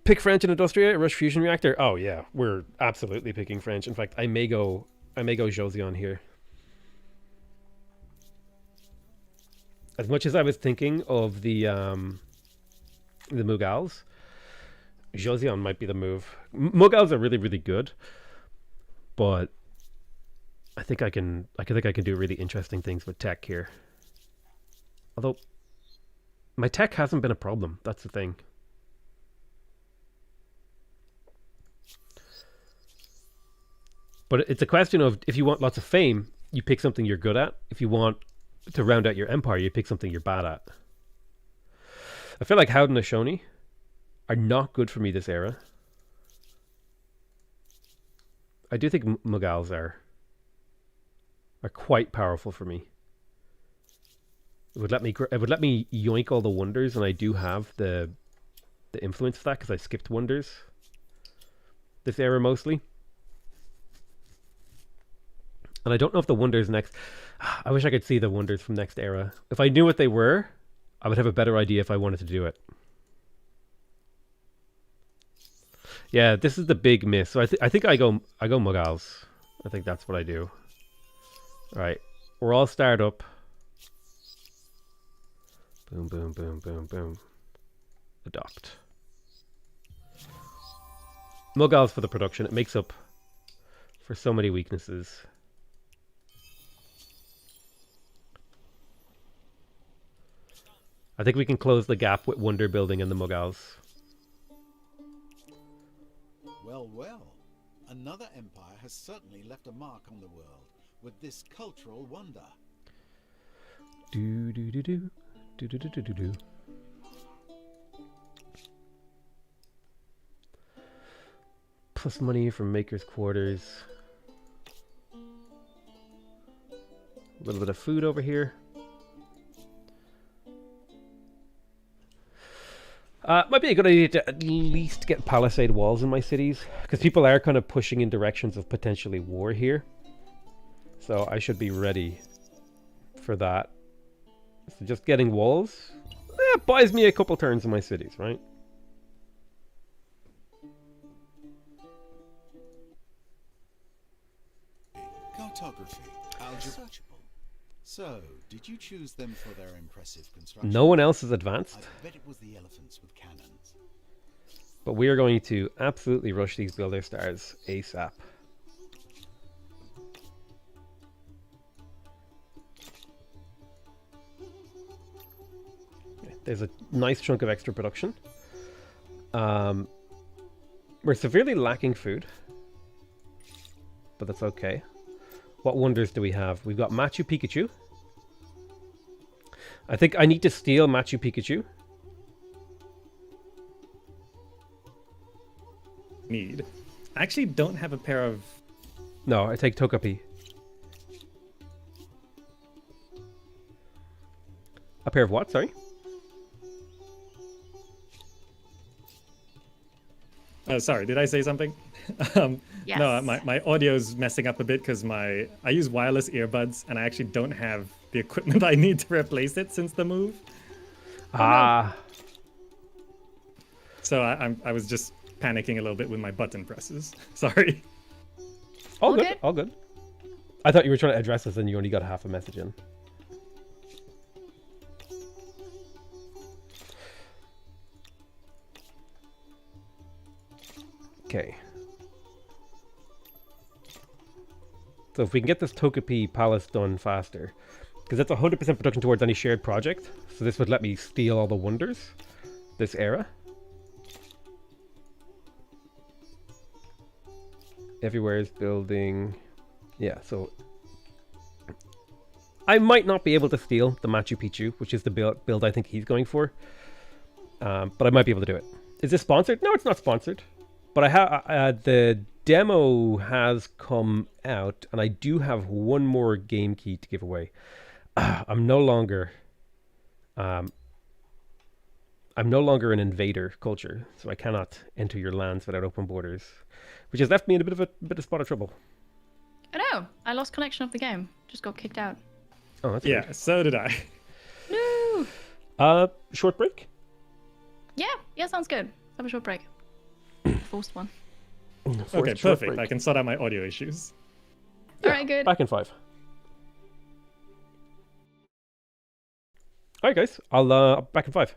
Pick French and Industria, rush fusion reactor. Oh yeah, we're absolutely picking French. In fact, I may go Joseon here. As much as I was thinking of the Mughals, Joseon might be the move. Mughals are really, really good, but I think I can do really interesting things with tech here. Although my tech hasn't been a problem. That's the thing. But it's a question of, if you want lots of fame, you pick something you're good at. If you want to round out your empire, you pick something you're bad at. I feel like Haudenosaunee are not good for me this era. I do think Mughals are quite powerful for me. It would let me yoink all the wonders, and I do have the influence for that because I skipped wonders this era mostly. And I don't know if the wonders next... I wish I could see the wonders from next era. If I knew what they were, I would have a better idea if I wanted to do it. Yeah, this is the big miss. So I think I go Mughals. I think that's what I do. All right, we're all started up. Boom, boom, boom, boom, boom. Adopt. Mughals for the production. It makes up for so many weaknesses. I think we can close the gap with wonder building and the Mughals. Well, well. Another empire has certainly left a mark on the world with this cultural wonder. Do do do do do do do do do do. Plus money from Maker's Quarters. A little bit of food over here. Might be a good idea to at least get palisade walls in my cities, because people are kind of pushing in directions of potentially war here. So I should be ready for that. So just getting walls, buys me a couple turns in my cities, right? Cartography, algebra. So, did you choose them for their impressive construction? No one else is advanced. I bet it was the elephants with cannons. But we are going to absolutely rush these builder stars ASAP. There's a nice chunk of extra production. We're severely lacking food, but that's okay. What wonders do we have? We've got Machu Picchu. I think I need to steal Machu Picchu. Need. I actually don't have a pair of... No, I take Tokapi. A pair of what? Sorry? Sorry, did I say something? Yes. No, my audio's messing up a bit because I use wireless earbuds and I actually don't have the equipment I need to replace it since the move. Ah. So I was just panicking a little bit with my button presses. Sorry. All good, good. all good. I thought you were trying to address us and you only got half a message in. Okay. So if we can get this Tokapi Palace done faster, because that's 100% production towards any shared project, so this would let me steal all the wonders this era. Everywhere is building. Yeah, so I might not be able to steal the Machu Picchu, which is the build I think he's going for. But I might be able to do it. Is this sponsored? No, it's not sponsored. But I have the demo has come out, and I do have one more game key to give away. I'm no longer an invader culture, so I cannot enter your lands without open borders, which has left me in a bit of spot of trouble. I know. I lost connection of the game. Just got kicked out. Oh, that's Yeah, weird. so did I. No. Short break. Yeah, sounds good. Let's have a short break. Forced one. Okay, perfect. I can sort out my audio issues. All right, good. Back in 5. All right, guys. I'll back in 5.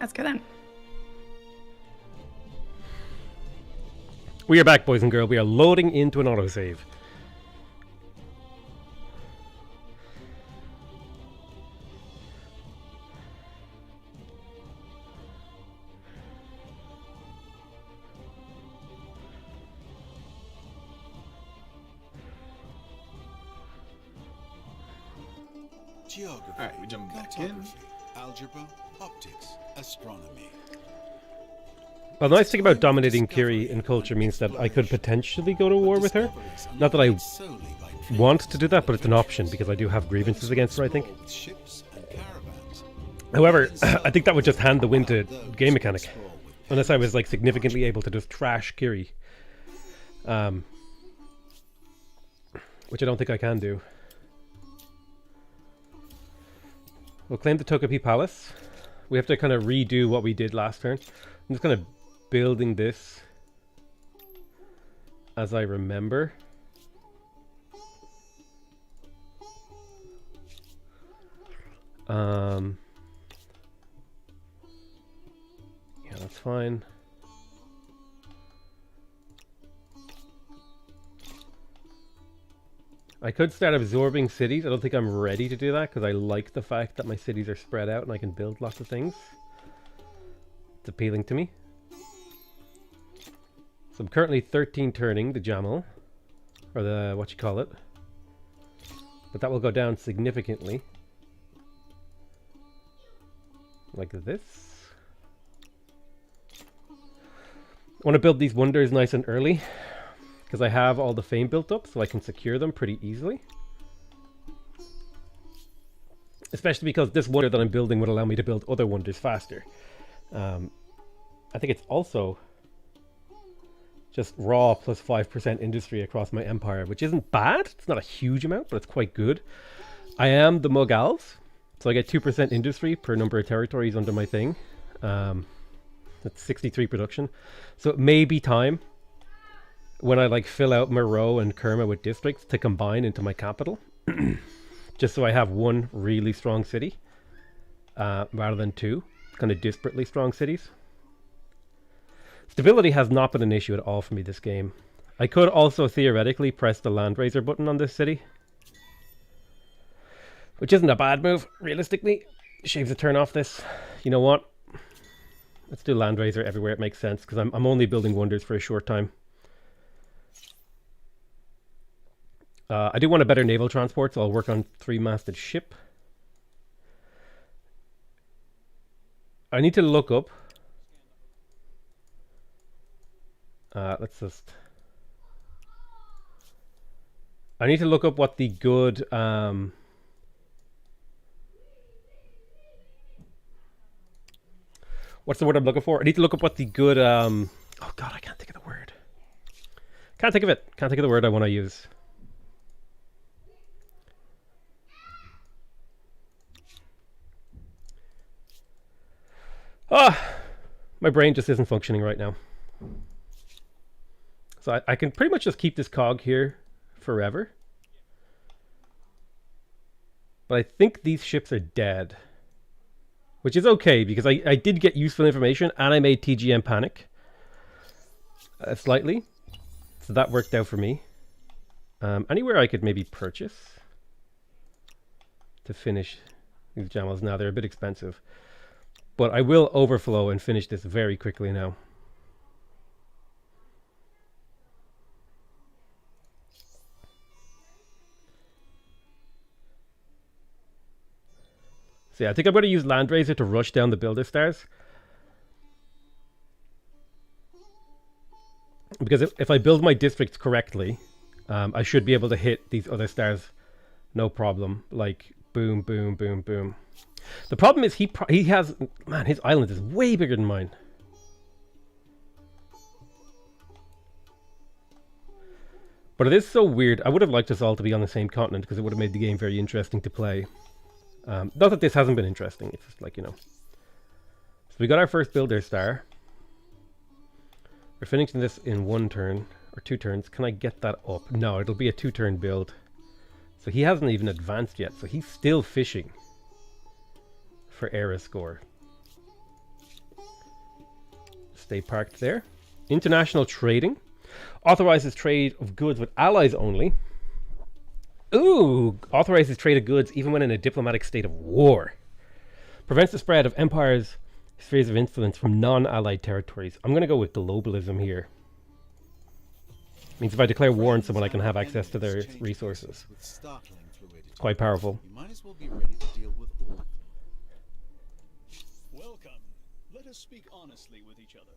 Let's go then. We are back, boys and girls. We are loading into an autosave. Geography, All right, we jump back in. cartography, algebra, optics, astronomy. Well, the nice thing about dominating Kiri in culture means that I could potentially go to war with her. Not that I want to do that, but it's an option because I do have grievances against her, I think. However, I think that would just hand the win to Game-Mechanic. Unless I was like significantly able to just trash Kiri. Which I don't think I can do. We'll claim the Togepi Palace. We have to kind of redo what we did last turn. I'm just kind of building this as I remember. Yeah, that's fine. I could start absorbing cities. I don't think I'm ready to do that because I like the fact that my cities are spread out and I can build lots of things. It's appealing to me. So I'm currently 13 turning the Jamal, or the what you call it. But that will go down significantly. Like this. I want to build these wonders nice and early. Because I have all the fame built up, so I can secure them pretty easily. Especially because this wonder that I'm building would allow me to build other wonders faster. I think it's also just raw plus 5% industry across my empire, which isn't bad. It's not a huge amount, but it's quite good. I am the Mughals, so I get 2% industry per number of territories under my thing. That's 63 production. So it may be time when I like fill out Moreau and Kerma with districts to combine into my capital. Just so I have one really strong city rather than two kind of disparately strong cities. Stability has not been an issue at all for me this game. I could also theoretically press the Landraiser button on this city, which isn't a bad move, realistically. Shaves a turn off this. You know what? Let's do Landraiser everywhere it makes sense, because I'm only building wonders for a short time. I do want a better naval transport, so I'll work on 3-masted ship. I need to look up. Let's just. I need to look up what the good. What's the word I'm looking for? I need to look up what the good. Oh God, I can't think of the word. Can't think of it. Can't think of the word I want to use. My brain just isn't functioning right now. So I can pretty much just keep this cog here forever. But I think these ships are dead. Which is okay, because I did get useful information, and I made TGM panic. Slightly. So that worked out for me. Anywhere I could maybe purchase to finish these Jamals. Now they're a bit expensive. But I will overflow and finish this very quickly now. So yeah, I think I'm going to use Landraiser to rush down the Builder Stars. Because if I build my districts correctly, I should be able to hit these other stars no problem. Like, boom, boom, boom, boom. The problem is he has... Man, his island is way bigger than mine. But it is so weird. I would have liked us all to be on the same continent because it would have made the game very interesting to play. Not that this hasn't been interesting. It's just like, you know. So we got our first Builder Star. We're finishing this in 1 turn. Or 2 turns. Can I get that up? No, it'll be a 2-turn build. So he hasn't even advanced yet. So he's still fishing for era score. Stay parked there. International trading. Authorizes trade of goods with allies only. Ooh, authorizes trade of goods even when in a diplomatic state of war. Prevents the spread of empires' spheres of influence from non-allied territories. I'm going to go with globalism here. Means if I declare war on someone, I can have access to their resources. It's quite powerful. You might as well be ready to deal with all of them. Welcome. Let us speak honestly with each other.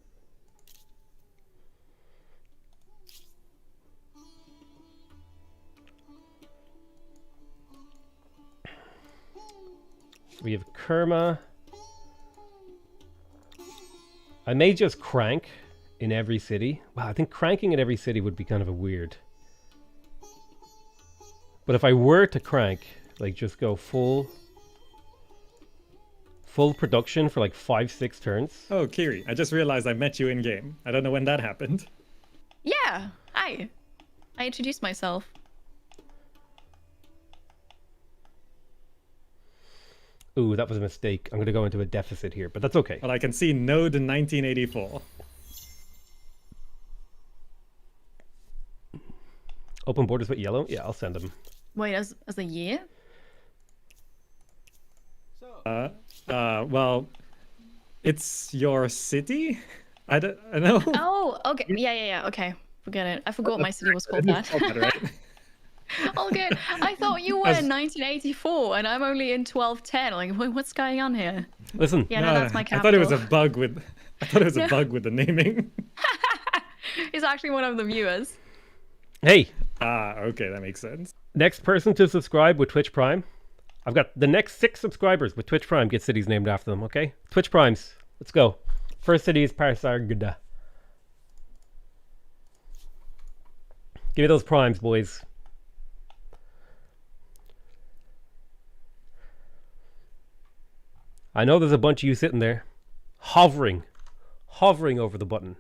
We have Kerma. I may just crank in every city. Wow, I think cranking in every city would be kind of a weird. But if I were to crank, like just go full production for like 5-6 turns. Oh, Kiri, I just realized I met you in game. I don't know when that happened. Yeah, hi. I introduced myself. Ooh, that was a mistake. I'm going to go into a deficit here, but that's okay. Well, I can see Node in 1984. Open borders with yellow? Yeah, I'll send them. Wait, as a year? Well, it's your city? I don't know. Oh, okay. Yeah. Okay, forget it. I forgot my city was called that. Right? All good. I thought you were in 1984 and I'm only in 1210. Like, what's going on here? Listen. Yeah, no, that's my capital. I thought it was a bug with. I thought it was a bug with the naming. He's actually one of the viewers. Hey. Okay, that makes sense. Next person to subscribe with Twitch Prime. I've got the next 6 subscribers with Twitch Prime get cities named after them, okay? Twitch Primes. Let's go. First city is Parsargada. Give me those primes, boys. I know there's a bunch of you sitting there, hovering over the button.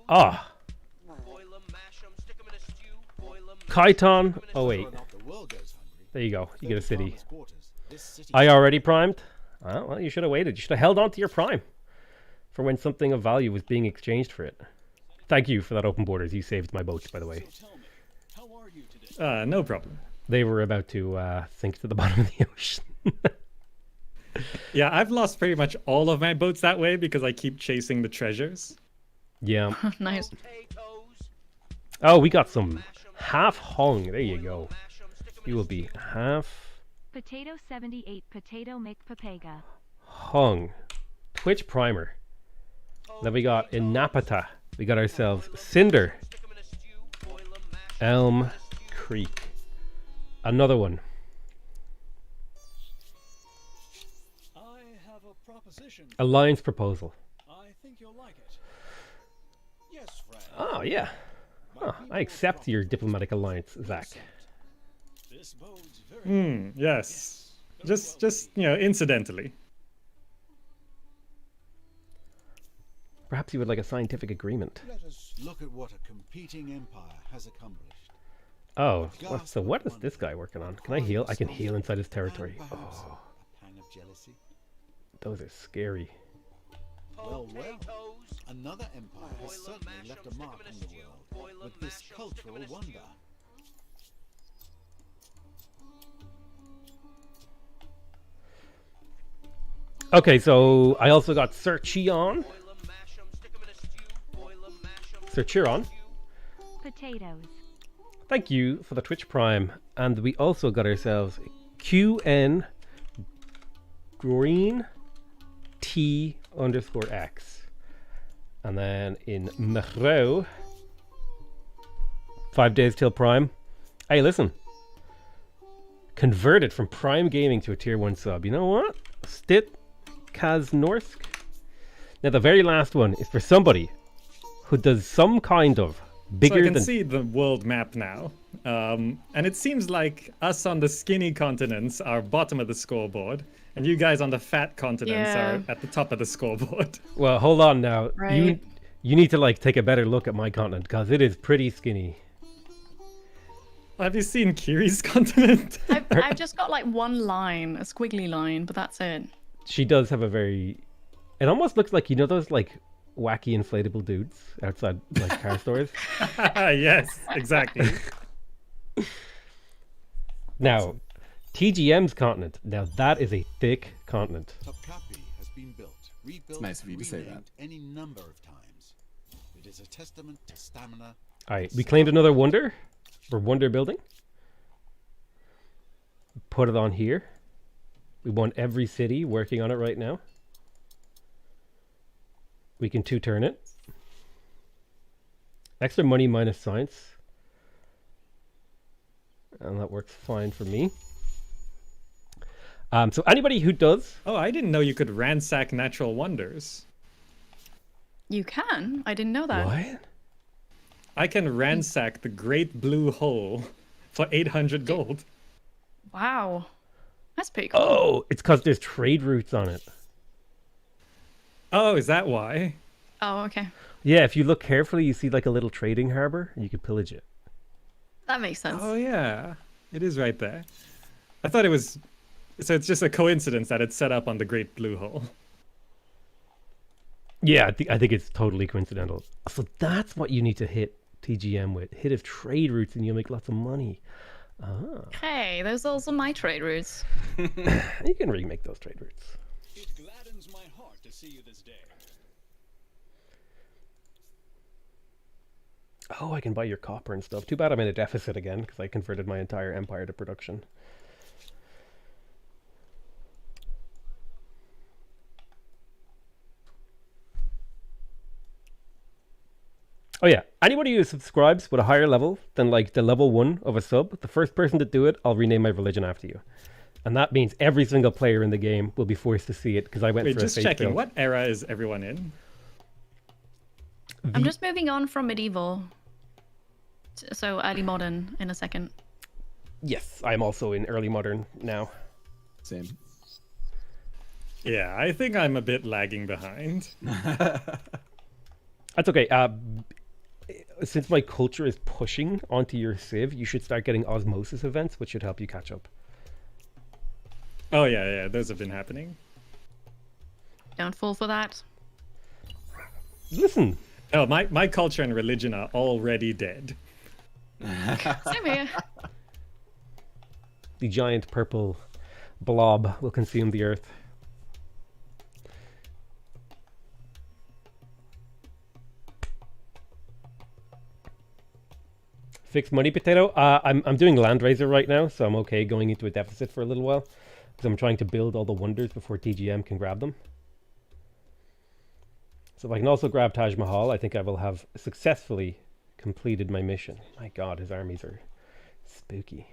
Ah. Kaiton. Oh wait. There you go. You get a city. I already primed. Oh, well, you should have waited. You should have held on to your prime for when something of value was being exchanged for it. Thank you for that open borders. You saved my boats, by the way. No problem. They were about to sink to the bottom of the ocean. Yeah, I've lost pretty much all of my boats that way because I keep chasing the treasures. Yeah. Nice. Oh, we got some half hung. There you go. You will be half Potato 78 Potato McPapega. hung. Twitch primer. Then we got in Napata. We got ourselves Cinder. Elm Creek. Another one. I have a proposition. Alliance proposal. I think you'll like it. Yes, friend. Oh, yeah. Oh, I accept your diplomatic alliance, Zach. This bodes very Yes. Just incidentally. Perhaps you would like a scientific agreement. Let us look at what a competing empire has accomplished. Oh, what is this guy working on? Can I heal? I can heal inside his territory. And perhaps Oh, a pang of jealousy. those are scary. Well, another empire has certainly left a mark on the world with this cultural wonder. Okay, so I also got Sir Chion. Sir Chiron. Potatoes. Thank you for the Twitch Prime. And we also got ourselves QN Green T _X. And then in Mero, 5 days till Prime. Hey, listen. Converted from Prime Gaming to a Tier 1 sub. You know what? Stit Kaznorsk. Now the very last one is for somebody who does some kind of bigger So I can than... see the world map now. And it seems like us on the skinny continents are bottom of the scoreboard, and you guys on the fat continents are at the top of the scoreboard. Well, hold on now. Right. You need to like take a better look at my continent because it is pretty skinny. Have you seen Kiri's continent? I've just got like one line, a squiggly line, but that's it. she does have a very... It almost looks like, you know those like wacky inflatable dudes outside like car stores? Yes, exactly. Now, TGM's continent. Now that is a thick continent. Topkapi has been built, rebuilt, nice of you and to say that. renamed any number of times. It is a testament to stamina. Alright, we claimed another wonder. We're wonder building. Put it on here. We want every city working on it right now. We can 2-turn it. Extra money minus science. And that works fine for me. So anybody who does... Oh, I didn't know you could ransack natural wonders. You can? I didn't know that. What? I can ransack the Great Blue Hole for 800 gold. Wow. That's pretty cool. Oh, it's because there's trade routes on it. Oh, is that why? Oh, okay. Yeah, if you look carefully, you see like a little trading harbor, and you can pillage it. That makes sense. Oh, yeah. It is right there. I thought it was... So it's just a coincidence that it's set up on the Great Blue Hole. Yeah, I think it's totally coincidental. So that's what you need to hit TGM with. Hit of trade routes and you'll make lots of money. Ah. Hey, those are also my trade routes. You can remake those trade routes. It gladdens my heart to see you this day. Oh, I can buy your copper and stuff. Too bad I'm in a deficit again because I converted my entire empire to production. Oh yeah, anybody who subscribes with a higher level than like the level 1 of a sub, the first person to do it, I'll rename my religion after you. And that means every single player in the game will be forced to see it because I went Wait, through just a faith checking. build. What era is everyone in? I'm just moving on from medieval. So early modern in a second. Yes, I'm also in early modern now. Same. Yeah, I think I'm a bit lagging behind. That's okay. Since my culture is pushing onto your civ, you should start getting osmosis events, which should help you catch up. Oh, yeah, those have been happening. Don't fall for that. Listen. Oh, my culture and religion are already dead. Same here. The giant purple blob will consume the earth. Fixed money potato. I'm doing Landraiser right now, so I'm okay going into a deficit for a little while because I'm trying to build all the wonders before TGM can grab them. So if I can also grab Taj Mahal, I think I will have successfully completed my mission. My God, his armies are spooky.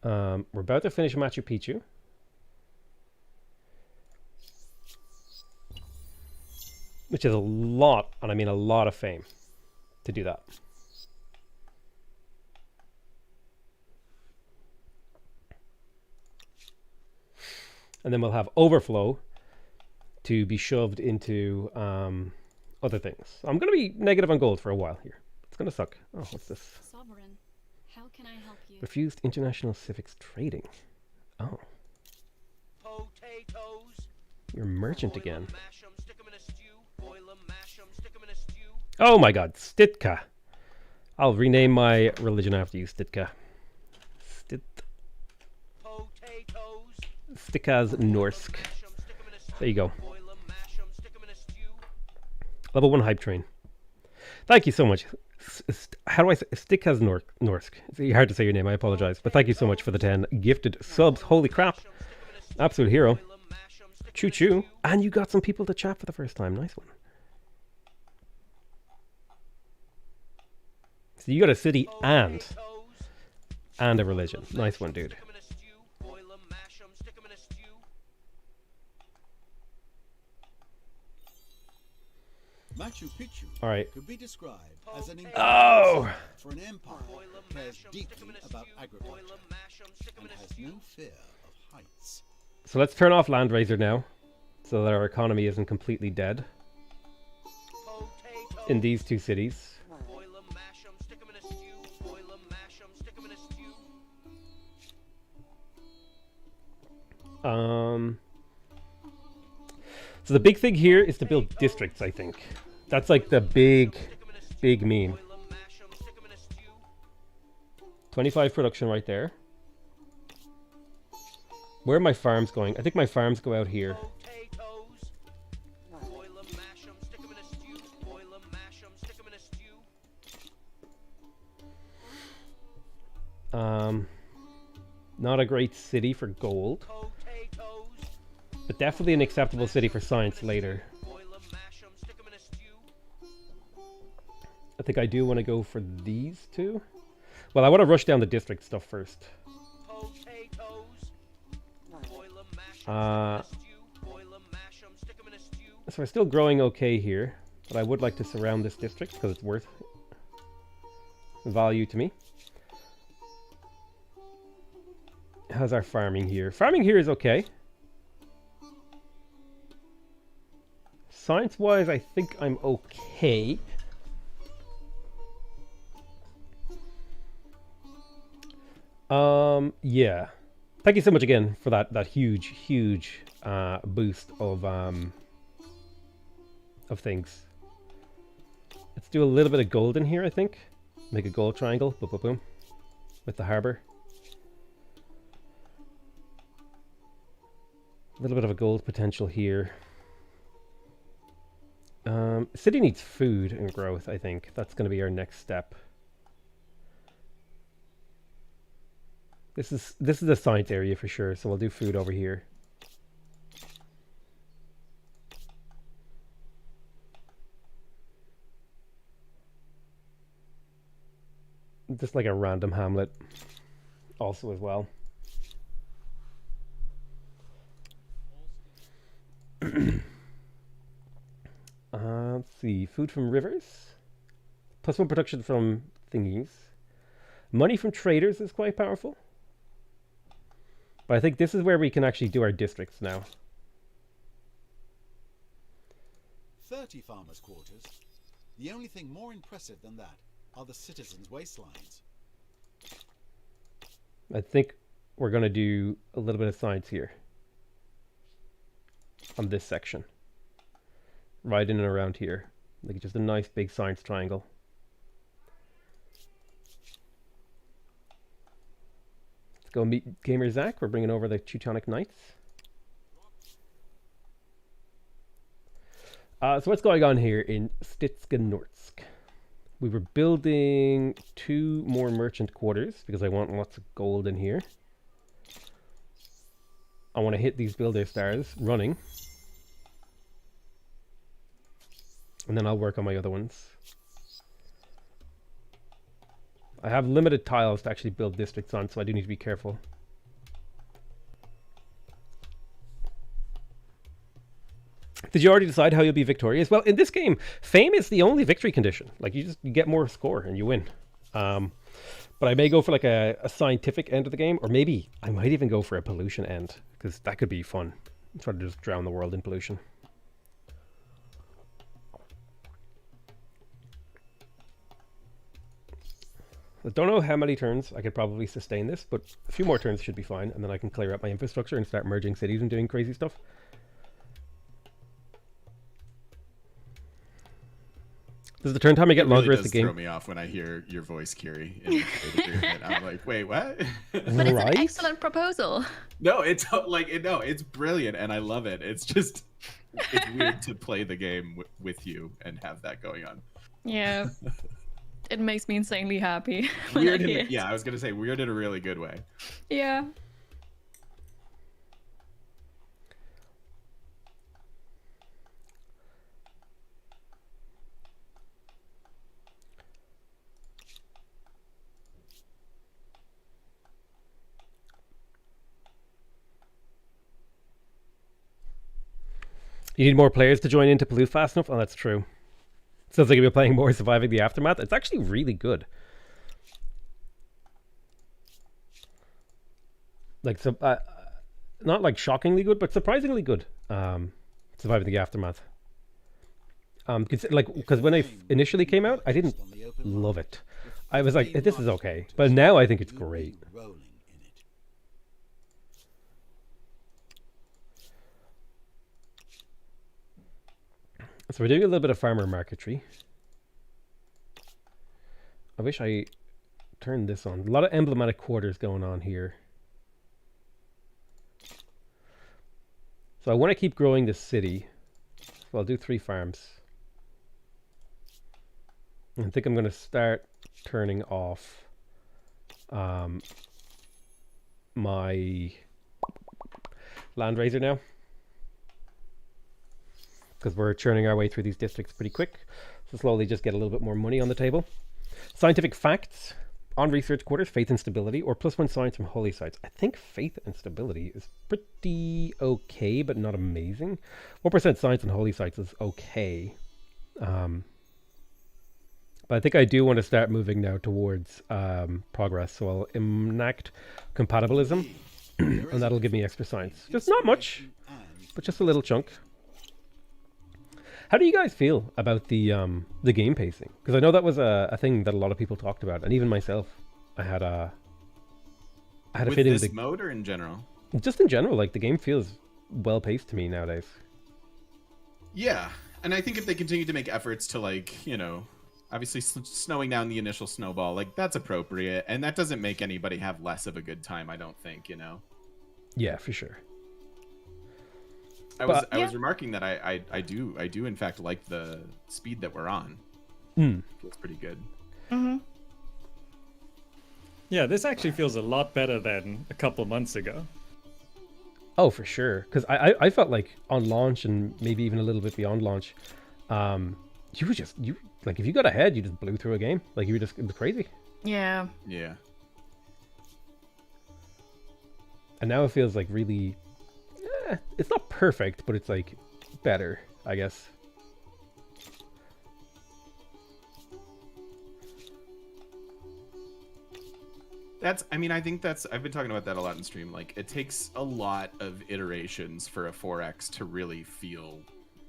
We're about to finish Machu Picchu. Which is a lot, and I mean a lot of fame to do that. And then we'll have overflow to be shoved into other things. I'm going to be negative on gold for a while here. It's going to suck. Oh, what's this? Sovereign, how can I help you? Refused international civics trading. Oh. Potatoes. You're a merchant again. Mash 'em, stick 'em in a stew. Boil 'em, mash 'em, stick 'em in a stew. Oh my God, Stitka. I'll rename my religion after you, Stitka. Potatoes. Stitka's Norsk. Mash 'em, stick 'em in a stew. There you go. Boil 'em, mash 'em, stick 'em in a stew. Level 1 hype train. Thank you so much. How do I say? Stickha's Norsk. It's hard to say your name, I apologize. But thank you so much for the 10 gifted subs. Holy crap. Absolute hero. Choo choo. And you got some people to chat for the first time. Nice one. So you got a city and a religion. Nice one, dude. Machu Picchu Alright. could be described as an Oh! for an empire that cares deeply about agriculture and has no fear of heights. So let's turn off Landraiser now, so that our economy isn't completely dead in these two cities. So the big thing here is to build districts, I think. That's like the big meme. 25 production right there. Where are my farms going? I think my farms go out here. Not a great city for gold, but definitely an acceptable city for science later. I think I do want to go for these two. Well, I want to rush down the district stuff first. So we're still growing okay here, but I would like to surround this district because it's worth value to me. How's our farming here? Farming here is okay. Science-wise, I think I'm okay. Yeah. Thank you so much again for that huge boost of things. Let's do a little bit of gold in here, I think. Make a gold triangle, boom, boom, boom, with the harbor. A little bit of a gold potential here. City needs food and growth, I think. That's going to be our next step. This is a science area for sure, so we'll do food over here. Just like a random hamlet also as well. Let's see. Food from rivers. +1 production from thingies. Money from traders is quite powerful. But I think this is where we can actually do our districts now. 30 farmers' quarters. The only thing more impressive than that are the citizens' waistlines. I think we're going to do a little bit of science here. On this section. Right in and around here. Like just a nice big science triangle. Let's go meet Gamerzakh. We're bringing over the Teutonic Knights. So what's going on here in Stitskanorsk? We were building 2 more merchant quarters because I want lots of gold in here. I want to hit these builder stars running. And then I'll work on my other ones. I have limited tiles to actually build districts on, so I do need to be careful. Did you already decide how you'll be victorious? Well, in this game, fame is the only victory condition. Like, you get more score and you win. But I may go for like a scientific end of the game, or maybe I might even go for a pollution end, because that could be fun. Try to just drown the world in pollution. I don't know how many turns I could probably sustain this, but a few more turns should be fine, and then I can clear up my infrastructure and start merging cities and doing crazy stuff. This is the turn time I get longer as the game. Throw me off when I hear your voice, Kiri. I'm like, wait, what? But it's an excellent proposal. No, it's like no, it's brilliant, and I love it. It's just it's weird to play the game with you and have that going on. Yeah. It makes me insanely happy. Weird yeah, I was gonna say weird in a really good way. Yeah. You need more players to join in to pollute fast enough? Oh, that's true. Sounds like you'll be playing more Surviving the Aftermath. It's actually really good. Like, not like shockingly good, but surprisingly good. Surviving the Aftermath. Because when I initially came out, I didn't love it. I was like, this is okay. But now I think it's great. So we're doing a little bit of farmer marketry. I wish I turned this on. A lot of emblematic quarters going on here. So I want to keep growing this city. So I'll do 3 farms. I think I'm going to start turning off my land raiser now, because we're churning our way through these districts pretty quick. So slowly just get a little bit more money on the table. Scientific facts on research quarters: faith and stability, or +1 science from holy sites. I think faith and stability is pretty okay, but not amazing. 1% science and holy sites is okay. But I think I do want to start moving now towards progress. So I'll enact compatibilism, and that'll give me extra science. Just not much, but just a little chunk. How do you guys feel about the game pacing? Because I know that was a thing that a lot of people talked about, and even myself, I had a with feeling this mode or in general. Just in general, like the game feels well paced to me nowadays. Yeah, and I think if they continue to make efforts to, like, you know, obviously snowing down the initial snowball, like that's appropriate, and that doesn't make anybody have less of a good time, I don't think, you know. Yeah, for sure. I was remarking that I do in fact like the speed that we're on. Feels pretty good. Yeah, this actually feels a lot better than a couple months ago. Oh, for sure. Because I felt like on launch and maybe even a little bit beyond launch, you like if you got ahead, you just blew through a game. Like it was crazy. Yeah. Yeah. And now it feels like really, it's not perfect, but it's like better, I guess. I think I've been talking about that a lot in stream. Like, it takes a lot of iterations for a 4X to really feel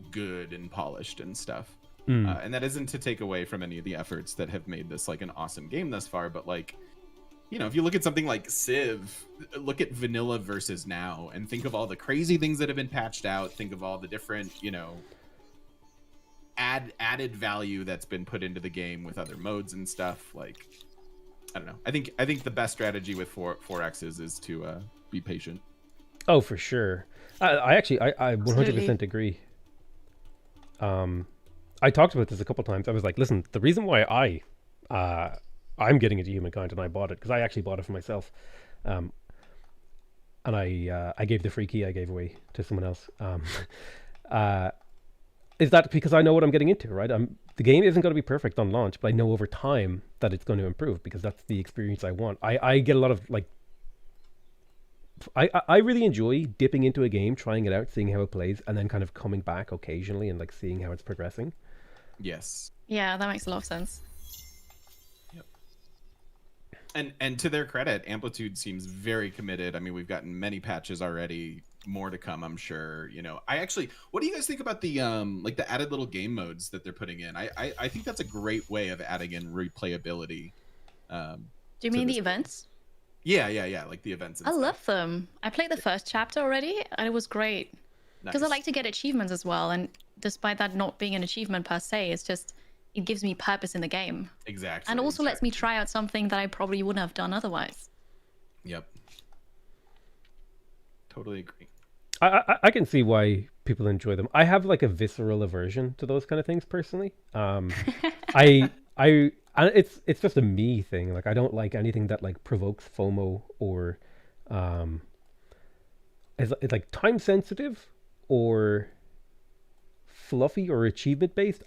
good and polished and stuff. And that isn't to take away from any of the efforts that have made this like an awesome game thus far, but like, you know, if you look at something like Civ, look at vanilla versus now, and think of all the crazy things that have been patched out. Think of all the different, you know, added value that's been put into the game with other modes and stuff. Like, I don't know. I think the best strategy with 4Xs is to be patient. Oh, for sure. I 100% agree. I talked about this a couple times. I was like, listen, the reason why I'm getting into Humankind and I bought it, because I actually bought it for myself, and I gave the free key I gave away to someone else. Is that because I know what I'm getting into, right? The game isn't going to be perfect on launch, but I know over time that it's going to improve because that's the experience I want. I get a lot of like, I really enjoy dipping into a game, trying it out, seeing how it plays, and then kind of coming back occasionally and like seeing how it's progressing. Yes. Yeah, that makes a lot of sense. And to their credit, Amplitude seems very committed. I mean, we've gotten many patches already, more to come, I'm sure. You know, what do you guys think about the like the added little game modes that they're putting in? I think that's a great way of adding in replayability. Do you mean the events? Yeah, like the events. And I stuff. love them. I played the first chapter already, and it was great. Because I like to get achievements as well, and despite that not being an achievement per se, it's just, it gives me purpose in the game. Exactly. And also lets me try out something that I probably wouldn't have done otherwise. Yep. Totally agree. I can see why people enjoy them. I have like a visceral aversion to those kind of things personally. It's just a me thing. Like I don't like anything that like provokes FOMO or is like time sensitive or fluffy or achievement based.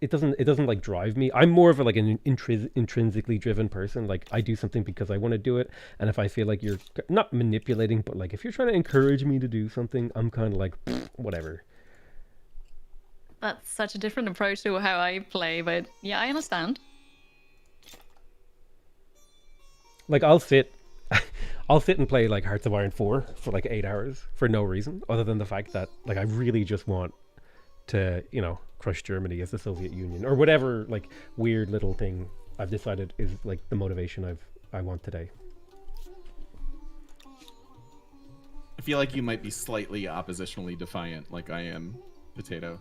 It doesn't like drive me. I'm more of like an intrinsically driven person. Like I do something because I want to do it, and if I feel like you're not manipulating, but like if you're trying to encourage me to do something, I'm kind of like whatever. That's such a different approach to how I play, but yeah, I understand. Like I'll sit and play like Hearts of Iron 4 for like 8 hours for no reason other than the fact that like I really just want to, you know, crush Germany as the Soviet Union or whatever like weird little thing I've decided is like the motivation I want today. I feel like you might be slightly oppositionally defiant like I am Potato.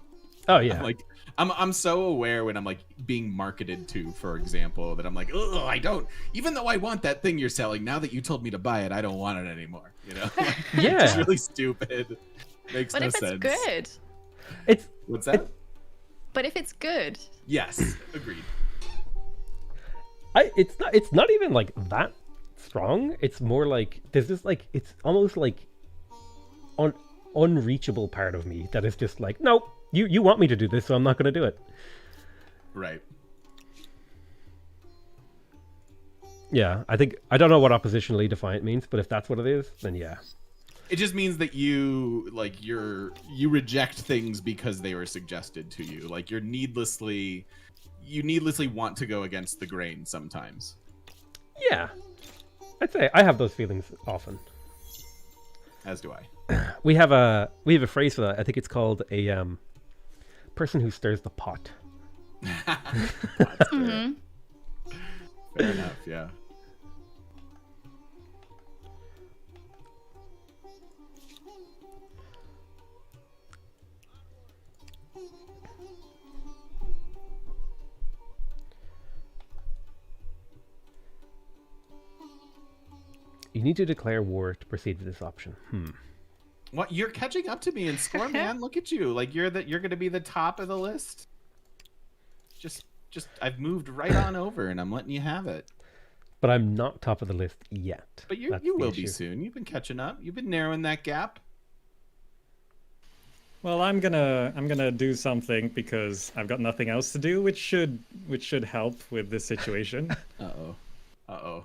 Oh yeah. Like I'm so aware when I'm like being marketed to, for example, that I'm like, oh, I don't. Even though I want that thing you're selling, now that you told me to buy it, I don't want it anymore. You know? Like, Yeah. It's just really stupid. Makes But no if it's sense. good. It's What's that? But if it's good. Yes, agreed. it's not even like that strong. It's more like there's this like it's almost like unreachable part of me that is just like, nope, you want me to do this, so I'm not going to do it. Right. Yeah, I don't know what oppositionally defiant means, but if that's what it is, then yeah. It just means that you reject things because they were suggested to you. Like you needlessly want to go against the grain sometimes. Yeah, I'd say I have those feelings often. As do I. We have a phrase for that. I think it's called a person who stirs the pot. Mm-hmm. Fair enough, yeah. You need to declare war to proceed with this option. What, you're catching up to me in score, man? Look at you. Like you're going to be the top of the list. Just I've moved right on over and I'm letting you have it. But I'm not top of the list yet. But you will be soon. You've been catching up. You've been narrowing that gap. Well, I'm gonna do something because I've got nothing else to do, which should help with this situation. Uh-oh.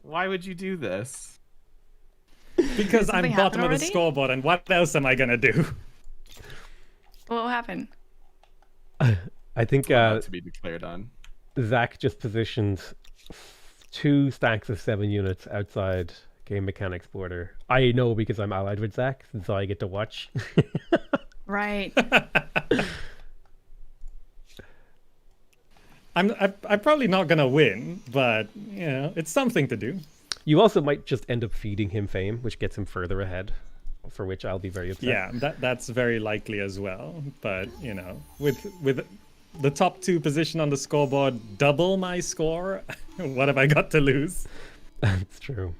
Why would you do this? Because I'm bottom of the scoreboard, and what else am I gonna do? What happened? I think to be declared on. Zach just positioned 2 stacks of 7 units outside Gamemechanic's border. I know because I'm allied with Zach, and so I get to watch. Right. I'm probably not gonna win, but you know, it's something to do. You also might just end up feeding him fame, which gets him further ahead, for which I'll be very upset. Yeah, that's very likely as well. But you know, with the top 2 position on the scoreboard double my score, what have I got to lose? That's true.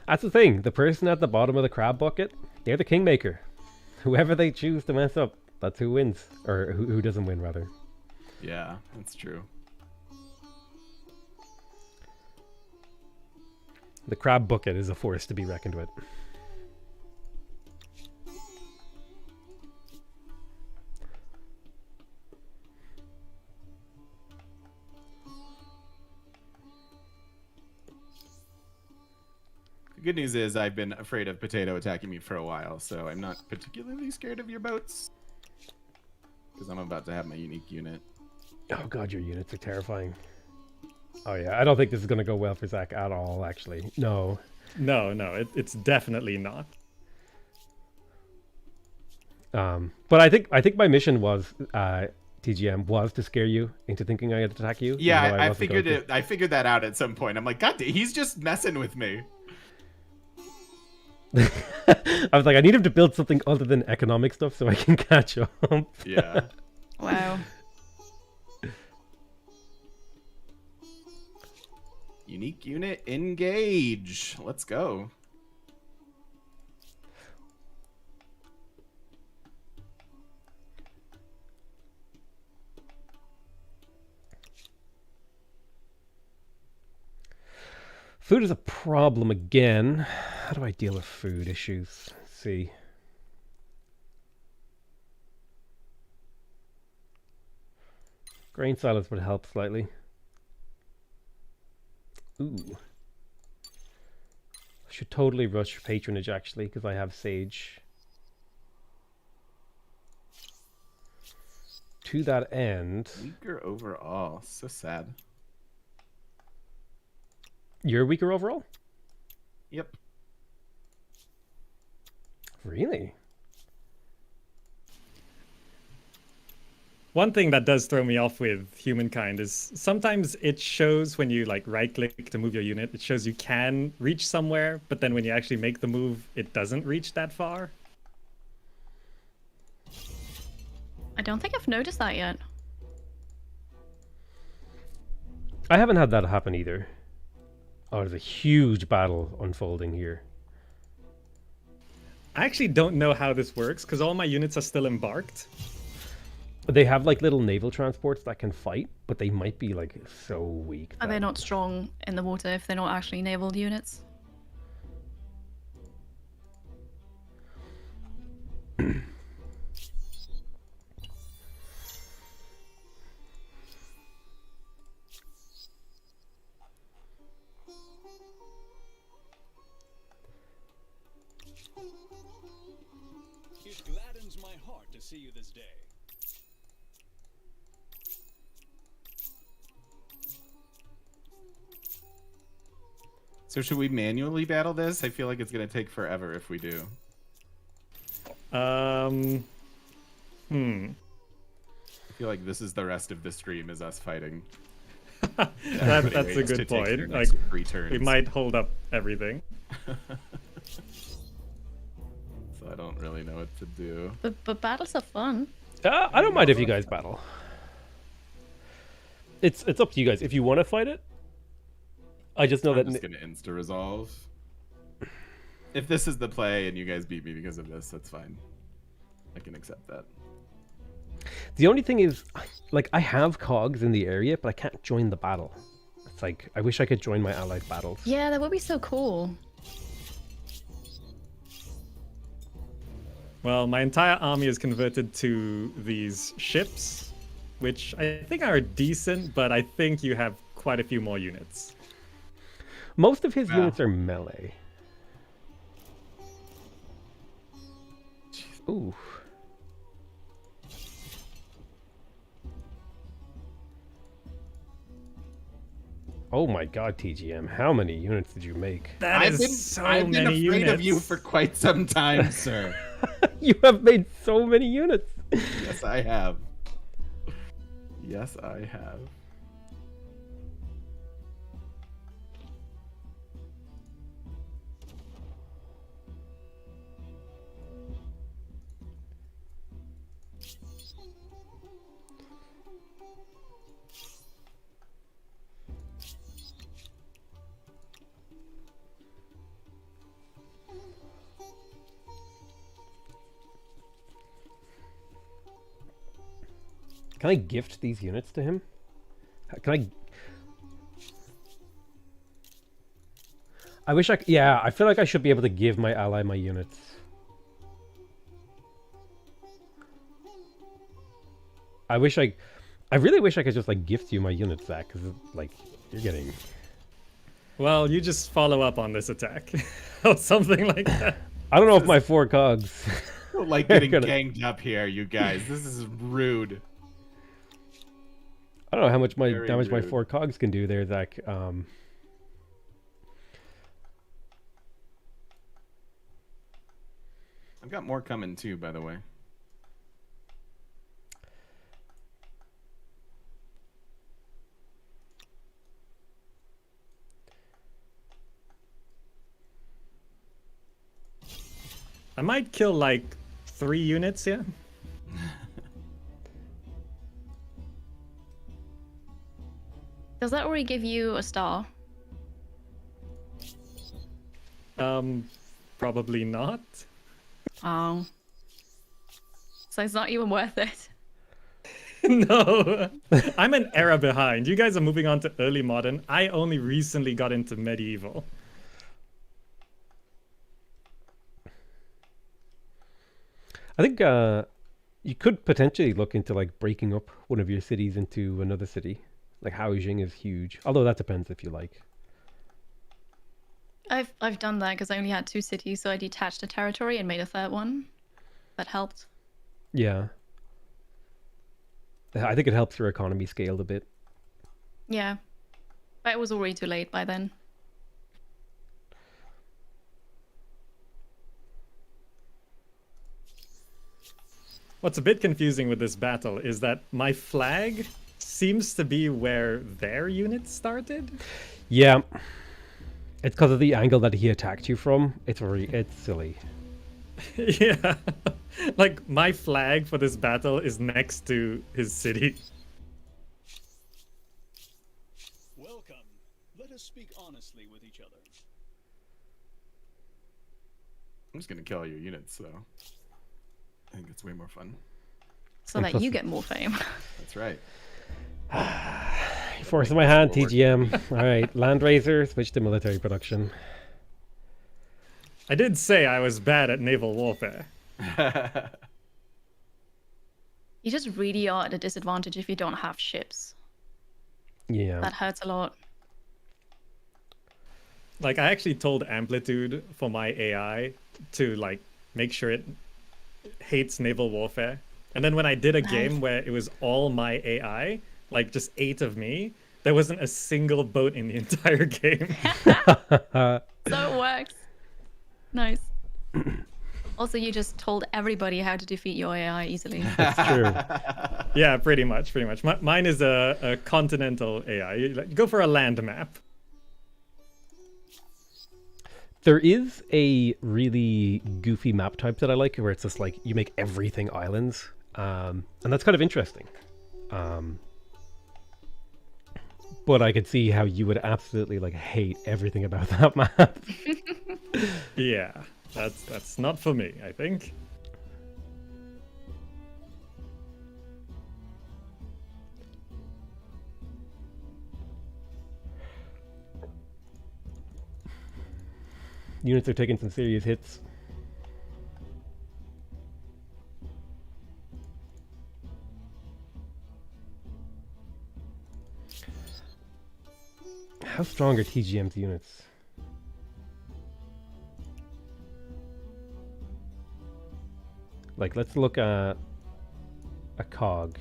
That's the thing. The person at the bottom of the crab bucket, they're the kingmaker. Whoever they choose to mess up, that's who wins. Or who doesn't win, rather. Yeah, that's true. The crab bucket is a force to be reckoned with. The good news is I've been afraid of Potato attacking me for a while, so I'm not particularly scared of your boats. Because I'm about to have my unique unit. Oh god, your units are terrifying. Oh yeah, I don't think this is going to go well for Zach at all, actually. No. No, it's definitely not. But I think my mission was, TGM, was to scare you into thinking I had to attack you. Yeah, I figured it. I figured that out at some point. I'm like, God, he's just messing with me. I was like, I need him to build something other than economic stuff so I can catch up. Yeah. Wow. Unique unit, engage. Let's go. Food is a problem again. How do I deal with food issues? Let's see. Grain silos would help slightly. Ooh. I should totally rush patronage, actually, because I have Sage. To that end... Weaker overall. So sad. You're weaker overall? Yep. Really? One thing that does throw me off with Humankind is sometimes it shows when you like right click to move your unit, it shows you can reach somewhere, but then when you actually make the move, it doesn't reach that far. I don't think I've noticed that yet. I haven't had that happen either. Oh, there's a huge battle unfolding here. I actually don't know how this works because all my units are still embarked. They have like little naval transports that can fight, but they might be like so weak. Are they not strong in the water if they're not actually naval units? It gladdens my heart to see you this day. So should we manually battle this? I feel like it's gonna take forever if we do. Hmm. I feel like this is the rest of the stream is us fighting. That's a good point. Like, we might hold up everything. So I don't really know what to do. But battles are fun. I don't mind if you guys battle. It's up to you guys. If you want to fight it, I just know I'm that just gonna insta resolve. If this is the play and you guys beat me because of this, that's fine. I can accept that. the only thing is, like, I have cogs in the area, but I can't join the battle. It's like I wish I could join my allied battles. Yeah, that would be so cool. Well, my entire army is converted to these ships, which I think are decent, but I think you have quite a few more units. Most of his units are melee. Ooh. Oh my god, TGM, how many units did you make? I've been afraid of you for quite some time, sir. You have made so many units. Yes, I have. Yes, I have. Can I gift these units to him? Can I wish I... Yeah, I feel like I should be able to give my ally my units. I really wish I could just, like, gift you my units, Zach, because, like, you're getting... Well, you just follow up on this attack. Or something like that. I don't know if my 4 cogs... Like getting ganged up here, you guys. This is rude. I don't know how much my damage my rude. 4 cogs can do there, Zach. I've got more coming too, by the way. I might kill like 3 units here. Does that already give you a star? Probably not. Oh. So it's not even worth it. No, I'm an era behind. You guys are moving on to early modern. I only recently got into medieval. I think you could potentially look into, like, breaking up one of your cities into another city. Like, Haojing is huge. Although that depends if you like. I've done that because I only had 2 cities, so I detached a territory and made a 3rd one. That helped. Yeah. I think it helps your economy scale a bit. Yeah. But it was already too late by then. What's a bit confusing with this battle is that my flag seems to be where their unit started. Yeah. It's because of the angle that he attacked you from. It's silly. Yeah. Like, my flag for this battle is next to his city. Welcome. Let us speak honestly with each other. I'm just gonna kill all your units, though. I think it's way more fun. So that you get more fame. That's right. You're forcing my hand, TGM. All right, Landraiser, switch to military production. I did say I was bad at naval warfare. You just really are at a disadvantage if you don't have ships. Yeah. That hurts a lot. Like, I actually told Amplitude for my AI to, like, make sure it hates naval warfare. And then when I did a game where it was all my AI, like just 8 of me, there wasn't a single boat in the entire game. So it works. Nice. Also, you just told everybody how to defeat your AI easily. That's true. Yeah, pretty much. Mine is a continental AI. You go for a land map. There is a really goofy map type that I like, where it's just like you make everything islands, and that's kind of interesting. But I could see how you would absolutely like hate everything about that map. Yeah, that's not for me, I think. Units are taking some serious hits. How strong are TGM's units? Like, let's look at a cog.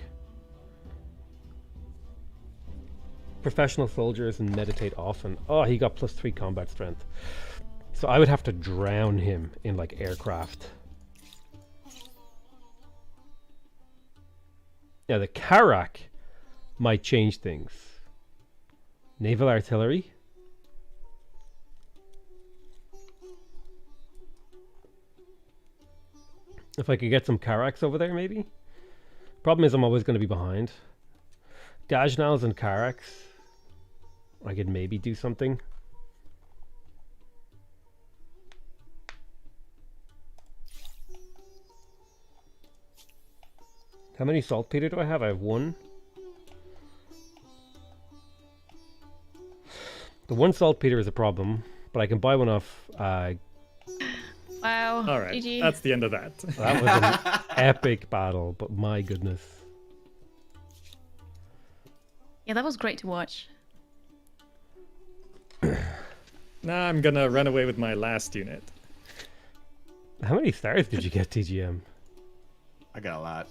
Professional soldiers and meditate often. Oh, he got +3 combat strength. So I would have to drown him in like aircraft. Yeah, the Karak might change things. Naval artillery. If I could get some Karaks over there, maybe. Problem is I'm always going to be behind. Gajnals and Karaks. I could maybe do something. How many saltpeter do I have? I have 1. The 1 saltpeter is a problem, but I can buy one off. Wow. All right, GG. that's the end of that. That was an epic battle, but my goodness. Yeah, that was great to watch. Now I'm gonna run away with my last unit. How many stars did you get, TGM? I got a lot.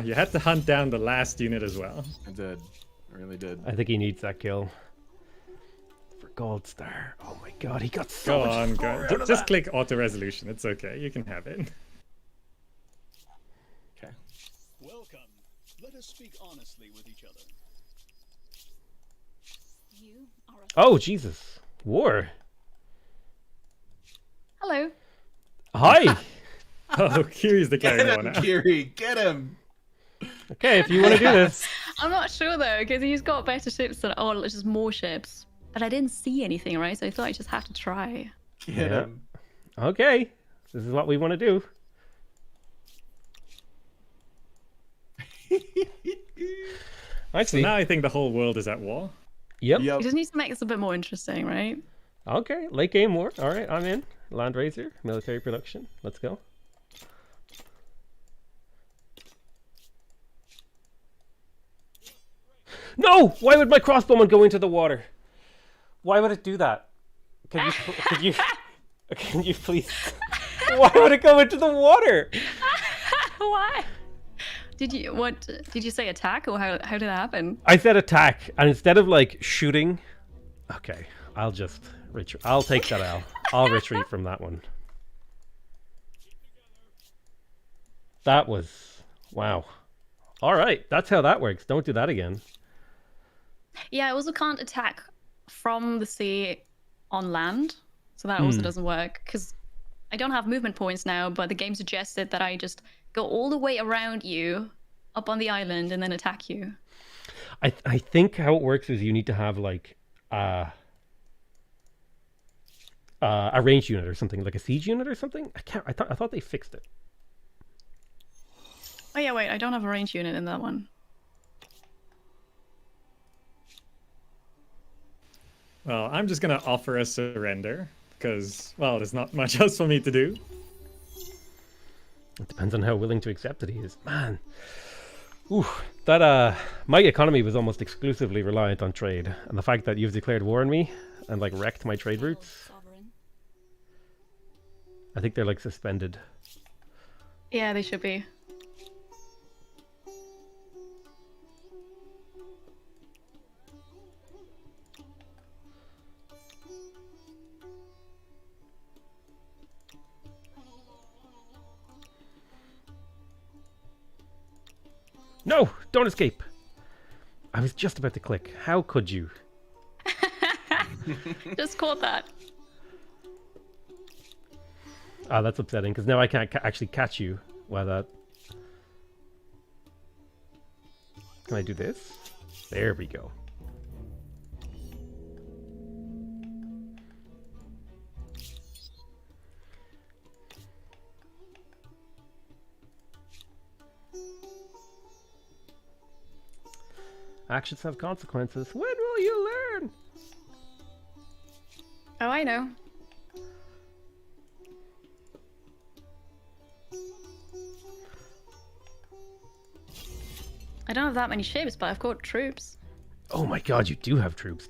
You had to hunt down the last unit as well. I did. I really did. I think he needs that kill. For gold star. Oh my god, he got so Go much on, score go. out of Just that. click auto resolution. It's okay. You can have it. Okay. Welcome. Let us speak honestly with each other. You are a Oh, Jesus. War. Hello. Hi. Oh, Kiri's declaring Get war him, now. Kiri! Get him! Okay, if you want to do this. I'm not sure though, because he's got better ships than just more ships. But I didn't see anything, right? So I thought I just have to try. Get Yeah. him! Okay. This is what we want to do. So Actually, now I think the whole world is at war. yep. We just need to make this a bit more interesting, right? Okay, late game war. All right, I'm in. Landraiser, military production. Let's go. No! Why would my crossbowman go into the water? Why would it do that? Can you please? Why would it go into the water? Why? Did you say attack or how did that happen? I said attack, and instead of like shooting, okay, I'll just I'll take that L. I'll retreat from that one. That was... Wow. All right, that's how that works. Don't do that again. Yeah, I also can't attack from the sea on land. So that also doesn't work, because I don't have movement points now, but the game suggested that I just go all the way around you, up on the island, and then attack you. I think how it works is you need to have like a ranged unit or something, like a siege unit or something. I thought they fixed it. Oh yeah, wait, I don't have a ranged unit in that one. Well, I'm just gonna offer a surrender because, well, there's not much else for me to do. It depends on how willing to accept it he is. Man. Ooh, that my economy was almost exclusively reliant on trade, and the fact that you've declared war on me and like wrecked my trade routes. I think they're like suspended. Yeah, they should be. No, don't escape. I was just about to click. How could you? Just caught that. Ah, that's upsetting because now I can't actually catch you. Why that? Can I do this? There we go. Actions have consequences. When will you learn? Oh, I know. I don't have that many ships, but I've got troops. Oh my god, you do have troops.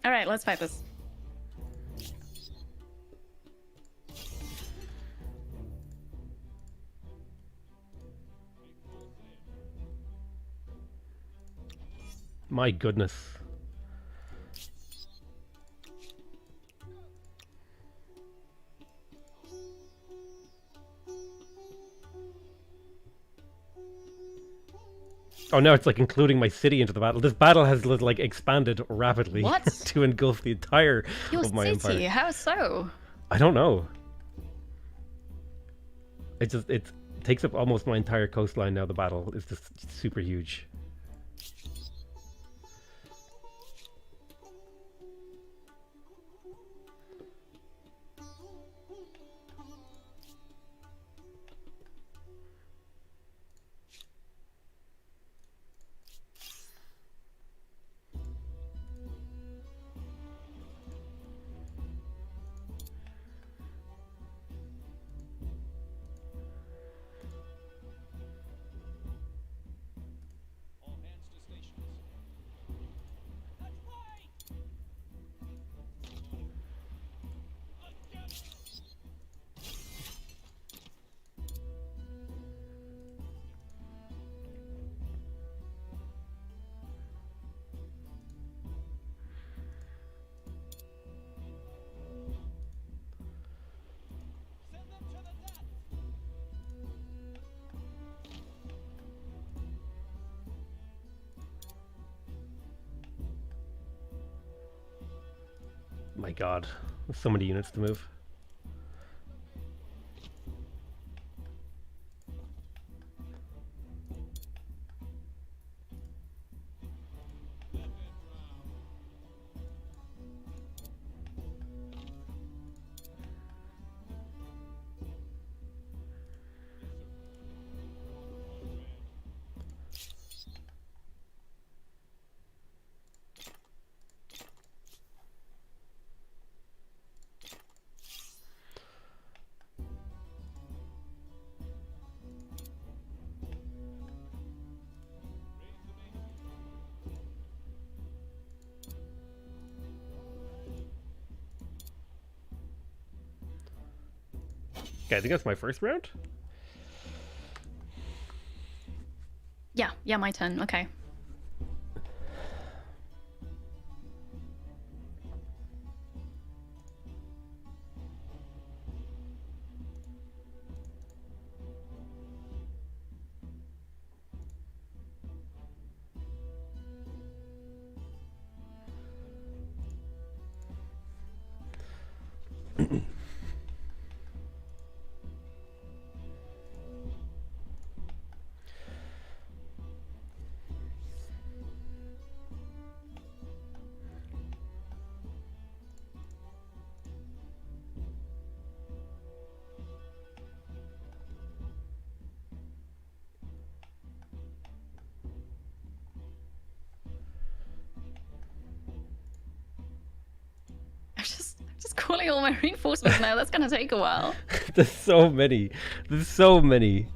Alright, let's fight this. My goodness. Oh, now it's like including my city into the battle. This battle has like expanded rapidly What? to engulf the entire Your of my city? empire. How so? I don't know. It takes up almost my entire coastline now. The battle is just super huge. My god, there's so many units to move. Okay, I think that's my first round. Yeah, my turn. Okay. deploying all my reinforcements now. That's gonna take a while. There's so many. There's so many.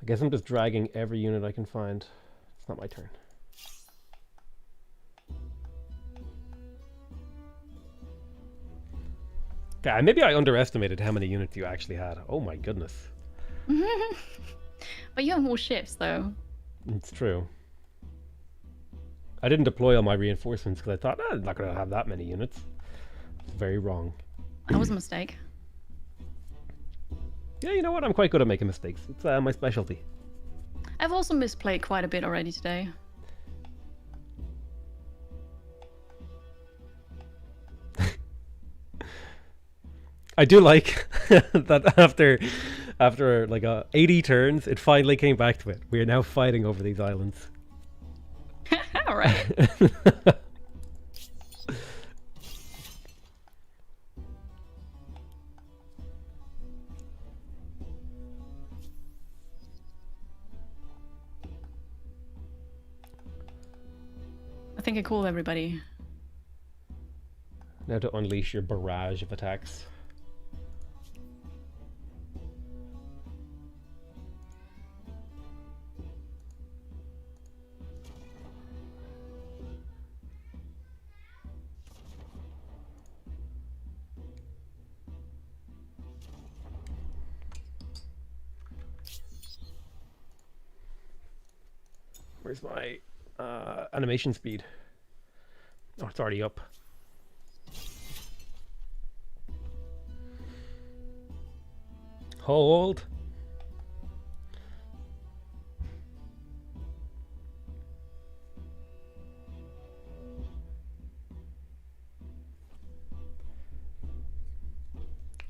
I guess I'm just dragging every unit I can find. It's not my turn. Okay, maybe I underestimated how many units you actually had. Oh my goodness. But you have more ships, though. It's true. I didn't deploy all my reinforcements because I thought, I'm not going to have that many units. It's very wrong. That was a mistake. Yeah, you know what? I'm quite good at making mistakes. It's my specialty. I've also misplayed quite a bit already today. I do like that after like 80 turns, it finally came back to it. We are now fighting over these islands. Right. I think I called everybody. Now to unleash your barrage of attacks. Where's my animation speed? Oh, it's already up. Hold.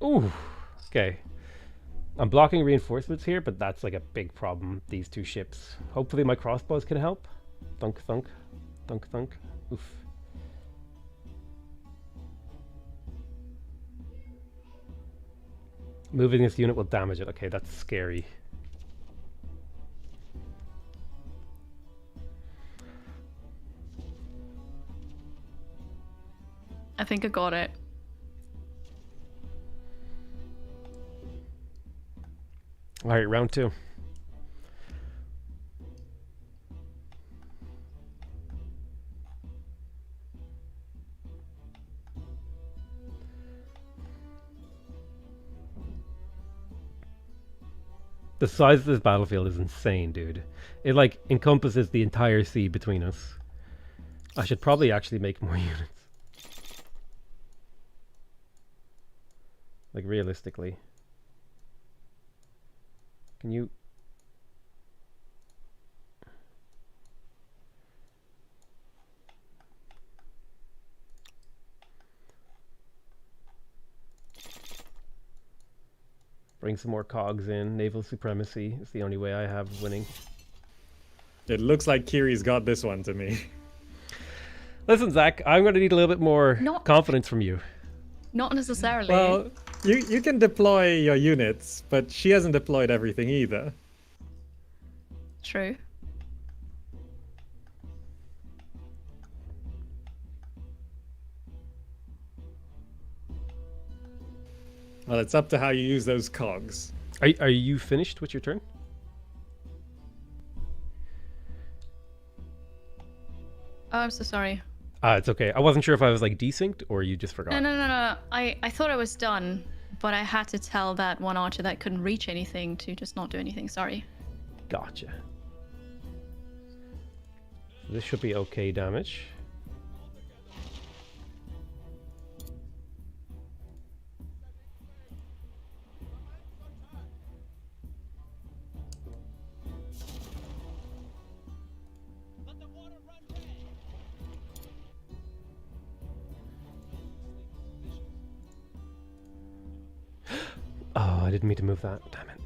Ooh, okay. I'm blocking reinforcements here, but that's like a big problem, these two ships. Hopefully my crossbows can help. Thunk, thunk. Thunk, thunk. Oof. Moving this unit will damage it. Okay, that's scary. I think I got it. All right, round two. The size of this battlefield is insane, dude. It like encompasses the entire sea between us. I should probably actually make more units. Like realistically. Can you... Bring some more cogs in. Naval supremacy is the only way I have of winning. It looks like Kiri's got this one to me. Listen, Zach, I'm going to need a little bit more confidence from you. Not necessarily. Well, you can deploy your units, but she hasn't deployed everything either. True. Well, it's up to how you use those cogs. Are you finished with your turn? Oh, I'm so sorry. It's okay. I wasn't sure if I was like desynced or you just forgot. No. I thought I was done, but I had to tell that one archer that couldn't reach anything to just not do anything. Sorry. Gotcha. This should be okay damage. Oh, I didn't mean to move that. Damn it.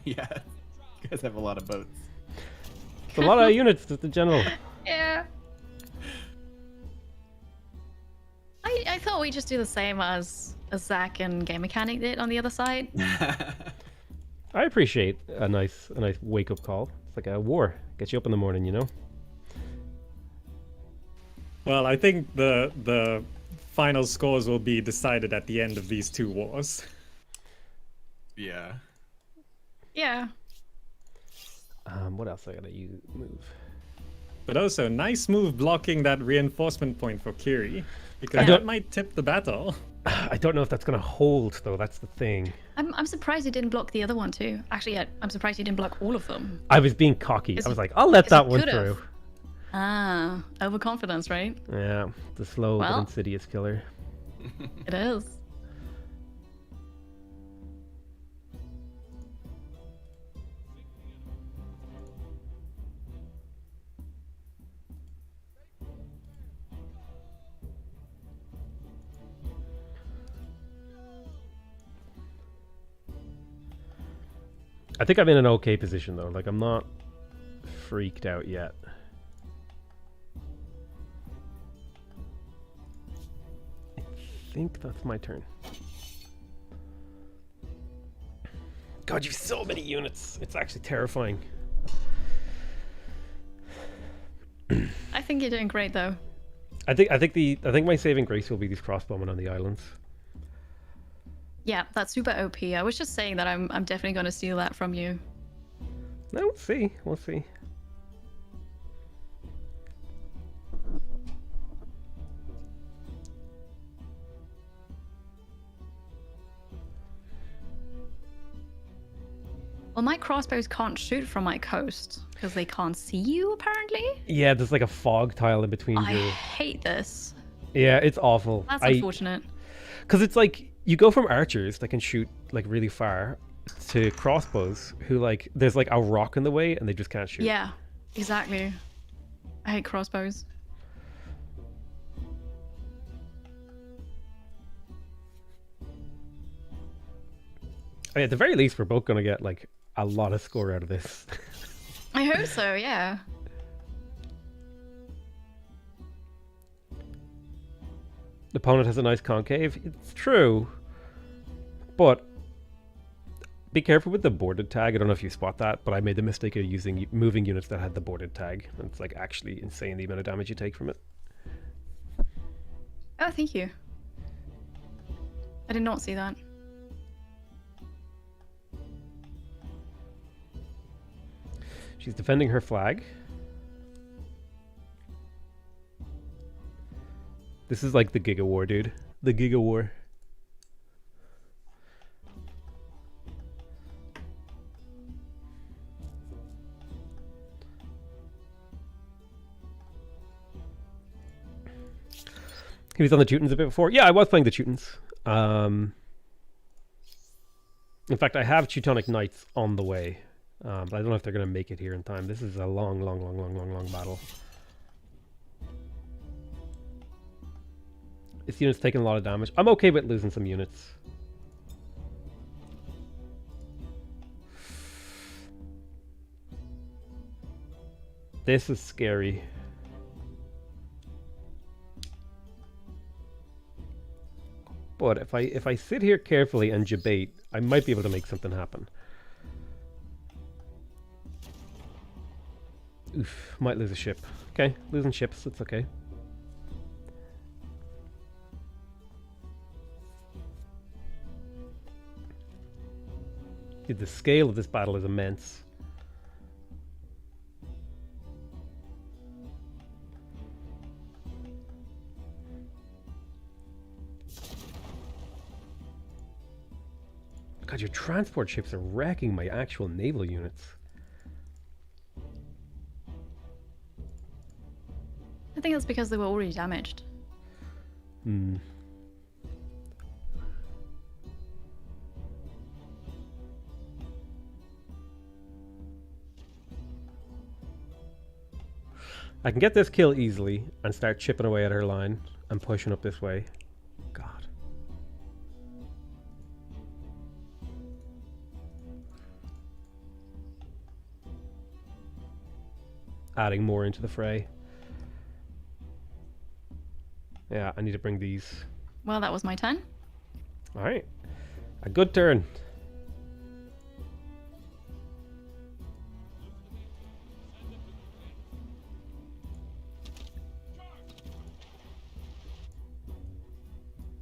Yeah. You guys have a lot of boats. It's a lot of units to the general. Yeah. I thought we'd just do the same as Zach and Gamemermechanic did on the other side. I appreciate a nice wake up call. It's like a war. Gets you up in the morning, you know? Well, I think the final scores will be decided at the end of these two wars. Yeah. Yeah. What else I gotta move? But also, nice move blocking that reinforcement point for Kiri, because I don't- that might tip the battle. I don't know if that's gonna hold though. That's the thing. I'm surprised you didn't block the other one too. Actually, I'm surprised you didn't block all of them. I was being cocky. Is I was it- like, I'll let is that it one could've? through. Ah, overconfidence, right? Yeah, the slow Well. but insidious killer. It is. I think I'm in an okay position though. Like I'm not freaked out yet. I think that's my turn. God, you've so many units. It's actually terrifying. I think you're doing great though. I think my saving grace will be these crossbowmen on the islands. Yeah, that's super OP. I was just saying that I'm definitely going to steal that from you. No, we'll see. We'll see. Well, my crossbows can't shoot from my coast because they can't see you apparently. Yeah, there's like a fog tile in between I you. hate this. Yeah, it's awful. That's unfortunate. Because it's like you go from archers that can shoot like really far to crossbows who like there's like a rock in the way and they just can't shoot. Yeah, exactly. I hate crossbows. I mean, at the very least, we're both gonna get like a lot of score out of this. I hope so, yeah. The opponent has a nice concave. It's true, but be careful with the boarded tag. I don't know if you spot that, but I made the mistake of using moving units that had the boarded tag. And it's like actually insane the amount of damage you take from it. Oh, thank you. I did not see that. She's defending her flag. This is like the Giga War, dude. The Giga War. He was on the Teutons a bit before. Yeah, I was playing the Teutons. In fact, I have Teutonic Knights on the way. But I don't know if they're going to make it here in time. This is a long battle. This unit's taking a lot of damage. I'm okay with losing some units. This is scary. But if I sit here carefully and debate, I might be able to make something happen. Oof, might lose a ship. Okay, losing ships, it's okay. Dude, the scale of this battle is immense. God, your transport ships are wrecking my actual naval units. I think that's because they were already damaged. Hmm. I can get this kill easily and start chipping away at her line and pushing up this way. God. adding more into the fray. Yeah, I need to bring these. Well, that was my turn. All right, a good turn.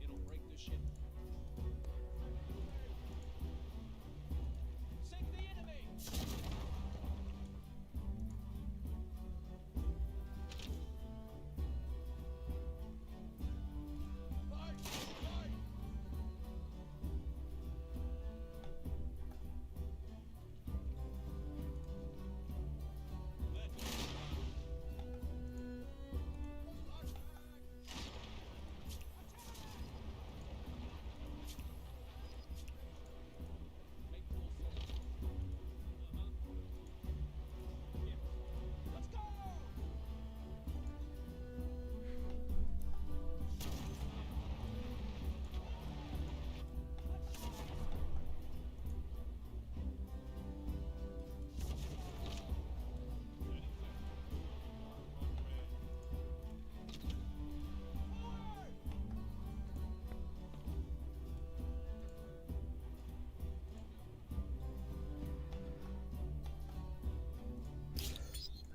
It'll break the ship. Sink the enemy.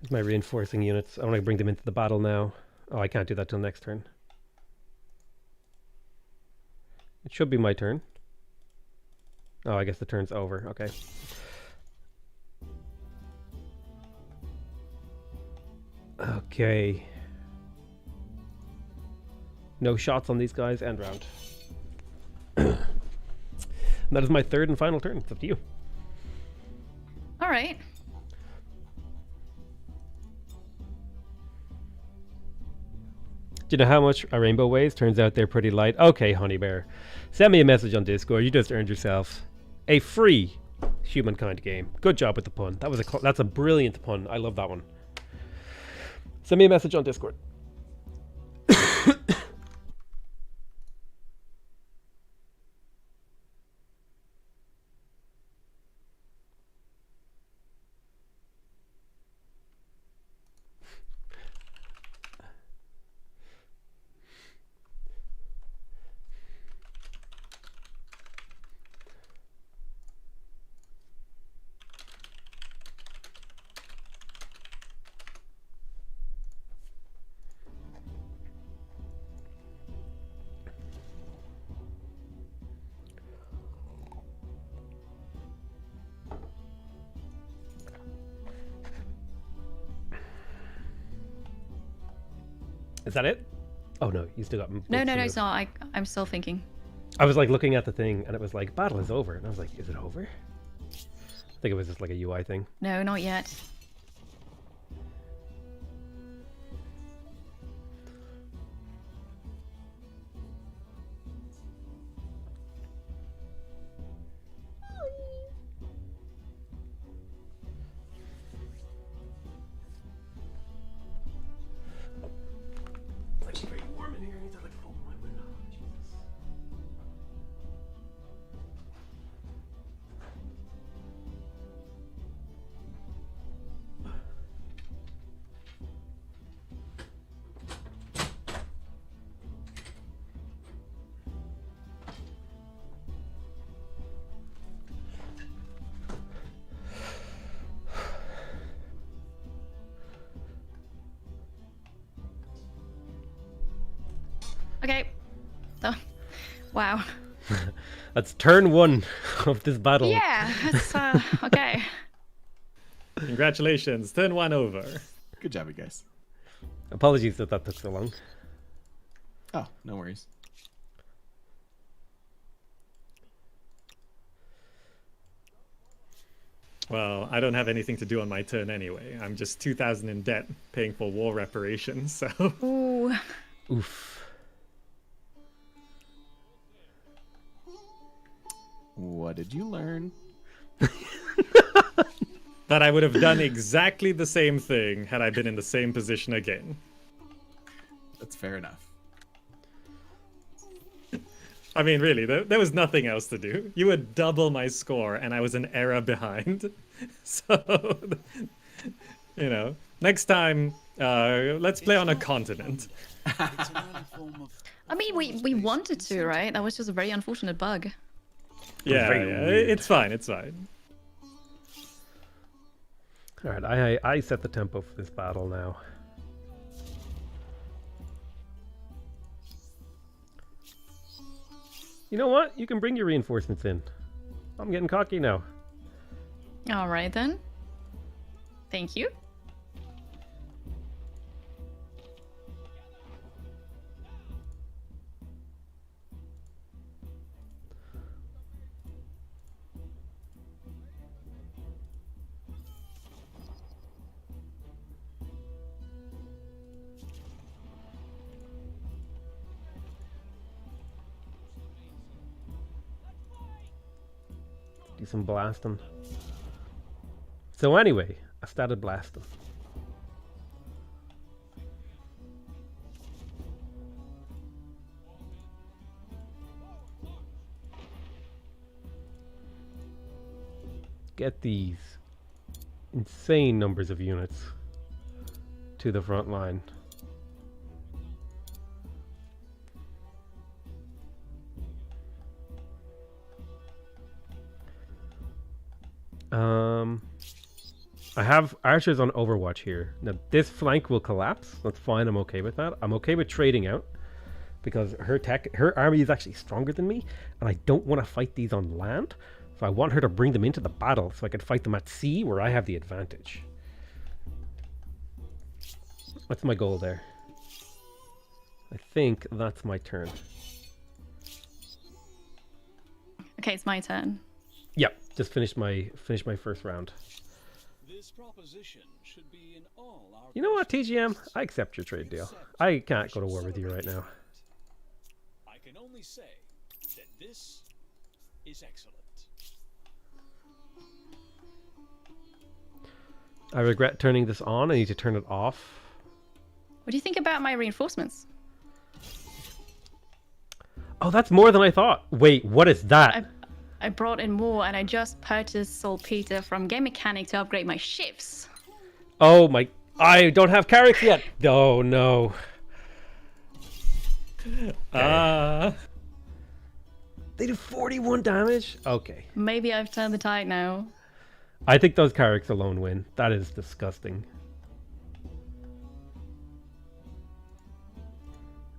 My reinforcing units. I want to bring them into the battle now. Oh, I can't do that till next turn. It should be my turn. Oh, I guess the turn's over. Okay. Okay. No shots on these guys. End round. And that is my third and final turn. It's up to you. All right. Do you know how much a rainbow weighs? Turns out they're pretty light. Okay, Honey Bear. Send me a message on Discord. You just earned yourself a free Humankind game. Good job with the pun. That's a brilliant pun. I love that one. Send me a message on Discord. Is that it? Oh no, you still got. No, it's not. I'm still thinking. I was like looking at the thing, and it was like battle is over, and I was like, is it over? I think it was just like a UI thing. No, not yet. Okay. Oh, wow. That's turn one of this battle. Yeah, it's okay. Congratulations, turn one over. Good job, you guys. Apologies that took so long. Oh, no worries. Well, I don't have anything to do on my turn anyway. I'm just 2,000 in debt, paying for war reparations, so... Ooh. Oof. What did you learn? That I would have done exactly the same thing had I been in the same position again. That's fair enough. I mean, really, there was nothing else to do. You would double my score, and I was an error behind. So, You know, next time, let's play on a continent. It's an early form of I mean, we wanted to, right? That was just a very unfortunate bug. Yeah, very yeah, weird. it's fine, it's fine. All right, I set the tempo for this battle now. You know what? You can bring your reinforcements in. I'm getting cocky now. All right then. Thank you. Do some blasting. So anyway, I started blasting. Get these insane numbers of units to the front line. I have archers on Overwatch here. Now this flank will collapse. That's fine. I'm okay with that. I'm okay with trading out because her army is actually stronger than me, and I don't want to fight these on land. So I want her to bring them into the battle so I can fight them at sea where I have the advantage. What's my goal there? I think that's my turn. Okay, it's my turn. Yep, just finished my first round. This proposition should be in all our You know what, TGM? I accept your trade deal. I can't go to war with you right now. I can only say that this is excellent. I regret turning this on. I need to turn it off. What do you think about my reinforcements? Oh, that's more than I thought. Wait, what is that? I brought in more, and I just purchased saltpeter from GameMechanic to upgrade my ships. Oh my... I don't have Carracks yet. Oh no. They do 41 damage? Okay. Maybe I've turned the tide now. I think those Carracks alone win. That is disgusting.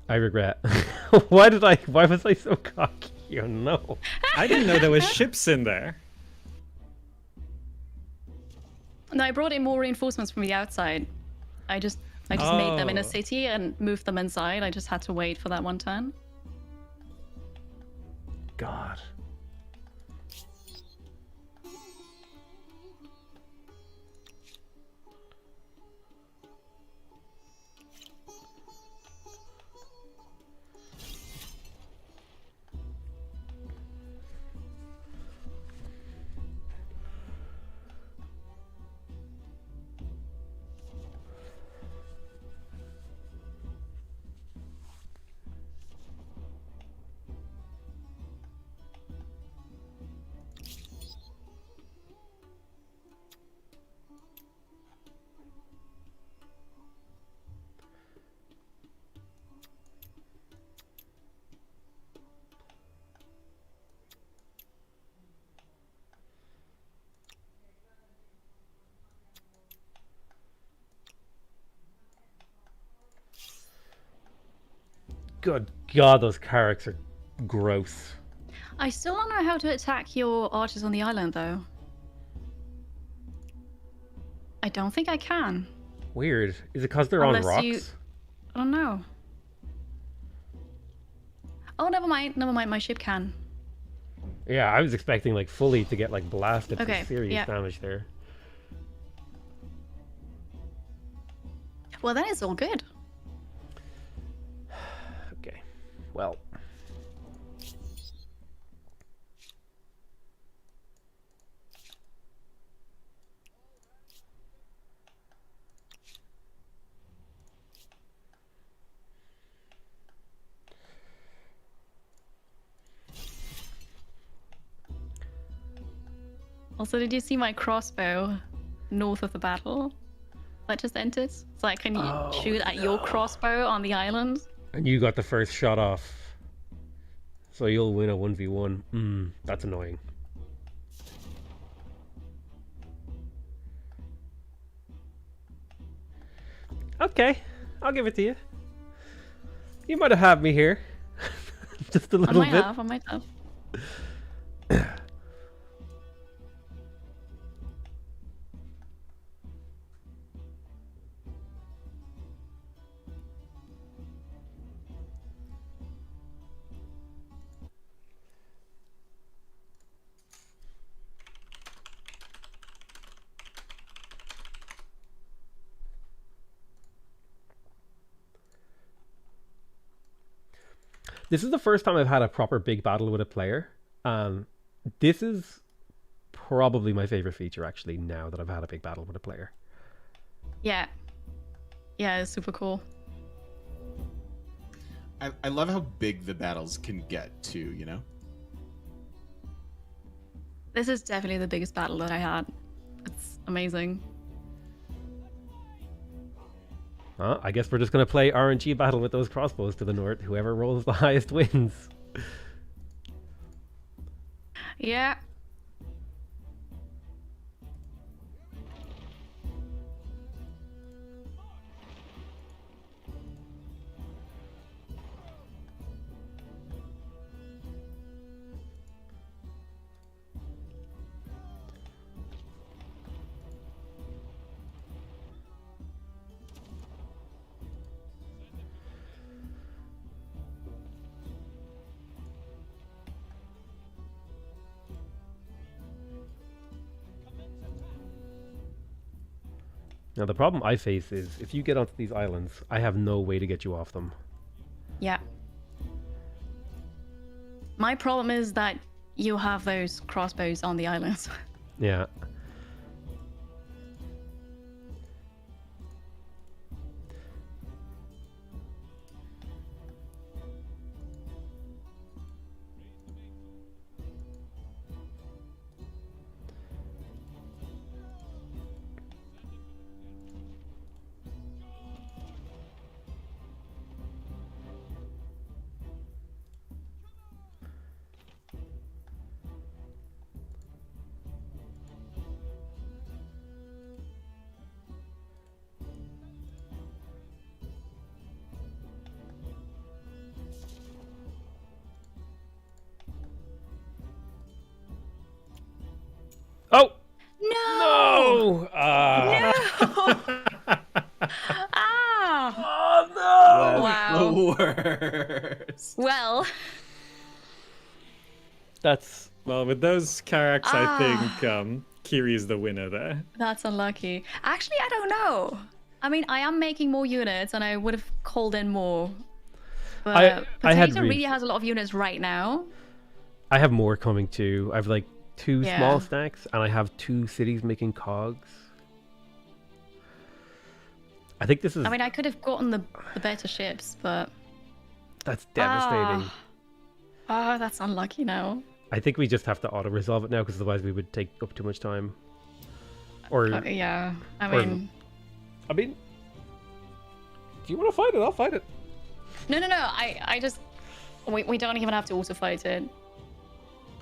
I regret. Why was I so cocky? Oh no. I didn't know there were ships in there. No, I brought in more reinforcements from the outside. I just made them in a city and moved them inside. I just had to wait for that one turn. God. Good God, those Carracks are gross. I still don't know how to attack your archers on the island, though. I don't think I can. Weird. Is it because they're on rocks? I don't know. Oh, never mind. Never mind. My ship can. Yeah, I was expecting like fully to get like blasted Okay, for serious yeah. damage there. Well, that is all good. Okay. Well. Also, did you see my crossbow north of the battle? that just entered. So I can shoot at your crossbow on the island. And you got the first shot off. So you'll win a 1v1. That's annoying. Okay, I'll give it to you. You might have had me here. Just a little bit. I might have. This is the first time I've had a proper big battle with a player. This is probably my favorite feature, actually, now that I've had a big battle with a player. Yeah. Yeah, it's super cool. I love how big the battles can get too, you know? This is definitely the biggest battle that I had. It's amazing. I guess we're just going to play RNG battle with those crossbows to the north. Whoever rolls the highest wins. Yeah. Now, the problem I face is if you get onto these islands, I have no way to get you off them. Yeah. My problem is that you have those crossbows on the islands. Yeah. Oh! No! No! No! Ah! Oh no! Wow. The worst. Well, That's... Well, with those characters, I think Kiri is the winner there. that's unlucky. Actually, I don't know. I mean, I am making more units, and I would have called in more. But I had Potato re- really has a lot of units right now. I have more coming too. I've like 2 Yeah. small stacks, and I have 2 cities making cogs. I think this is... I mean, I could have gotten the better ships, but... That's devastating. that's unlucky now. I think we just have to auto-resolve it now, because otherwise we would take up too much time. Or... Yeah, I or- mean... do you want to fight it? I'll fight it. No, I just... We don't even have to auto-fight it.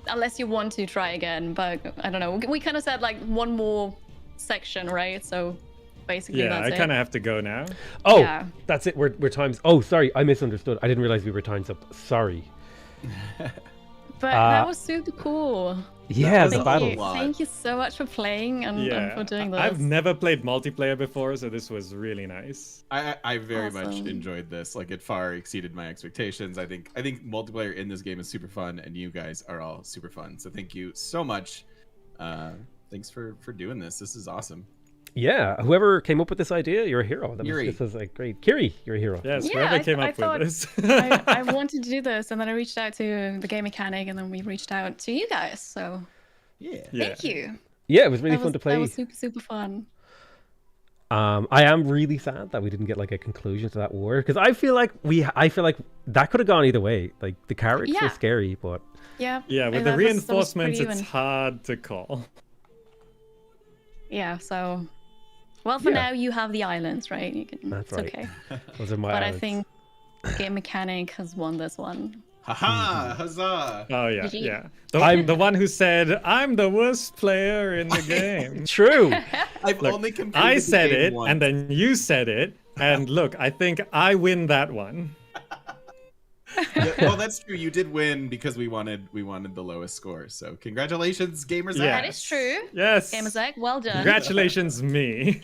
Unless you want to try again, but I don't know. We kind of said, like, one more section, right? So, basically, Yeah, that's I it. kind of have to go now. Oh, Yeah. that's it. We're times... Oh, sorry. I misunderstood. I didn't realize we were times up. Sorry. But that was super cool. Yeah, the Thank battle. you. Thank you so much for playing and Yeah, for doing this. I've never played multiplayer before, so this was really nice. I very much Awesome. enjoyed this. Like, it far exceeded my expectations. I think multiplayer in this game is super fun, and you guys are all super fun. So thank you so much. Thanks for doing this. This is awesome. Yeah, whoever came up with this idea, you're a hero. Kiri. This was like great. Kiri, you're a hero. Yes, Yeah, whoever came I up thought- with this. I wanted to do this, and then I reached out to the Gamemermechanic, and then we reached out to you guys. So Yeah. thank you. Yeah, it was really That fun was- to play. That was super fun. I am really sad that we didn't get like a conclusion to that war, because I feel like that could have gone either way. Like the characters Yeah. were scary, but Yeah. Yeah, with that the was reinforcements, pretty it's even. hard to call. Yeah. So Well, for Yeah. now you have the islands, right? You can. That's it's right. okay. Those are my But I islands. think Game Mechanic has won this one. Haha! Huzzah! Oh yeah, GG. yeah. I'm- The one who said I'm the worst player in the game. True. I've Look, only completed I the said game it, once. and then you said it, and look, I think I win that one. Yeah, well, that's true. You did win because we wanted the lowest score. So congratulations, Gamerzakh. Yeah. That is true. Yes. Gamerzakh, well done. Congratulations, me.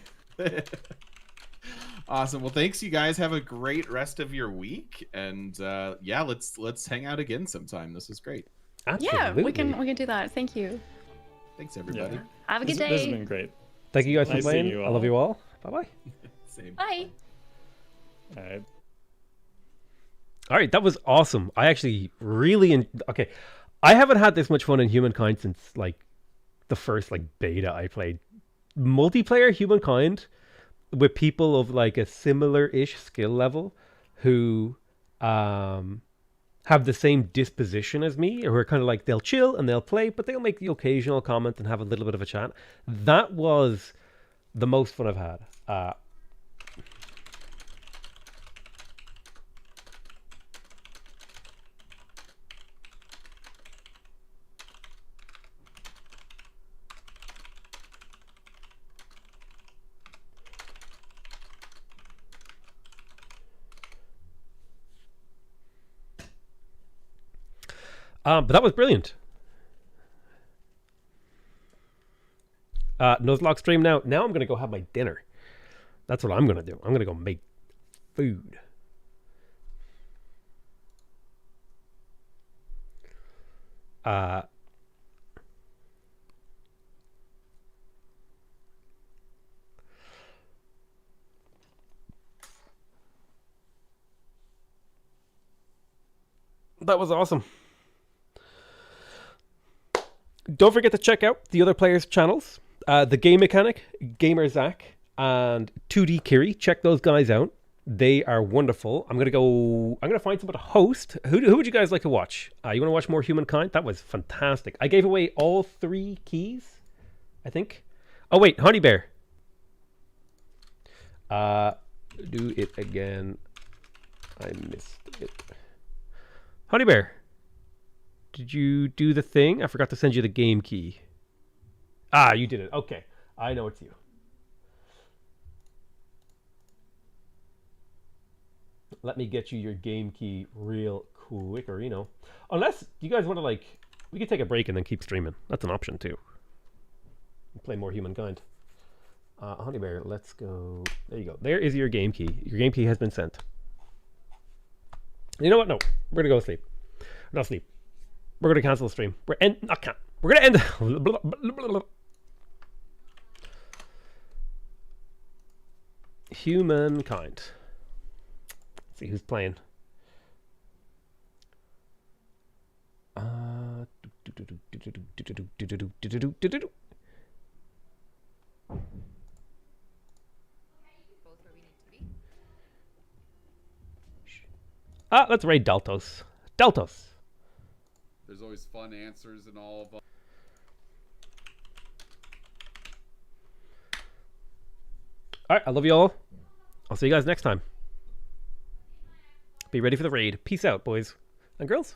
Awesome. Well, thanks, you guys. Have a great rest of your week, and yeah, let's hang out again sometime. This was great. Yeah, Absolutely. we can do that. Thank you. Thanks, everybody. Yeah. Have a good This has day. been great. Thank you guys for Nice playing. seeing you I love all. you all. Bye-bye. Same. Bye. All right. All right, that was awesome. I actually really okay. I haven't had this much fun in Humankind since like the first like beta I played. Multiplayer Humankind with people of like a similar-ish skill level who have the same disposition as me, or who are kind of like they'll chill and they'll play, but they'll make the occasional comment and have a little bit of a chat. That was the most fun I've had. But that was brilliant. Nuzlocke stream now. Now I'm going to go have my dinner. That's what I'm going to do. I'm going to go make food. That was awesome. Don't forget to check out the other players' channels. The Game Mechanic, Gamerzakh, and 2DKiri. Check those guys out. They are wonderful. I'm gonna find someone to host. Who would you guys like to watch? You want to watch more Humankind? That was fantastic. I gave away all 3 keys, I think. Oh wait, Honey Bear. Do it again. I missed it. Honey Bear, did you do the thing? I forgot to send you the game key. Ah, you did it. Okay, I know it's you. Let me get you your game key real quick, or unless you guys want to we could take a break and then keep streaming. That's an option too. Play more Humankind. Honey Bear, let's go. There you go. There is your game key. Your game key has been sent. You know what? No, we're gonna go sleep. Not sleep. We're gonna cancel the stream. We're gonna end. Humankind. Let's see who's playing. Let's raid Deltos. Deltos. There's always fun answers in all of them. All right, I love you all. I'll see you guys next time. Be ready for the raid. Peace out, boys and girls.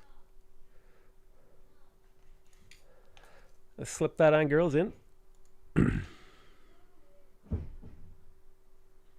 Let's slip that on girls in.